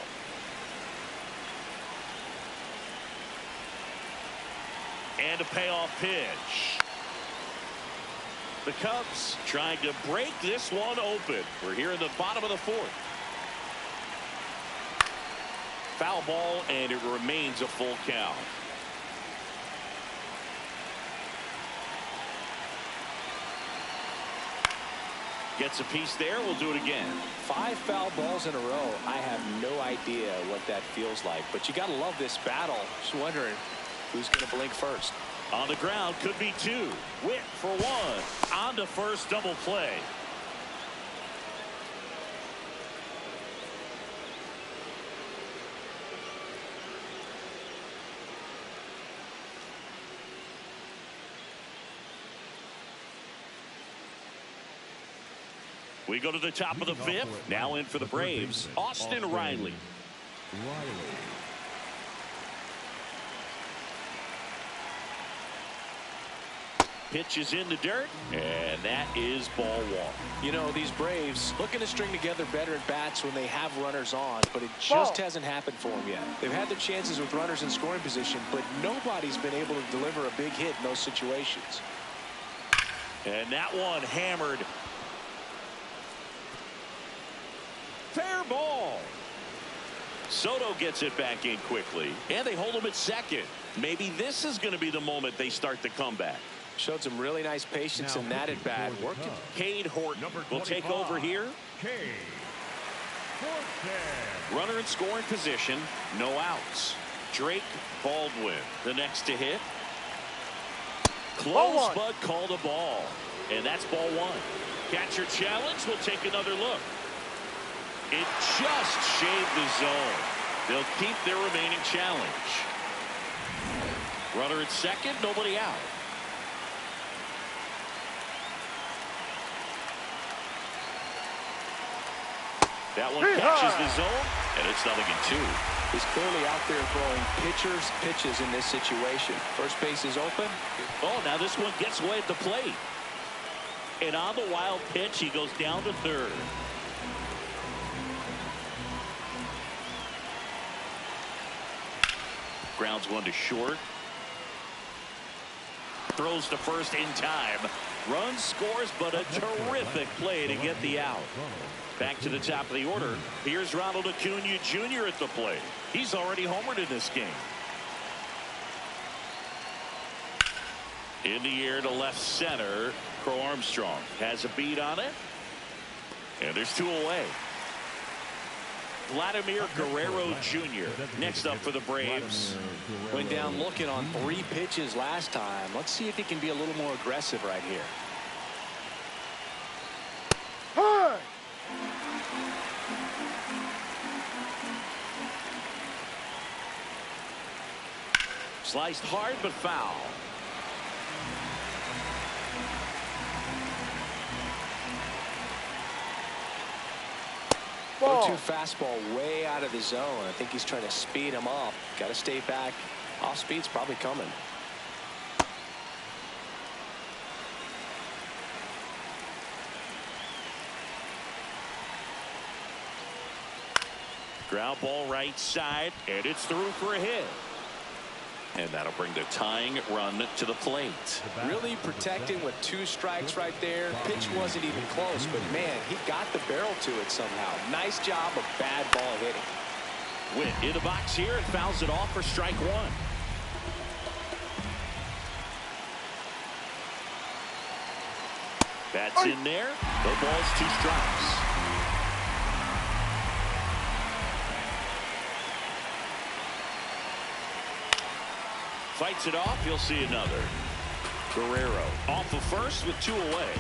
And a payoff pitch. The Cubs trying to break this one open. We're here in the bottom of the 4th. Foul ball, and it remains a full count. Gets a piece there. We'll do it again. 5 foul balls in a row. I have no idea what that feels like, but you got to love this battle. Just wondering who's going to blink first. On the ground, could be 2. Witt for 1. On to first, double play. We go to the top of the 5th. Now in for the Braves, Austin Riley. Pitch is in the dirt, and that is ball 1. You know, these Braves looking to string together better at bats when they have runners on, but it just hasn't happened for them yet. They've had their chances with runners in scoring position, but nobody's been able to deliver a big hit in those situations. And that one hammered. Fair ball. Soto gets it back in quickly, and they hold him at second. Maybe this is going to be the moment they start the comeback. Showed some really nice patience in that at bat. Working. Cade Horton will take over here. Runner in scoring position, no outs. Drake Baldwin, the next to hit. Close, but called a ball. And that's ball 1. Catcher challenge. Will take another look. It just shaved the zone. They'll keep their remaining challenge. Runner at second, nobody out. That one catches the zone, and it's 0-2. He's clearly out there throwing pitches in this situation. First base is open. Oh, now this one gets away at the plate. And on the wild pitch, he goes down to third. Grounds one to short. Throws to first in time. Runs, scores, but a terrific play to get the out. Back to the top of the order. Here's Ronald Acuna Jr. at the plate. He's already homered in this game. In the air to left center. Crow Armstrong has a beat on it. And there's 2 away. Vladimir Guerrero Jr. next up for the Braves. Went down looking on 3 pitches last time. Let's see if he can be a little more aggressive right here. Sliced hard but foul. Go-to fastball way out of the zone. I think he's trying to speed him up. Got to stay back. Off speed's probably coming. Ground ball right side, and it's through for a hit. And that'll bring the tying run to the plate. Really protecting with 2 strikes right there. Pitch wasn't even close, but man, he got the barrel to it somehow. Nice job of bad ball hitting. Witt in the box here and fouls it off for strike 1. That's in there. The ball's 2 strikes. Fights it off. He'll see another. Guerrero off of first with 2 away.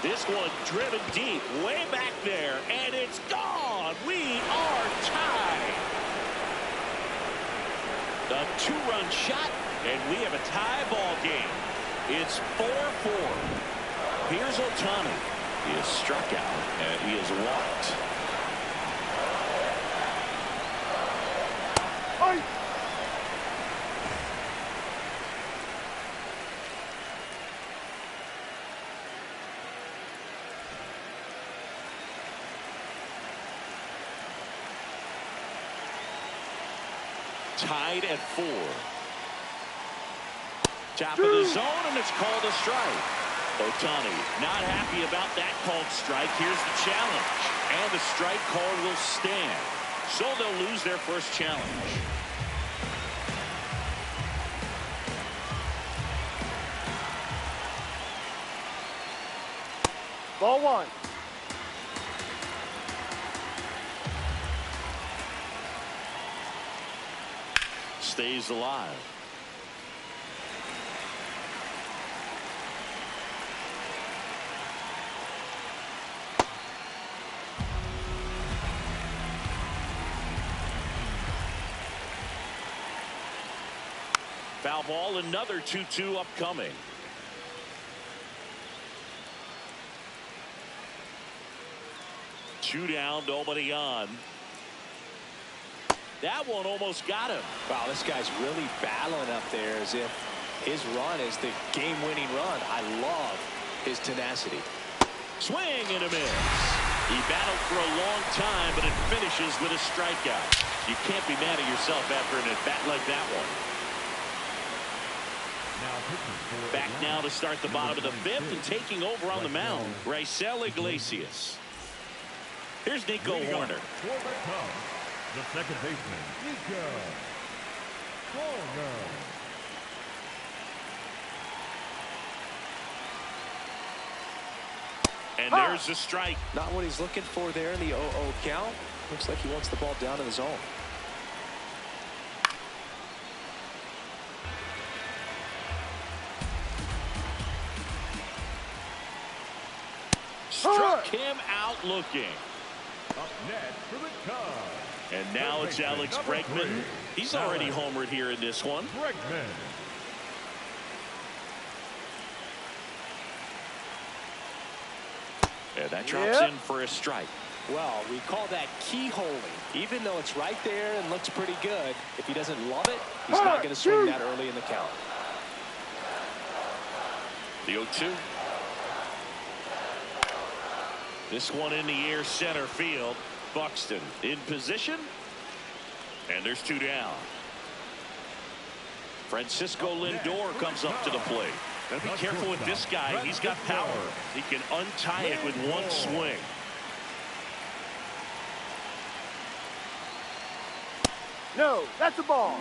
This one driven deep, way back there, and it's gone. We are tied. A 2-run shot, and we have a tie ball game. It's 4-4. Here's Ohtani. He is struck out, and he is walked. Tied at 4. Top of the zone, and it's called a strike. Ohtani not happy about that called strike. Here's the challenge, and the strike call will stand. So they'll lose their first challenge. Ball 1. Stays alive. Foul ball, another 2-2 upcoming. Two down, nobody on. That one almost got him. Wow, this guy's really battling up there as if his run is the game-winning run. I love his tenacity. Swing and a miss. He battled for a long time, but it finishes with a strikeout. You can't be mad at yourself after an at-bat like that one. Back now to start the bottom of the 5th, and taking over on the mound, Raisel Iglesias. Here's Nico Hoerner. The second baseman, Nico Hoerner. And there's the strike. Not what he's looking for there in the 0-0 count. Looks like he wants the ball down in the zone. Struck him out looking. Up next for the Cubs. And now it's Alex Bregman. He's already homered here in this one. Bregman. And that drops in for a strike. Well, we call that keyholing. Even though it's right there and looks pretty good, if he doesn't love it, he's not going to swing that early in the count. The 0-2. This one in the air, center field. Buxton in position. And there's 2 down. Francisco Lindor comes up to the plate. Gotta be careful with this guy. He's got power. He can untie it with one swing. No, that's a ball.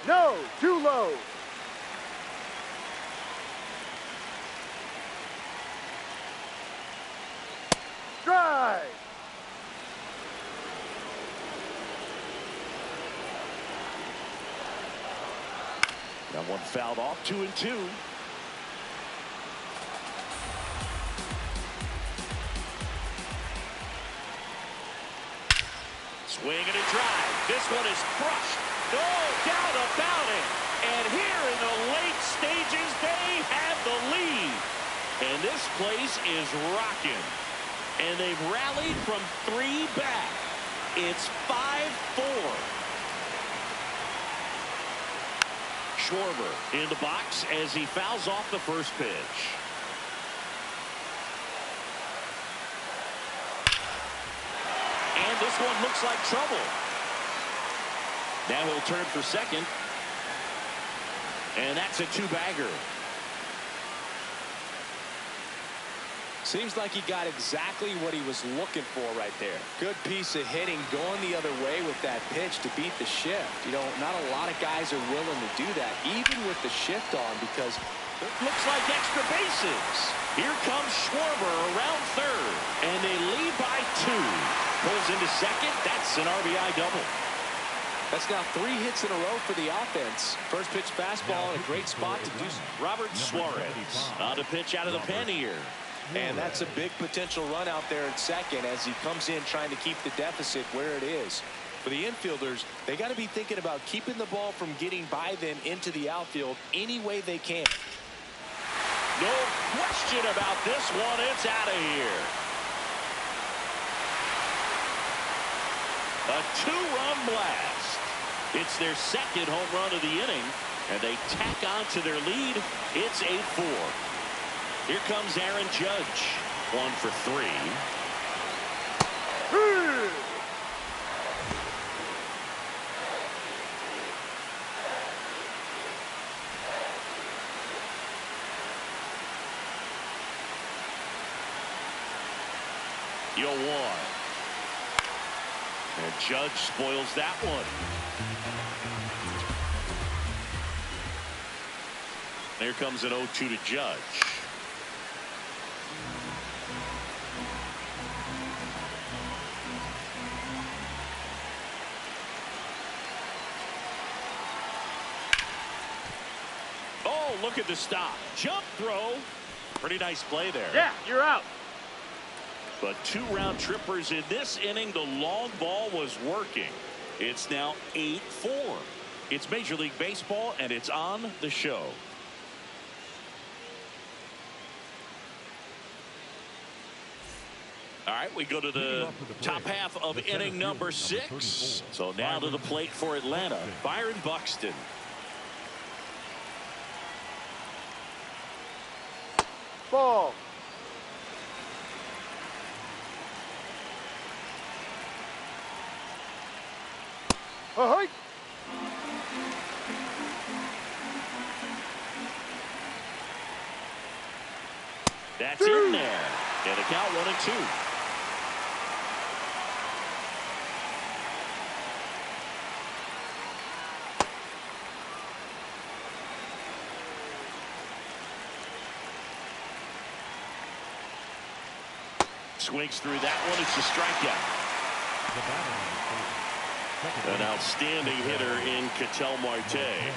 No, too low. Strike. That one fouled off. 2-2. Swing and a drive. This one is crushed. No doubt about it. And here in the late stages, they have the lead. And this place is rocking. And they've rallied from 3 back. It's 5-4. Schwarber in the box as he fouls off the first pitch. And this one looks like trouble. Now he'll turn for second. And that's a 2-bagger. Seems like he got exactly what he was looking for right there. Good piece of hitting going the other way with that pitch to beat the shift. You know, not a lot of guys are willing to do that, even with the shift on, because it looks like extra bases. Here comes Schwarber around third, and they lead by 2. Pulls into second. That's an RBI double. That's now 3 hits in a row for the offense. First pitch fastball in a great spot to do so. Robert Suarez on the pitch out of the pen here. And that's a big potential run out there at second as he comes in trying to keep the deficit where it is. For the infielders, they got to be thinking about keeping the ball from getting by them into the outfield any way they can. No question about this one. It's out of here. A 2-run blast. It's their second home run of the inning, and they tack on to their lead. It's 8-4. Here comes Aaron Judge. 1 for 3. Yo, 1. And Judge spoils that one. There comes an 0-2 to Judge. Oh, look at the stop. Jump throw. Pretty nice play there. Yeah, you're out. But 2 round trippers in this inning. The long ball was working. It's now 8-4. It's Major League Baseball, and it's on the show. All right, we go to the top half of inning number 6. So now to the plate for Atlanta, Byron Buxton. Ball. Ahoy! That's in there. And a count 1-2. Swings through that one. It's a strikeout. An outstanding hitter in Ketel Marte.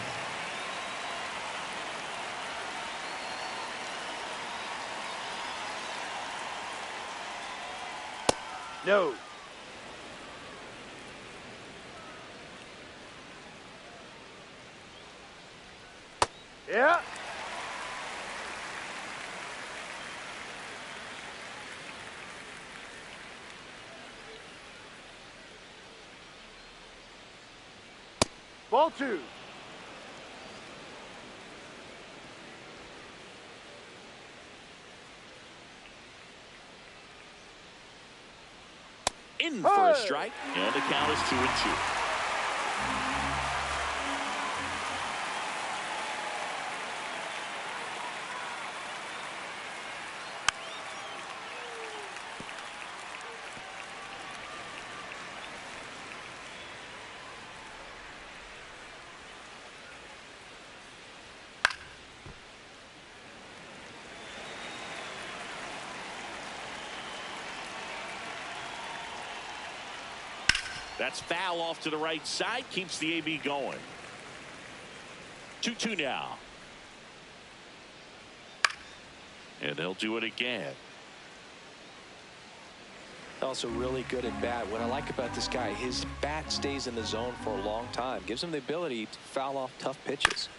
No. Yeah. Ball 2. In for a strike, and the count is 2-2. That's foul off to the right side. Keeps the AB going. 2-2 now. And they'll do it again. Also really good at bat. What I like about this guy, his bat stays in the zone for a long time. Gives him the ability to foul off tough pitches.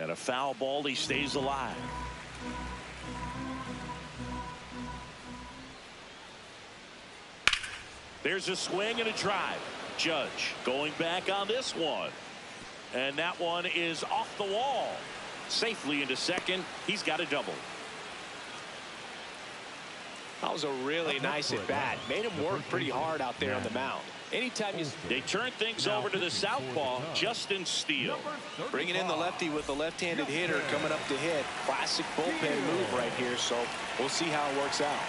And a foul ball, he stays alive. There's a swing and a drive. Judge going back on this one. And that one is off the wall. Safely into second. He's got a double. That was a really nice at bat. Made him work pretty hard out there on the mound. Anytime you... They turn things over to the southpaw, Justin Steele. Bringing in the lefty with the left-handed hitter coming up to hit. Classic bullpen move right here, so we'll see how it works out.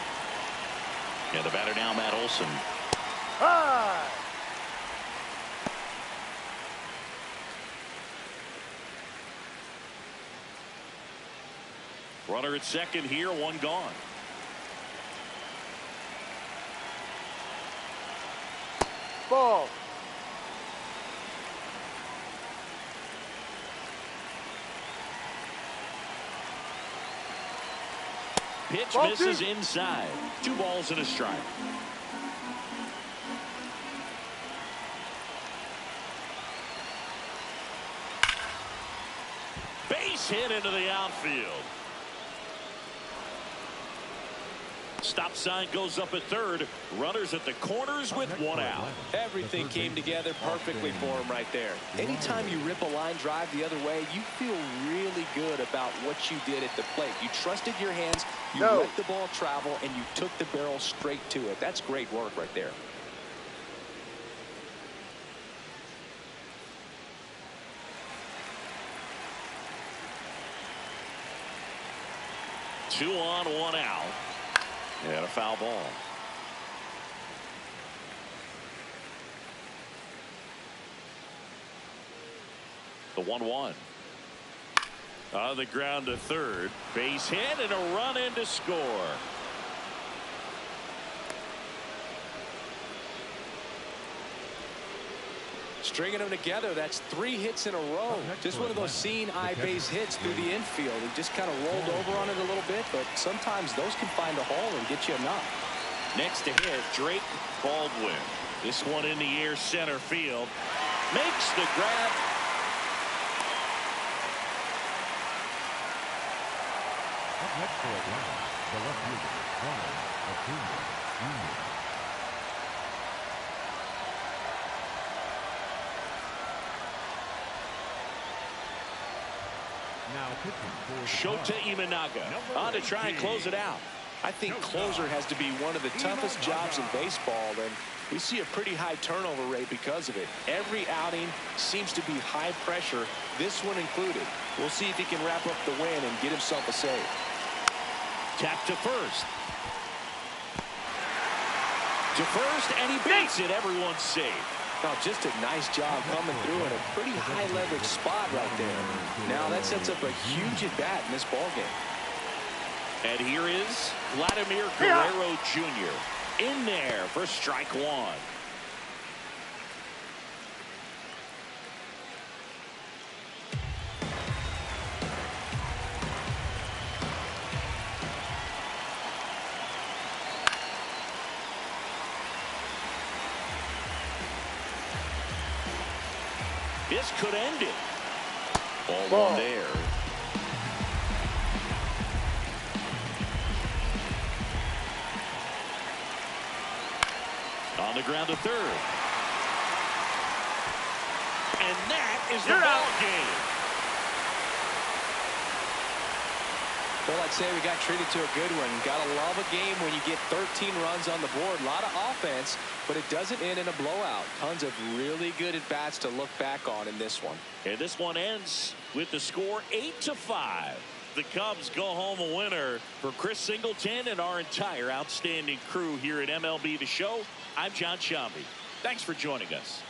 And the batter now, Matt Olson. High. Runner at second here, one gone. Ball. Pitch Ball misses 2. inside. 2 balls and a strike. Base hit into the outfield. Stop sign goes up at third. Runners at the corners with one out. Everything came together perfectly for him right there. Anytime you rip a line drive the other way, you feel really good about what you did at the plate. You trusted your hands, you let the ball travel, and you took the barrel straight to it. That's great work right there. Two on, one out. And a foul ball. The 1-1. On the ground to third. Base hit and a run in to score. Stringing them together, that's 3 hits in a row. Just one of those seeing eye base hits through the infield. He just kind of rolled over on it a little bit, but sometimes those can find a hole and get you a knock. Next to hit, Drake Baldwin. This one in the air center field. Makes the grab. Up next for Atlanta, the left fielder, Ronald Acuna Jr. Now pitching for Shota Imanaga on to try and close it out. I think closer has to be one of the toughest jobs in baseball, and we see a pretty high turnover rate because of it. Every outing seems to be high pressure, this one included. We'll see if he can wrap up the win and get himself a save. Tap to first. To first, and he beats it. Everyone's safe. Oh, just a nice job coming through in a pretty high leverage spot right there. Now that sets up a huge at bat in this ball game. And here is Vladimir Guerrero Jr. in there for strike one. This could end it. Ball one there. On the ground to third. And that is the ball game. Well, I'd say we got treated to a good one. Gotta love a game when you get 13 runs on the board. A lot of offense, but it doesn't end in a blowout. Tons of really good at-bats to look back on in this one. And this one ends with the score 8-5. The Cubs go home a winner. For Chris Singleton and our entire outstanding crew here at MLB The Show, I'm John Sciambi. Thanks for joining us.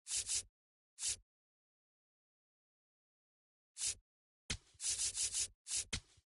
you